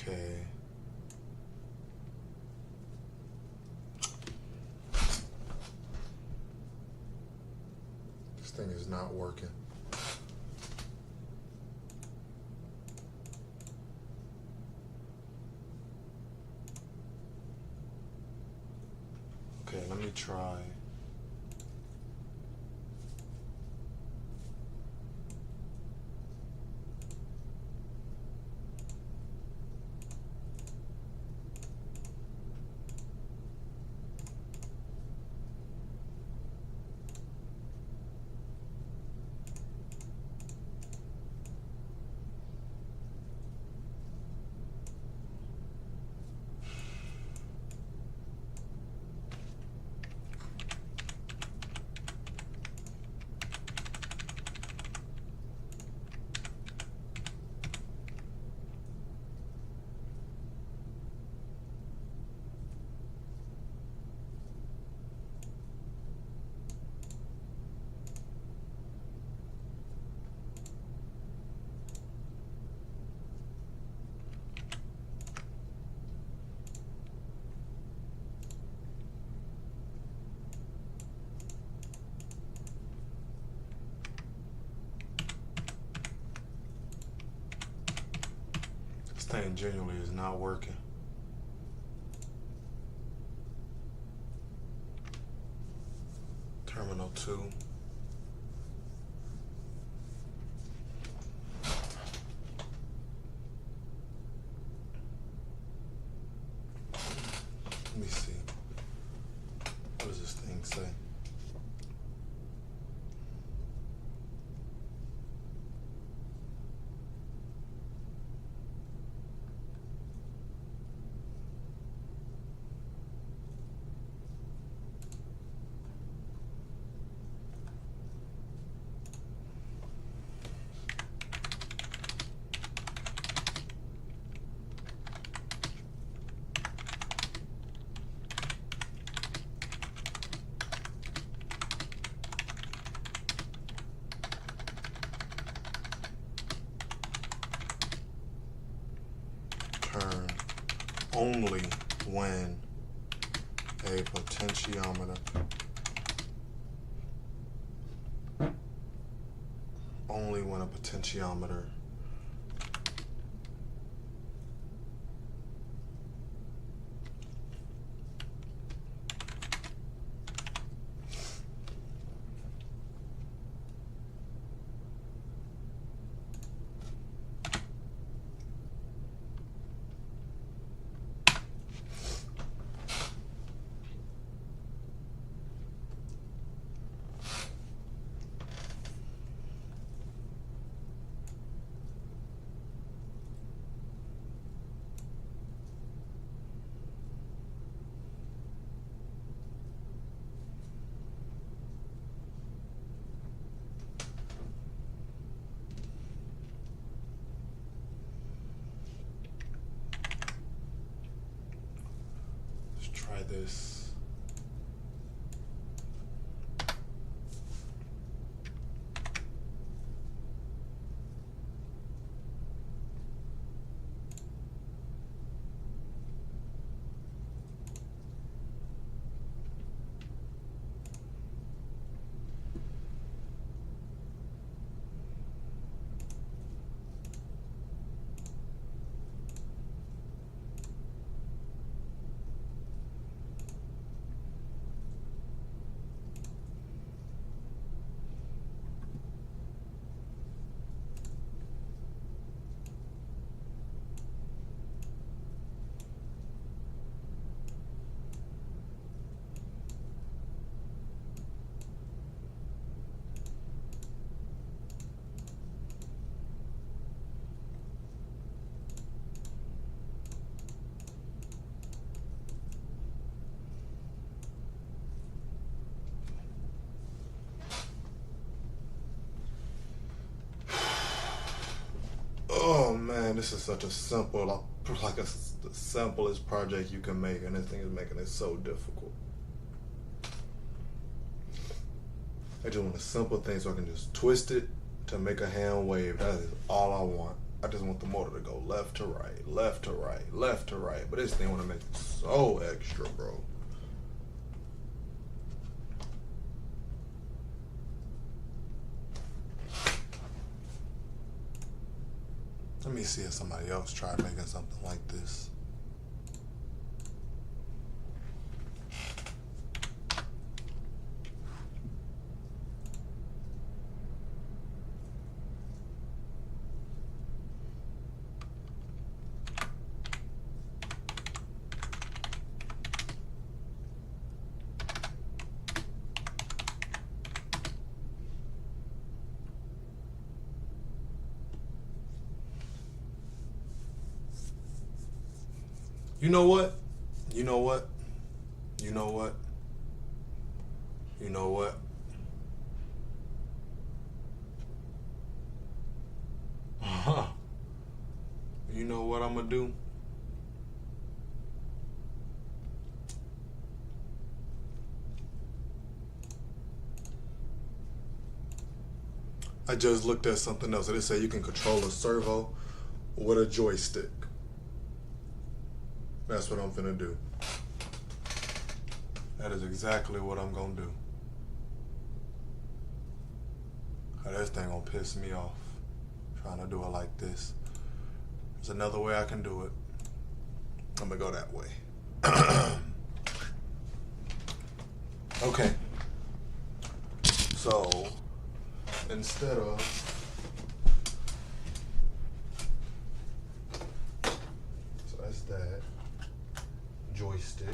Okay. This thing is not working. Okay, let me try. This thing genuinely is not working. Terminal 2. Let me see. What does this thing say? Turn only when a potentiometer this. Oh man, this is such a simple, like the simplest project you can make, and this thing is making it so difficult. I just want a simple thing so I can just twist it to make a hand wave. That is all I want. I just want the motor to go left to right, left to right, left to right. But this thing want to make it so extra, bro. Let me see if somebody else tried making something like this. You know what? You know what? You know what? You know what? You know what I'm gonna do? I just looked at something else. It said you can control a servo with a joystick. That's what I'm finna do. That is exactly what I'm gonna do. This thing gonna piss me off. Trying to do it like this. There's another way I can do it. I'm gonna go that way. Okay. So, instead of that's that. Joystick,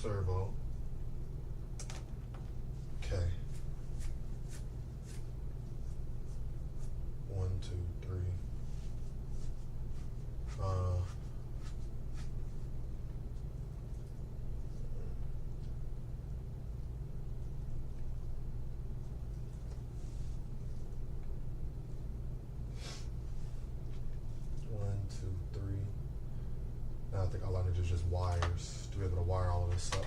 servo, okay, 1, 2, 3, 1, 2, 3. Now I think all I need is just wires to be able to wire all of this up.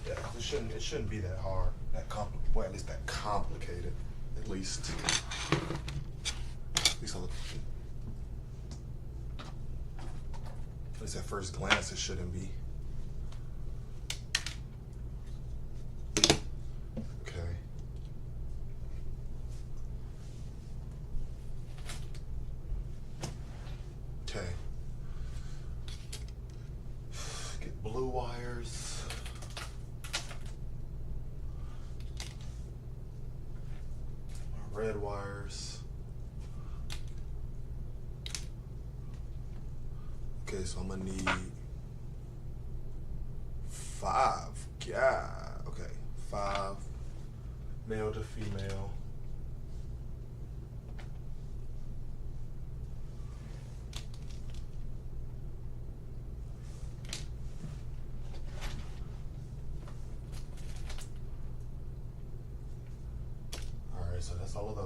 Yeah, it shouldn't be that hard, that complicated. Well, at least that complicated. At least at first glance, it shouldn't be. Okay. Okay. Get blue wires. Red wires. Okay, so I'm gonna need 5. Yeah. Okay, 5 male to female. All right, so that's all of those.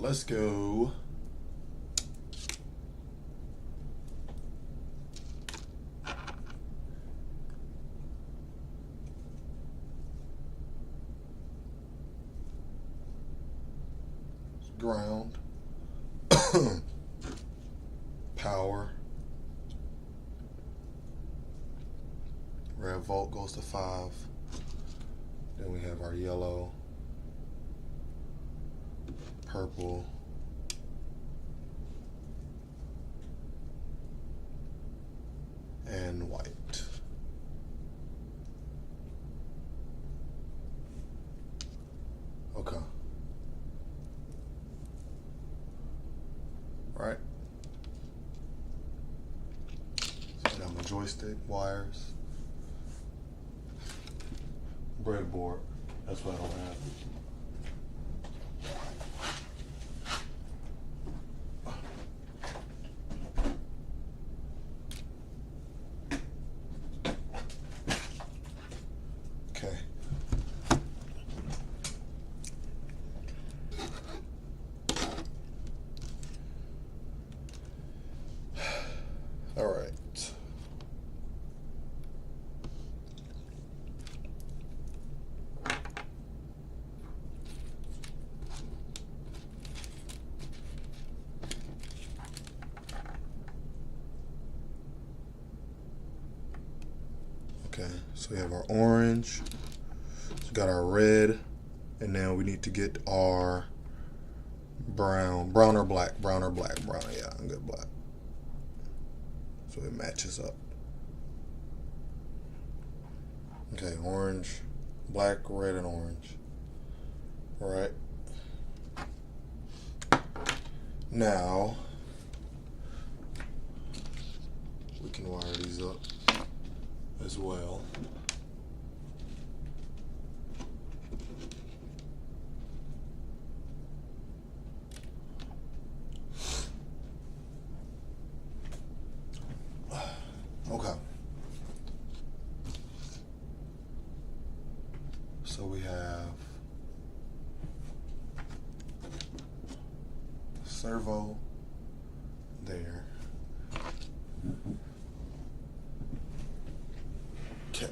let's go. Ground. Power. Red Volt goes to 5. Then we have our yellow, purple, and white. Okay. Right. So I got my joystick, wires, breadboard. That's what I don't have. Okay. All right. Okay, so we have our orange, so we got our red, and now we need to get our brown or black, brown, yeah, I'm good black. So it matches up. Okay, orange, black, red, and orange. All right. Now, we can wire these up as well. Okay. So we have servo there. Okay.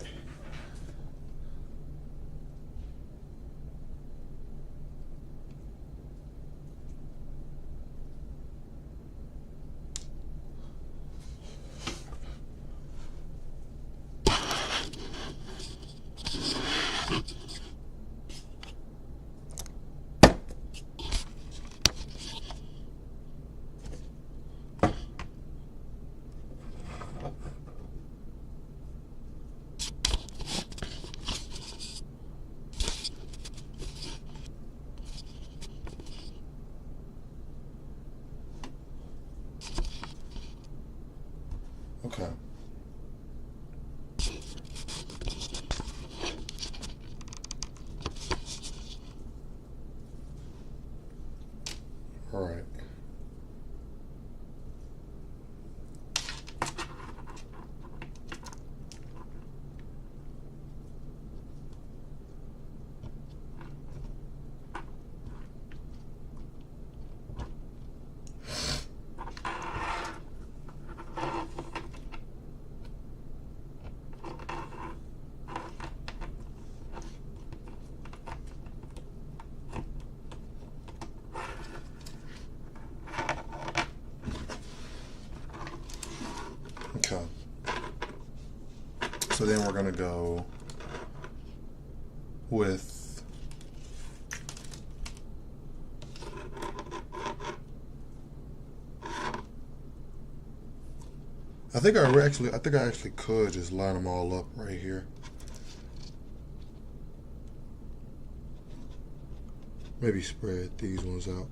Okay. All right. Okay. So then we're going to go with I think I actually could just line them all up right here. Maybe spread these ones out.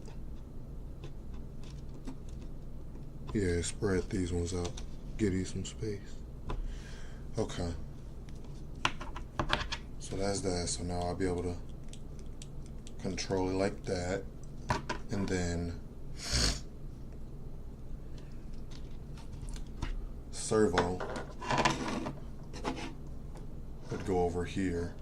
Yeah, spread these ones out. Give these some space. Okay. So that's that. So now I'll be able to control it like that. And then servo would go over here.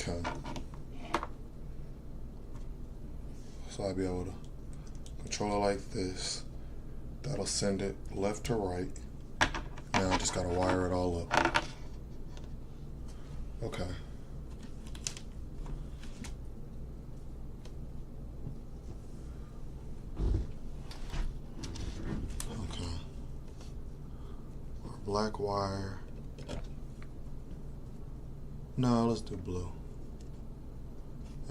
Okay. So I'll be able to control it like this. That'll send it left to right. Now I just gotta wire it all up. Okay. Okay. Black wire. No, let's do blue.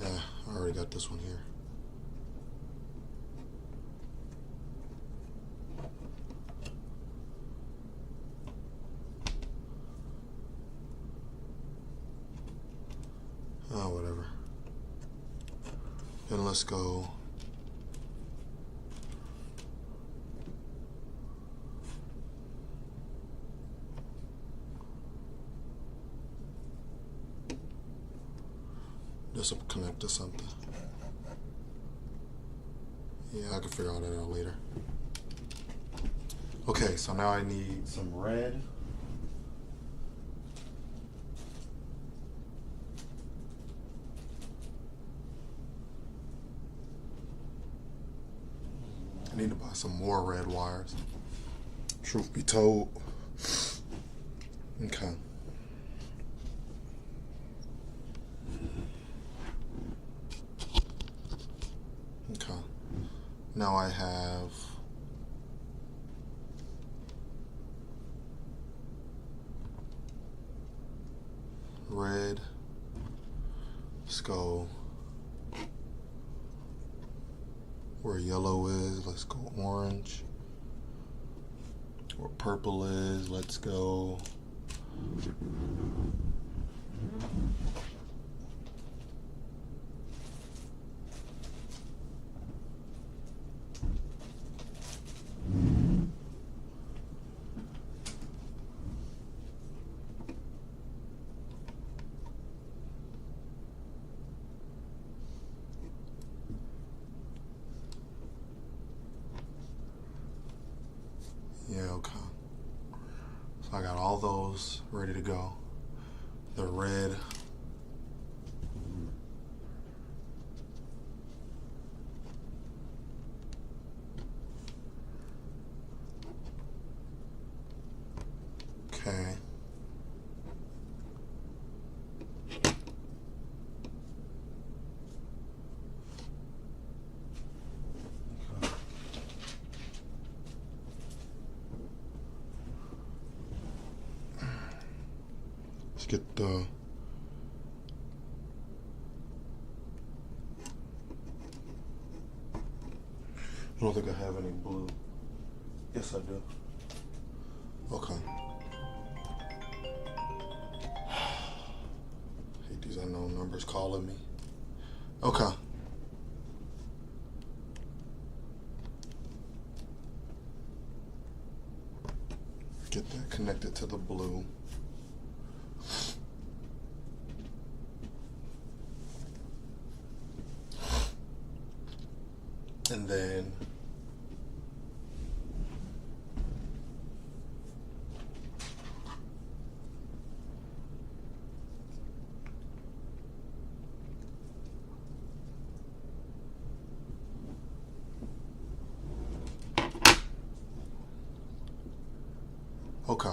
Yeah, I already got this one here. Oh, whatever. Then let's go. This will connect to something. Yeah, I can figure all that out later. Okay, so now I need some red. I need to buy some more red wires. Truth be told. Okay. Okay. Now I have red. Let's go where yellow is. Let's go orange. Where purple is, let's go okay. So I got all those ready to go. The red. Okay. Get the I don't think I have any blue. Yes, I do. Okay. Hate these unknown numbers calling me. Okay. Get that connected to the blue. And then okay.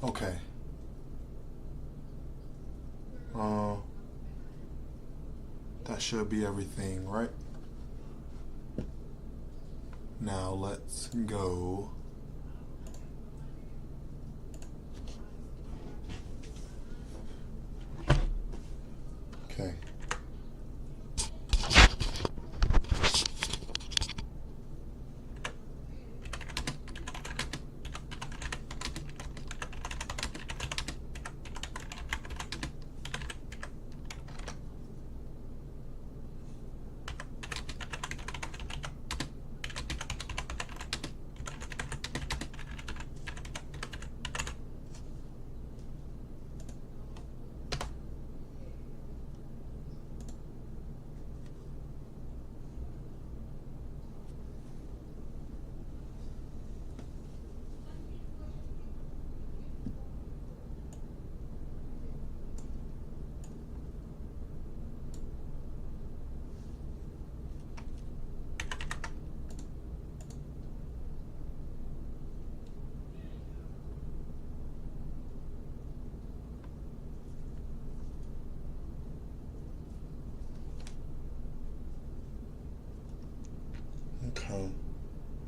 Okay. That should be everything, right? Now let's go. Okay.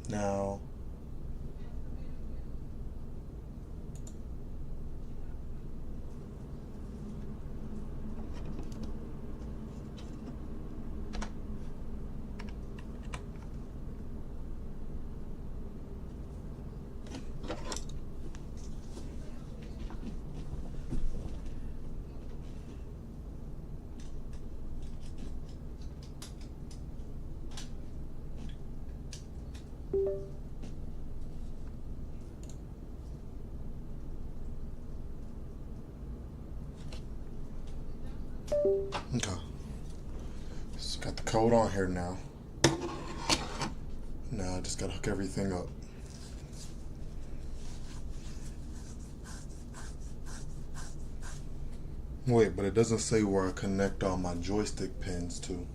Now, okay. Just got the code on here now. Now I just gotta hook everything up. Wait, but it doesn't say where I connect all my joystick pins to.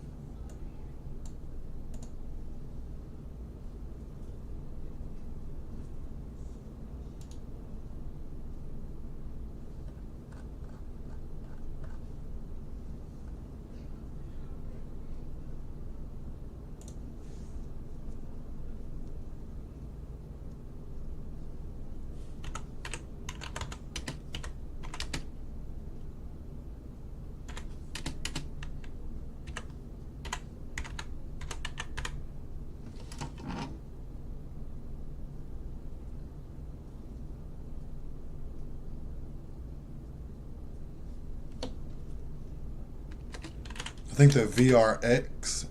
I think the VRX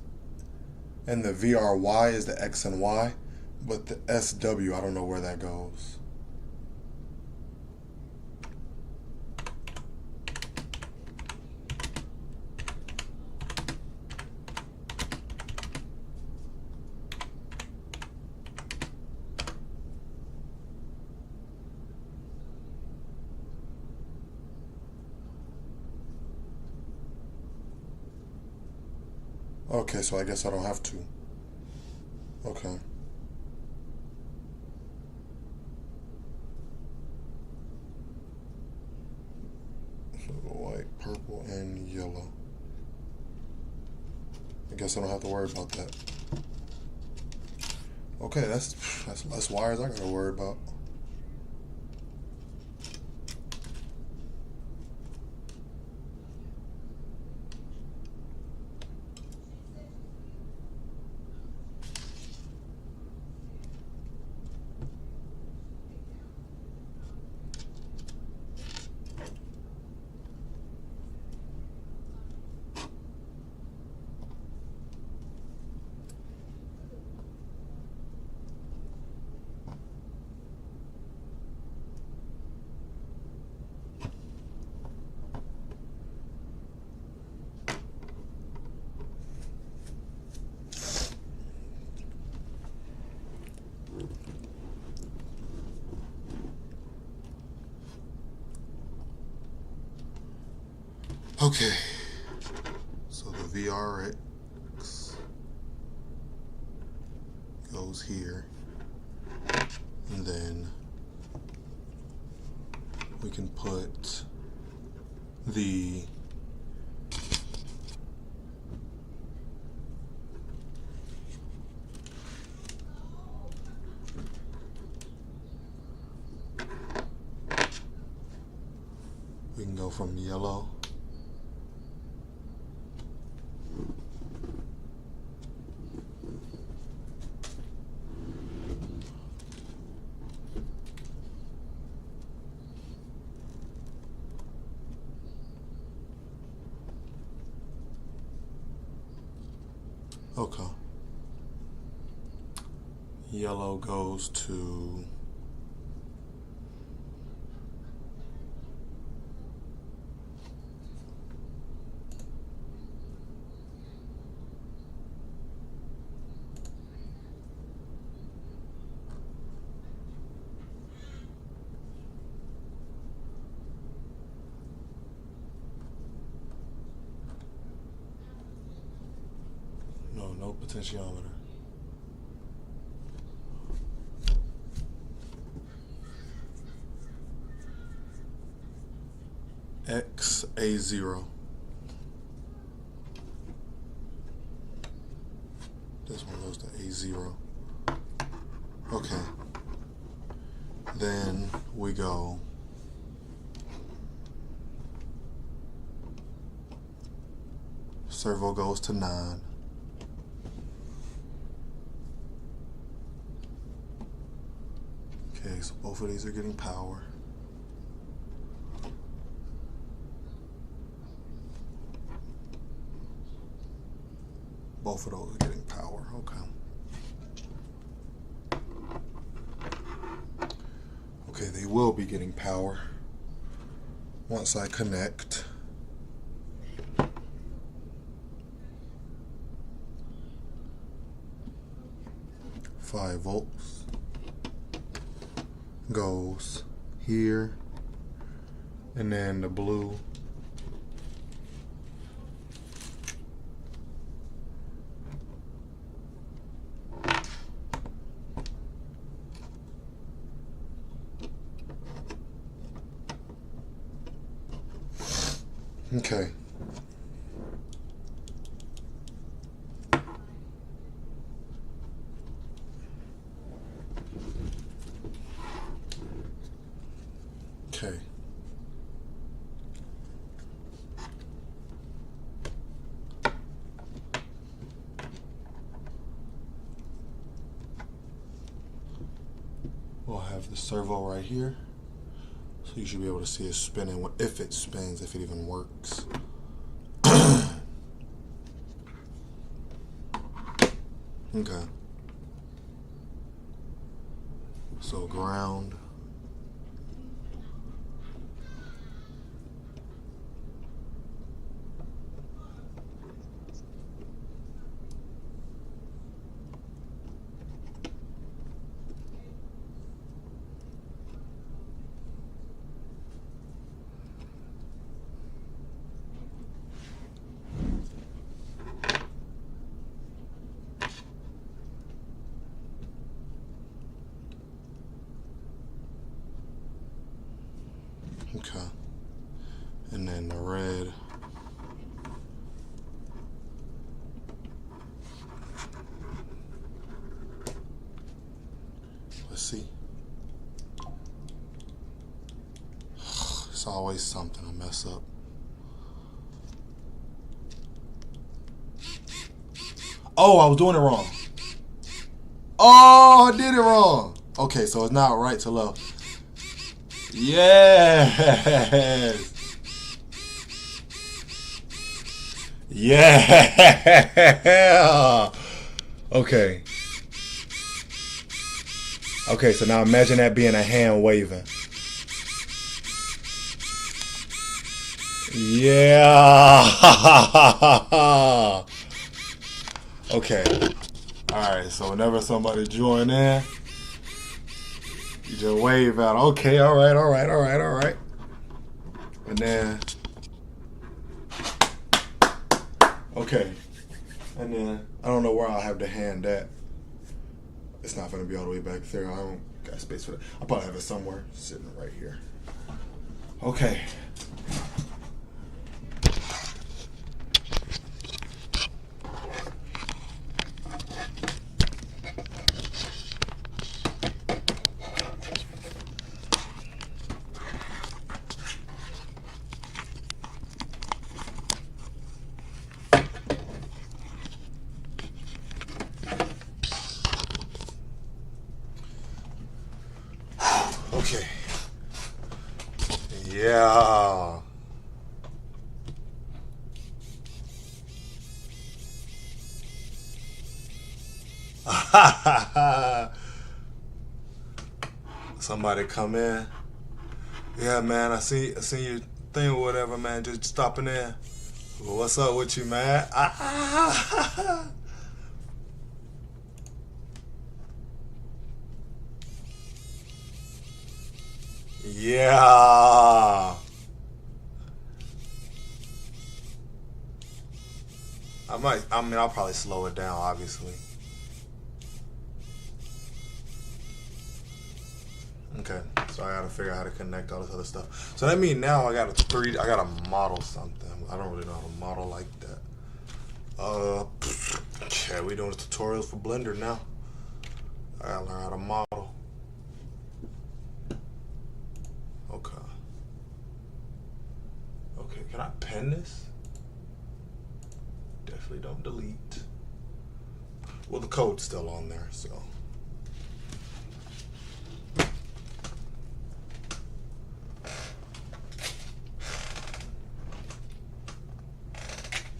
and the VRY is the X and Y, but the SW, I don't know where that goes. Okay, so I guess I don't have to. Okay. So white, purple, and yellow. I guess I don't have to worry about that. Okay, that's less wires I gotta worry about. Okay, so the VRX goes here, and then we can put the go from yellow . Okay. Yellow goes to no potentiometer. XA0. This one goes to A0. Okay. Then we go. Servo goes to 9. Okay, so both of these are getting power. Both of those are getting power. Okay. Okay, they will be getting power once I connect. 5 volts goes here, and then the blue okay. Okay. We'll have the servo right here. So you should be able to see it spinning if it spins, if it even works. Okay. So ground. Okay. And then the red. Let's see. It's always something I mess up. Oh, I was doing it wrong. Oh, I did it wrong. Okay, so it's not right to left. Yes. Yeah. Okay. Okay, so now imagine that being a hand waving. Yeah. Okay. Alright, so whenever somebody join in, you just wave out. Okay, alright. And then, okay. And then, I don't know where I'll have the hand at. It's not going to be all the way back there. I don't got space for that. I'll probably have it somewhere sitting right here. Okay. Okay. Yeah. Somebody come in. Yeah, man, I see your thing or whatever, man. Just stopping in. Well, what's up with you, man? Yeah. I'll probably slow it down, obviously. Okay, so I gotta figure out how to connect all this other stuff. So that means now I gotta model something. I don't really know how to model like that. Yeah, we doing tutorials for Blender now. I gotta learn how to model. Okay. Okay, can I pen this? Definitely don't delete. Well, the code's still on there, so.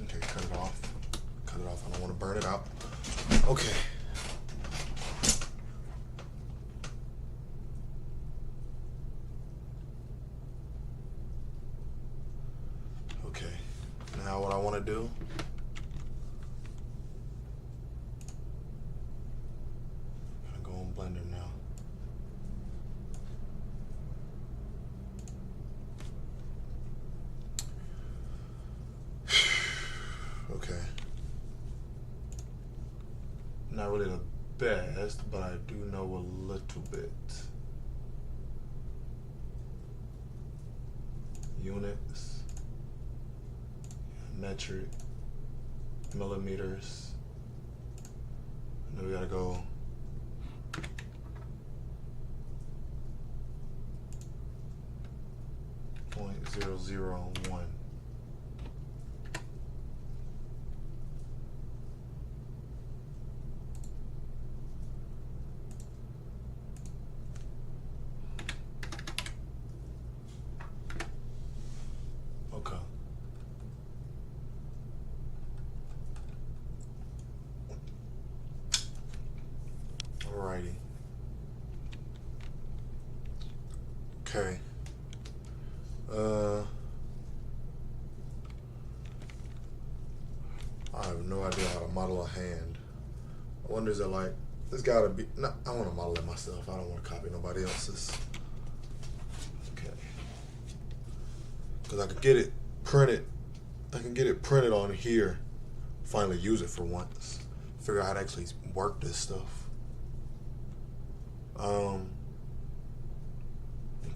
Okay, cut it off. Cut it off, I don't want to burn it out. Okay. Okay, now what I want to do, I'm gonna go on Blender now. Okay. Not really the best, but I do know a little bit. Units, metric, millimeters, and then we gotta go .001. Okay. Alrighty. Okay. I have no idea how to model a hand. I wonder, is it like, there's gotta be, no, I wanna model it myself. I don't wanna copy nobody else's. Okay. Cause I could get it printed. I can get it printed on here. Finally use it for once. Figure out how to actually work this stuff.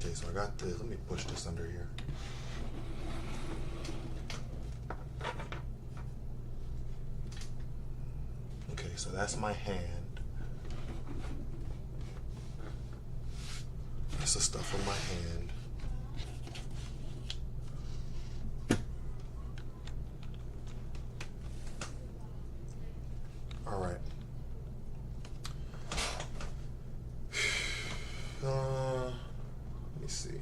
Okay, so I got this. Let me push this under here. Okay, so that's my hand. That's the stuff on my hand. All right. Let me see.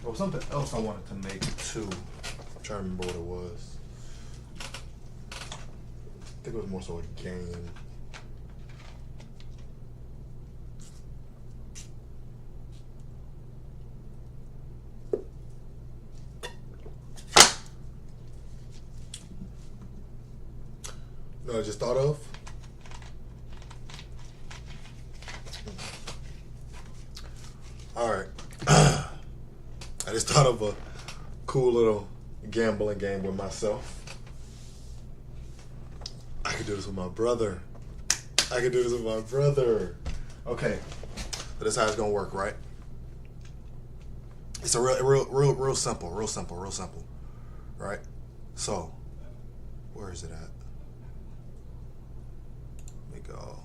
Oh, something else I wanted to make too. I'm trying to remember what it was. I think it was more so a game. No, I just thought of. All right. I just thought of a cool little gambling game with myself. I could do this with my brother. I could do this with my brother. Okay. So this is how it's gonna work, right? It's a real simple, right? So, where is it at? Let me go.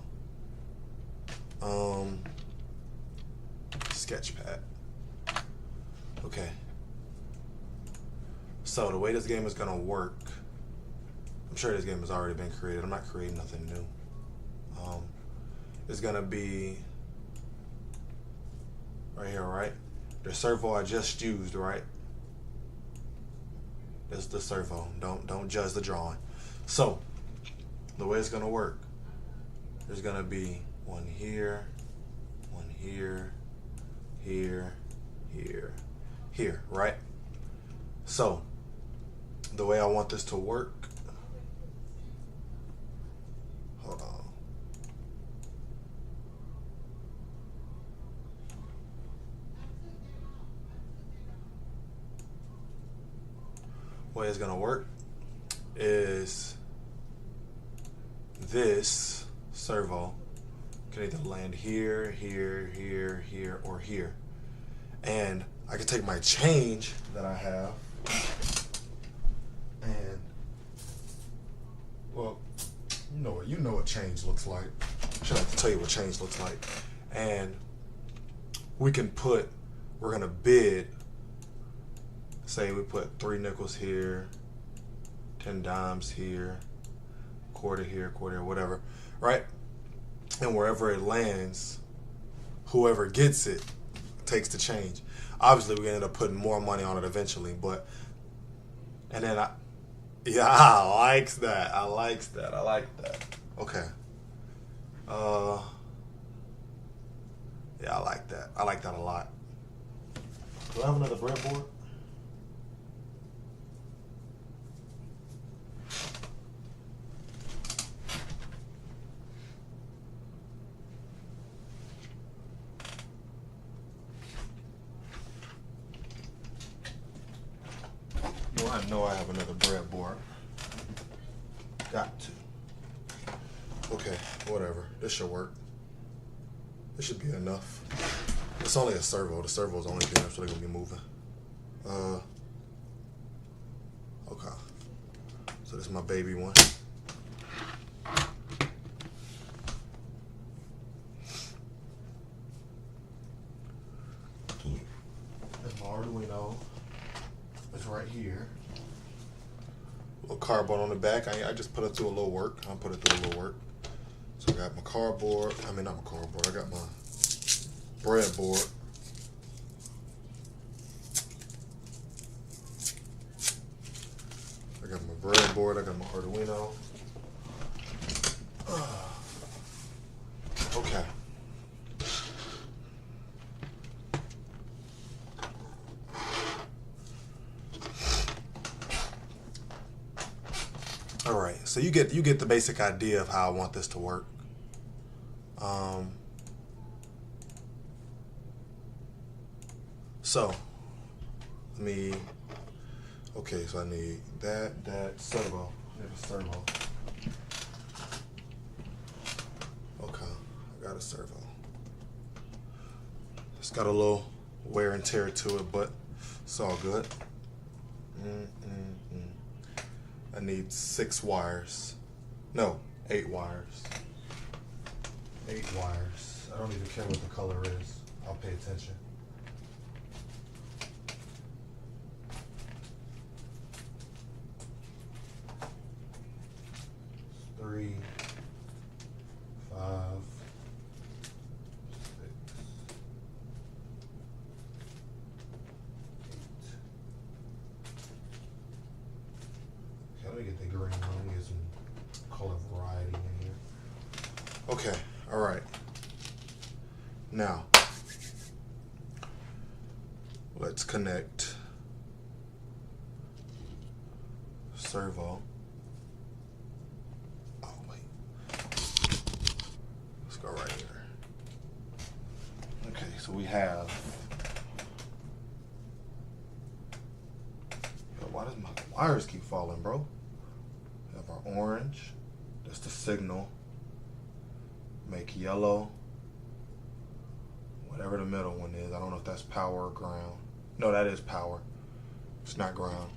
Sketchpad. Okay. So the way this game is gonna work, I'm sure this game has already been created. I'm not creating nothing new. It's gonna be right here, right? The servo I just used, right? This is the servo. Don't judge the drawing. So the way it's gonna work, there's gonna be one here, here, right? So the way I want this to work, hold on. The way it's gonna work is this servo can either land here, or here. And I can take my change that I have and, well, you know what change looks like. should have to tell you what change looks like. And we're gonna bid, say we put 3 nickels here, 10 dimes here, quarter here, whatever, right? And wherever it lands, whoever gets it takes the change. Obviously, we ended up putting more money on it eventually, but, and then I like that. Okay. Yeah, I like that. I like that a lot. Do I have another breadboard? No, I know I have another breadboard. Got to. Okay, whatever. This should work. This should be enough. It's only a servo. The servo's only big enough so they're gonna be moving. Okay. So this is my baby one. That's my Arduino. It's right here. Little cardboard on the back. I just put it through a little work. I put it through a little work. So I got my cardboard. I mean, not my cardboard. I got my breadboard. I got my breadboard. I got my Arduino. Okay. All right, so you get the basic idea of how I want this to work. So so I need that servo. I need a servo. Okay, I got a servo. It's got a little wear and tear to it, but it's all good. I need 6 wires. No, 8 wires. 8 wires. I don't even care what the color is. I'll pay attention. 3, 5, 6, 8. Okay, let me get the green one. Let me get some color variety in here. Okay, all right. Now, let's connect servo. Oh, wait. Let's go right here. Okay, so we have. Why does my wires keep falling, bro? We have our orange. That's the signal. Make yellow. Whatever the middle one is. I don't know if that's power or ground. No, that is power. It's not ground.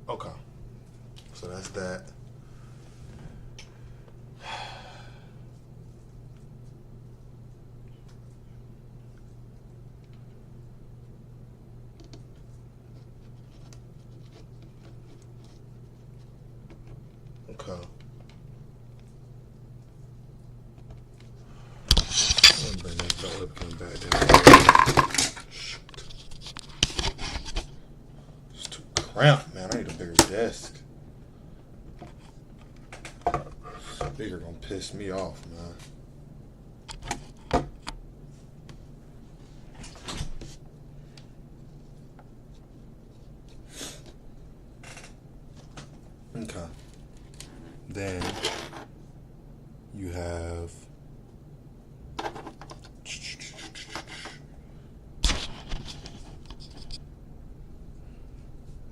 Okay. So that's that. Okay. I'm gonna bring that webcam back down. Shoot. It's too cramped, man. I need a bigger desk. This bigger gonna piss me off, man. Okay. Then you have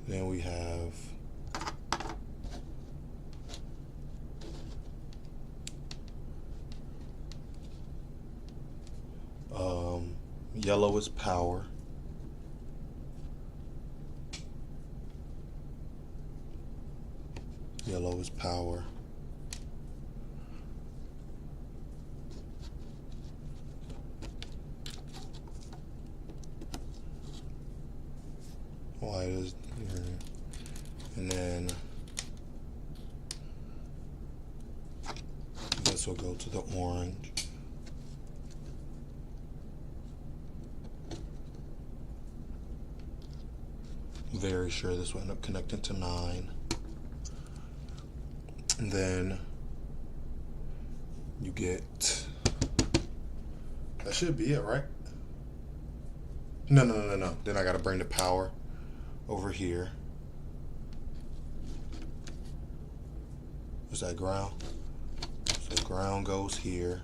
we have Yellow is power. Yellow is power. White is here. And then this will go to the orange. I'm very sure this will end up connecting to 9. And then you get, that should be it, right? No. Then I gotta bring the power over here. What's that, ground? So ground goes here.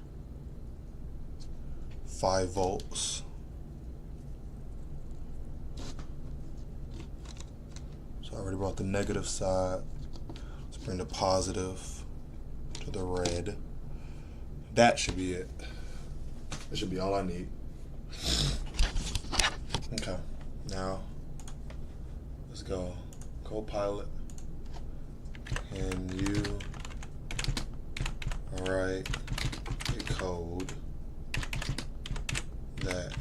5 volts. So I already brought the negative side. Let's bring the positive to the red. That should be it. That should be all I need. Okay, now let's go. Copilot. Can you write a code that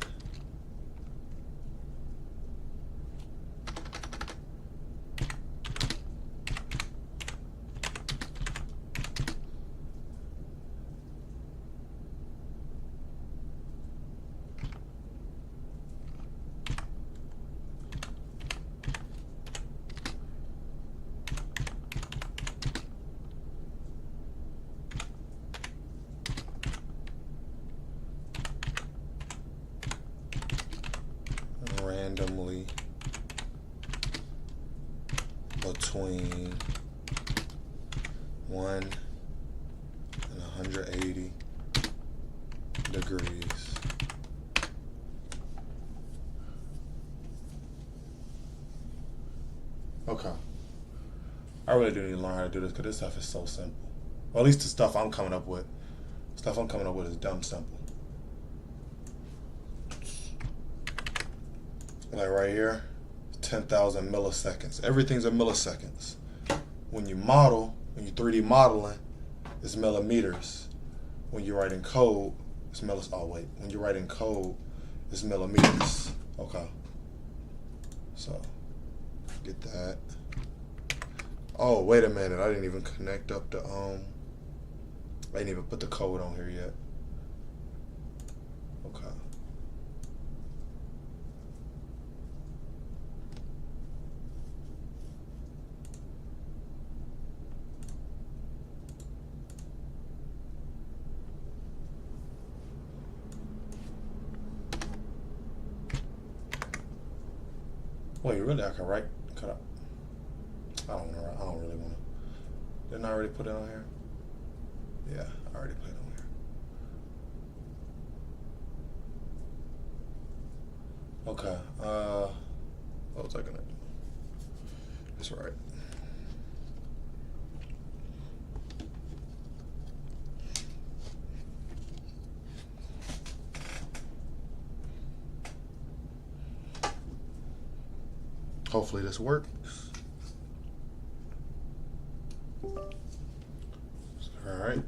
randomly between 1 and 180 degrees. Okay. I really do need to learn how to do this because this stuff is so simple. Or at least the stuff I'm coming up with. Stuff I'm coming up with is dumb simple. Like right here, 10,000 milliseconds. Everything's in milliseconds. When you model, when you 3D modeling, it's millimeters. When you write in code, it's when you write in code, it's millimeters. Okay. So, get that. Oh, wait a minute. I didn't even connect up the, I didn't even put the code on here yet. Okay. Wait, really? I can write? Cut up. I don't know. I don't really want to. Didn't I already put it on here? Yeah, I already put it on here. Okay. What was I gonna do? That's right. Hopefully this works. All right.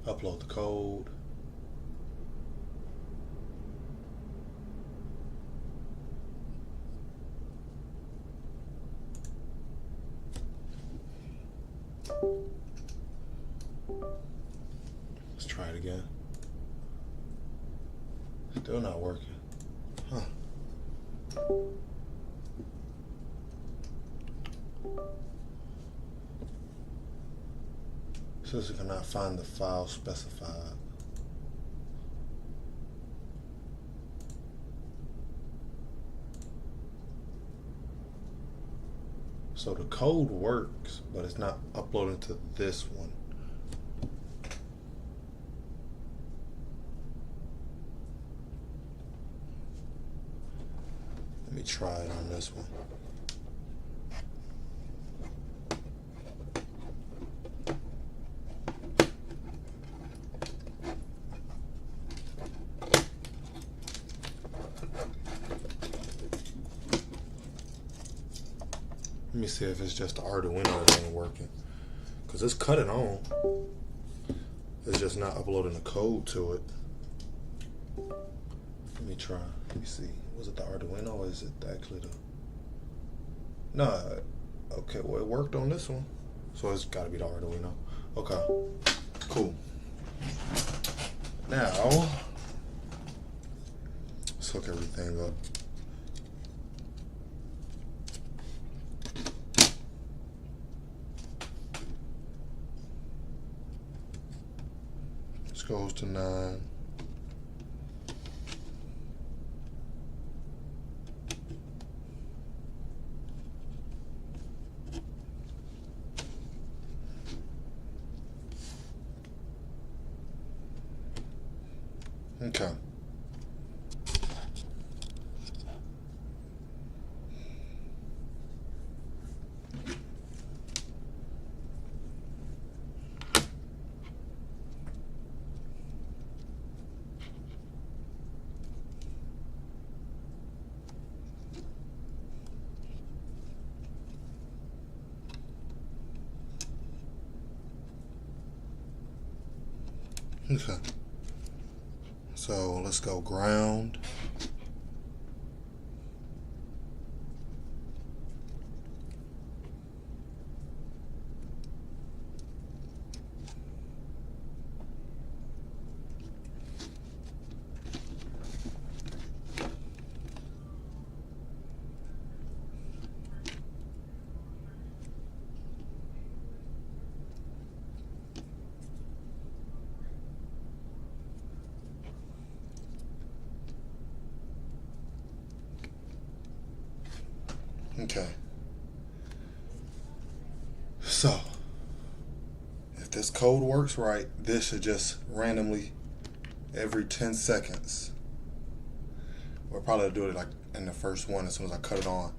Upload the code. Let's try it again. Still not working. Huh. Says it cannot find the file specified. So the code works, but it's not uploading to this one. Let me try it on this one. Let me see if it's just the Arduino that ain't working. Because it's cut it on. It's just not uploading the code to it. Let me try. Let me see. Was it the Arduino or is it actually the... No. Okay, well it worked on this one. So it's got to be the Arduino. Okay. Cool. Now, let's hook everything up. This goes to 9. Okay. Okay. So let's go ground. Okay. So, if this code works right, this should just randomly, every 10 seconds, we'll probably do it like in the first one as soon as I cut it on.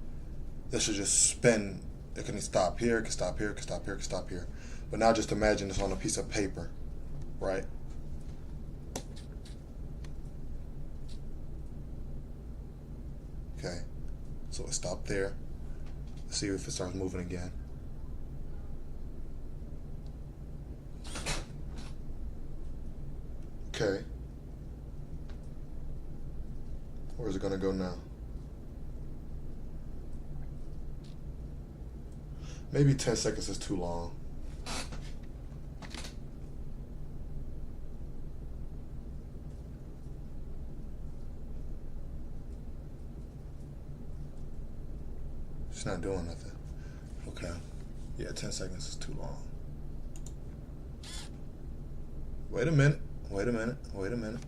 This should just spin. It can stop here, it can stop here, it can stop here, it can stop here. But now just imagine this on a piece of paper, right? Okay. So it stopped there. Let's see if it starts moving again. Okay. Where's it gonna go now? Maybe 10 seconds is too long. It's not doing nothing. Okay. Yeah, 10 seconds is too long. Wait a minute. Wait a minute. Wait a minute.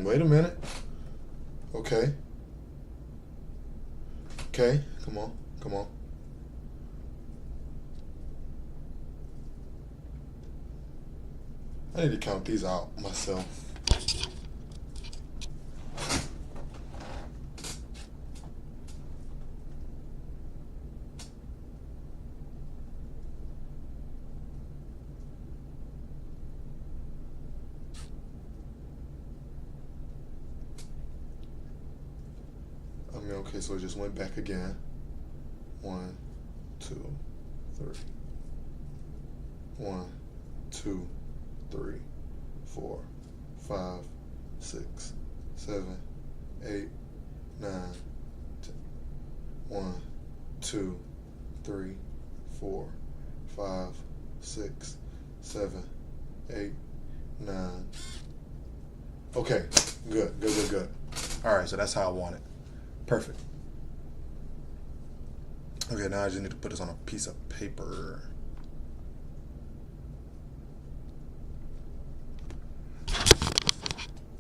Wait a minute. Okay. Okay, come on. Come on. I need to count these out myself. I mean, okay, so it just went back again. 1, 2, 3. 1, 2, 3, 4, 5, 6, 7, 8, 9, 10. 1, 2, 3, 4, 5, 6, 7, 8, 9. Okay, good, good, good, good. All right, so that's how I want it. Perfect. Okay, now I just need to put this on a piece of paper.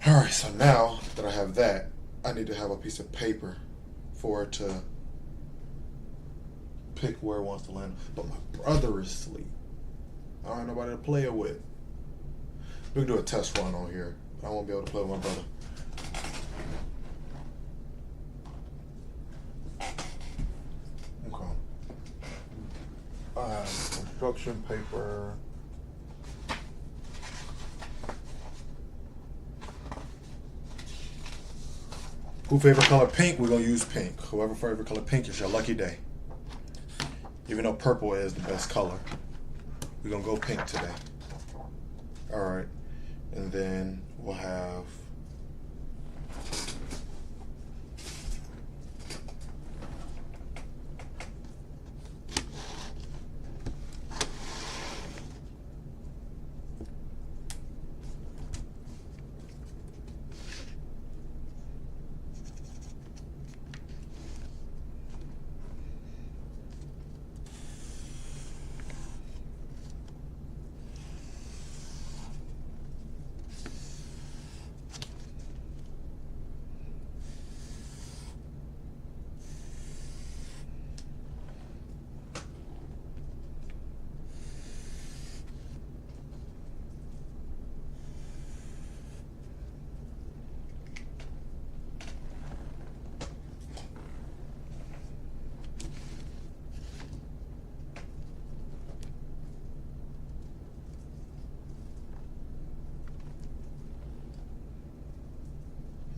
Alright, so now that I have that, I need to have a piece of paper for it to pick where it wants to land. But my brother is asleep. I don't have nobody to play it with. We can do a test run on here, but I won't be able to play with my brother. Okay. I have construction paper. Who favorite color pink? We're gonna use pink. Whoever favorite color pink is your lucky day. Even though purple is the best color, we're gonna go pink today. All right, and then we'll have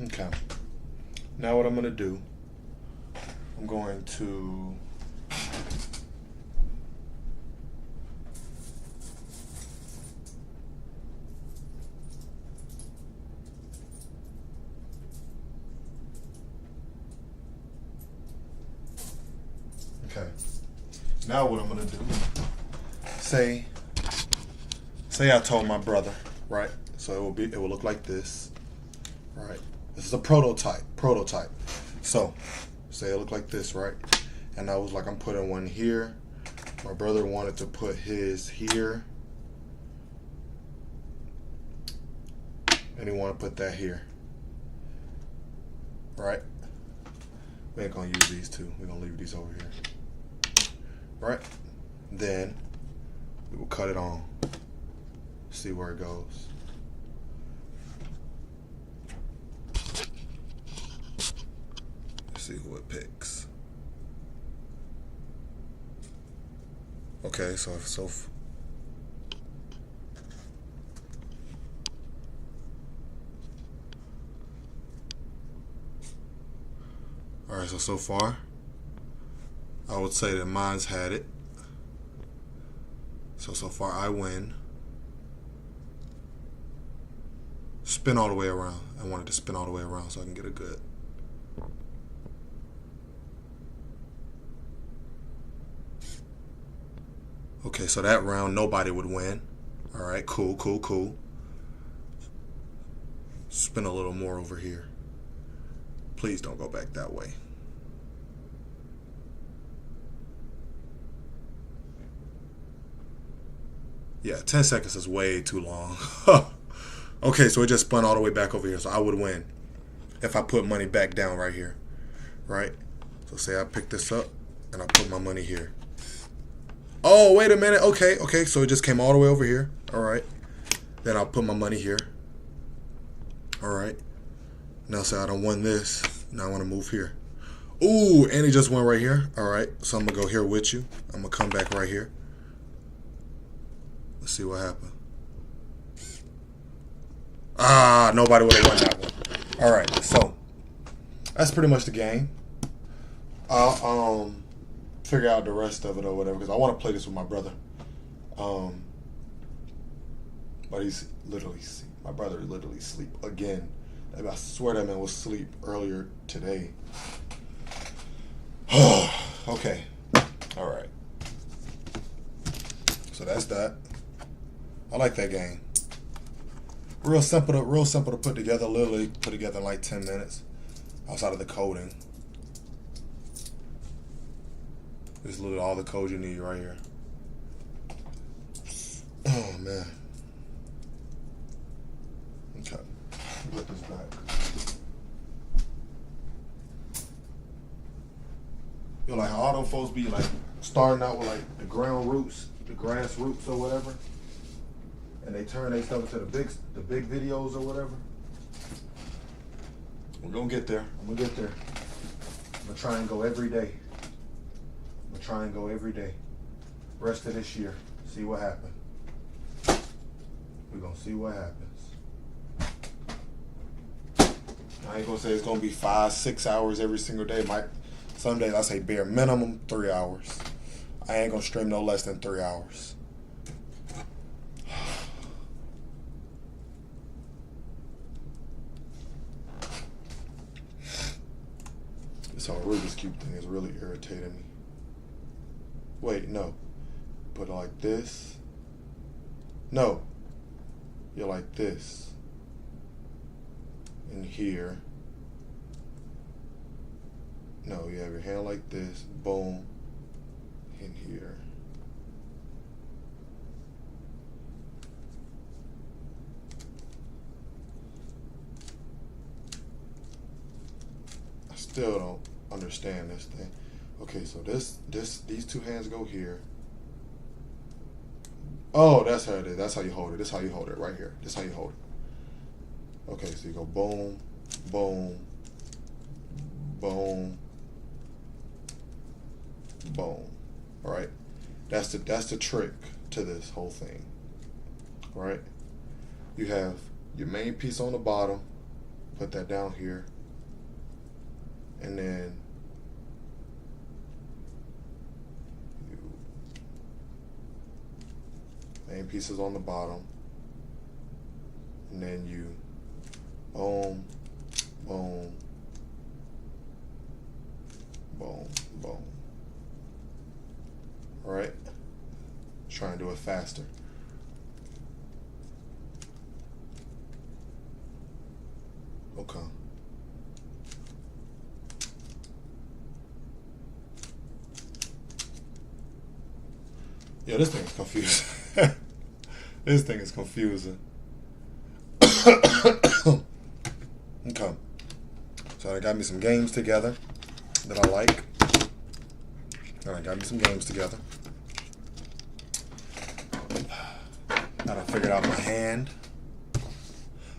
okay. Now what I'm gonna do, I'm going to okay. Now what I'm gonna do, say I told my brother, right? So it will look like this, right? This is a prototype. So, say it looked like this, right? And I was like, I'm putting one here. My brother wanted to put his here. And he wanted to put that here. Right? We ain't gonna use these two. We're gonna leave these over here. Right? Then, we will cut it on. See where it goes. See who it picks. Okay, so all right, so far I would say that mine's had it. So far I win. Spin all the way around. I wanted to spin all the way around so I can get a good. Okay, so that round, nobody would win. All right, cool. Spin a little more over here. Please don't go back that way. Yeah, 10 seconds is way too long. Okay, so it just spun all the way back over here. So I would win if I put money back down right here, right? So say I pick this up and I put my money here. Oh, wait a minute. Okay, so it just came all the way over here. All right. Then I'll put my money here. All right. Now say I done won this. Now I want to move here. Ooh, and it just went right here. All right. So I'm going to go here with you. I'm going to come back right here. Let's see what happened. Ah, nobody would have won that one. All right. So that's pretty much the game. I'll figure out the rest of it or whatever because I want to play this with my brother. But he's literally, my brother literally sleep again. I swear that man was asleep earlier today. Okay. All right. So that's that. I like that game. Real simple to put together. Literally put together in like 10 minutes. Outside of the coding. There's literally all the code you need right here. Oh man. Okay. Flip this back. You know, like how all them folks be like starting out with like the ground roots, the grass roots or whatever, and they turn their stuff into the big videos or whatever. We're gonna get there. I'm gonna get there. I'm gonna try and go every day. Rest of this year. See what happens. We're gonna see what happens. I ain't gonna say it's gonna be 5-6 hours every single day. Some days I say bare minimum 3 hours. I ain't gonna stream no less than 3 hours. This whole Rubik's Cube thing is really irritating me. Wait, no. Put it like this. No. You're like this. In here. No, you have your hand like this. Boom. In here. I still don't understand this thing. Okay, so these two hands go here. Oh, that's how it is. That's how you hold it. This is how you hold it right here. This is how you hold it. Okay, so you go boom, boom, boom, boom. All right, that's the trick to this whole thing. All right, you have your main piece on the bottom. Put that down here, and then main pieces on the bottom, and then you boom, boom, boom, boom. All right, try and do it faster. Okay. Yeah, this thing is confusing. This thing is confusing. Okay. So I got me some games together that I like. And I got me some games together. I done figured out my hand.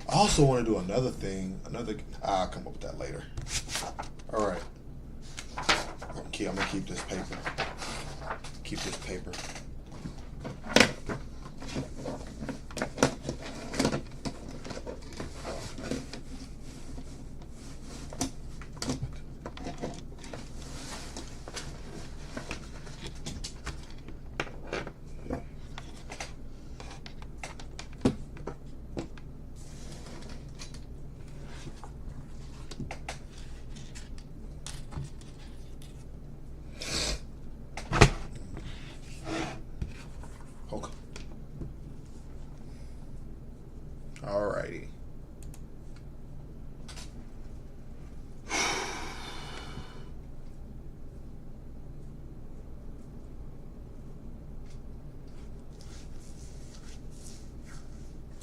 I also want to do another thing. I'll come up with that later. All right. I'm gonna keep this paper. Keep this paper. Alrighty.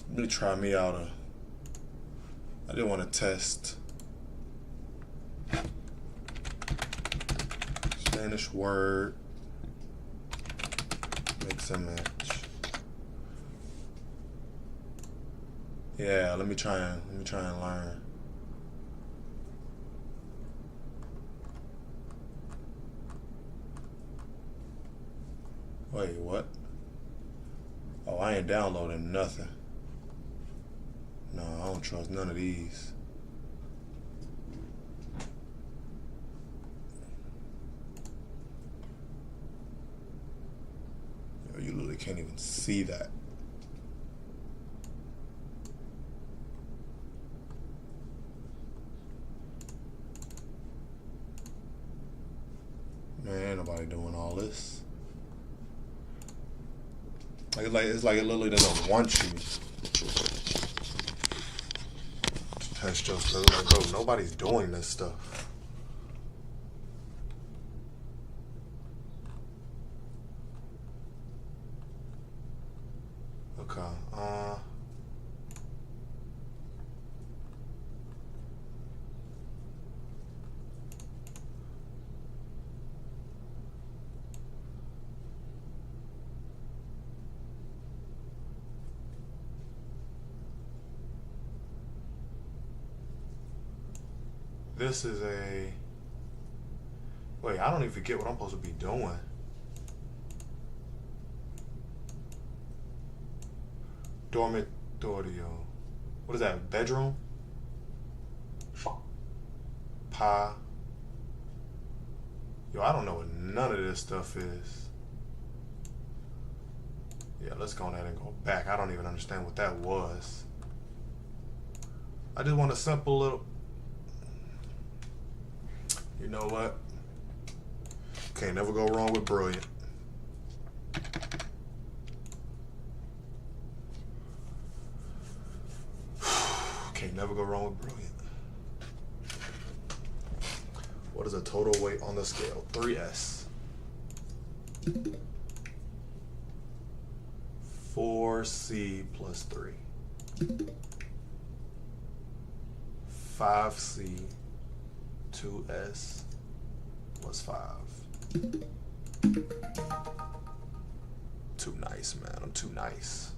Let me try me out I did want to test Spanish word mix and match. Yeah, let me try and learn. Wait, what? Oh, I ain't downloading nothing. No, I don't trust none of these. Yo, you literally can't even see that. Man, ain't nobody doing all this. It's like it literally doesn't want you to test your stuff. Like, bro, nobody's doing this stuff. Okay. This is a... Wait, I don't even get what I'm supposed to be doing. Dormitorio. What is that, bedroom? pi. Yo, I don't know what none of this stuff is. Yeah, let's go ahead and go back. I don't even understand what that was. I just want a simple little... You know what? Can't never go wrong with brilliant. Can't never go wrong with brilliant. What is the total weight on the scale? 3S. 4C plus 3. 5C 2S plus 5. Too nice, man. I'm too nice.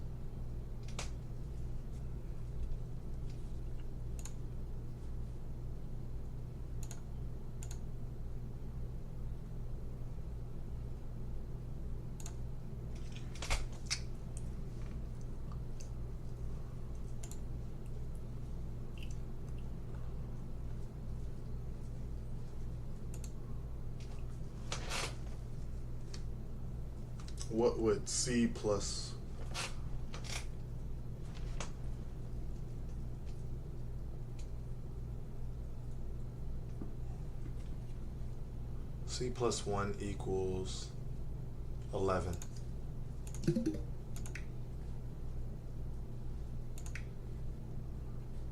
What would C plus C plus 1 equals 11?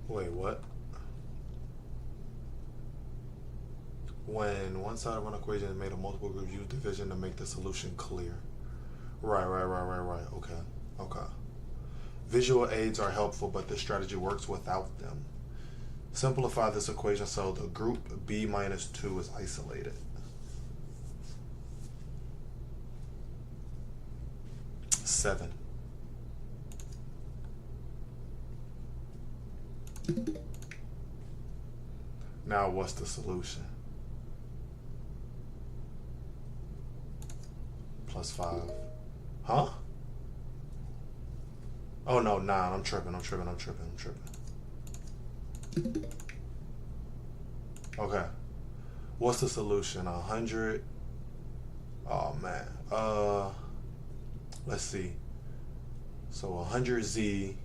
Wait, what? When one side of an equation is made of multiple groups, use division to make the solution clear. Right. Okay. Visual aids are helpful, but this strategy works without them. Simplify this equation so the group B minus 2 is isolated. Seven. Now what's the solution? Plus 5. Huh? Oh no, 9. I'm tripping. Okay. What's the solution? 100. Oh man. Let's see. So 100Z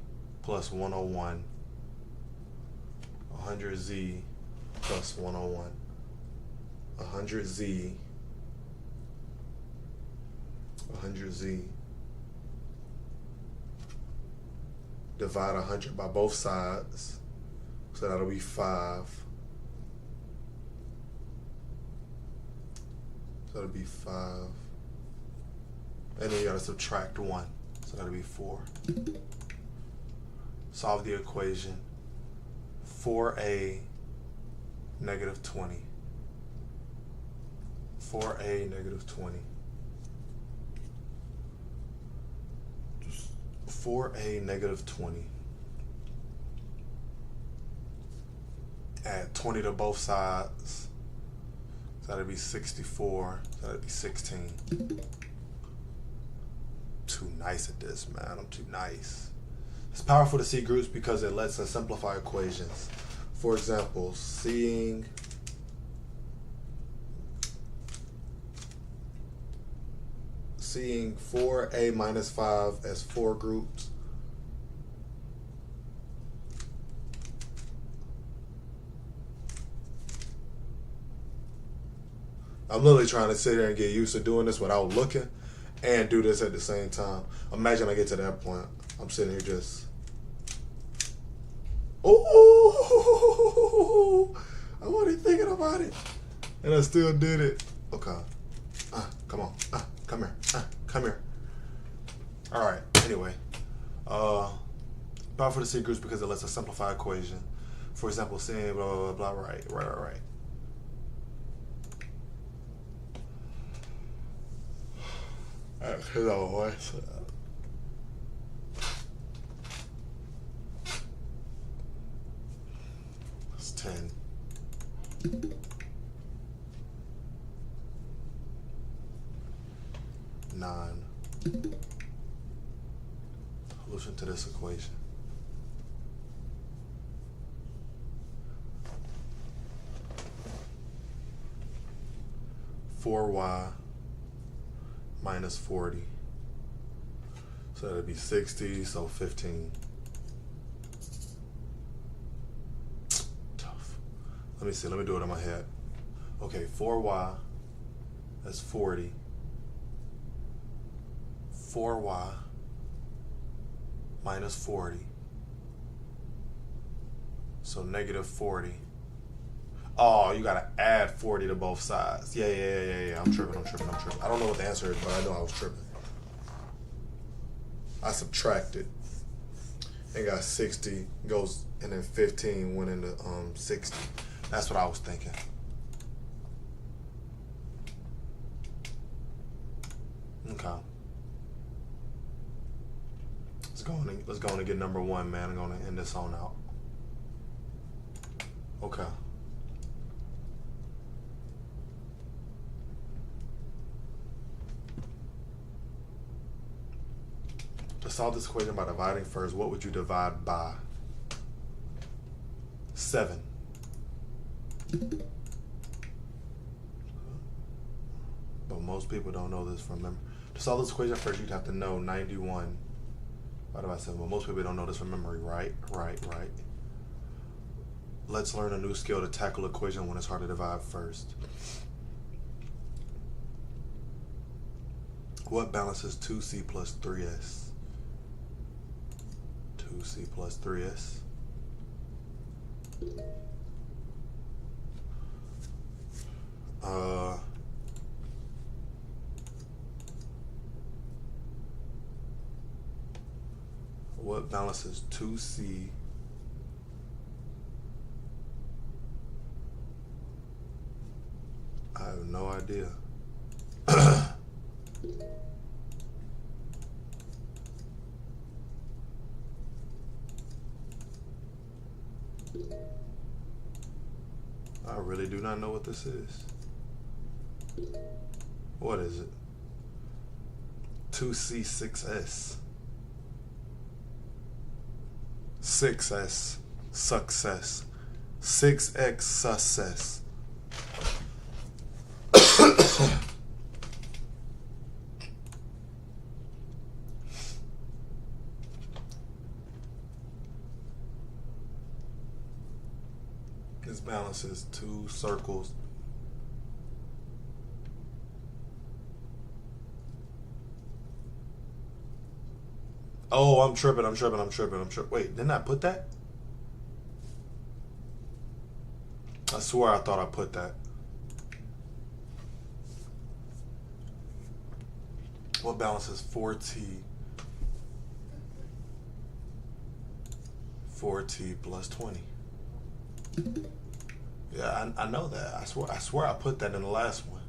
plus 101. 100Z plus 101. 100Z 100Z divide 100 by both sides, so that'll be 5. So that'll be 5, and then you gotta subtract 1, so that'll be 4. Solve the equation. 4a negative 20. 4a negative 20. 4a negative 20. Add 20 to both sides. So that'd be 64. So that'd be 16. Too nice at this, man. I'm too nice. It's powerful to see groups because it lets us simplify equations. For example, seeing seeing 4a minus 5 as 4 groups. I'm literally trying to sit here and get used to doing this without looking and do this at the same time. Imagine I get to that point. I'm sitting here just, oh, I wasn't thinking about it. And I still did it. Okay. Come on. Come here. Come here. All right. Anyway, powerful to see groups because it lets us simplify equation. For example, seeing blah blah blah. Right. Hello. It's 10. 9. Solution to this equation. 4y minus 40. So that'd be 60, so 15. Tough. Let me see, let me do it in my head. Okay, 4y, that's 40. 4y minus 40. So negative 40. Oh, you gotta add 40 to both sides. Yeah. I'm tripping. I don't know what the answer is, but I know I was tripping. I subtracted and got 60 goes, and then 15 went into 60. That's what I was thinking. Okay. Let's go and get number 1, man. I'm gonna end this on out. Okay. To solve this equation by dividing first, what would you divide by? 7. But most people don't know this from memory. To solve this equation first, you'd have to know 91 divided by 7. But most people don't know this from memory, right? Right. Let's learn a new skill to tackle equation when it's hard to divide first. What balances 2c plus 3s? 2c plus 3s. What balances 2c I have no idea. I really do not know what this is. What is it? 2C6S. 6S. Success. 6X success. This balances 2 circles. Oh, I'm tripping. Wait, didn't I put that? I swear I thought I put that. What balances 4t? 4t plus 20. Yeah, I know that. I swear I put that in the last one.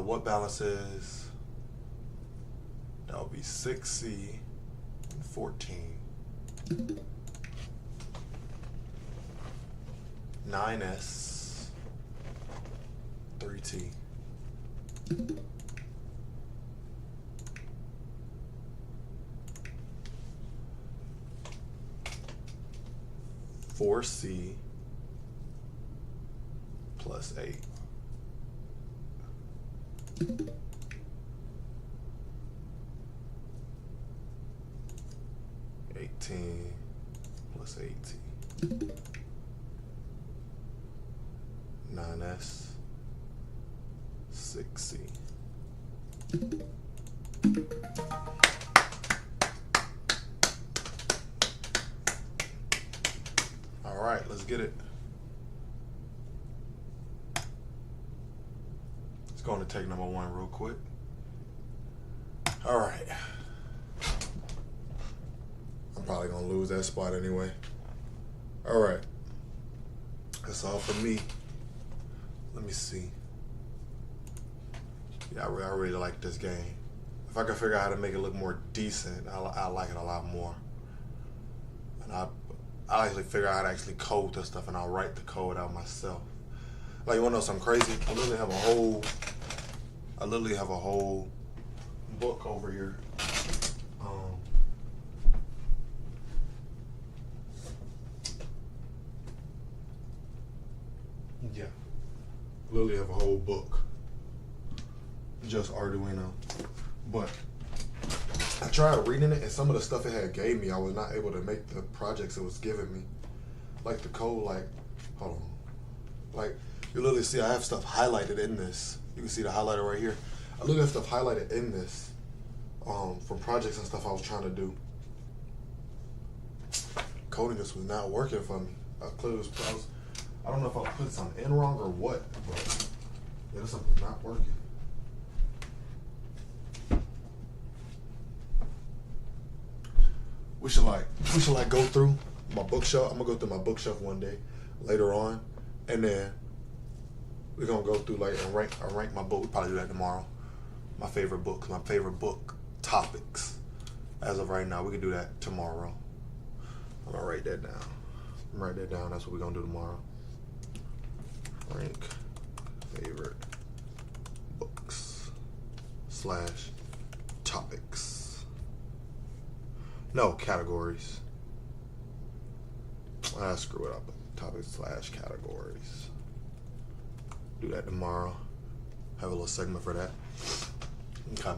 What balances? That would be 6c and 14. 9s, 3t. 4c plus 8. 18 plus 18. 9s, 6c. All right, let's get it. Let's go on to take number 1 real quick. All right. I'm probably gonna lose that spot anyway. All right. That's all for me. Let me see. Yeah, I really like this game. If I can figure out how to make it look more decent, I like it a lot more. And I actually figure out how to actually code this stuff, and I'll write the code out myself. Like, you wanna know something crazy? I literally have a whole book over here. literally have a whole book. Just Arduino. But I tried reading it, and some of the stuff it had gave me, I was not able to make the projects it was giving me. Like the code, like, hold on. Like, you literally see I have stuff highlighted in this. You can see the highlighter right here. I literally have stuff highlighted in this from projects and stuff I was trying to do. Coding this was not working for me. I don't know if I put something in wrong or what, but yeah, this something's not working. We should go through my bookshelf. I'm gonna go through my bookshelf one day later on, and then we're gonna go through like and rank my book. We'll probably do that tomorrow. My favorite books, my favorite book topics. As of right now, we can do that tomorrow. I'm gonna write that down. Write that down. That's what we're gonna do tomorrow. Rank favorite books / topics. No, categories. I screw it up. Topics / categories. Do that tomorrow. Have a little segment for that. Okay.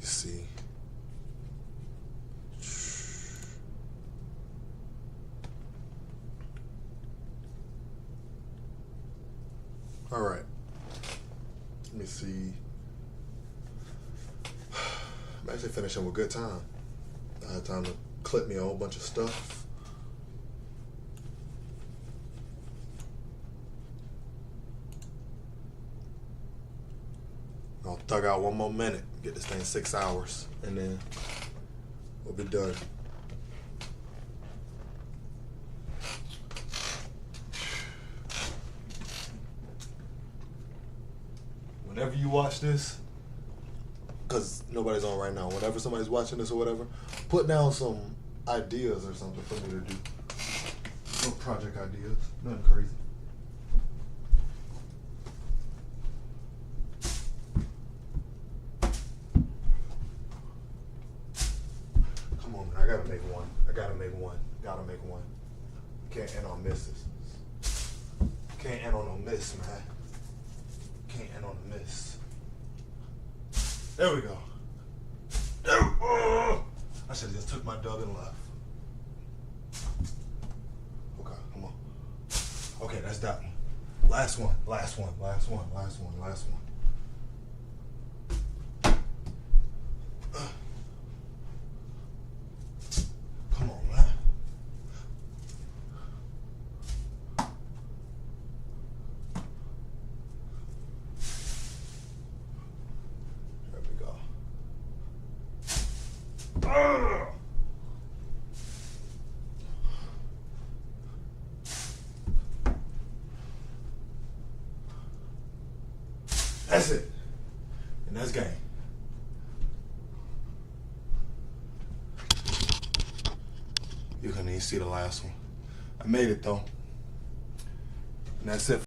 You see. All right. Let me see. I'm actually finishing with good time. I had time to clip me a whole bunch of stuff. I'll thug out one more minute, get this thing 6 hours, and then we'll be done. Whenever you watch this, because nobody's on right now, whenever somebody's watching this or whatever, put down some ideas or something for me to do. No project ideas, nothing crazy. Come on, man, I gotta make one. Gotta make one. Can't end on misses. Can't end on no miss, man. Can't end on a miss. There we go. I should have just took my dub and left. Okay, come on. Okay, that's that one. Last one. Come on, man. There we go. That's it. And that's game. You couldn't even see the last one. I made it though. And that's it.